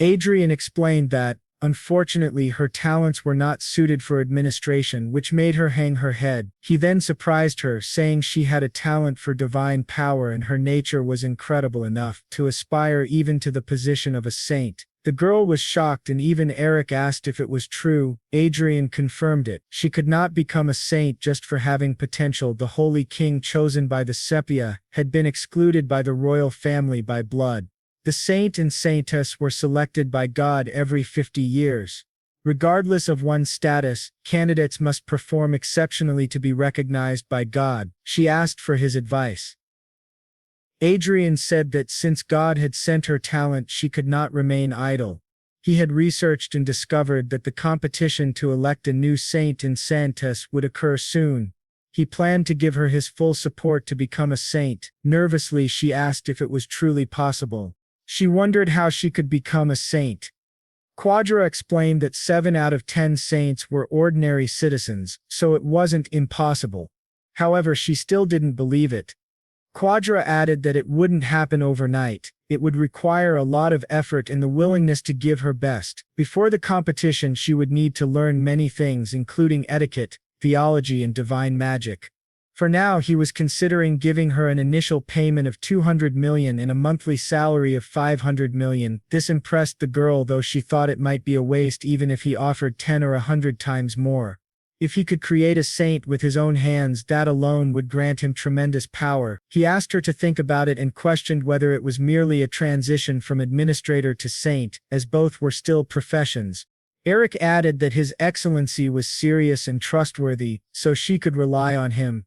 Adrien explained that, unfortunately, her talents were not suited for administration, which made her hang her head. He then surprised her, saying she had a talent for divine power and her nature was incredible enough to aspire even to the position of a saint. The girl was shocked and even Eric asked if it was true. Adrien confirmed it. She could not become a saint just for having potential. The Holy King chosen by the Sepia had been excluded by the royal family by blood. The saint and saintess were selected by God every 50 years. Regardless of one's status, candidates must perform exceptionally to be recognized by God. She asked for his advice. Adrien said that since God had sent her talent, she could not remain idle. He had researched and discovered that the competition to elect a new saint and saintess would occur soon. He planned to give her his full support to become a saint. Nervously, she asked if it was truly possible. She wondered how she could become a saint. Quadra explained that 7 out of 10 saints were ordinary citizens, so it wasn't impossible. However, she still didn't believe it. Quadra added that it wouldn't happen overnight. It would require a lot of effort and the willingness to give her best. Before the competition, she would need to learn many things, including etiquette, theology, and divine magic. For now, he was considering giving her an initial payment of 200 million and a monthly salary of 500 million. This impressed the girl, though she thought it might be a waste even if he offered 10 or 100 times more. If he could create a saint with his own hands, that alone would grant him tremendous power. He asked her to think about it and questioned whether it was merely a transition from administrator to saint, as both were still professions. Eric added that his excellency was serious and trustworthy, so she could rely on him.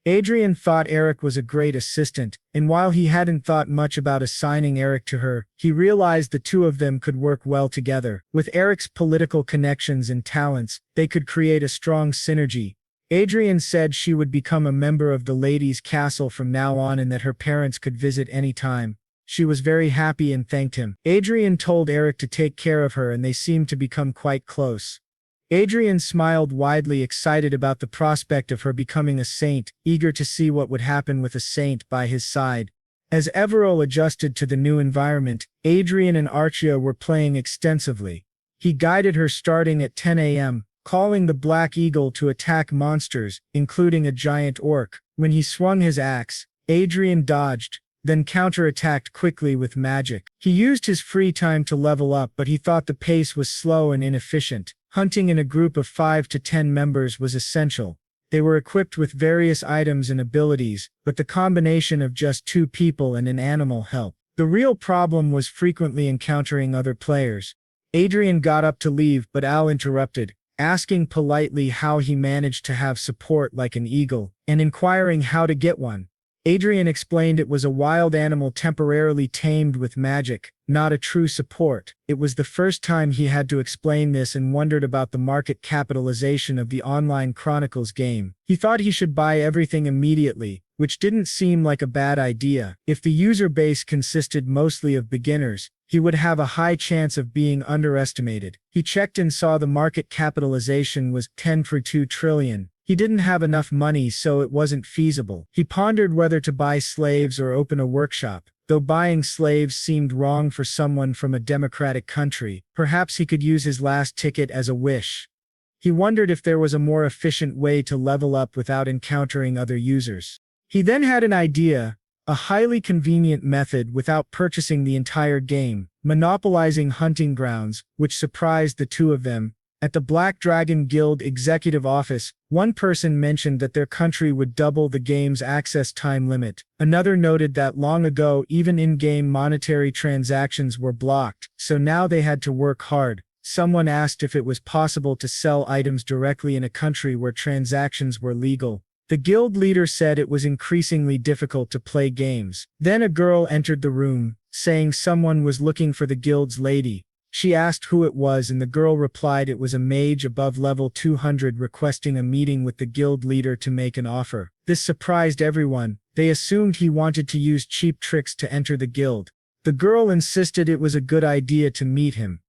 Adrien thought Eric was a great assistant, and while he hadn't thought much about assigning Eric to her, he realized the two of them could work well together. With Eric's political connections and talents, they could create a strong synergy. Adrien said she would become a member of the ladies' castle from now on and that her parents could visit any time. She was very happy and thanked him. Adrien told Eric to take care of her and they seemed to become quite close. Adrien smiled widely, excited about the prospect of her becoming a saint, eager to see what would happen with a saint by his side. As Everel adjusted to the new environment, Adrien and Archia were playing extensively. He guided her starting at 10 a.m., calling the Black Eagle to attack monsters, including a giant orc. When he swung his axe, Adrien dodged, then counterattacked quickly with magic. He used his free time to level up, but he thought the pace was slow and inefficient. Hunting in a group of 5 to 10 members was essential. They were equipped with various items and abilities, but the combination of just 2 people and an animal helped. The real problem was frequently encountering other players. Adrien got up to leave, but Al interrupted, asking politely how he managed to have support like an eagle, and inquiring how to get one. Adrien explained it was a wild animal temporarily tamed with magic, not a true support. It was the first time he had to explain this and wondered about the market capitalization of the online Chronicles game. He thought he should buy everything immediately, which didn't seem like a bad idea. If the user base consisted mostly of beginners, he would have a high chance of being underestimated. He checked and saw the market capitalization was 10.2 trillion. He didn't have enough money, so it wasn't feasible. He pondered whether to buy slaves or open a workshop. Though buying slaves seemed wrong for someone from a democratic country, perhaps he could use his last ticket as a wish. He wondered if there was a more efficient way to level up without encountering other users. He then had an idea, a highly convenient method without purchasing the entire game. monopolizing hunting grounds, which surprised the two of them. At the Black Dragon Guild executive office, one person mentioned that their country would double the game's access time limit. Another noted that long ago even in-game monetary transactions were blocked, so now they had to work hard. Someone asked if it was possible to sell items directly in a country where transactions were legal. The guild leader said it was increasingly difficult to play games. Then a girl entered the room, saying someone was looking for the guild's lady. She asked who it was and the girl replied it was a mage above level 200 requesting a meeting with the guild leader to make an offer. This surprised everyone. They assumed he wanted to use cheap tricks to enter the guild. The girl insisted it was a good idea to meet him.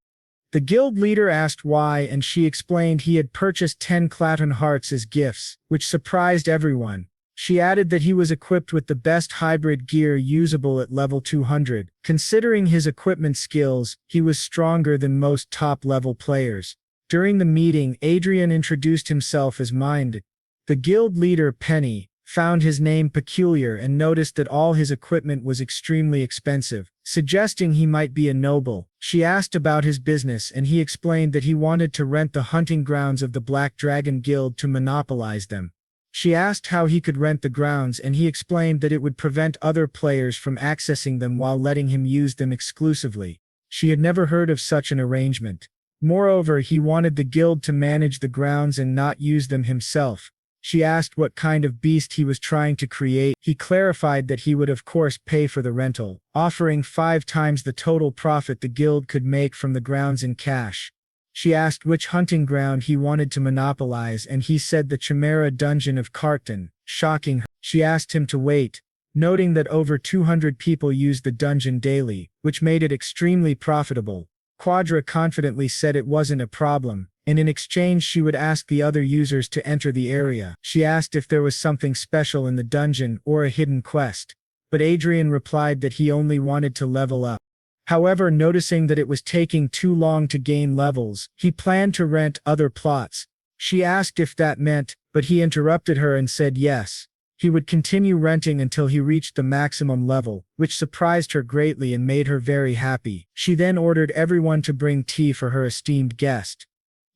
The guild leader asked why and she explained he had purchased 10 Claton hearts as gifts, which surprised everyone. She added that he was equipped with the best hybrid gear usable at level 200. Considering his equipment skills, he was stronger than most top-level players. During the meeting, Adrian introduced himself as Mind. The guild leader, Penny, found his name peculiar and noticed that all his equipment was extremely expensive, suggesting he might be a noble. She asked about his business and he explained that he wanted to rent the hunting grounds of the Black Dragon Guild to monopolize them. She asked how he could rent the grounds and he explained that it would prevent other players from accessing them while letting him use them exclusively. She had never heard of such an arrangement. Moreover, he wanted the guild to manage the grounds and not use them himself. She asked what kind of beast he was trying to create. He clarified that he would of course pay for the rental, offering 5 times the total profit the guild could make from the grounds in cash. She asked which hunting ground he wanted to monopolize and he said the Chimera Dungeon of Carton, shocking her. She asked him to wait, noting that over 200 people used the dungeon daily, which made it extremely profitable. Quadra confidently said it wasn't a problem, and in exchange she would ask the other users to enter the area. She asked if there was something special in the dungeon or a hidden quest, but Adrian replied that he only wanted to level up. However, noticing that it was taking too long to gain levels, he planned to rent other plots. She asked if that meant, but he interrupted her and said yes. He would continue renting until he reached the maximum level, which surprised her greatly and made her very happy. She then ordered everyone to bring tea for her esteemed guest.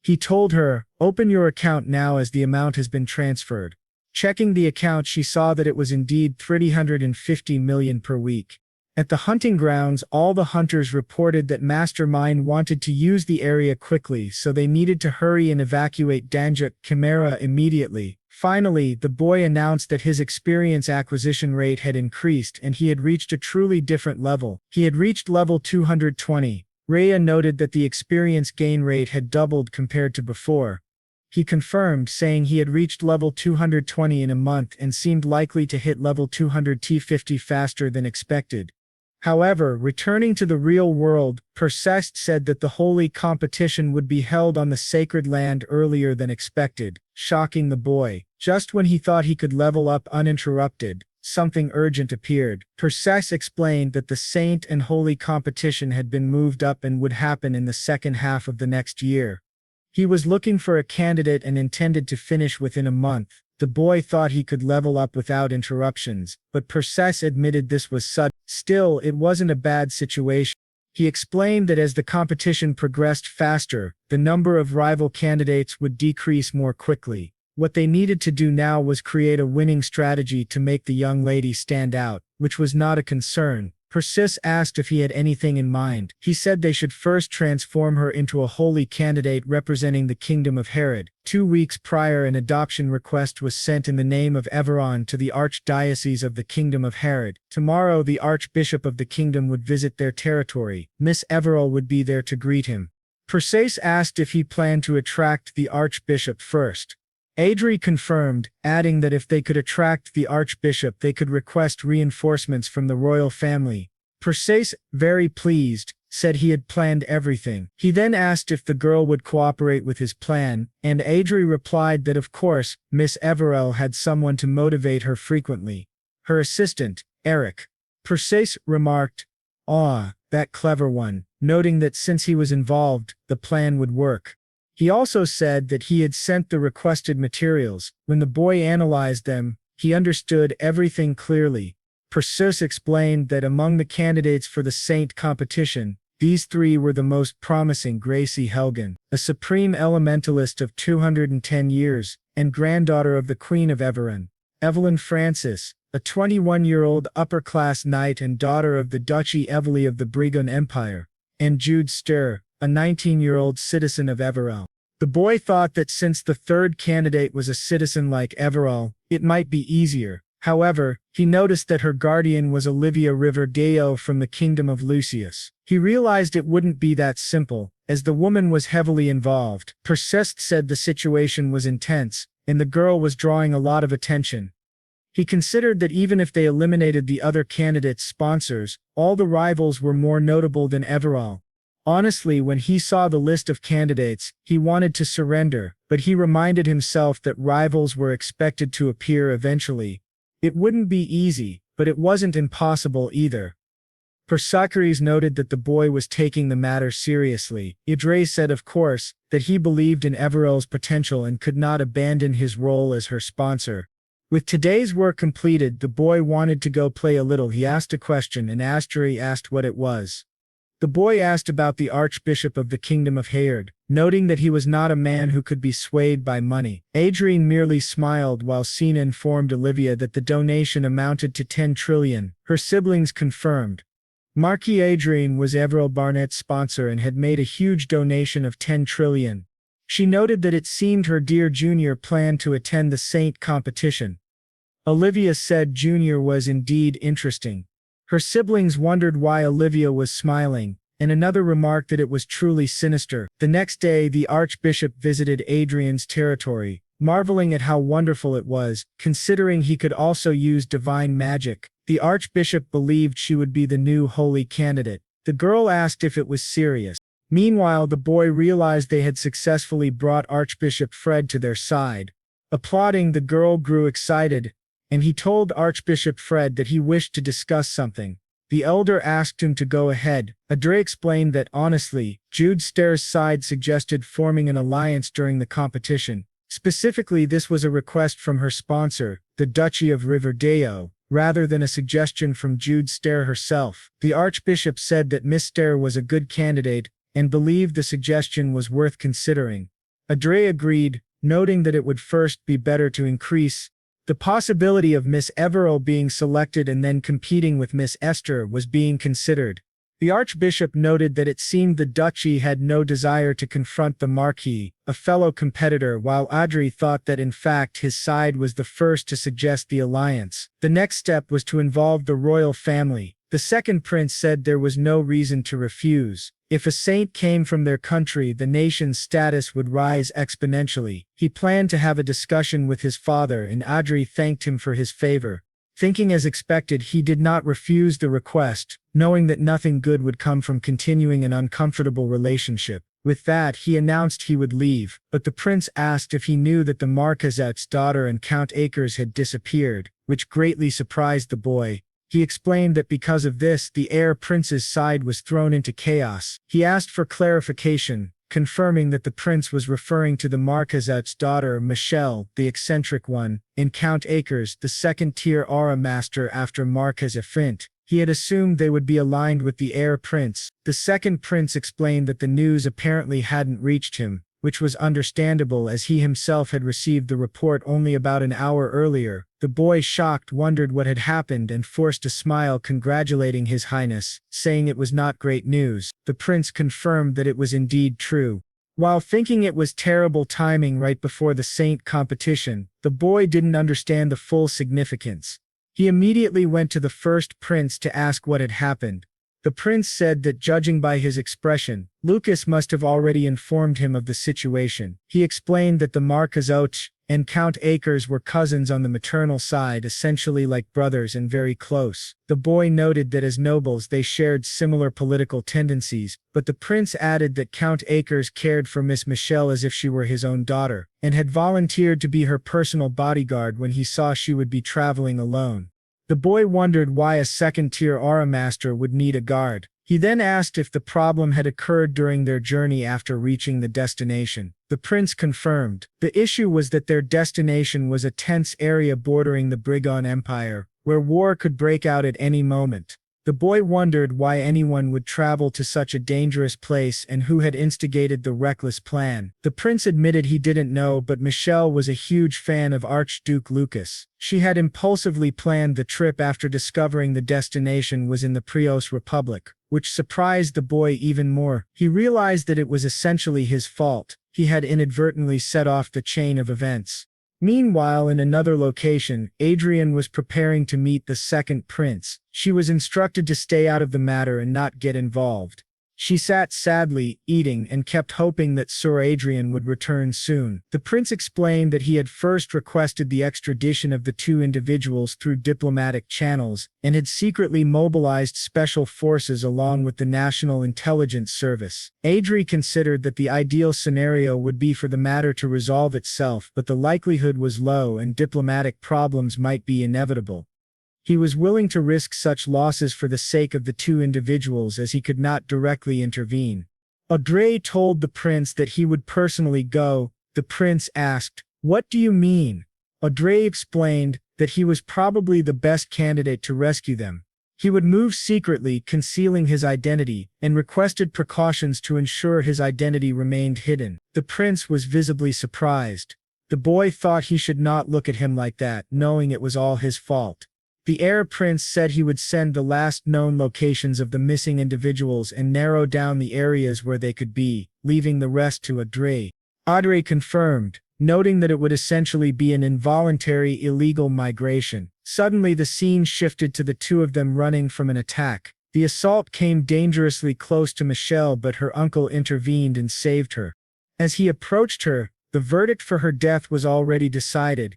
He told her, "Open your account now as the amount has been transferred." Checking the account, she saw that it was indeed 350 million per week. At the hunting grounds, all the hunters reported that Mastermind wanted to use the area quickly, so they needed to hurry and evacuate Danjuk Chimera immediately. Finally, the boy announced that his experience acquisition rate had increased and he had reached a truly different level. He had reached level 220. Rhea noted that the experience gain rate had doubled compared to before. He confirmed, saying he had reached level 220 in a month and seemed likely to hit level 200 T50 faster than expected. However, returning to the real world, Persest said that the holy competition would be held on the sacred land earlier than expected, shocking the boy. Just when he thought he could level up uninterrupted, something urgent appeared. Persest explained that the saint and holy competition had been moved up and would happen in the second half of the next year. He was looking for a candidate and intended to finish within a month. The boy thought he could level up without interruptions, but Persest admitted this was sudden. Still, it wasn't a bad situation. He explained that as the competition progressed faster, the number of rival candidates would decrease more quickly. What they needed to do now was create a winning strategy to make the young lady stand out, which was not a concern. Persis asked if he had anything in mind. He said they should first transform her into a holy candidate representing the kingdom of Herod. 2 weeks prior, an adoption request was sent in the name of Everon to the Archdiocese of the Kingdom of Herod. Tomorrow, the Archbishop of the kingdom would visit their territory. Miss Everall would be there to greet him. Persis asked if he planned to attract the Archbishop first. Adri confirmed, adding that if they could attract the Archbishop they could request reinforcements from the royal family. Persis, very pleased, said he had planned everything. He then asked if the girl would cooperate with his plan, and Adri replied that of course, Miss Everell had someone to motivate her frequently. Her assistant, Eric. Persis remarked, "Ah, that clever one," noting that since he was involved, the plan would work. He also said that he had sent the requested materials. When the boy analyzed them, he understood everything clearly. Persis explained that among the candidates for the Saint competition, These three were the most promising: Gracie Helgen, a supreme elementalist of 210 years, and granddaughter of the Queen of Averting; Evelyn Francis, a 21-year-old upper-class knight and daughter of the Duchy Evely of the Brigon Empire; and Jude Ster, a 19-year-old citizen of Everall. The boy thought that since the third candidate was a citizen like Everall, it might be easier. However, he noticed that her guardian was Olivia Riverdale from the Kingdom of Lucius. He realized it wouldn't be that simple, as the woman was heavily involved. Persist said the situation was intense, and the girl was drawing a lot of attention. He considered that even if they eliminated the other candidates' sponsors, all the rivals were more notable than Everall. Honestly, when he saw the list of candidates, he wanted to surrender, but he reminded himself that rivals were expected to appear eventually. It wouldn't be easy, but it wasn't impossible either. Persocrates noted that the boy was taking the matter seriously. Adrien said, of course, that he believed in Everall's potential and could not abandon his role as her sponsor. With today's work completed, the boy wanted to go play a little. He asked a question, and Adrien asked what it was. The boy asked about the Archbishop of the Kingdom of Heir, noting that he was not a man who could be swayed by money. Adrien merely smiled while Sina informed Olivia that the donation amounted to 10 trillion. Her siblings confirmed. Marquis Adrien was Everall Barnett's sponsor and had made a huge donation of 10 trillion. She noted that it seemed her dear Junior planned to attend the Saint competition. Olivia said Junior was indeed interesting. Her siblings wondered why Olivia was smiling, and another remarked that it was truly sinister. The next day, the Archbishop visited Adrian's territory, marveling at how wonderful it was, considering he could also use divine magic. The Archbishop believed she would be the new holy candidate. The girl asked if it was serious. Meanwhile, the boy realized they had successfully brought Archbishop Fred to their side. Applauding, the girl grew excited, and he told Archbishop Fred that he wished to discuss something. The elder asked him to go ahead. Adrien explained that honestly, Jude Ster's side suggested forming an alliance during the competition. Specifically, this was a request from her sponsor, the Duchy of Riverdale, rather than a suggestion from Jude Ster herself. The Archbishop said that Miss Ster was a good candidate, and believed the suggestion was worth considering. Adrien agreed, noting that it would first be better to increase the possibility of Miss Everall being selected and then competing with Miss Esther was being considered. The Archbishop noted that it seemed the duchy had no desire to confront the Marquis, a fellow competitor, while Adrien thought that in fact his side was the first to suggest the alliance. The next step was to involve the royal family. The second prince said there was no reason to refuse. If a saint came from their country, the nation's status would rise exponentially. He planned to have a discussion with his father, and Adrien thanked him for his favor. Thinking as expected, he did not refuse the request, knowing that nothing good would come from continuing an uncomfortable relationship. With that, he announced he would leave, but the prince asked if he knew that the Marquisette's daughter and Count Acres had disappeared, which greatly surprised the boy. He explained that because of this, the heir prince's side was thrown into chaos. He asked for clarification, confirming that the prince was referring to the Marquisette's daughter, Michelle, the eccentric one, and Count Acres, the second-tier aura master after Marquis Fint. He had assumed they would be aligned with the heir prince. The second prince explained that the news apparently hadn't reached him, which was understandable as he himself had received the report only about an hour earlier. The boy, shocked, wondered what had happened and forced a smile, congratulating His Highness, saying it was not great news. The prince confirmed that it was indeed true. While thinking it was terrible timing right before the saint competition, the boy didn't understand the full significance. He immediately went to the first prince to ask what had happened. The prince said that judging by his expression, Lucas must have already informed him of the situation. He explained that the Marquisettes and Count Acres were cousins on the maternal side, essentially like brothers and very close. The boy noted that as nobles they shared similar political tendencies, but the prince added that Count Acres cared for Miss Michelle as if she were his own daughter, and had volunteered to be her personal bodyguard when he saw she would be traveling alone. The boy wondered why a second-tier aura master would need a guard. He then asked if the problem had occurred during their journey after reaching the destination. The prince confirmed. The issue was that their destination was a tense area bordering the Brigon Empire, where war could break out at any moment. The boy wondered why anyone would travel to such a dangerous place and who had instigated the reckless plan. The prince admitted he didn't know, but Michelle was a huge fan of Archduke Lucas. She had impulsively planned the trip after discovering the destination was in the Prios Republic, which surprised the boy even more. He realized that it was essentially his fault. He had inadvertently set off the chain of events. Meanwhile, in another location, Adrien was preparing to meet the second prince. She was instructed to stay out of the matter and not get involved. She sat sadly, eating, and kept hoping that Sir Adrien would return soon. The prince explained that he had first requested the extradition of the two individuals through diplomatic channels, and had secretly mobilized special forces along with the National Intelligence Service. Adrien considered that the ideal scenario would be for the matter to resolve itself, but the likelihood was low and diplomatic problems might be inevitable. He was willing to risk such losses for the sake of the two individuals as he could not directly intervene. Adrien told the prince that he would personally go. The prince asked, "What do you mean?" Adrien explained that he was probably the best candidate to rescue them. He would move secretly, concealing his identity, and requested precautions to ensure his identity remained hidden. The prince was visibly surprised. The boy thought he should not look at him like that, knowing it was all his fault. The heir prince said he would send the last known locations of the missing individuals and narrow down the areas where they could be, leaving the rest to Adrien. Adrien confirmed, noting that it would essentially be an involuntary illegal migration. Suddenly the scene shifted to the two of them running from an attack. The assault came dangerously close to Michelle, but her uncle intervened and saved her. As he approached her, the verdict for her death was already decided.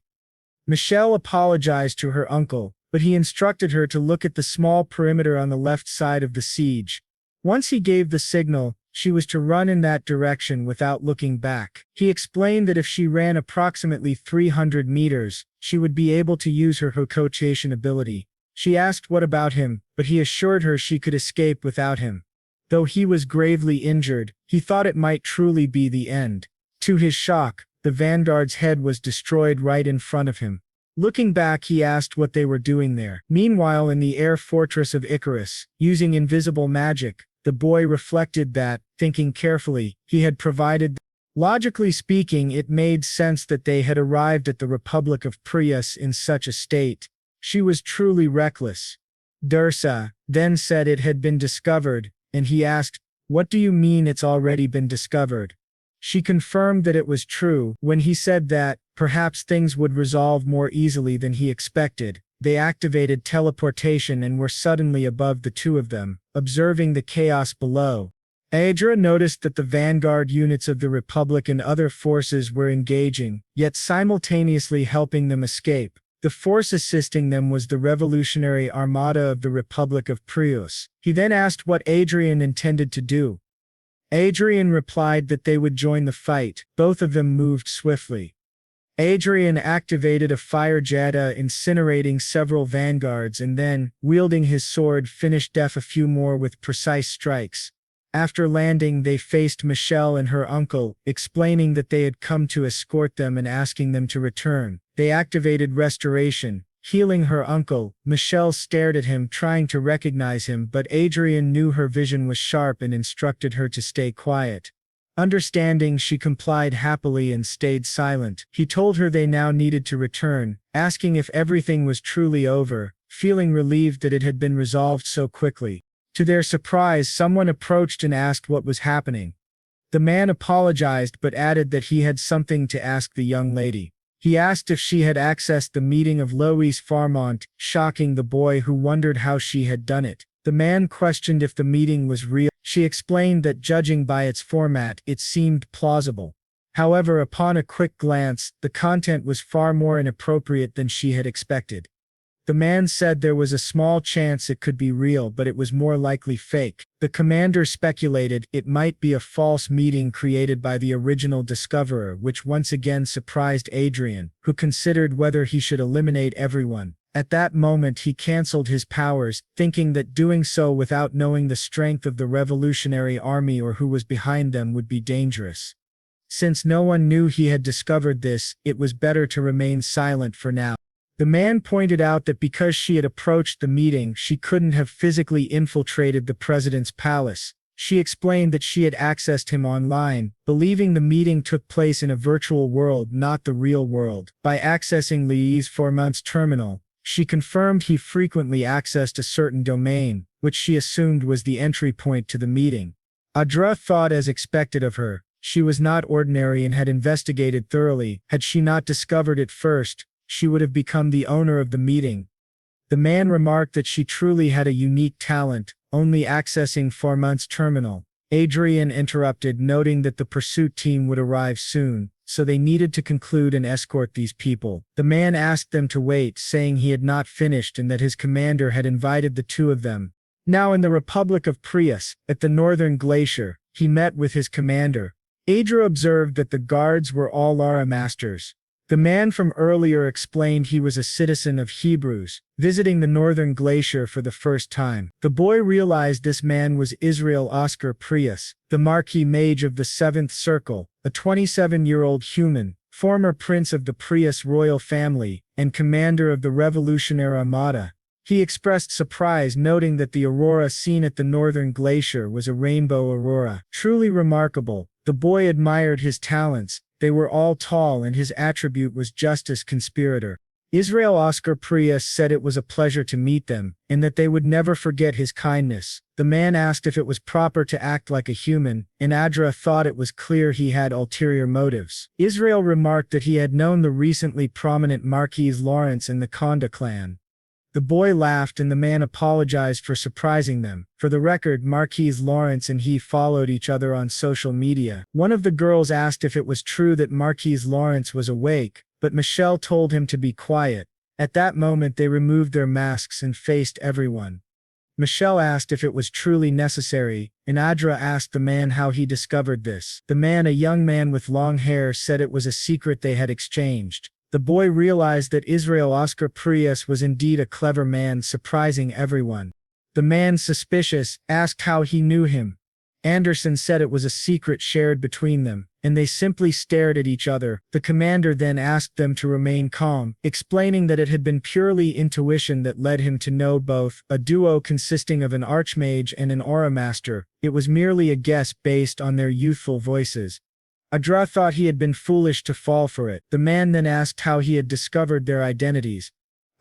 Michelle apologized to her uncle, but he instructed her to look at the small perimeter on the left side of the siege. Once he gave the signal, she was to run in that direction without looking back. He explained that if she ran approximately 300 meters, she would be able to use her Hokochation ability. She asked what about him, but he assured her she could escape without him. Though he was gravely injured, he thought it might truly be the end. To his shock, the vanguard's head was destroyed right in front of him. Looking back, he asked what they were doing there. Meanwhile, in the air fortress of Icarus, using invisible magic, the boy reflected that, thinking carefully, he had provided. Logically speaking, it made sense that they had arrived at the Republic of Prius in such a state. She was truly reckless. Dursa then said it had been discovered, and he asked, "What do you mean it's already been discovered?" She confirmed that it was true. When he said that, perhaps things would resolve more easily than he expected, they activated teleportation and were suddenly above the two of them, observing the chaos below. Adrien noticed that the vanguard units of the Republic and other forces were engaging, yet simultaneously helping them escape. The force assisting them was the Revolutionary Armada of the Republic of Prius. He then asked what Adrien intended to do. Adrien replied that they would join the fight. Both of them moved swiftly. Adrien activated a fire jetta, incinerating several vanguards, and then, wielding his sword, finished off a few more with precise strikes. After landing, they faced Michelle and her uncle, explaining that they had come to escort them and asking them to return. They activated restoration, healing her uncle. Michelle stared at him, trying to recognize him, but Adrien knew her vision was sharp and instructed her to stay quiet. Understanding, she complied happily and stayed silent. He told her they now needed to return, asking if everything was truly over, feeling relieved that it had been resolved so quickly. To their surprise, someone approached and asked what was happening. The man apologized but added that he had something to ask the young lady. He asked if she had accessed the meeting of Lois Farmont, shocking the boy, who wondered how she had done it. The man questioned if the meeting was real. She explained that judging by its format, it seemed plausible. However, upon a quick glance, the content was far more inappropriate than she had expected. The man said there was a small chance it could be real, but it was more likely fake. The commander speculated it might be a false meeting created by the original discoverer, which once again surprised Adrien, who considered whether he should eliminate everyone. At that moment he cancelled his powers, thinking that doing so without knowing the strength of the Revolutionary Army or who was behind them would be dangerous. Since no one knew he had discovered this, it was better to remain silent for now. The man pointed out that because she had approached the meeting, she couldn't have physically infiltrated the president's palace. She explained that she had accessed him online, believing the meeting took place in a virtual world, not the real world. By accessing Li's 4-months terminal, she confirmed he frequently accessed a certain domain, which she assumed was the entry point to the meeting. Adrien thought, as expected of her, she was not ordinary and had investigated thoroughly. Had she not discovered it first, she would have become the owner of the meeting. The man remarked that she truly had a unique talent, only accessing 4-months terminal. Adrian interrupted, noting that the pursuit team would arrive soon, so they needed to conclude and escort these people. The man asked them to wait, saying he had not finished and that his commander had invited the two of them. Now in the Republic of Prius, at the northern glacier, he met with his commander. Adrien observed that the guards were all Lara masters. The man from earlier explained he was a citizen of Hebrews, visiting the northern glacier for the first time. The boy realized this man was Israel Oscar Prius, the Marquis Mage of the 7th Circle, a 27-year-old human, former prince of the Prius royal family, and commander of the Revolutionary Armada. He expressed surprise, noting that the aurora seen at the northern glacier was a rainbow aurora. Truly remarkable. The boy admired his talents. They were all tall, and his attribute was justice conspirator. Israel Oscar Prius said it was a pleasure to meet them, and that they would never forget his kindness. The man asked if it was proper to act like a human, and Adrien thought it was clear he had ulterior motives. Israel remarked that he had known the recently prominent Marquis Lawrence in the Conda clan. The boy laughed and the man apologized for surprising them. For the record, Marquis Lawrence and he followed each other on social media. One of the girls asked if it was true that Marquis Lawrence was awake, but Michelle told him to be quiet. At that moment they removed their masks and faced everyone. Michelle asked if it was truly necessary, and Adrien asked the man how he discovered this. The man, a young man with long hair, said it was a secret they had exchanged. The boy realized that Israel Oscar Prius was indeed a clever man, surprising everyone. The man, suspicious, asked how he knew him. Anderson said it was a secret shared between them, and they simply stared at each other. The commander then asked them to remain calm, explaining that it had been purely intuition that led him to know both, a duo consisting of an archmage and an aura master. It was merely a guess based on their youthful voices. Adrien thought he had been foolish to fall for it. The man then asked how he had discovered their identities.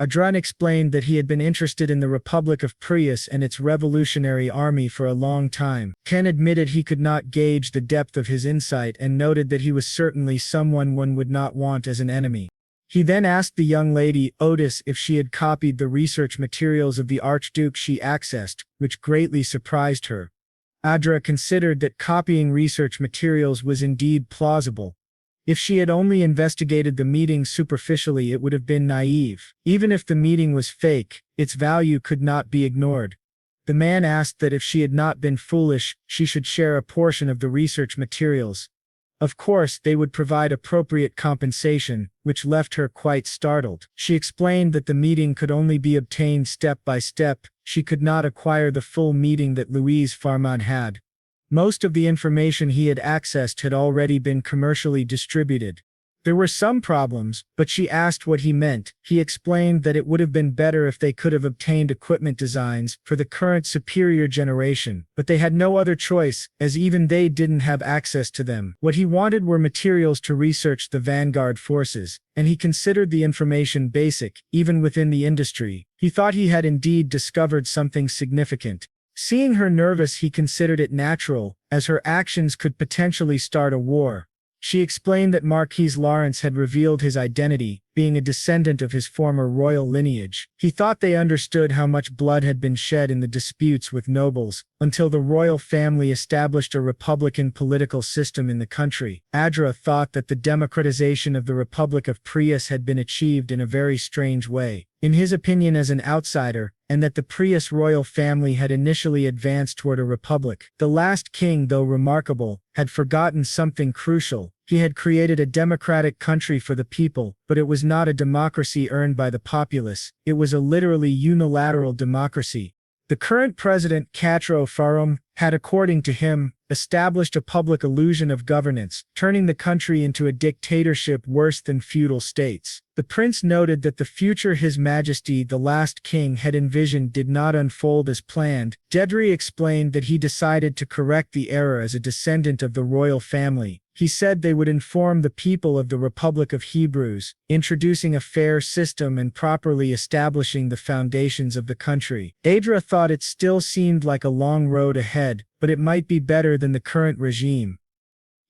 Adrien explained that he had been interested in the Republic of Prius and its revolutionary army for a long time. Ken admitted he could not gauge the depth of his insight and noted that he was certainly someone one would not want as an enemy. He then asked the young lady, Otis, if she had copied the research materials of the Archduke she accessed, which greatly surprised her. Adrien considered that copying research materials was indeed plausible. If she had only investigated the meeting superficially, it would have been naive. Even if the meeting was fake, its value could not be ignored. The man asked that if she had not been foolish, she should share a portion of the research materials. Of course, they would provide appropriate compensation, which left her quite startled. She explained that the meeting could only be obtained step by step. She could not acquire the full meeting that Louise Farman had. Most of the information he had accessed had already been commercially distributed. There were some problems, but she asked what he meant. He explained that it would have been better if they could have obtained equipment designs for the current superior generation, but they had no other choice, as even they didn't have access to them. What he wanted were materials to research the vanguard forces, and he considered the information basic, even within the industry. He thought he had indeed discovered something significant. Seeing her nervous, he considered it natural, as her actions could potentially start a war. She explained that Marquis Lawrence had revealed his identity, being a descendant of his former royal lineage. He thought they understood how much blood had been shed in the disputes with nobles, until the royal family established a republican political system in the country. Adrien thought that the democratization of the Republic of Prius had been achieved in a very strange way, in his opinion as an outsider, and that the Prius royal family had initially advanced toward a republic. The last king, though remarkable, had forgotten something crucial. He had created a democratic country for the people, but it was not a democracy earned by the populace. It was a literally unilateral democracy. The current president, Catro Farum, had, according to him, established a public illusion of governance, turning the country into a dictatorship worse than feudal states. The prince noted that the future His Majesty the last king had envisioned did not unfold as planned. Dedri explained that he decided to correct the error as a descendant of the royal family. He said they would inform the people of the Republic of Hebrews, introducing a fair system and properly establishing the foundations of the country. Adria thought it still seemed like a long road ahead, but it might be better than the current regime.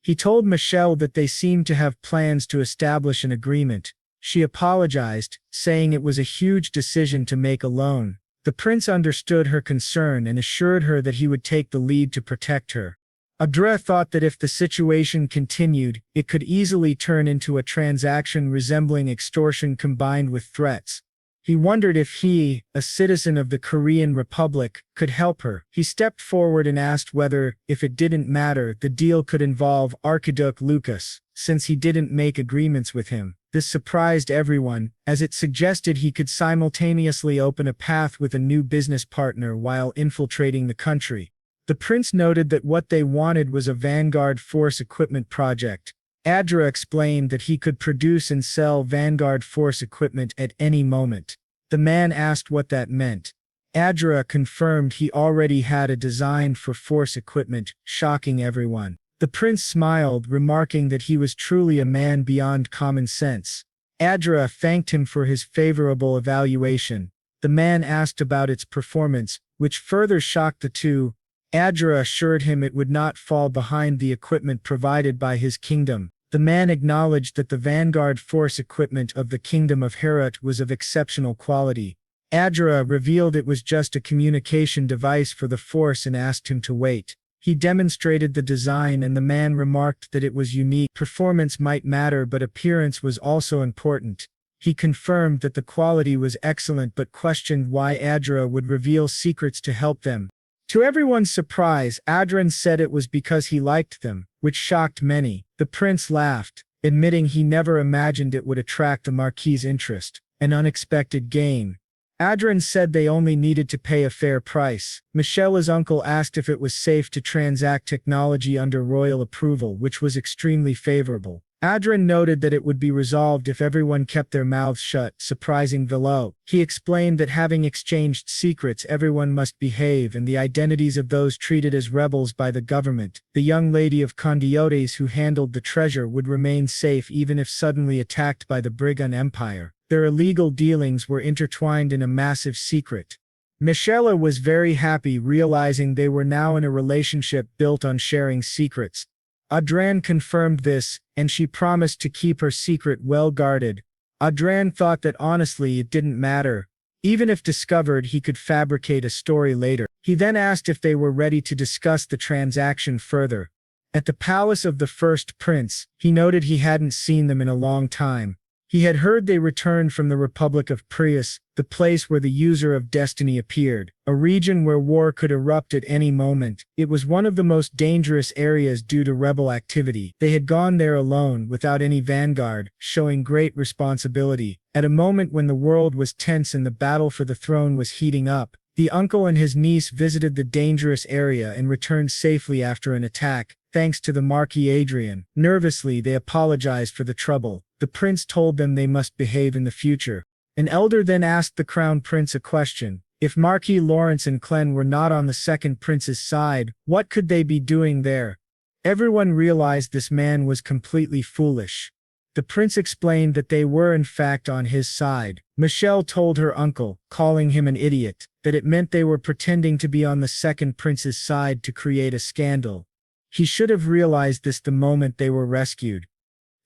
He told Michelle that they seemed to have plans to establish an agreement. She apologized, saying it was a huge decision to make alone. The prince understood her concern and assured her that he would take the lead to protect her. Adria thought that if the situation continued, it could easily turn into a transaction resembling extortion combined with threats. He wondered if he, a citizen of the Korean Republic, could help her. He stepped forward and asked whether, if it didn't matter, the deal could involve Archduke Lucas, since he didn't make agreements with him. This surprised everyone, as it suggested he could simultaneously open a path with a new business partner while infiltrating the country. The prince noted that what they wanted was a Vanguard Force equipment project. Adria explained that he could produce and sell Vanguard Force equipment at any moment. The man asked what that meant. Adria confirmed he already had a design for Force equipment, shocking everyone. The prince smiled, remarking that he was truly a man beyond common sense. Adria thanked him for his favorable evaluation. The man asked about its performance, which further shocked the two. Adria assured him it would not fall behind the equipment provided by his kingdom. The man acknowledged that the Vanguard Force equipment of the Kingdom of Herat was of exceptional quality. Adria revealed it was just a communication device for the Force and asked him to wait. He demonstrated the design and the man remarked that it was unique. Performance might matter, but appearance was also important. He confirmed that the quality was excellent but questioned why Adria would reveal secrets to help them. To everyone's surprise, Adrian said it was because he liked them, which shocked many. The prince laughed, admitting he never imagined it would attract the Marquis's interest, an unexpected gain. Adrian said they only needed to pay a fair price. Michelle's uncle asked if it was safe to transact technology under royal approval, which was extremely favorable. Adrian noted that it would be resolved if everyone kept their mouths shut, surprising Velo. He explained that having exchanged secrets, everyone must behave, and the identities of those treated as rebels by the government. The young lady of Consolidating who handled the treasure would remain safe even if suddenly attacked by the Brigand Empire. Their illegal dealings were intertwined in a massive secret. Michelle was very happy, realizing they were now in a relationship built on sharing secrets. Adrien confirmed this, and she promised to keep her secret well guarded. Adrien thought that honestly it didn't matter. Even if discovered, he could fabricate a story later. He then asked if they were ready to discuss the transaction further. At the palace of the first prince, he noted he hadn't seen them in a long time. He had heard they returned from the Republic of Prius, the place where the user of destiny appeared, a region where war could erupt at any moment. It was one of the most dangerous areas due to rebel activity. They had gone there alone, without any vanguard, showing great responsibility. At a moment when the world was tense and the battle for the throne was heating up, the uncle and his niece visited the dangerous area and returned safely after an attack, thanks to the Marquis Adrien. Nervously, they apologized for the trouble. The prince told them they must behave in the future. An elder then asked the crown prince a question. If Marquis Lawrence and Clen were not on the second prince's side, what could they be doing there? Everyone realized this man was completely foolish. The prince explained that they were in fact on his side. Michelle told her uncle, calling him an idiot, that it meant they were pretending to be on the second prince's side to create a scandal. He should have realized this the moment they were rescued.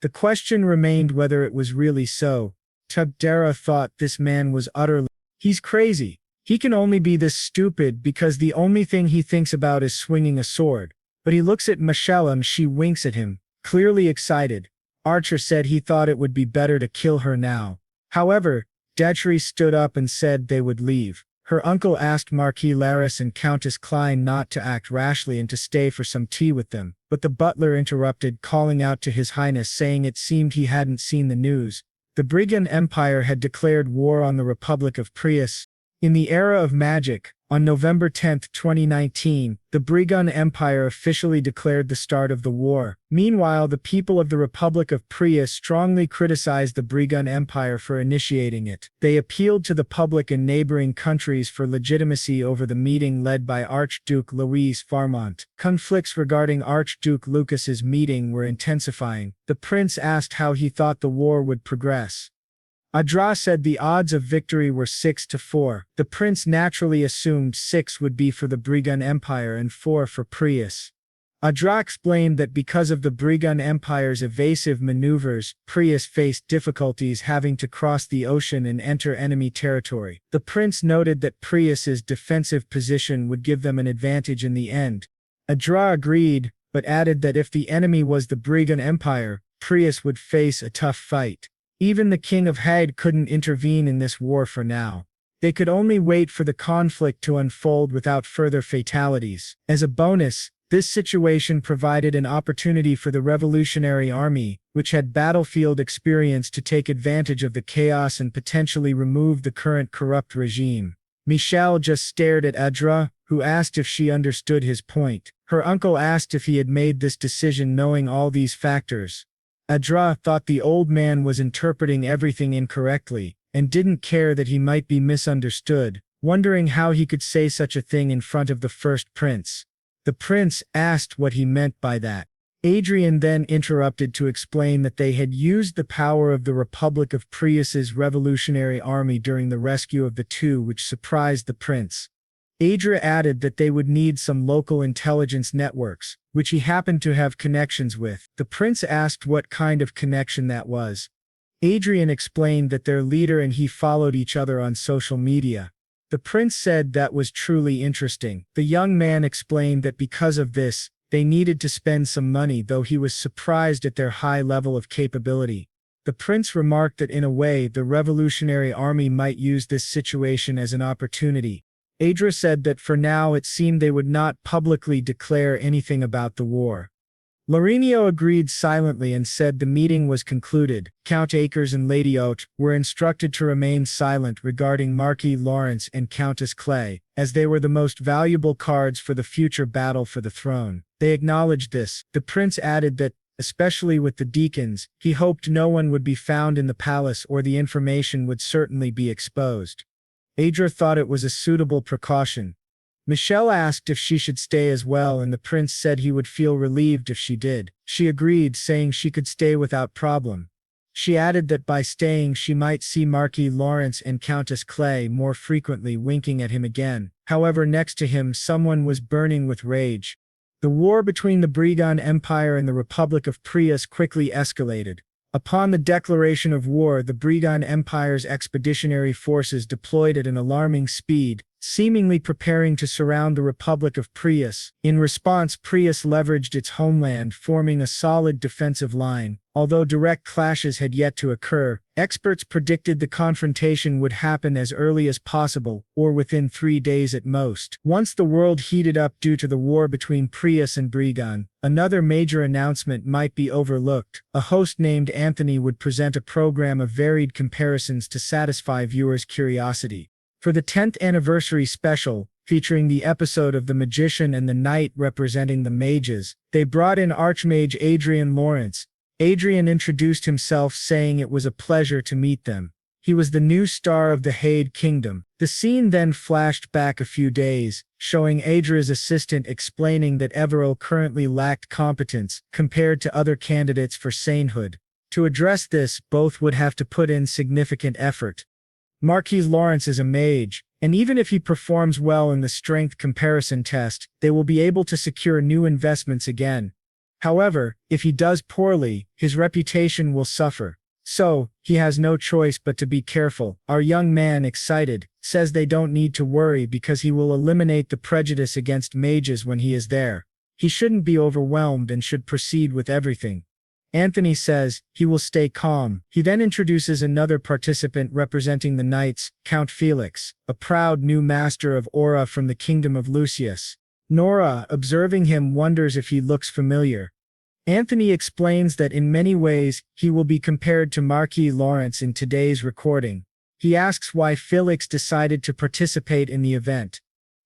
The question remained whether it was really so. Tugdara thought this man was utterly. He's crazy. He can only be this stupid because the only thing he thinks about is swinging a sword. But he looks at Michelle and she winks at him, clearly excited. Archer said he thought it would be better to kill her now. However, Detri stood up and said they would leave. Her uncle asked Marquis Laris and Countess Klein not to act rashly and to stay for some tea with them, but the butler interrupted, calling out to His Highness, saying it seemed he hadn't seen the news. The Brigand Empire had declared war on the Republic of Prius. In the era of magic, on November 10, 2019, the Brigand Empire officially declared the start of the war. Meanwhile, the people of the Republic of Prius strongly criticized the Brigand Empire for initiating it. They appealed to the public and neighboring countries for legitimacy over the meeting led by Archduke Louis Farmont. Conflicts regarding Archduke Lucas's meeting were intensifying. The prince asked how he thought the war would progress. Adrien said the odds of victory were 6-4. The prince naturally assumed 6 would be for the Brigand Empire and 4 for Prius. Adrien explained that because of the Brigand Empire's evasive maneuvers, Prius faced difficulties having to cross the ocean and enter enemy territory. The prince noted that Prius's defensive position would give them an advantage in the end. Adrien agreed, but added that if the enemy was the Brigand Empire, Prius would face a tough fight. Even the King of Hade couldn't intervene in this war for now. They could only wait for the conflict to unfold without further fatalities. As a bonus, this situation provided an opportunity for the Revolutionary Army, which had battlefield experience, to take advantage of the chaos and potentially remove the current corrupt regime. Michelle just stared at Adrien, who asked if she understood his point. Her uncle asked if he had made this decision knowing all these factors. Adrien thought the old man was interpreting everything incorrectly, and didn't care that he might be misunderstood, wondering how he could say such a thing in front of the first prince. The prince asked what he meant by that. Adrien then interrupted to explain that they had used the power of the Republic of Prius's revolutionary army during the rescue of the two, which surprised the prince. Adrien added that they would need some local intelligence networks, which he happened to have connections with. The prince asked what kind of connection that was. Adrien explained that their leader and he followed each other on social media. The prince said that was truly interesting. The young man explained that because of this, they needed to spend some money, though he was surprised at their high level of capability. The prince remarked that in a way, the Revolutionary Army might use this situation as an opportunity. Adrien said that for now it seemed they would not publicly declare anything about the war. Laurenio agreed silently and said the meeting was concluded. Count Akers and Lady Haute were instructed to remain silent regarding Marquis Lawrence and Countess Clay, as they were the most valuable cards for the future battle for the throne. They acknowledged this. The prince added that, especially with the deacons, he hoped no one would be found in the palace or the information would certainly be exposed. Adrien thought it was a suitable precaution. Michelle asked if she should stay as well, and the prince said he would feel relieved if she did. She agreed, saying she could stay without problem. She added that by staying she might see Marquis Lawrence and Countess Clay more frequently, winking at him again. However, next to him someone was burning with rage. The war between the Brigand Empire and the Republic of Prius quickly escalated. Upon the declaration of war, the Brigand Empire's expeditionary forces deployed at an alarming speed, seemingly preparing to surround the Republic of Prius. In response, Prius leveraged its homeland, forming a solid defensive line. Although direct clashes had yet to occur, experts predicted the confrontation would happen as early as possible, or within 3 days at most. Once the world heated up due to the war between Prius and Brigand, another major announcement might be overlooked. A host named Anthony would present a program of varied comparisons to satisfy viewers' curiosity. For the 10th anniversary special, featuring the episode of the Magician and the Knight representing the Mages, they brought in Archmage Adrian Lawrence. Adrien introduced himself, saying it was a pleasure to meet them. He was the new star of the Hade Kingdom. The scene then flashed back a few days, showing Adrien's assistant explaining that Everil currently lacked competence compared to other candidates for sainthood. To address this, both would have to put in significant effort. Marquis Lawrence is a mage, and even if he performs well in the strength comparison test, they will be able to secure new investments again. However, if he does poorly, his reputation will suffer. So, he has no choice but to be careful. Our young man, excited, says they don't need to worry because he will eliminate the prejudice against mages when he is there. He shouldn't be overwhelmed and should proceed with everything. Anthony says he will stay calm. He then introduces another participant representing the knights, Count Felix, a proud new master of aura from the kingdom of Lucius. Nora, observing him, wonders if he looks familiar. Anthony explains that in many ways, he will be compared to Marquis Lawrence in today's recording. He asks why Felix decided to participate in the event.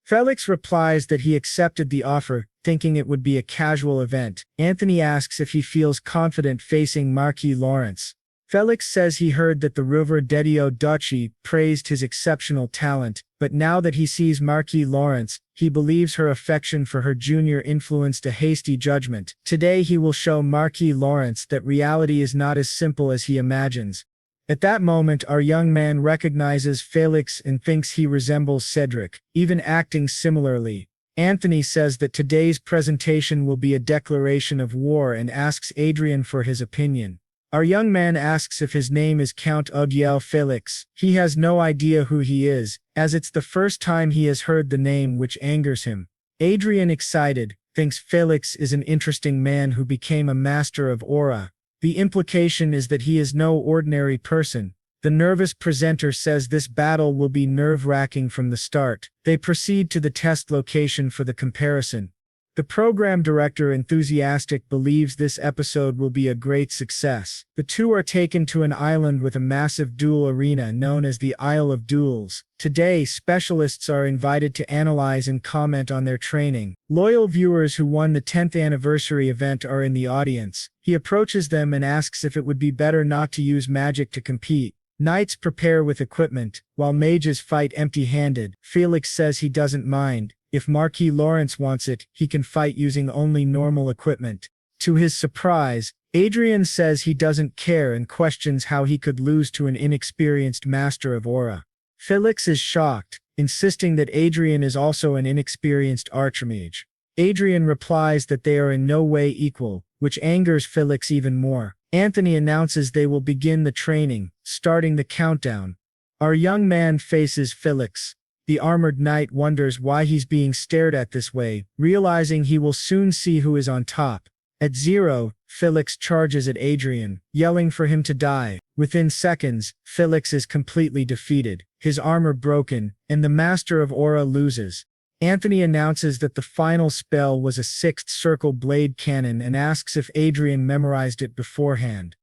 Felix replies that he accepted the offer, thinking it would be a casual event. Anthony asks if he feels confident facing Marquis Lawrence. Felix says he heard that the River Dedio Duchy praised his exceptional talent, but now that he sees Marquis Lawrence, he believes her affection for her junior influenced a hasty judgment. Today he will show Marquis Lawrence that reality is not as simple as he imagines. At that moment, our young man recognizes Felix and thinks he resembles Cedric, even acting similarly. Anthony says that today's presentation will be a declaration of war and asks Adrien for his opinion. Our young man asks if his name is Count Ugiel Felix. He has no idea who he is, as it's the first time he has heard the name, which angers him. Adrien, excited, thinks Felix is an interesting man who became a master of aura. The implication is that he is no ordinary person. The nervous presenter says this battle will be nerve-wracking from the start. They proceed to the test location for the comparison. The program director, enthusiastic, believes this episode will be a great success. The two are taken to an island with a massive duel arena known as the Isle of Duels. Today, specialists are invited to analyze and comment on their training. Loyal viewers who won the 10th anniversary event are in the audience. He approaches them and asks if it would be better not to use magic to compete. Knights prepare with equipment, while mages fight empty-handed. Felix says he doesn't mind. If Marquis Lawrence wants it, he can fight using only normal equipment. To his surprise, Adrien says he doesn't care and questions how he could lose to an inexperienced master of aura. Felix is shocked, insisting that Adrien is also an inexperienced archmage. Adrien replies that they are in no way equal, which angers Felix even more. Anthony announces they will begin the training, starting the countdown. Our young man faces Felix. The armored knight wonders why he's being stared at this way, realizing he will soon see who is on top. At 0, Felix charges at Adrien, yelling for him to die. Within seconds, Felix is completely defeated, his armor broken, and the Master of Aura loses. Anthony announces that the final spell was a 6th circle blade cannon and asks if Adrien memorized it beforehand.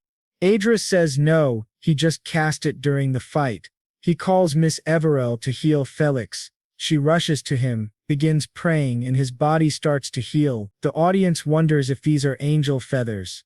Adria says no, he just cast it during the fight. He calls Miss Everell to heal Felix. She rushes to him, begins praying, and his body starts to heal. The audience wonders if these are angel feathers.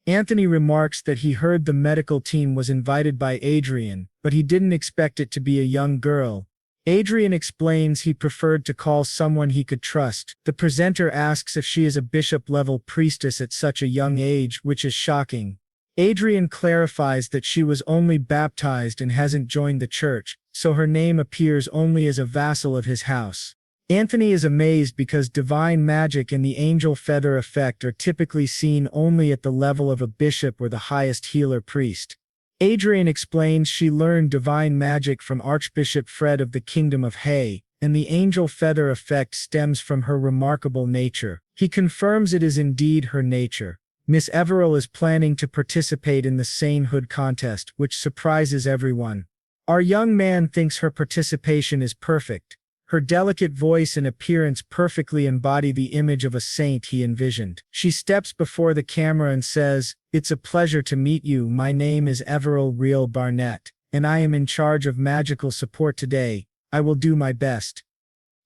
Anthony remarks that he heard the medical team was invited by Adrien, but he didn't expect it to be a young girl. Adrien explains he preferred to call someone he could trust. The presenter asks if she is a bishop-level priestess at such a young age, which is shocking. Adrien clarifies that she was only baptized and hasn't joined the church, so her name appears only as a vassal of his house. Anthony is amazed because divine magic and the angel feather effect are typically seen only at the level of a bishop or the highest healer priest. Adrien explains she learned divine magic from Archbishop Fred of the Kingdom of Hay, and the angel feather effect stems from her remarkable nature. He confirms it is indeed her nature. Miss Everell is planning to participate in the sainthood contest, which surprises everyone. Our young man thinks her participation is perfect. Her delicate voice and appearance perfectly embody the image of a saint he envisioned. She steps before the camera and says, "It's a pleasure to meet you. My name is Everell Real Barnett, and I am in charge of magical support today. I will do my best.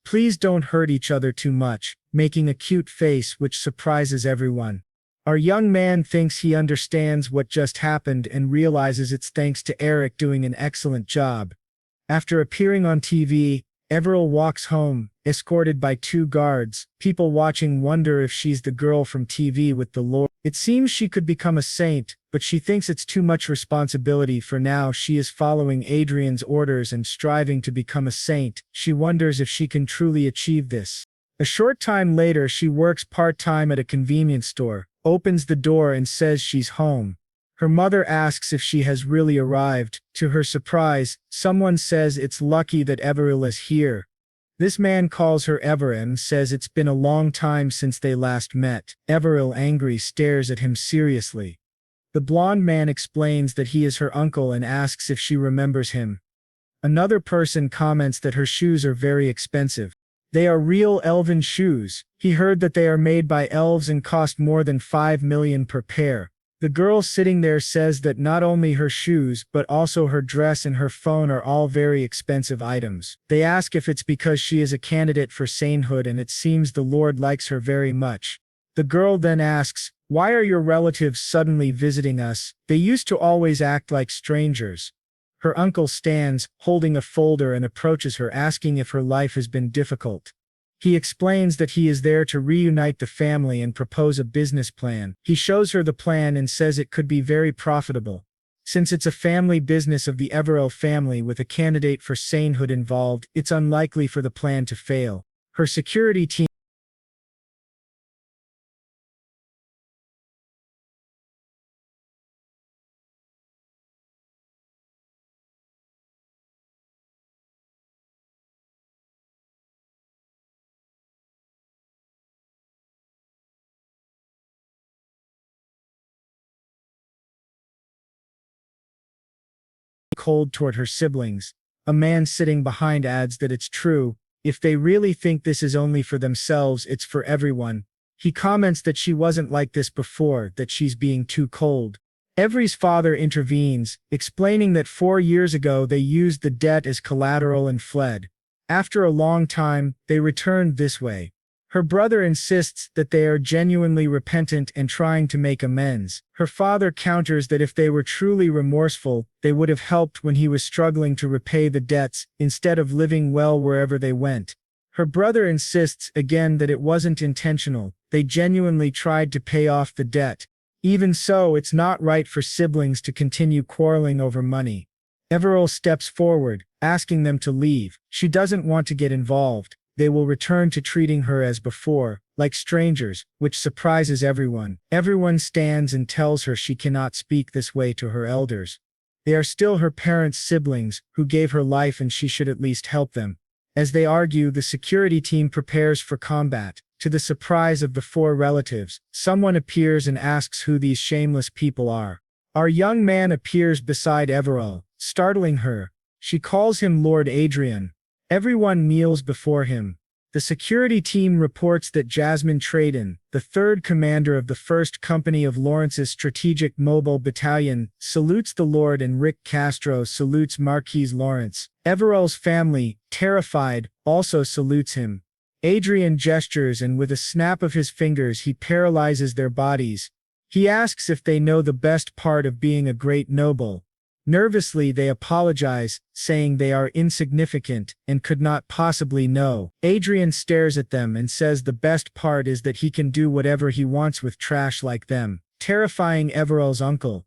Please don't hurt each other too much," making a cute face which surprises everyone. Our young man thinks he understands what just happened and realizes it's thanks to Eric doing an excellent job. After appearing on TV, Everell walks home, escorted by 2 guards. People watching wonder if she's the girl from TV with the Lord. It seems she could become a saint, but she thinks it's too much responsibility. For now, she is following Adrien's orders and striving to become a saint. She wonders if she can truly achieve this. A short time later, she works part-time at a convenience store, opens the door and says she's home. Her mother asks if she has really arrived. To her surprise, someone says it's lucky that Everil is here. This man calls her Ever and says it's been a long time since they last met. Everil, angry, stares at him seriously. The blonde man explains that he is her uncle and asks if she remembers him. Another person comments that her shoes are very expensive. They are real elven shoes. He heard that they are made by elves and cost more than 5 million per pair. The girl sitting there says that not only her shoes but also her dress and her phone are all very expensive items. They ask if it's because she is a candidate for sainthood and it seems the Lord likes her very much. The girl then asks, "Why are your relatives suddenly visiting us? They used to always act like strangers." Her uncle stands, holding a folder, and approaches her asking if her life has been difficult. He explains that he is there to reunite the family and propose a business plan. He shows her the plan and says it could be very profitable. Since it's a family business of the Everell family with a candidate for sainthood involved, it's unlikely for the plan to fail. Her security team cold toward her siblings. A man sitting behind adds that it's true. If they really think this is only for themselves, it's for everyone. He comments that she wasn't like this before, that she's being too cold. Every's father intervenes, explaining that 4 years ago they used the debt as collateral and fled. After a long time, they returned this way. Her brother insists that they are genuinely repentant and trying to make amends. Her father counters that if they were truly remorseful, they would have helped when he was struggling to repay the debts, instead of living well wherever they went. Her brother insists again that it wasn't intentional, they genuinely tried to pay off the debt. Even so, it's not right for siblings to continue quarreling over money. Everell steps forward, asking them to leave. She doesn't want to get involved. They will return to treating her as before, like strangers, which surprises everyone. Everyone stands and tells her she cannot speak this way to her elders. They are still her parents' siblings, who gave her life, and she should at least help them. As they argue, the security team prepares for combat. To the surprise of the 4 relatives, someone appears and asks who these shameless people are. Our young man appears beside Everell, startling her. She calls him Lord Adrien. Everyone kneels before him. The security team reports that Jasmine Traden, the 3rd commander of the 1st Company of Lawrence's Strategic Mobile Battalion, salutes the Lord, and Rick Castro salutes Marquise Lawrence. Everell's family, terrified, also salutes him. Adrien gestures, and with a snap of his fingers he paralyzes their bodies. He asks if they know the best part of being a great noble. Nervously they apologize, saying they are insignificant and could not possibly know. Adrien stares at them and says the best part is that he can do whatever he wants with trash like them, terrifying Everell's uncle.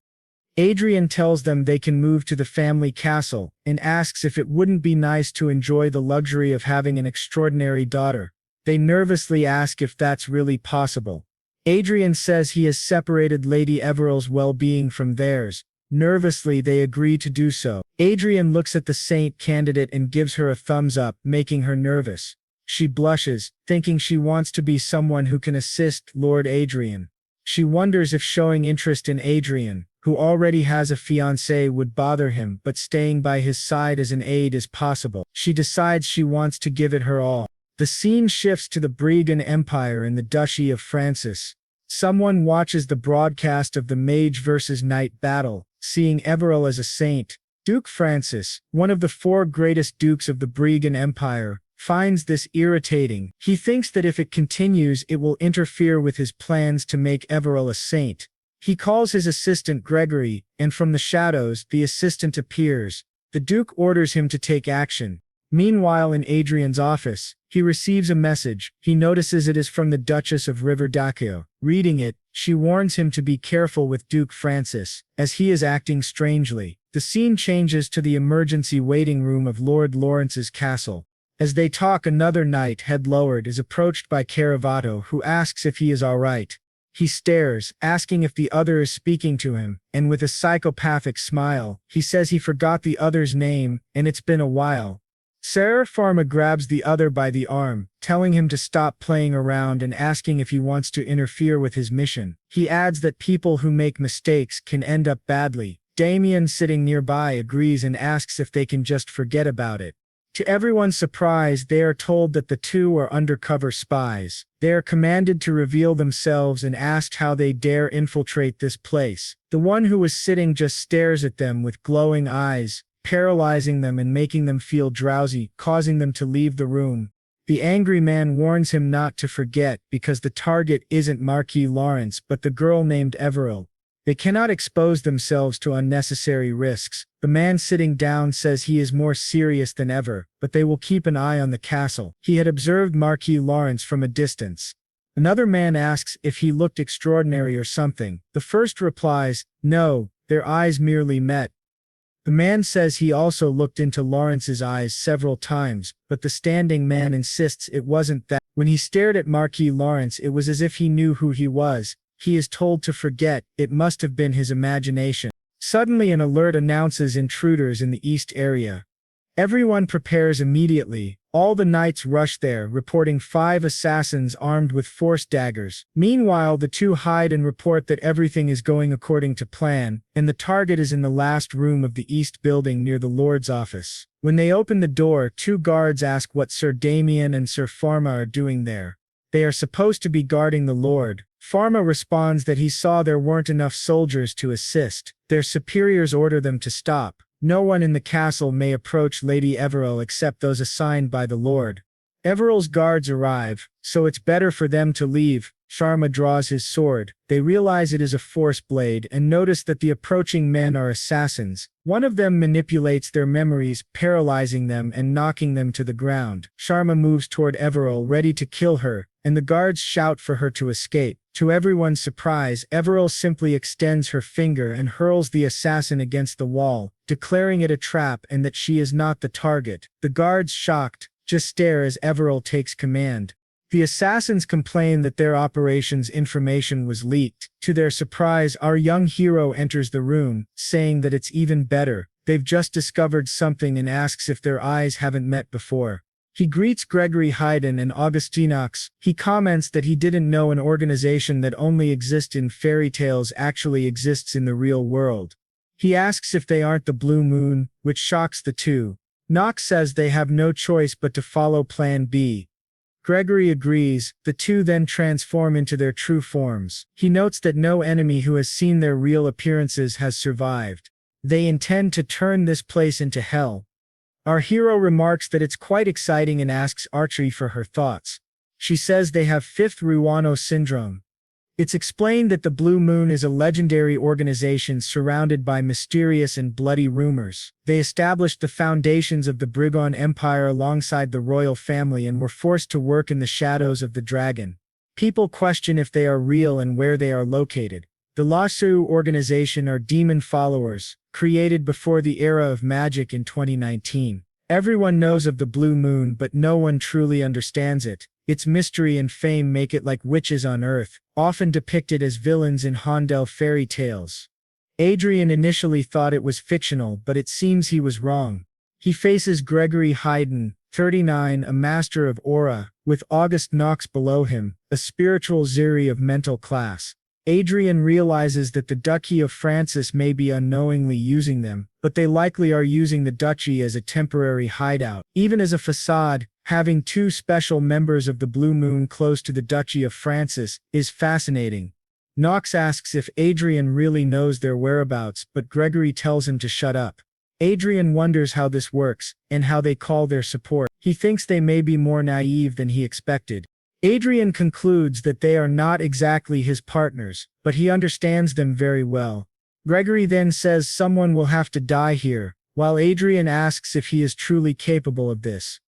Adrien tells them they can move to the family castle, and asks if it wouldn't be nice to enjoy the luxury of having an extraordinary daughter. They nervously ask if that's really possible. Adrien says he has separated Lady Everell's well-being from theirs. Nervously they agree to do so. Adrien looks at the saint candidate and gives her a thumbs up, making her nervous. She blushes, thinking she wants to be someone who can assist Lord Adrien. She wonders if showing interest in Adrien, who already has a fiancé, would bother him, but staying by his side as an aide is possible. She decides she wants to give it her all. The scene shifts to the Briegan Empire in the Duchy of Francis. Someone watches the broadcast of the Mage versus Knight battle, seeing Everell as a saint. Duke Francis, one of the 4 greatest dukes of the Briegan Empire, finds this irritating. He thinks that if it continues it will interfere with his plans to make Everell a saint. He calls his assistant Gregory, and from the shadows the assistant appears. The Duke orders him to take action. Meanwhile, in Adrian's office, he receives a message. He notices it is from the Duchess of Riverdaccio. Reading it, she warns him to be careful with Duke Francis, as he is acting strangely. The scene changes to the emergency waiting room of Lord Lawrence's castle. As they talk, another knight, head lowered, is approached by Caravato, who asks if he is all right. He stares, asking if the other is speaking to him, and with a psychopathic smile, he says he forgot the other's name, and it's been a while. Sarah Pharma grabs the other by the arm, telling him to stop playing around and asking if he wants to interfere with his mission. He adds that people who make mistakes can end up badly. Damien, sitting nearby, agrees and asks if they can just forget about it. To everyone's surprise, they are told that the two are undercover spies. They are commanded to reveal themselves and asked how they dare infiltrate this place. The one who was sitting just stares at them with glowing eyes, paralyzing them and making them feel drowsy, causing them to leave the room. The angry man warns him not to forget because the target isn't Marquis Lawrence but the girl named Everil. They cannot expose themselves to unnecessary risks. The man sitting down says he is more serious than ever, but they will keep an eye on the castle. He had observed Marquis Lawrence from a distance. Another man asks if he looked extraordinary or something. The first replies, no, their eyes merely met. The man says he also looked into Lawrence's eyes several times, but the standing man insists it wasn't that. When he stared at Marquis Lawrence, it was as if he knew who he was. He is told to forget, it must have been his imagination. Suddenly an alert announces intruders in the east area. Everyone prepares immediately. All the knights rush there, reporting 5 assassins armed with force daggers. Meanwhile, the two hide and report that everything is going according to plan, and the target is in the last room of the east building near the Lord's office. When they open the door, 2 guards ask what Sir Damien and Sir Pharma are doing there. They are supposed to be guarding the Lord. Pharma responds that he saw there weren't enough soldiers to assist. Their superiors order them to stop. No one in the castle may approach Lady Everil except those assigned by the Lord. Everil's guards arrive, so it's better for them to leave. Sharma draws his sword. They realize it is a force blade and notice that the approaching men are assassins. One of them manipulates their memories, paralyzing them and knocking them to the ground. Sharma moves toward Everil, ready to kill her, and the guards shout for her to escape. To everyone's surprise, Everil simply extends her finger and hurls the assassin against the wall, declaring it a trap and that she is not the target. The guards, shocked, just stare as Everil takes command. The assassins complain that their operation's information was leaked. To their surprise, our young hero enters the room, saying that it's even better. They've just discovered something and asks if their eyes haven't met before. He greets Gregory Haydn and Augustinox. He comments that he didn't know an organization that only exists in fairy tales actually exists in the real world. He asks if they aren't the Blue Moon, which shocks the two. Knox says they have no choice but to follow Plan B. Gregory agrees. The two then transform into their true forms. He notes that no enemy who has seen their real appearances has survived. They intend to turn this place into hell. Our hero remarks that it's quite exciting and asks Archie for her thoughts. She says they have 5th Ruano syndrome. It's explained that the Blue Moon is a legendary organization surrounded by mysterious and bloody rumors. They established the foundations of the Brigon Empire alongside the royal family and were forced to work in the shadows of the dragon. People question if they are real and where they are located. The Lasu organization are demon followers, created before the era of magic in 2019. Everyone knows of the Blue Moon, but no one truly understands it. Its mystery and fame make it like witches on Earth, often depicted as villains in Hondel fairy tales. Adrian initially thought it was fictional, but it seems he was wrong. He faces Gregory Haydn, 39, a master of aura, with August Knox below him, a spiritual Ziri of mental class. Adrian realizes that the Duchy of Francis may be unknowingly using them, but they likely are using the duchy as a temporary hideout. Even as a facade, having 2 special members of the Blue Moon close to the Duchy of Francis is fascinating. Knox asks if Adrian really knows their whereabouts, but Gregory tells him to shut up. Adrian wonders how this works, and how they call their support. He thinks they may be more naive than he expected. Adrian concludes that they are not exactly his partners, but he understands them very well. Gregory then says someone will have to die here, while Adrian asks if he is truly capable of this.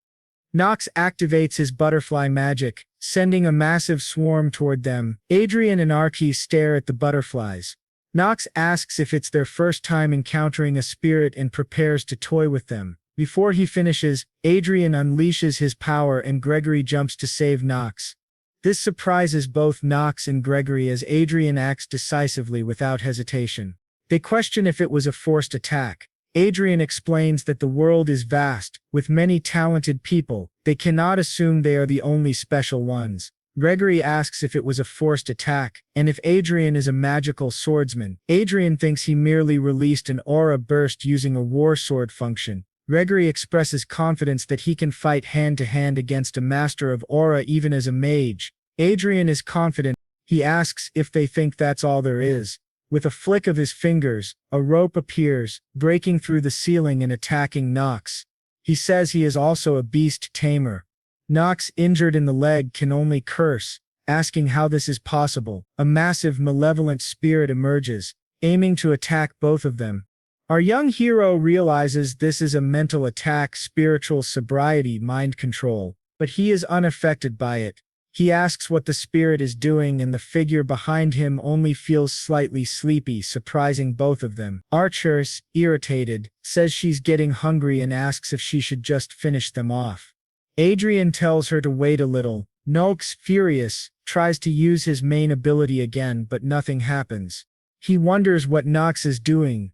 Knox activates his butterfly magic, sending a massive swarm toward them. Adrian and Archie stare at the butterflies. Knox asks if it's their first time encountering a spirit and prepares to toy with them. Before he finishes, Adrian unleashes his power and Gregory jumps to save Knox. This surprises both Knox and Gregory as Adrian acts decisively without hesitation. They question if it was a forced attack. Adrian explains that the world is vast, with many talented people. They cannot assume they are the only special ones. Gregory asks if it was a forced attack, and if Adrian is a magical swordsman. Adrian thinks he merely released an aura burst using a war sword function. Gregory expresses confidence that he can fight hand-to-hand against a master of aura even as a mage. Adrien is confident. He asks if they think that's all there is. With a flick of his fingers, a rope appears, breaking through the ceiling and attacking Nox. He says he is also a beast tamer. Nox, injured in the leg, can only curse, asking how this is possible. A massive malevolent spirit emerges, aiming to attack both of them. Our young hero realizes this is a mental attack, spiritual sobriety, mind control, but he is unaffected by it. He asks what the spirit is doing, and the figure behind him only feels slightly sleepy, surprising both of them. Archia, irritated, says she's getting hungry and asks if she should just finish them off. Adrien tells her to wait a little. Nox, furious, tries to use his main ability again, but nothing happens. He wonders what Nox is doing.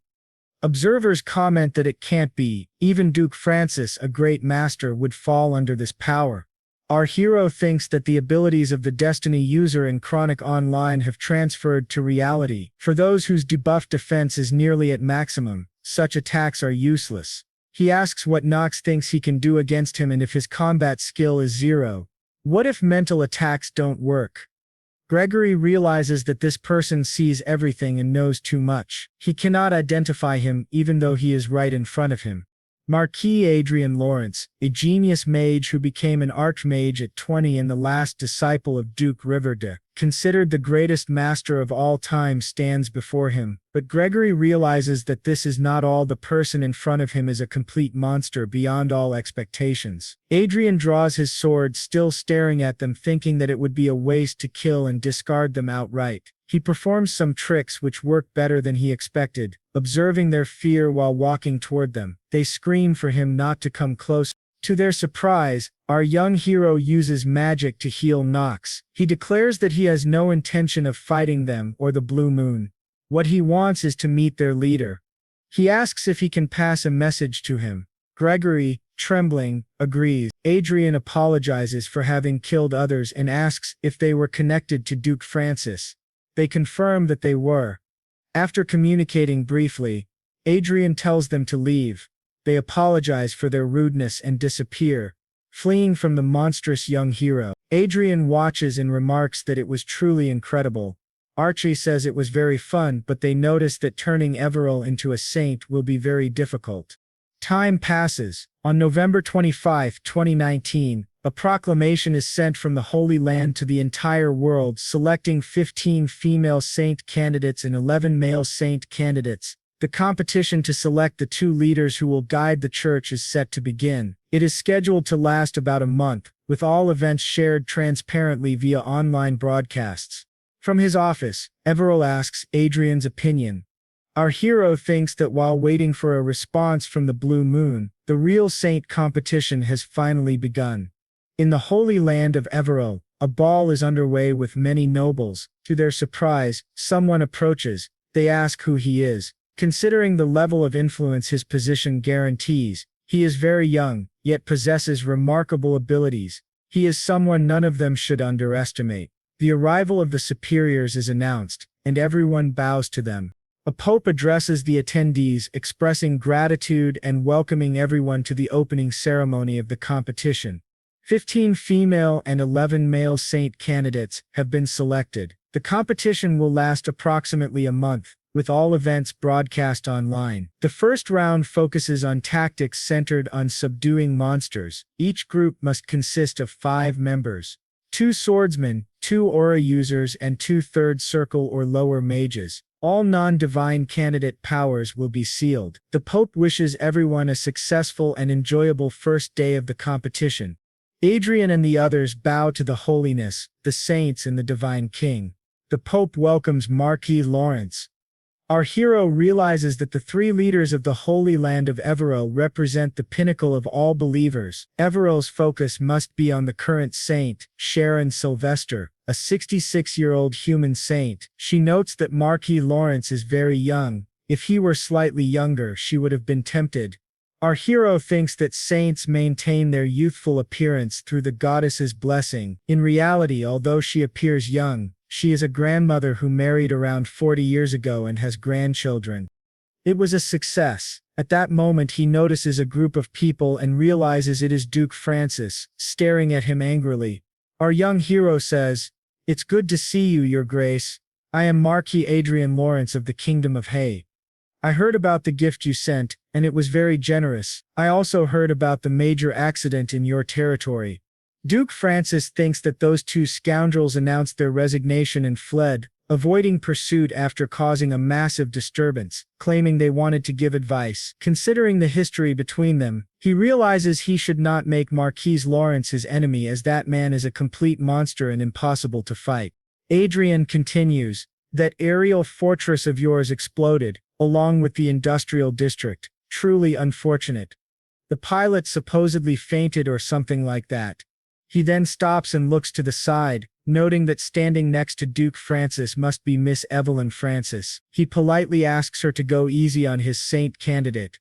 Observers comment that it can't be. Even Duke Francis, a great master, would fall under this power. Our hero thinks that the abilities of the Destiny user in Chronicle Online have transferred to reality. For those whose debuff defense is nearly at maximum, such attacks are useless. He asks what Nox thinks he can do against him and if his combat skill is 0. What if mental attacks don't work? Gregory realizes that this person sees everything and knows too much. He cannot identify him even though he is right in front of him. Marquis Adrian Lawrence, a genius mage who became an archmage at 20 and the last disciple of Duke Riverde, considered the greatest master of all time, stands before him. But Gregory realizes that this is not all. The person in front of him is a complete monster beyond all expectations. Adrien draws his sword, still staring at them, thinking that it would be a waste to kill and discard them outright. He performs some tricks which work better than he expected. Observing their fear while walking toward them, they scream for him not to come close. To their surprise, our young hero uses magic to heal Nox. He declares that he has no intention of fighting them or the Blue Moon. What he wants is to meet their leader. He asks if he can pass a message to him. Gregory, trembling, agrees. Adrien apologizes for having killed others and asks if they were connected to Duke Francis. They confirm that they were. After communicating briefly, Adrien tells them to leave. They apologize for their rudeness and disappear, fleeing from the monstrous young hero. Adrien watches and remarks that it was truly incredible. Archie says it was very fun, but they notice that turning Everil into a saint will be very difficult. Time passes. On November 25, 2019, a proclamation is sent from the Holy Land to the entire world, selecting 15 female saint candidates and 11 male saint candidates. The competition to select the 2 leaders who will guide the church is set to begin. It is scheduled to last about a month, with all events shared transparently via online broadcasts. From his office, Everil asks Adrien's opinion. Our hero thinks that while waiting for a response from the Blue Moon, the real saint competition has finally begun. In the Holy Land of Everil, a ball is underway with many nobles. To their surprise, someone approaches. They ask who he is. Considering the level of influence his position guarantees, he is very young, yet possesses remarkable abilities. He is someone none of them should underestimate. The arrival of the superiors is announced, and everyone bows to them. A pope addresses the attendees, expressing gratitude and welcoming everyone to the opening ceremony of the competition. 15 female and 11 male saint candidates have been selected. The competition will last approximately a month, with all events broadcast online. The first round focuses on tactics centered on subduing monsters. Each group must consist of 5 members: 2 swordsmen, 2 aura users, and 2 third circle or lower mages. All non-divine candidate powers will be sealed. The Pope wishes everyone a successful and enjoyable first day of the competition. Adrien and the others bow to the holiness, the saints, and the divine king. The Pope welcomes Marquis Lawrence. Our hero realizes that the 3 leaders of the Holy Land of Everil represent the pinnacle of all believers. Everil's focus must be on the current saint, Sharon Sylvester, a 66-year-old human saint. She notes that Marquis Lawrence is very young. If he were slightly younger, she would have been tempted. Our hero thinks that saints maintain their youthful appearance through the goddess's blessing. In reality, although she appears young, she is a grandmother who married around 40 years ago and has grandchildren. It was a success. At that moment he notices a group of people and realizes it is Duke Francis, staring at him angrily. Our young hero says, "It's good to see you, Your Grace. I am Marquis Adrian Lawrence of the Kingdom of Hay. I heard about the gift you sent, and it was very generous. I also heard about the major accident in your territory." Duke Francis thinks that those two scoundrels announced their resignation and fled, avoiding pursuit after causing a massive disturbance, claiming they wanted to give advice. Considering the history between them, he realizes he should not make Marquis Lawrence his enemy, as that man is a complete monster and impossible to fight. Adrien continues, "That aerial fortress of yours exploded, along with the industrial district. Truly unfortunate. The pilot supposedly fainted or something like that." He then stops and looks to the side, noting that standing next to Duke Francis must be Miss Evelyn Francis. He politely asks her to go easy on his saint candidate.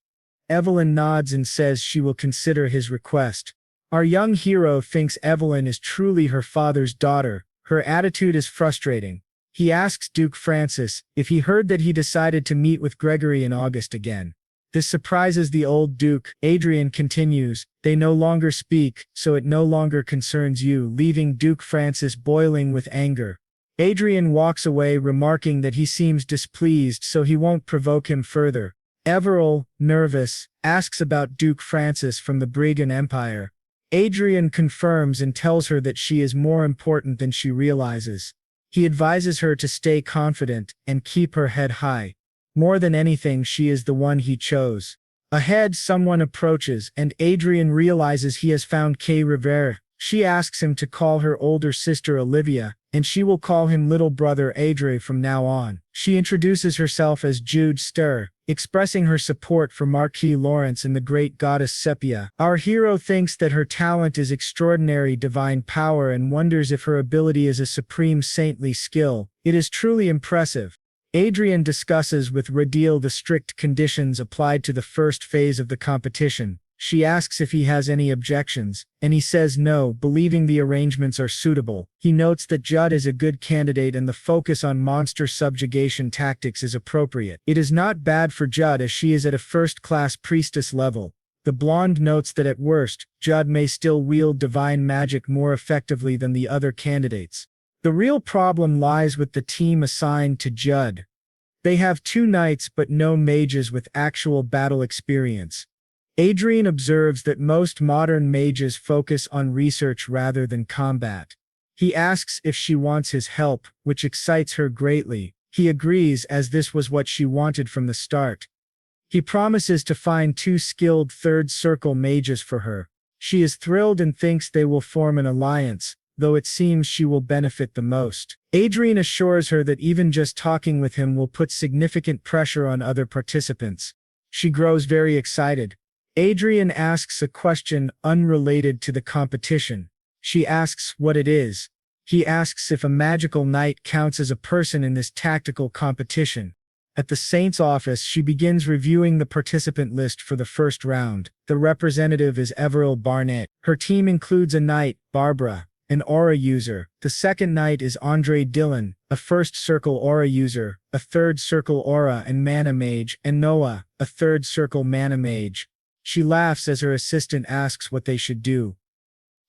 Evelyn nods and says she will consider his request. Our young hero thinks Evelyn is truly her father's daughter. Her attitude is frustrating. He asks Duke Francis if he heard that he decided to meet with Gregory in August again. This surprises the old Duke. Adrien continues, "They no longer speak, so it no longer concerns you," leaving Duke Francis boiling with anger. Adrien walks away, remarking that he seems displeased, so he won't provoke him further. Everil, nervous, asks about Duke Francis from the Brigand Empire. Adrien confirms and tells her that she is more important than she realizes. He advises her to stay confident and keep her head high. More than anything, she is the one he chose. Ahead, someone approaches, and Adrien realizes he has found Kay Rivera. She asks him to call her older sister Olivia, and she will call him little brother Adrien from now on. She introduces herself as Jude Stir, expressing her support for Marquis Lawrence and the great goddess Sepia. Our hero thinks that her talent is extraordinary divine power and wonders if her ability is a supreme saintly skill. It is truly impressive. Adrien discusses with Radiel the strict conditions applied to the first phase of the competition. She asks if he has any objections, and he says no, believing the arrangements are suitable. He notes that Judd is a good candidate and the focus on monster subjugation tactics is appropriate. It is not bad for Judd, as she is at a first-class priestess level. The blonde notes that at worst, Judd may still wield divine magic more effectively than the other candidates. The real problem lies with the team assigned to Judd. They have 2 knights but no mages with actual battle experience. Adrien observes that most modern mages focus on research rather than combat. He asks if she wants his help, which excites her greatly. He agrees, as this was what she wanted from the start. He promises to find 2 skilled third circle mages for her. She is thrilled and thinks they will form an alliance, though it seems she will benefit the most. Adrien assures her that even just talking with him will put significant pressure on other participants. She grows very excited. Adrien asks a question unrelated to the competition. She asks what it is. He asks if a magical knight counts as a person in this tactical competition. At the Saint's office, she begins reviewing the participant list for the first round. The representative is Everil Barnett. Her team includes a knight, Barbara, an aura user. The second knight is Andre Dillon, a first circle aura user, a third circle aura and mana mage, and Noah, a third circle mana mage. She laughs as her assistant asks what they should do.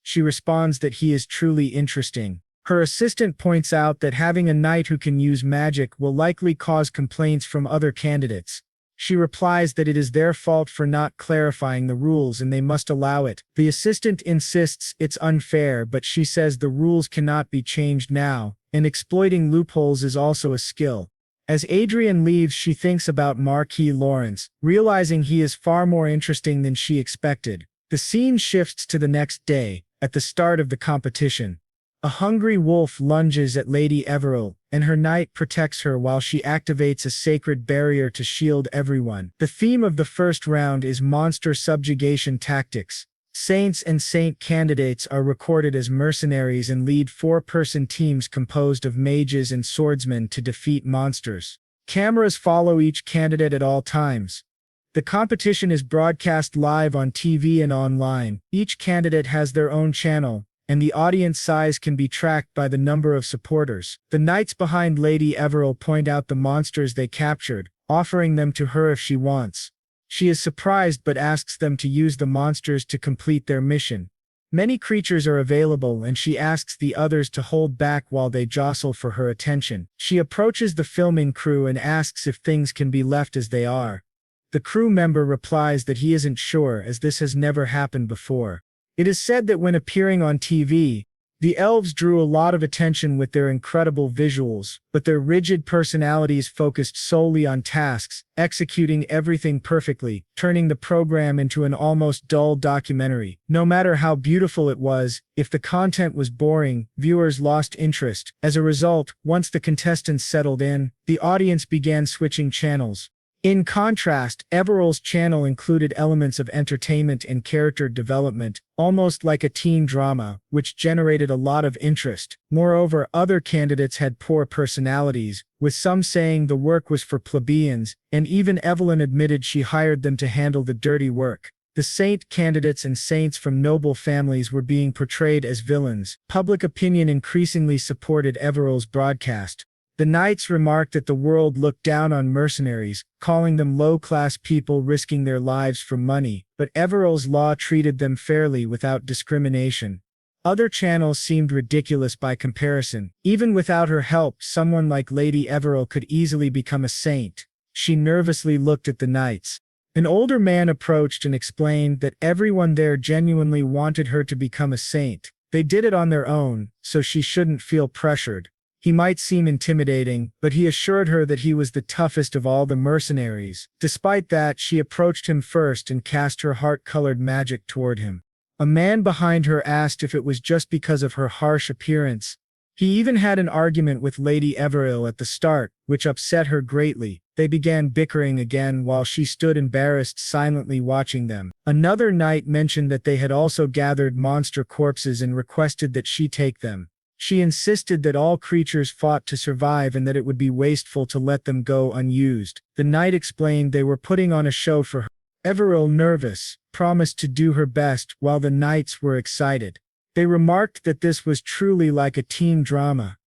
She responds that he is truly interesting. Her assistant points out that having a knight who can use magic will likely cause complaints from other candidates. She replies that it is their fault for not clarifying the rules and they must allow it. The assistant insists it's unfair, but she says the rules cannot be changed now, and exploiting loopholes is also a skill. As Adrien leaves, she thinks about Marquis Lawrence, realizing he is far more interesting than she expected. The scene shifts to the next day, at the start of the competition. A hungry wolf lunges at Lady Everil, and her knight protects her while she activates a sacred barrier to shield everyone. The theme of the first round is monster subjugation tactics. Saints and saint candidates are recorded as mercenaries and lead 4-person teams composed of mages and swordsmen to defeat monsters. Cameras follow each candidate at all times. The competition is broadcast live on TV and online. Each candidate has their own channel, and the audience size can be tracked by the number of supporters. The knights behind Lady Everil point out the monsters they captured, offering them to her if she wants. She is surprised but asks them to use the monsters to complete their mission. Many creatures are available and she asks the others to hold back while they jostle for her attention. She approaches the filming crew and asks if things can be left as they are. The crew member replies that he isn't sure as this has never happened before. It is said that when appearing on TV, the elves drew a lot of attention with their incredible visuals, but their rigid personalities focused solely on tasks, executing everything perfectly, turning the program into an almost dull documentary. No matter how beautiful it was, if the content was boring, viewers lost interest. As a result, once the contestants settled in, the audience began switching channels. In contrast, Everill's channel included elements of entertainment and character development, almost like a teen drama, which generated a lot of interest. Moreover, other candidates had poor personalities, with some saying the work was for plebeians, and even Evelyn admitted she hired them to handle the dirty work. The saint candidates and saints from noble families were being portrayed as villains. Public opinion increasingly supported Everill's broadcast. The knights remarked that the world looked down on mercenaries, calling them low-class people risking their lives for money, but Everill's law treated them fairly without discrimination. Other channels seemed ridiculous by comparison. Even without her help, someone like Lady Everil could easily become a saint. She nervously looked at the knights. An older man approached and explained that everyone there genuinely wanted her to become a saint. They did it on their own, so she shouldn't feel pressured. He might seem intimidating, but he assured her that he was the toughest of all the mercenaries. Despite that, she approached him first and cast her heart-colored magic toward him. A man behind her asked if it was just because of her harsh appearance. He even had an argument with Lady Everil at the start, which upset her greatly. They began bickering again while she stood embarrassed silently watching them. Another knight mentioned that they had also gathered monster corpses and requested that she take them. She insisted that all creatures fought to survive and that it would be wasteful to let them go unused. The knight explained they were putting on a show for her. Everil, nervous, promised to do her best while the knights were excited. They remarked that this was truly like a teen drama.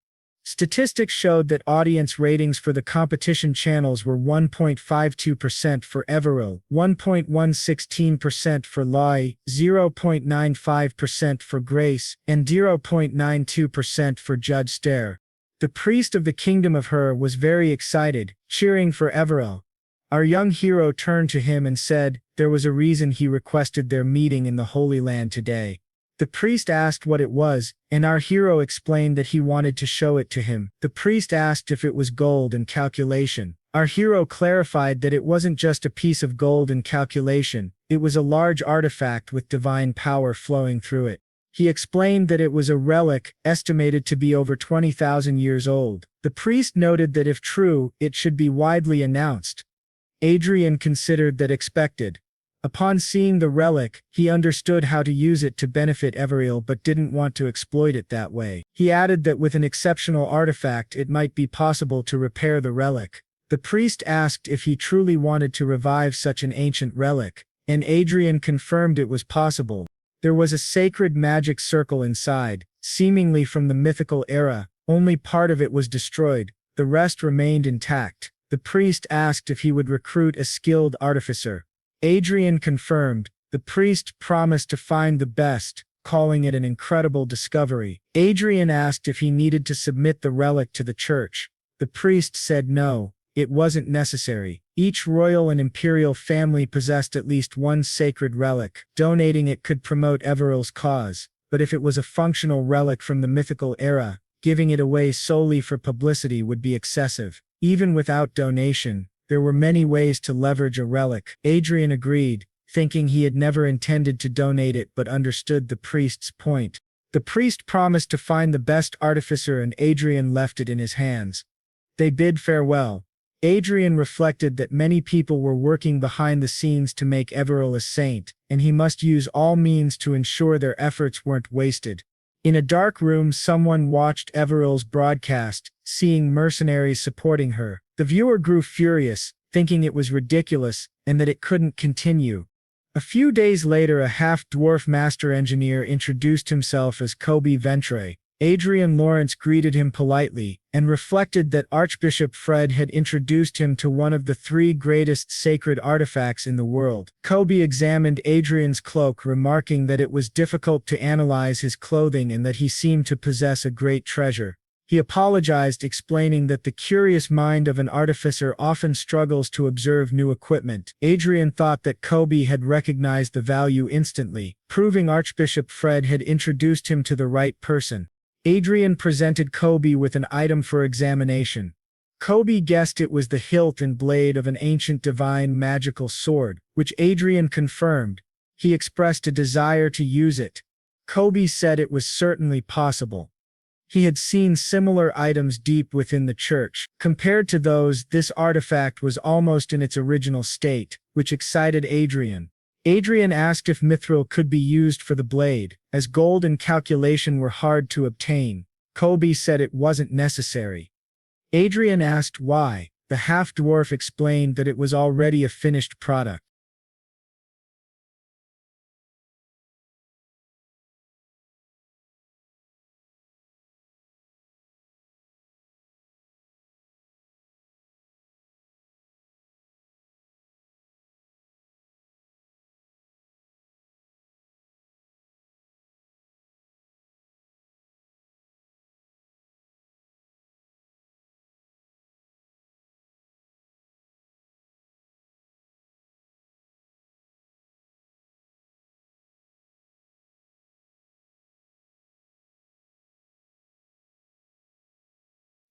Statistics showed that audience ratings for the competition channels were 1.52% for Everil, 1.116% for Lai, 0.95% for Grace, and 0.92% for Judge Stare. The priest of the kingdom of Her was very excited, cheering for Everil. Our young hero turned to him and said there was a reason he requested their meeting in the Holy Land today. The priest asked what it was, and our hero explained that he wanted to show it to him. The priest asked if it was gold and calculation. Our hero clarified that it wasn't just a piece of gold and calculation, it was a large artifact with divine power flowing through it. He explained that it was a relic, estimated to be over 20,000 years old. The priest noted that if true, it should be widely announced. Adrian considered that expected. Upon seeing the relic, he understood how to use it to benefit Everil but didn't want to exploit it that way. He added that with an exceptional artifact it might be possible to repair the relic. The priest asked if he truly wanted to revive such an ancient relic, and Adrian confirmed it was possible. There was a sacred magic circle inside, seemingly from the mythical era. Only part of it was destroyed, the rest remained intact. The priest asked if he would recruit a skilled artificer. Adrian confirmed. The priest promised to find the best, calling it an incredible discovery. Adrian asked if he needed to submit the relic to the church. The priest said no, it wasn't necessary. Each royal and imperial family possessed at least one sacred relic. Donating it could promote Everil's cause, but if it was a functional relic from the mythical era, giving it away solely for publicity would be excessive. Even without donation, there were many ways to leverage a relic. Adrian agreed, thinking he had never intended to donate it but understood the priest's point. The priest promised to find the best artificer and Adrian left it in his hands. They bid farewell. Adrian reflected that many people were working behind the scenes to make Everil a saint, and he must use all means to ensure their efforts weren't wasted. In a dark room, someone watched Everil's broadcast, seeing mercenaries supporting her. The viewer grew furious, thinking it was ridiculous, and that it couldn't continue. A few days later, a half-dwarf master engineer introduced himself as Kobe Ventre. Adrian Lawrence greeted him politely, and reflected that Archbishop Fred had introduced him to one of the three greatest sacred artifacts in the world. Kobe examined Adrian's cloak, remarking that it was difficult to analyze his clothing and that he seemed to possess a great treasure. He apologized, explaining that the curious mind of an artificer often struggles to observe new equipment. Adrian thought that Kobe had recognized the value instantly, proving Archbishop Fred had introduced him to the right person. Adrian presented Kobe with an item for examination. Kobe guessed it was the hilt and blade of an ancient divine magical sword, which Adrian confirmed. He expressed a desire to use it. Kobe said it was certainly possible. He had seen similar items deep within the church. Compared to those, this artifact was almost in its original state, which excited Adrian. Adrian asked if mithril could be used for the blade, as gold and calculation were hard to obtain. Kobe said it wasn't necessary. Adrian asked why. The half-dwarf explained that it was already a finished product.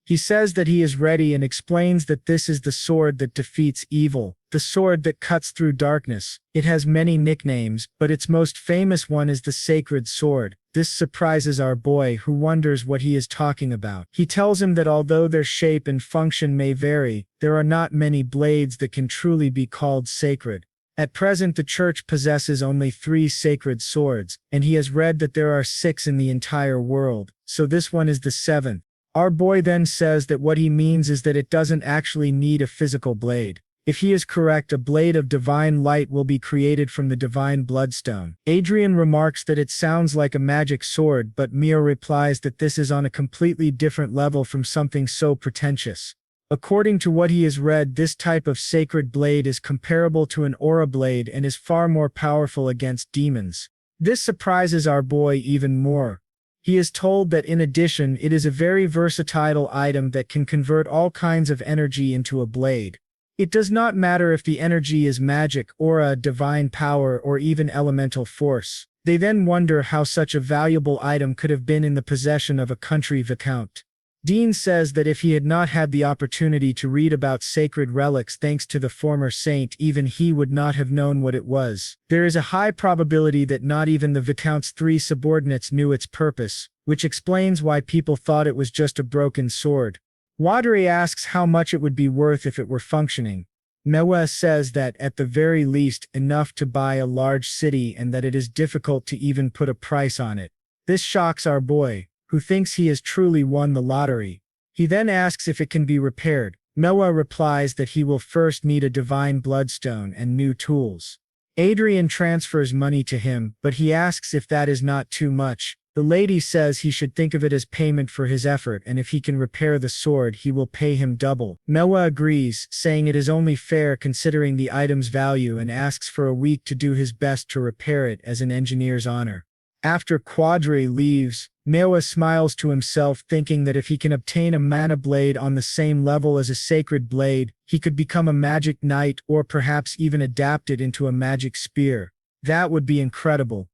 He says that he is ready and explains that this is the sword that defeats evil, the sword that cuts through darkness. It has many nicknames, but its most famous one is the Sacred Sword. This surprises our boy, who wonders what he is talking about. He tells him that although their shape and function may vary, there are not many blades that can truly be called sacred. At present the church possesses only 3 sacred swords, and he has read that there are 6 in the entire world, so this one is the 7th. Our boy then says that what he means is that it doesn't actually need a physical blade. If he is correct, a blade of divine light will be created from the divine bloodstone. Adrian remarks that it sounds like a magic sword, but Mio replies that this is on a completely different level from something so pretentious. According to what he has read, this type of sacred blade is comparable to an aura blade and is far more powerful against demons. This surprises our boy even more. He is told that in addition, it is a very versatile item that can convert all kinds of energy into a blade. It does not matter if the energy is magic, aura, divine power, or even elemental force. They then wonder how such a valuable item could have been in the possession of a country viscount. Dean says that if he had not had the opportunity to read about sacred relics thanks to the former saint, even he would not have known what it was. There is a high probability that not even the viscount's 3 subordinates knew its purpose, which explains why people thought it was just a broken sword. Wadri asks how much it would be worth if it were functioning. Manhwa says that, at the very least, enough to buy a large city, and that it is difficult to even put a price on it. This shocks our boy, who thinks he has truly won the lottery. He then asks if it can be repaired. Manhwa replies that he will first need a divine bloodstone and new tools. Adrian transfers money to him, but he asks if that is not too much. The lady says he should think of it as payment for his effort, and if he can repair the sword, he will pay him double. Manhwa agrees, saying it is only fair considering the item's value, and asks for a week to do his best to repair it as an engineer's honor. After Quadri leaves, Manhwa smiles to himself, thinking that if he can obtain a mana blade on the same level as a sacred blade, he could become a magic knight or perhaps even adapt it into a magic spear. That would be incredible.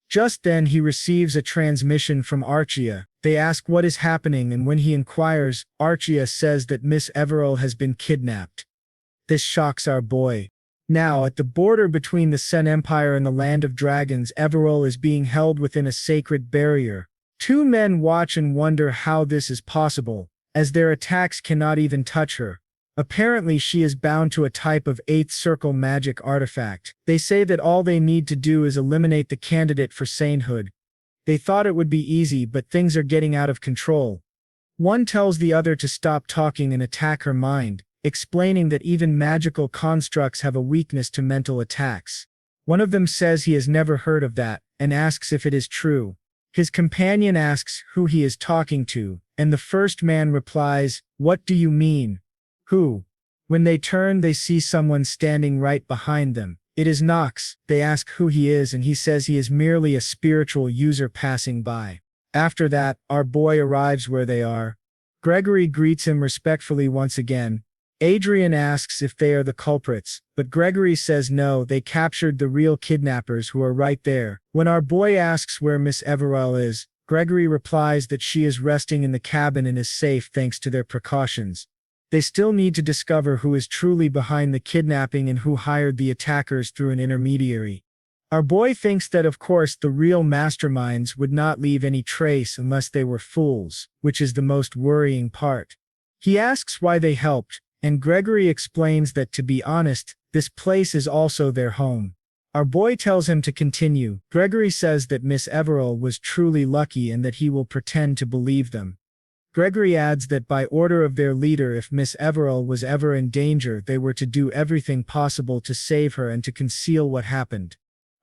Just then he receives a transmission from Archia. They ask what is happening, and when he inquires, Archia says that Miss Everall has been kidnapped. This shocks our boy. Now, at the border between the Sen Empire and the Land of Dragons, Everall is being held within a sacred barrier. 2 men watch and wonder how this is possible, as their attacks cannot even touch her. Apparently she is bound to a type of 8th circle magic artifact. They say that all they need to do is eliminate the candidate for sainthood. They thought it would be easy, but things are getting out of control. One tells the other to stop talking and attack her mind, explaining that even magical constructs have a weakness to mental attacks. One of them says he has never heard of that, and asks if it is true. His companion asks who he is talking to, and the first man replies, "What do you mean? Who?" When they turn, they see someone standing right behind them. It is Knox. They ask who he is, and he says he is merely a spiritual user passing by. After that, our boy arrives where they are. Gregory greets him respectfully once again. Adrian asks if they are the culprits, but Gregory says no, they captured the real kidnappers who are right there. When our boy asks where Miss Everell is, Gregory replies that she is resting in the cabin and is safe thanks to their precautions. They still need to discover who is truly behind the kidnapping and who hired the attackers through an intermediary. Our boy thinks that of course the real masterminds would not leave any trace unless they were fools, which is the most worrying part. He asks why they helped, and Gregory explains that to be honest, this place is also their home. Our boy tells him to continue. Gregory says that Miss Everell was truly lucky and that he will pretend to believe them. Gregory adds that by order of their leader, if Miss Everell was ever in danger, they were to do everything possible to save her and to conceal what happened.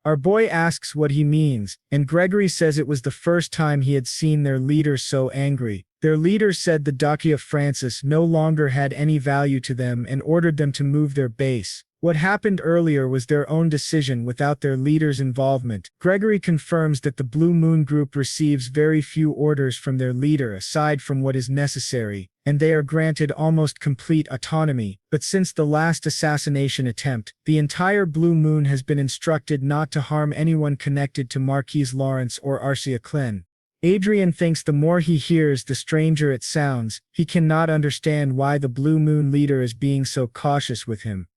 Our boy asks what he means, and Gregory says it was the first time he had seen their leader so angry. Their leader said the Duchy of Francis no longer had any value to them and ordered them to move their base. What happened earlier was their own decision without their leader's involvement. Gregory confirms that the Blue Moon Group receives very few orders from their leader aside from what is necessary, and they are granted almost complete autonomy. But since the last assassination attempt, the entire Blue Moon has been instructed not to harm anyone connected to Marquise Lawrence or Archia. Adrian thinks the more he hears, the stranger it sounds. He cannot understand why the Blue Moon leader is being so cautious with him.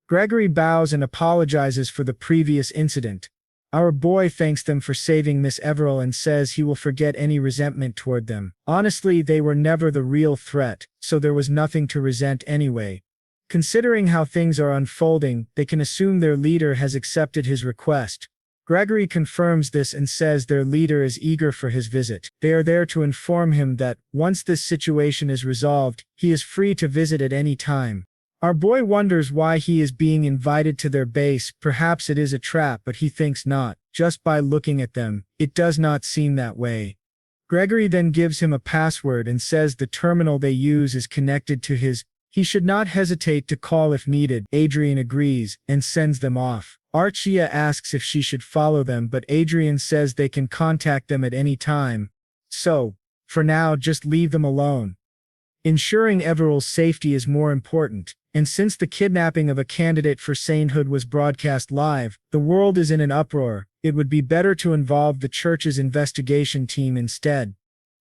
Gregory bows and apologizes for the previous incident. Our boy thanks them for saving Miss Everell and says he will forget any resentment toward them. Honestly, they were never the real threat, so there was nothing to resent anyway. Considering how things are unfolding, they can assume their leader has accepted his request. Gregory confirms this and says their leader is eager for his visit. They are there to inform him that, once this situation is resolved, he is free to visit at any time. Our boy wonders why he is being invited to their base. Perhaps it is a trap, but he thinks not. Just by looking at them, it does not seem that way. Gregory then gives him a password and says the terminal they use is connected to his. He should not hesitate to call if needed. Adrian agrees and sends them off. Archia asks if she should follow them, but Adrian says they can contact them at any time. So, for now, just leave them alone. Ensuring Everell's safety is more important, and since the kidnapping of a candidate for sainthood was broadcast live, the world is in an uproar. It would be better to involve the church's investigation team instead.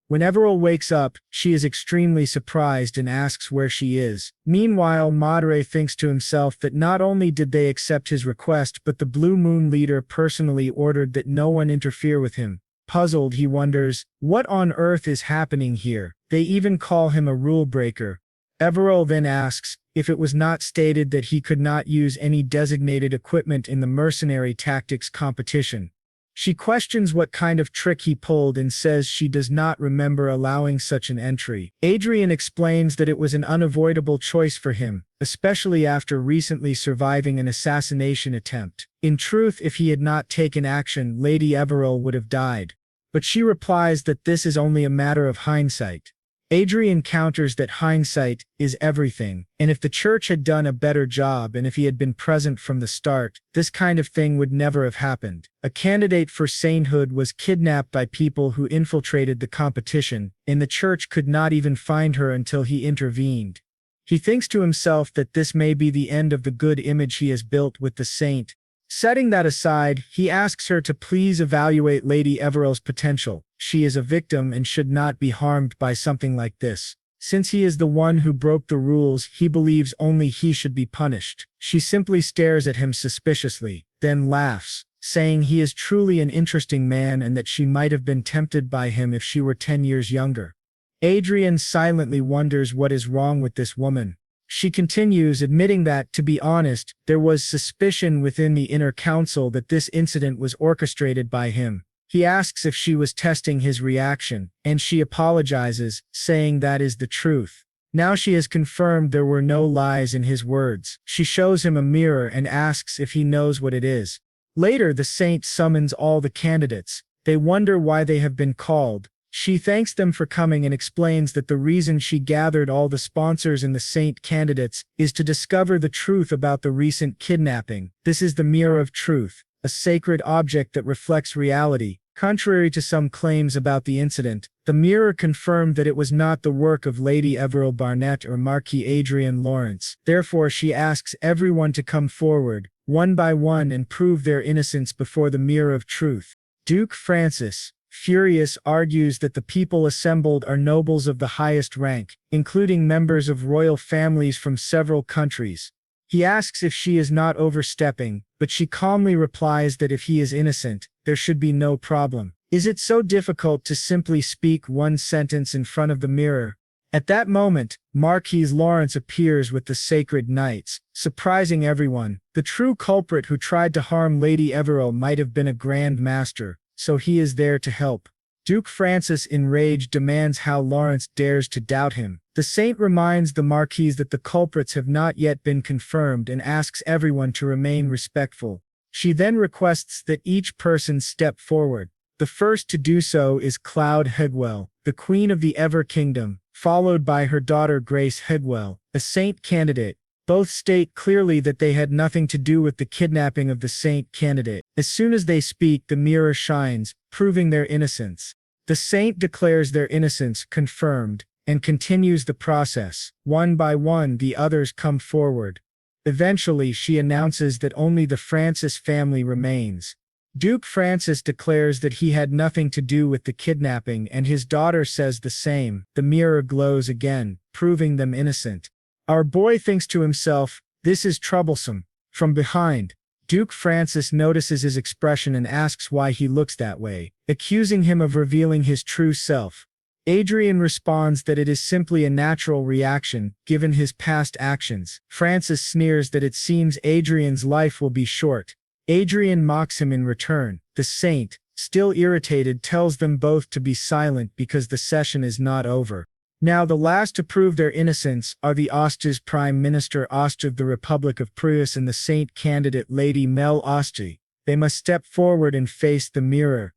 When Everell wakes up, she is extremely surprised and asks where she is. Meanwhile, Madre thinks to himself that not only did they accept his request, but the Blue Moon leader personally ordered that no one interfere with him. Puzzled, he wonders, what on earth is happening here? They even call him a rule breaker. Everell then asks if it was not stated that he could not use any designated equipment in the mercenary tactics competition. She questions what kind of trick he pulled and says she does not remember allowing such an entry. Adrian explains that it was an unavoidable choice for him, especially after recently surviving an assassination attempt. In truth, if he had not taken action, Lady Everell would have died. But she replies that this is only a matter of hindsight. Adrian counters that hindsight is everything, and if the church had done a better job and if he had been present from the start, this kind of thing would never have happened. A candidate for sainthood was kidnapped by people who infiltrated the competition, and the church could not even find her until he intervened. He thinks to himself that this may be the end of the good image he has built with the saint. Setting that aside, he asks her to please evaluate Lady Everell's potential. She is a victim and should not be harmed by something like this. Since he is the one who broke the rules, he believes only he should be punished. She simply stares at him suspiciously, then laughs, saying he is truly an interesting man and that she might have been tempted by him if she were 10 years younger. Adrian silently wonders what is wrong with this woman. She continues, admitting that, to be honest, there was suspicion within the inner council that this incident was orchestrated by him. He asks if she was testing his reaction, and she apologizes, saying that is the truth. Now she has confirmed there were no lies in his words. She shows him a mirror and asks if he knows what it is. Later, the saint summons all the candidates. They wonder why they have been called. She thanks them for coming and explains that the reason she gathered all the sponsors and the saint candidates is to discover the truth about the recent kidnapping. This is the mirror of truth, a sacred object that reflects reality. Contrary to some claims about the incident, the mirror confirmed that it was not the work of Lady Everil Barnett or Marquis Adrian Lawrence. Therefore, she asks everyone to come forward, one by one, and prove their innocence before the mirror of truth. Duke Francis, furious, argues that the people assembled are nobles of the highest rank, including members of royal families from several countries. He asks if she is not overstepping, but she calmly replies that if he is innocent, there should be no problem. Is it so difficult to simply speak one sentence in front of the mirror? At that moment, Marquis Lawrence appears with the sacred knights, surprising everyone. The true culprit who tried to harm Lady Everil might have been a Grand Master, so he is there to help. Duke Francis, enraged, demands how Lawrence dares to doubt him. The saint reminds the Marquis that the culprits have not yet been confirmed and asks everyone to remain respectful. She then requests that each person step forward. The first to do so is Cloud Headwell, the Queen of the Ever Kingdom, followed by her daughter Grace Headwell, a saint candidate. Both state clearly that they had nothing to do with the kidnapping of the saint candidate. As soon as they speak, the mirror shines, proving their innocence. The saint declares their innocence confirmed, and continues the process. One by one, the others come forward. Eventually, she announces that only the Francis family remains. Duke Francis declares that he had nothing to do with the kidnapping, and his daughter says the same. The mirror glows again, proving them innocent. Our boy thinks to himself, "This is troublesome." From behind, Duke Francis notices his expression and asks why he looks that way, accusing him of revealing his true self. Adrien responds that it is simply a natural reaction, given his past actions. Francis sneers that it seems Adrien's life will be short. Adrien mocks him in return. The saint, still irritated, tells them both to be silent because the session is not over. Now the last to prove their innocence are the Osta's Prime Minister Osta of the Republic of Prius and the saint candidate Lady Mel Osta. They must step forward and face the mirror.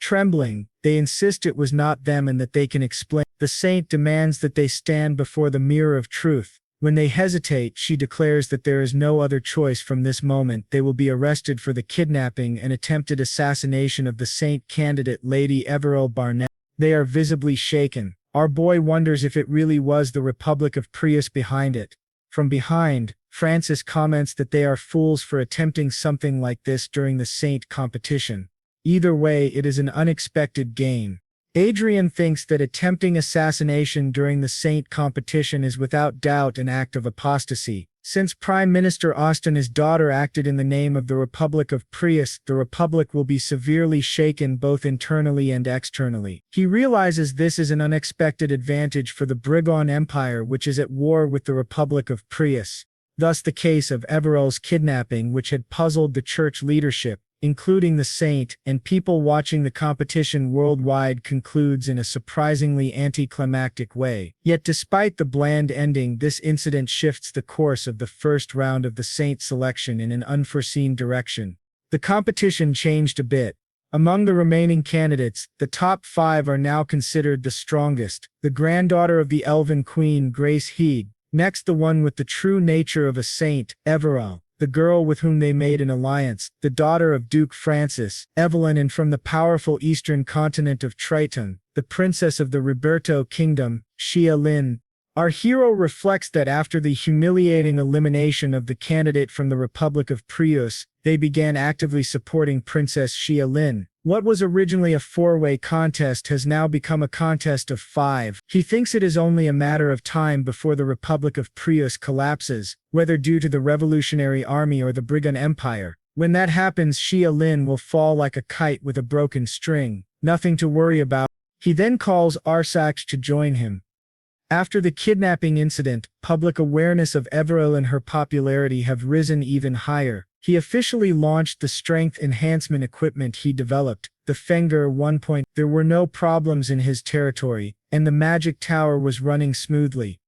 Trembling, they insist it was not them and that they can explain. The saint demands that they stand before the mirror of truth. When they hesitate, she declares that there is no other choice. From this moment, they will be arrested for the kidnapping and attempted assassination of the saint candidate Lady Everil Barnett. They are visibly shaken. Our boy wonders if it really was the Republic of Prius behind it. From behind, Francis comments that they are fools for attempting something like this during the saint competition. Either way, it is an unexpected gain. Adrien thinks that attempting assassination during the saint competition is without doubt an act of apostasy. Since Prime Minister Osta and his daughter acted in the name of the Republic of Prius, the Republic will be severely shaken both internally and externally. He realizes this is an unexpected advantage for the Brigand Empire, which is at war with the Republic of Prius. Thus the case of Everil's kidnapping, which had puzzled the church leadership, including the saint, and people watching the competition worldwide, concludes in a surprisingly anticlimactic way. Yet despite the bland ending, this incident shifts the course of the first round of the saint selection in an unforeseen direction. The competition changed a bit. Among the remaining candidates, the top 5 are now considered the strongest. The granddaughter of the Elven Queen, Grace Heed. Next, the one with the true nature of a saint, Everil. The girl with whom they made an alliance, the daughter of Duke Francis, Evelyn, and from the powerful eastern continent of Triton, the princess of the Roberto Kingdom, Xia Lin. Our hero reflects that after the humiliating elimination of the candidate from the Republic of Prius, they began actively supporting Princess Xia Lin. What was originally a 4-way contest has now become a contest of 5. He thinks it is only a matter of time before the Republic of Prius collapses, whether due to the Revolutionary Army or the Brigand Empire. When that happens, Xia Lin will fall like a kite with a broken string. Nothing to worry about. He then calls Arsax to join him. After the kidnapping incident, public awareness of Everil and her popularity have risen even higher. He officially launched the strength enhancement equipment he developed, the Fenger 1. There were no problems in his territory, and the magic tower was running smoothly.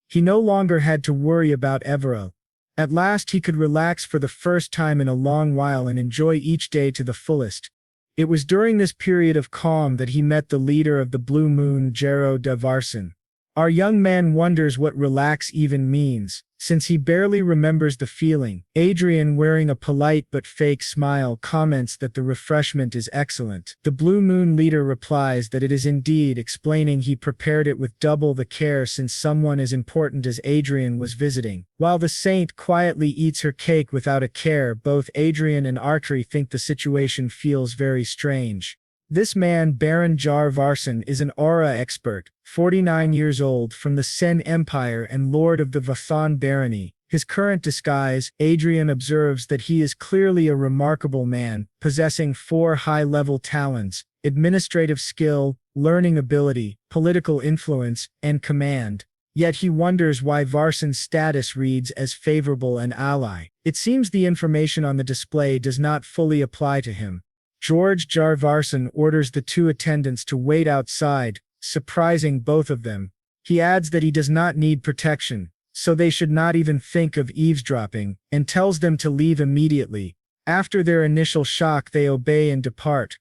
He no longer had to worry about Everil. At last he could relax for the first time in a long while and enjoy each day to the fullest. It was during this period of calm that he met the leader of the Blue Moon, Jero de Varson. Our young man wonders what relax even means, since he barely remembers the feeling. Adrien, wearing a polite but fake smile, comments that the refreshment is excellent. The Blue Moon leader replies that it is indeed, explaining he prepared it with double the care since someone as important as Adrien was visiting. While the saint quietly eats her cake without a care, both Adrien and Archie think the situation feels very strange. This man, Baron Jar Varson, is an aura expert, 49 years old, from the Sen Empire and lord of the Vathan barony. His current disguise, Adrien observes that he is clearly a remarkable man, possessing 4 high-level talents: administrative skill, learning ability, political influence, and command. Yet he wonders why Varson's status reads as favorable and ally. It seems the information on the display does not fully apply to him. George Jar Varson orders the 2 attendants to wait outside, surprising both of them. He adds that he does not need protection, so they should not even think of eavesdropping, and tells them to leave immediately. After their initial shock, they obey and depart.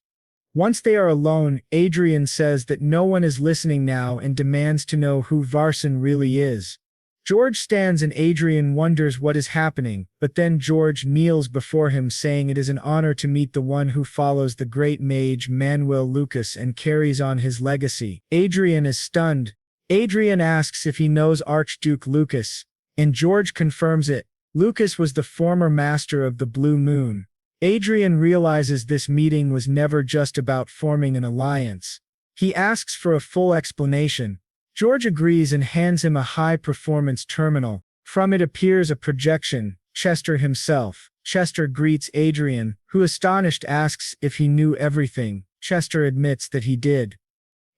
Once they are alone, Adrien says that no one is listening now and demands to know who Varson really is. George stands and Adrien wonders what is happening, but then George kneels before him, saying it is an honor to meet the one who follows the great mage Manuel Lucas and carries on his legacy. Adrien is stunned. Adrien asks if he knows Archduke Lucas, and George confirms it. Lucas was the former master of the Blue Moon. Adrien realizes this meeting was never just about forming an alliance. He asks for a full explanation. George agrees and hands him a high-performance terminal. From it appears a projection, Chester himself. Chester greets Adrien, who astonished asks if he knew everything. Chester admits that he did.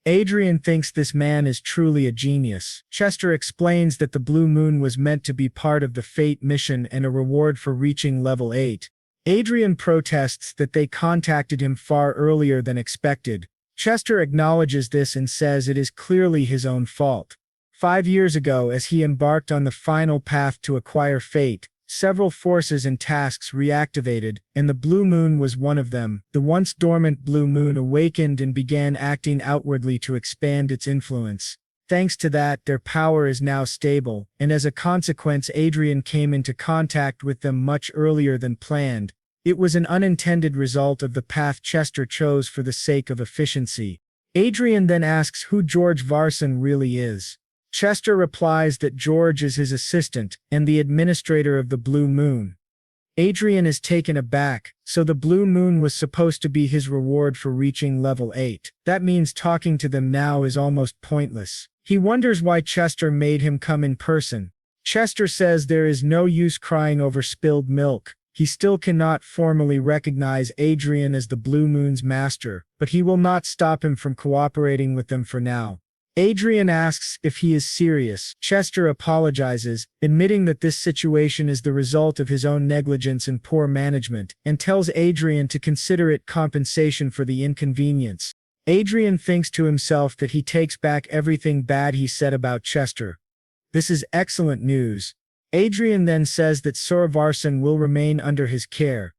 Adrien thinks this man is truly a genius. Chester explains that the Blue Moon was meant to be part of the Fate mission and a reward for reaching level 8. Adrien protests that they contacted him far earlier than expected. Chester acknowledges this and says it is clearly his own fault. 5 years ago, as he embarked on the final path to acquire Fate, several forces and tasks reactivated, and the Blue Moon was one of them. The once dormant Blue Moon awakened and began acting outwardly to expand its influence. Thanks to that, their power is now stable, and as a consequence, Adrien came into contact with them much earlier than planned. It was an unintended result of the path Chester chose for the sake of efficiency. Adrien then asks who George Varson really is. Chester replies that George is his assistant and the administrator of the Blue Moon. Adrien is taken aback, so the Blue Moon was supposed to be his reward for reaching level 8. That means talking to them now is almost pointless. He wonders why Chester made him come in person. Chester says there is no use crying over spilled milk. He still cannot formally recognize Adrien as the Blue Moon's master, but he will not stop him from cooperating with them for now. Adrien asks if he is serious. Chester apologizes, admitting that this situation is the result of his own negligence and poor management, and tells Adrien to consider it compensation for the inconvenience. Adrien thinks to himself that he takes back everything bad he said about Chester. This is excellent news. Adrien then says that Sir Varson will remain under his care.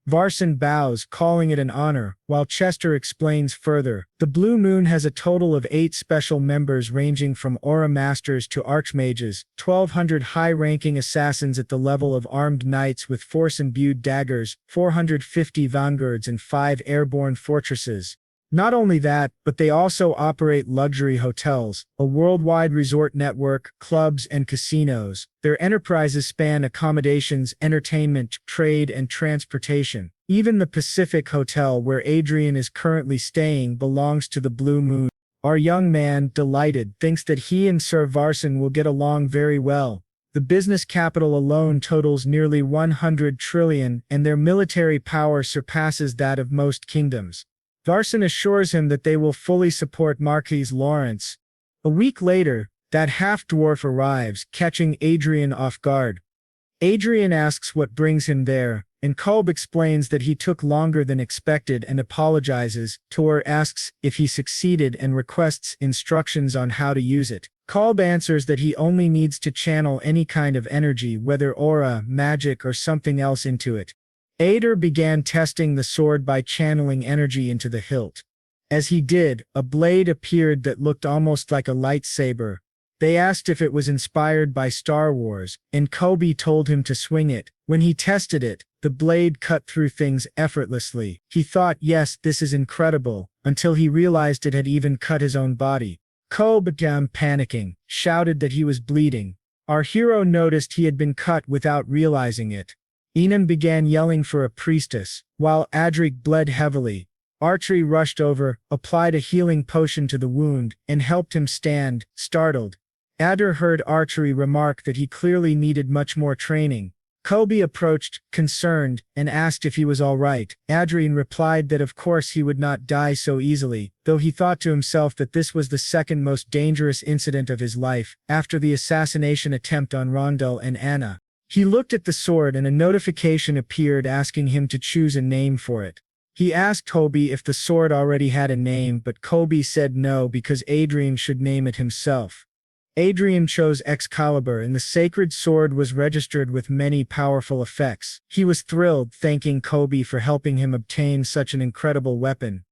Varson bows, calling it an honor, while Chester explains further. The Blue Moon has a total of 8 special members ranging from Aura Masters to Archmages, 1,200 high-ranking assassins at the level of armed knights with force-imbued daggers, 450 vanguards and 5 airborne fortresses. Not only that, but they also operate luxury hotels, a worldwide resort network, clubs, and casinos. Their enterprises span accommodations, entertainment, trade, and transportation. Even the Pacific Hotel where Adrien is currently staying belongs to the Blue Moon. Our young man, delighted, thinks that he and Sir Varson will get along very well. The business capital alone totals nearly 100 trillion, and their military power surpasses that of most kingdoms. Varson assures him that they will fully support Marquis Lawrence. A week later, that half-dwarf arrives, catching Adrien off guard. Adrien asks what brings him there, and Kolb explains that he took longer than expected and apologizes. Tor asks if he succeeded and requests instructions on how to use it. Kolb answers that he only needs to channel any kind of energy, whether aura, magic, or something else into it. Ader began testing the sword by channeling energy into the hilt. As he did, a blade appeared that looked almost like a lightsaber. They asked if it was inspired by Star Wars, and Kobe told him to swing it. When he tested it, the blade cut through things effortlessly. He thought, yes, this is incredible, until he realized it had even cut his own body. Kobe began panicking, shouted that he was bleeding. Our hero noticed he had been cut without realizing it. Enan began yelling for a priestess, while Adric bled heavily. Archie rushed over, applied a healing potion to the wound, and helped him stand, startled. Adder heard Archery remark that he clearly needed much more training. Kobe approached, concerned, and asked if he was all right. Adrian replied that of course he would not die so easily, though he thought to himself that this was the second most dangerous incident of his life, after the assassination attempt on Rondell and Anna. He looked at the sword and a notification appeared asking him to choose a name for it. He asked Kobe if the sword already had a name, but Kobe said no because Adrian should name it himself. Adrian chose Excalibur, and the sacred sword was registered with many powerful effects. He was thrilled, thanking Kobe for helping him obtain such an incredible weapon.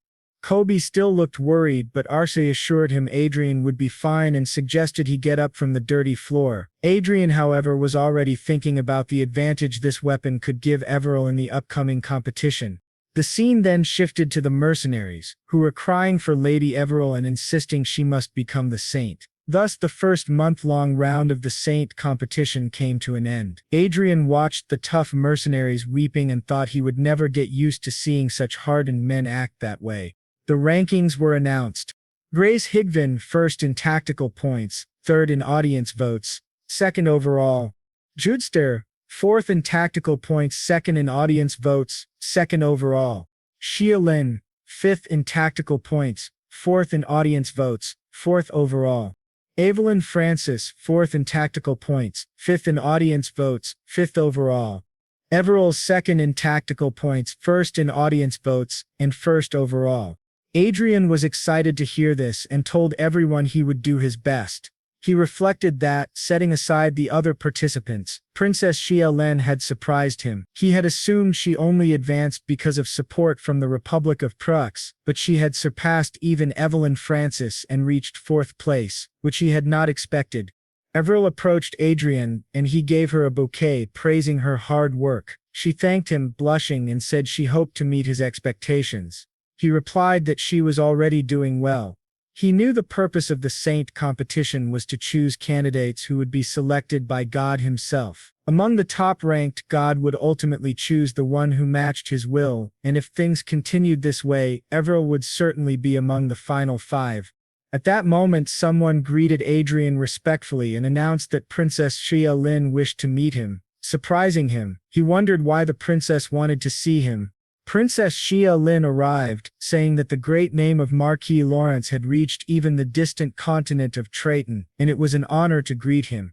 Kobe still looked worried, but Archie assured him Adrian would be fine and suggested he get up from the dirty floor. Adrian, however, was already thinking about the advantage this weapon could give Everil in the upcoming competition. The scene then shifted to the mercenaries, who were crying for Lady Everil and insisting she must become the saint. Thus the first month-long round of the Saint competition came to an end. Adrian watched the tough mercenaries weeping and thought he would never get used to seeing such hardened men act that way. The rankings were announced. Grace Higvin first in tactical points, third in audience votes, second overall. Judster, fourth in tactical points, second in audience votes, second overall. Xia Lin, fifth in tactical points, fourth in audience votes, fourth overall. Evelyn Francis, fourth in tactical points, fifth in audience votes, fifth overall. Everil second in tactical points, first in audience votes, and first overall. Adrian was excited to hear this and told everyone he would do his best. He reflected that, setting aside the other participants, Princess Xia Len had surprised him. He had assumed she only advanced because of support from the Republic of Prux, but she had surpassed even Evelyn Francis and reached fourth place, which he had not expected. Everil approached Adrian, and he gave her a bouquet praising her hard work. She thanked him, blushing, and said she hoped to meet his expectations. He replied that she was already doing well. He knew the purpose of the Saint competition was to choose candidates who would be selected by God himself. Among the top-ranked, God would ultimately choose the one who matched his will, and if things continued this way, Everil would certainly be among the final 5. At that moment, someone greeted Adrian respectfully and announced that Princess Xia Lin wished to meet him. Surprising him, he wondered why the princess wanted to see him. Princess Xia Lin arrived, saying that the great name of Marquis Lawrence had reached even the distant continent of Triton, and it was an honor to greet him.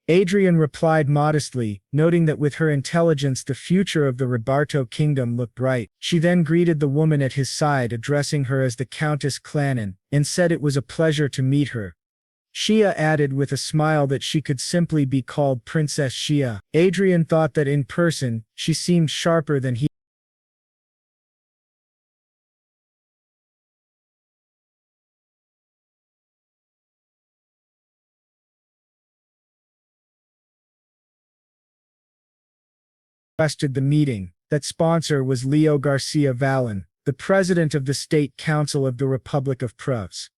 Adrian replied modestly, noting that with her intelligence the future of the Roberto kingdom looked bright. She then greeted the woman at his side, addressing her as the Countess Clannon, and said it was a pleasure to meet her. Xia added with a smile that she could simply be called Princess Xia. Adrian thought that in person, she seemed sharper than he requested the meeting. That sponsor was Leo Garcia Vallon, the president of the State Council of the Republic of Prus.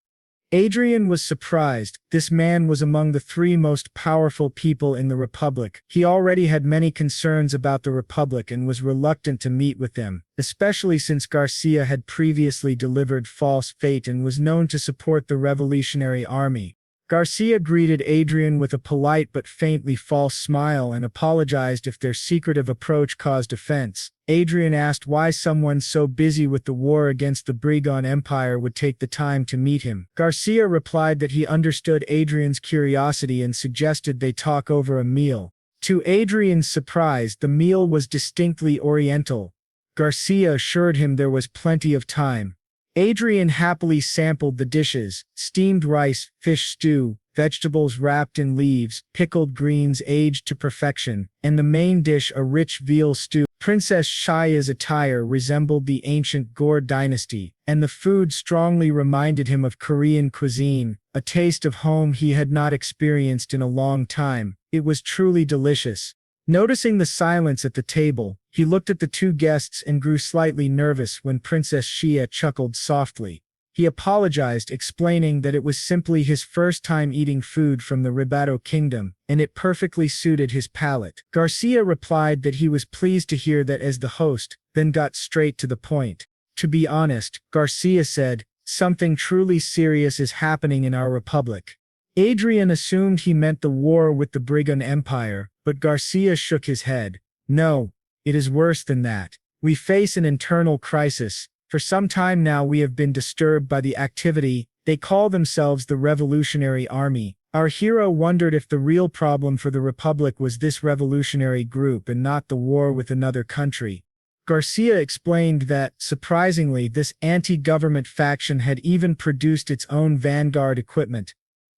Adrian was surprised. This man was among the 3 most powerful people in the Republic. He already had many concerns about the Republic and was reluctant to meet with them, especially since Garcia had previously delivered false fate and was known to support the Revolutionary Army. Garcia greeted Adrian with a polite but faintly false smile and apologized if their secretive approach caused offense. Adrian asked why someone so busy with the war against the Brigon Empire would take the time to meet him. Garcia replied that he understood Adrian's curiosity and suggested they talk over a meal. To Adrian's surprise, the meal was distinctly oriental. Garcia assured him there was plenty of time. Adrian happily sampled the dishes: steamed rice, fish stew, vegetables wrapped in leaves, pickled greens aged to perfection, and the main dish, a rich veal stew. Princess Shia's attire resembled the ancient Gore dynasty, and the food strongly reminded him of Korean cuisine, a taste of home he had not experienced in a long time. It was truly delicious. Noticing the silence at the table, he looked at the two guests and grew slightly nervous when Princess Shia chuckled softly. He apologized, explaining that it was simply his first time eating food from the Ribato kingdom, and it perfectly suited his palate. Garcia replied that he was pleased to hear that as the host, then got straight to the point. To be honest, Garcia said, something truly serious is happening in our republic. Adrien assumed he meant the war with the Brigand Empire, but Garcia shook his head. No, it is worse than that. We face an internal crisis. For some time now we have been disturbed by the activity. They call themselves the Revolutionary Army. Our hero wondered if the real problem for the Republic was this revolutionary group and not the war with another country. Garcia explained that, surprisingly, this anti-government faction had even produced its own vanguard equipment.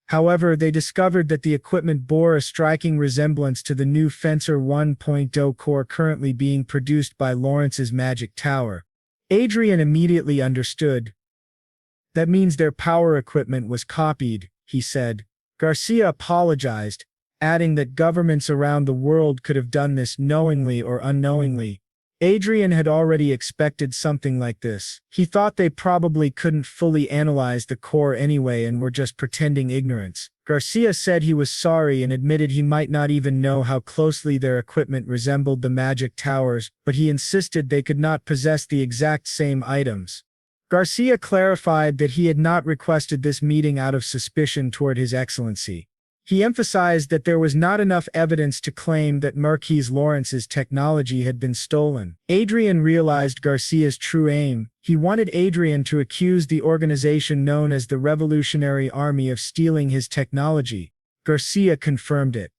However, they discovered that the equipment bore a striking resemblance to the new Fencer 1.0 core currently being produced by Lawrence's Magic Tower. Adrien immediately understood. That means their power equipment was copied, he said. Garcia apologized, adding that governments around the world could have done this knowingly or unknowingly. Adrien had already expected something like this. He thought they probably couldn't fully analyze the core anyway and were just pretending ignorance. Garcia said he was sorry and admitted he might not even know how closely their equipment resembled the Magic Towers, but he insisted they could not possess the exact same items. Garcia clarified that he had not requested this meeting out of suspicion toward His Excellency. He emphasized that there was not enough evidence to claim that Marquis Lawrence's technology had been stolen. Adrien realized Garcia's true aim. He wanted Adrien to accuse the organization known as the Revolutionary Army of stealing his technology. Garcia confirmed it.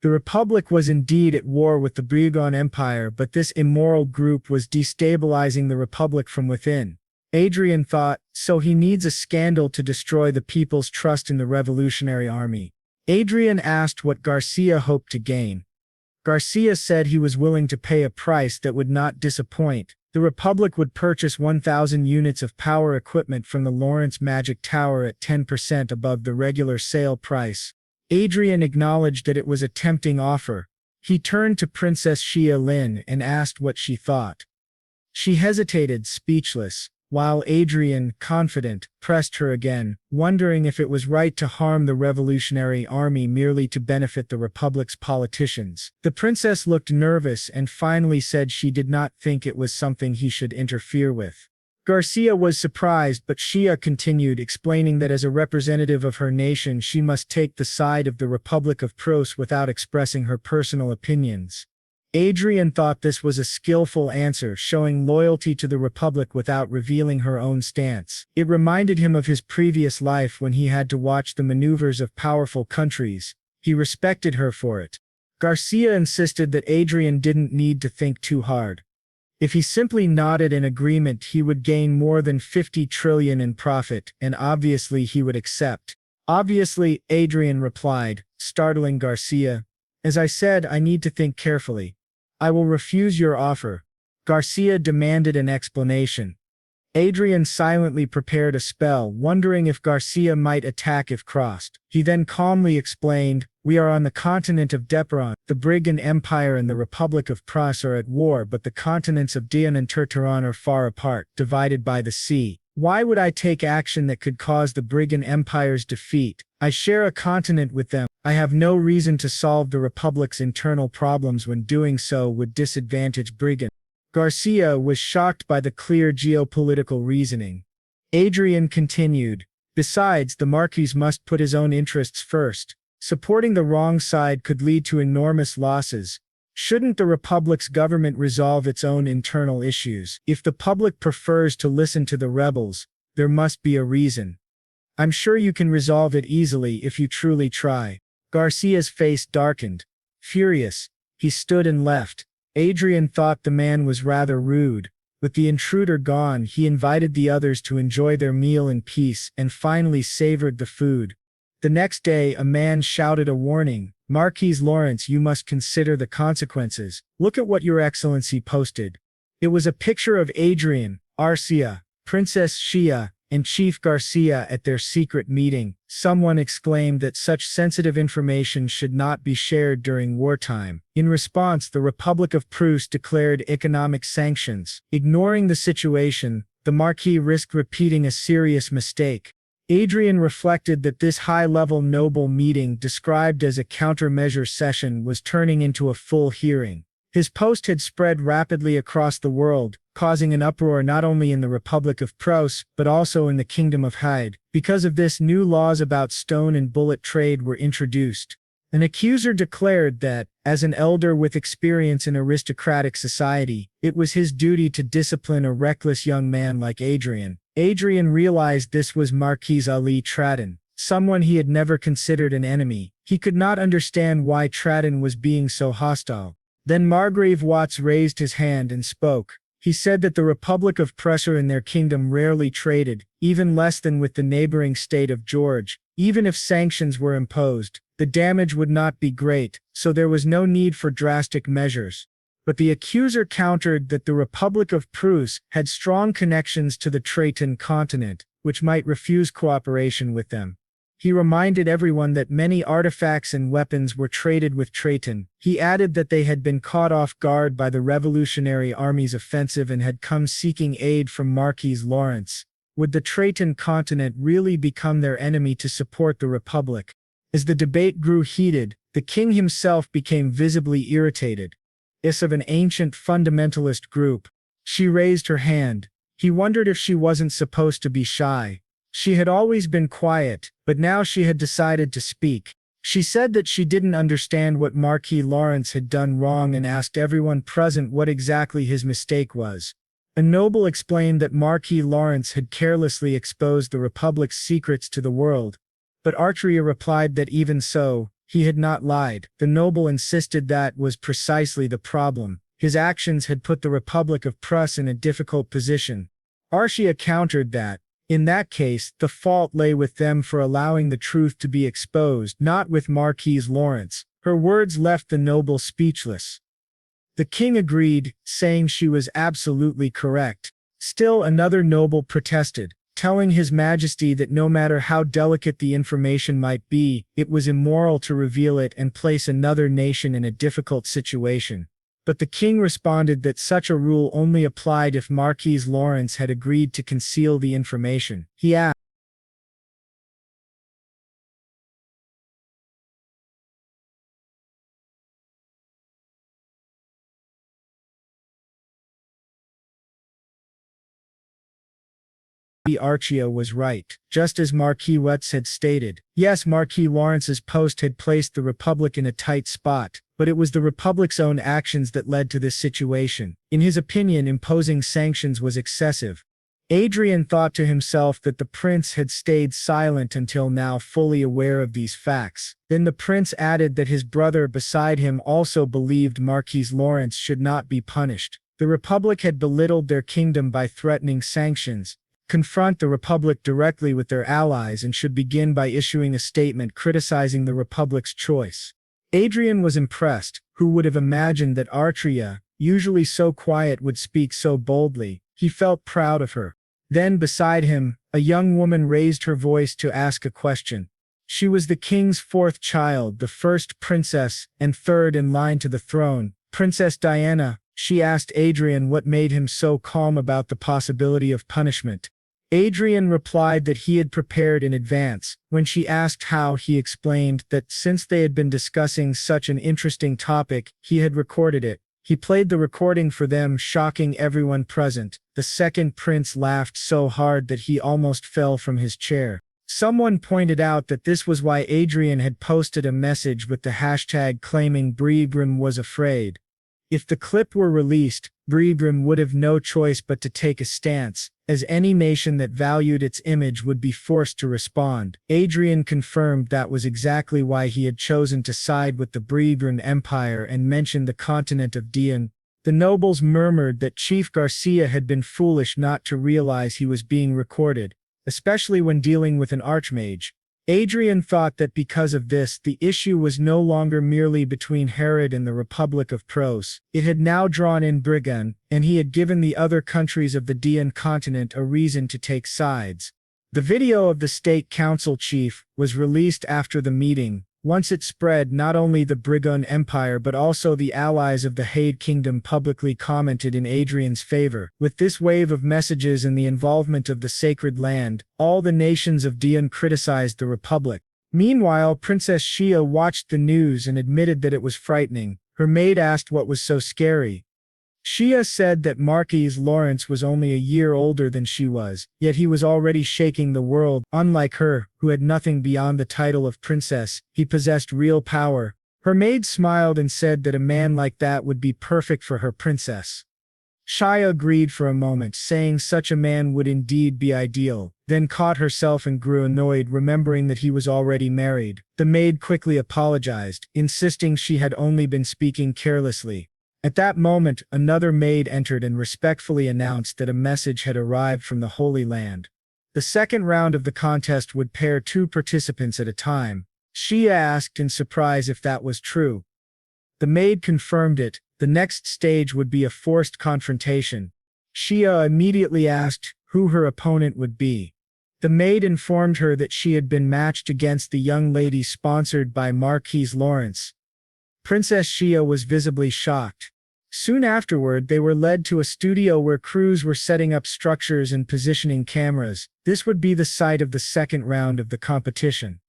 The Republic was indeed at war with the Brigand Empire, but this immoral group was destabilizing the Republic from within. Adrien thought, so he needs a scandal to destroy the people's trust in the Revolutionary Army. Adrien asked what Garcia hoped to gain. Garcia said he was willing to pay a price that would not disappoint. The Republic would purchase 1,000 units of power equipment from the Lawrence Magic Tower at 10% above the regular sale price. Adrien acknowledged that it was a tempting offer. He turned to Princess Xia Lin and asked what she thought. She hesitated, speechless, while Adrien, confident, pressed her again, wondering if it was right to harm the Revolutionary Army merely to benefit the Republic's politicians. The princess looked nervous and finally said she did not think it was something he should interfere with. Garcia was surprised, but Xia continued, explaining that as a representative of her nation she must take the side of the Republic of Pros without expressing her personal opinions. Adrien thought this was a skillful answer, showing loyalty to the Republic without revealing her own stance. It reminded him of his previous life when he had to watch the maneuvers of powerful countries. He respected her for it. Garcia insisted that Adrien didn't need to think too hard. If he simply nodded in agreement, he would gain more than 50 trillion in profit, and obviously he would accept. Obviously, Adrien replied, startling Garcia. As I said, I need to think carefully. I will refuse your offer. Garcia demanded an explanation. Adrien silently prepared a spell, wondering if Garcia might attack if crossed. He then calmly explained, we are on the continent of Desperation. The Brigand Empire and the Republic of Pras are at war, but the continents of Dian and Territorial are far apart, divided by the sea. Why would I take action that could cause the Brigand Empire's defeat? I share a continent with them. I have no reason to solve the Republic's internal problems when doing so would disadvantage Brigand. Garcia was shocked by the clear geopolitical reasoning. Adrien continued, besides, the Marquis must put his own interests first. Supporting the wrong side could lead to enormous losses. Shouldn't the Republic's government resolve its own internal issues? If the public prefers to listen to the rebels, there must be a reason. I'm sure you can resolve it easily if you truly try. Garcia's face darkened. Furious, he stood and left. Adrien thought the man was rather rude. With the intruder gone, he invited the others to enjoy their meal in peace and finally savored the food. The next day, a man shouted a warning. Marquis Lawrence, you must consider the consequences. Look at what Your Excellency posted. It was a picture of Adrian, Archia, Princess Shia, and Chief Garcia at their secret meeting. Someone exclaimed that such sensitive information should not be shared during wartime. In response, the Republic of Prusse declared economic sanctions. Ignoring the situation, the Marquis risked repeating a serious mistake. Adrien reflected that this high-level noble meeting, described as a countermeasure session, was turning into a full hearing. His post had spread rapidly across the world, causing an uproar not only in the Republic of Prusse, but also in the Kingdom of Hyde. Because of this, new laws about stone and bullet trade were introduced. An accuser declared that, as an elder with experience in aristocratic society, it was his duty to discipline a reckless young man like Adrien. Adrien realized this was Marquis Ali Tradon, someone he had never considered an enemy. He could not understand why Tradon was being so hostile. Then Margrave Watts raised his hand and spoke. He said that the Republic of Prusse and their kingdom rarely traded, even less than with the neighboring state of George. Even if sanctions were imposed, the damage would not be great, so there was no need for drastic measures. But the accuser countered that the Republic of Prusse had strong connections to the Traton continent, which might refuse cooperation with them. He reminded everyone that many artifacts and weapons were traded with Traton. He added that they had been caught off guard by the Revolutionary Army's offensive and had come seeking aid from Marquis Lawrence. Would the Traton continent really become their enemy to support the Republic? As the debate grew heated, the king himself became visibly irritated. Is of an ancient fundamentalist group. She raised her hand. He wondered if she wasn't supposed to be shy. She had always been quiet, but now she had decided to speak. She said that she didn't understand what Marquis Lawrence had done wrong and asked everyone present what exactly his mistake was. A noble explained that Marquis Lawrence had carelessly exposed the Republic's secrets to the world. But Archia replied that even so, he had not lied. The noble insisted that was precisely the problem. His actions had put the Republic of Prusse in a difficult position. Archia countered that, in that case, the fault lay with them for allowing the truth to be exposed, not with Marquis Lawrence. Her words left the noble speechless. The king agreed, saying she was absolutely correct. Still another noble protested, telling His Majesty that no matter how delicate the information might be, it was immoral to reveal it and place another nation in a difficult situation. But the king responded that such a rule only applied if Marquis Lawrence had agreed to conceal the information. He asked, Archia was right, just as Marquis Watts had stated. Yes, Marquis Lawrence's post had placed the Republic in a tight spot, but it was the Republic's own actions that led to this situation. In his opinion, imposing sanctions was excessive. Adrien thought to himself that the prince had stayed silent until now, fully aware of these facts. Then the prince added that his brother beside him also believed Marquis Lawrence should not be punished. The Republic had belittled their kingdom by threatening sanctions. Confront the Republic directly with their allies and should begin by issuing a statement criticizing the Republic's choice. Adrien was impressed. Who would have imagined that Archia, usually so quiet, would speak so boldly? He felt proud of her. Then beside him, a young woman raised her voice to ask a question. She was the king's fourth child, the first princess, and third in line to the throne, Princess Diana. She asked Adrien what made him so calm about the possibility of punishment. Adrien replied that he had prepared in advance. When she asked how, he explained that since they had been discussing such an interesting topic, he had recorded it. He played the recording for them, shocking everyone present. The second prince laughed so hard that he almost fell from his chair. Someone pointed out that this was why Adrien had posted a message with the hashtag claiming Briegrim was afraid. If the clip were released, Briegrim would have no choice but to take a stance, as any nation that valued its image would be forced to respond. Adrien confirmed that was exactly why he had chosen to side with the Briegrim Empire and mentioned the continent of Dian. The nobles murmured that Chief Garcia had been foolish not to realize he was being recorded, especially when dealing with an archmage. Adrian thought that because of this, the issue was no longer merely between Herod and the Republic of Pros. It had now drawn in Brigan, and he had given the other countries of the Dian continent a reason to take sides. The video of the state council chief was released after the meeting. Once it spread, not only the Brigon Empire but also the allies of the Hade Kingdom publicly commented in Adrian's favor. With this wave of messages and the involvement of the Sacred Land, all the nations of Dian criticized the Republic. Meanwhile, Princess Shia watched the news and admitted that it was frightening. Her maid asked what was so scary. Shia said that Marquis Lawrence was only a year older than she was, yet he was already shaking the world. Unlike her, who had nothing beyond the title of princess, he possessed real power. Her maid smiled and said that a man like that would be perfect for her princess. Shia agreed for a moment, saying such a man would indeed be ideal, then caught herself and grew annoyed remembering that he was already married. The maid quickly apologized, insisting she had only been speaking carelessly. At that moment, another maid entered and respectfully announced that a message had arrived from the Holy Land. The second round of the contest would pair 2 participants at a time. Shia asked in surprise if that was true. The maid confirmed it. The next stage would be a forced confrontation. Shia immediately asked who her opponent would be. The maid informed her that she had been matched against the young lady sponsored by Marquis Lawrence. Princess Shia was visibly shocked. Soon afterward, they were led to a studio where crews were setting up structures and positioning cameras. This would be the site of the second round of the competition.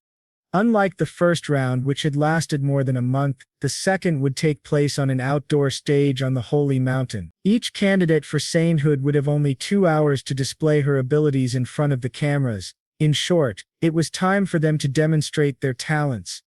Unlike the first round, which had lasted more than a month, the second would take place on an outdoor stage on the Holy Mountain. Each candidate for sainthood would have only 2 hours to display her abilities in front of the cameras. In short, it was time for them to demonstrate their talents.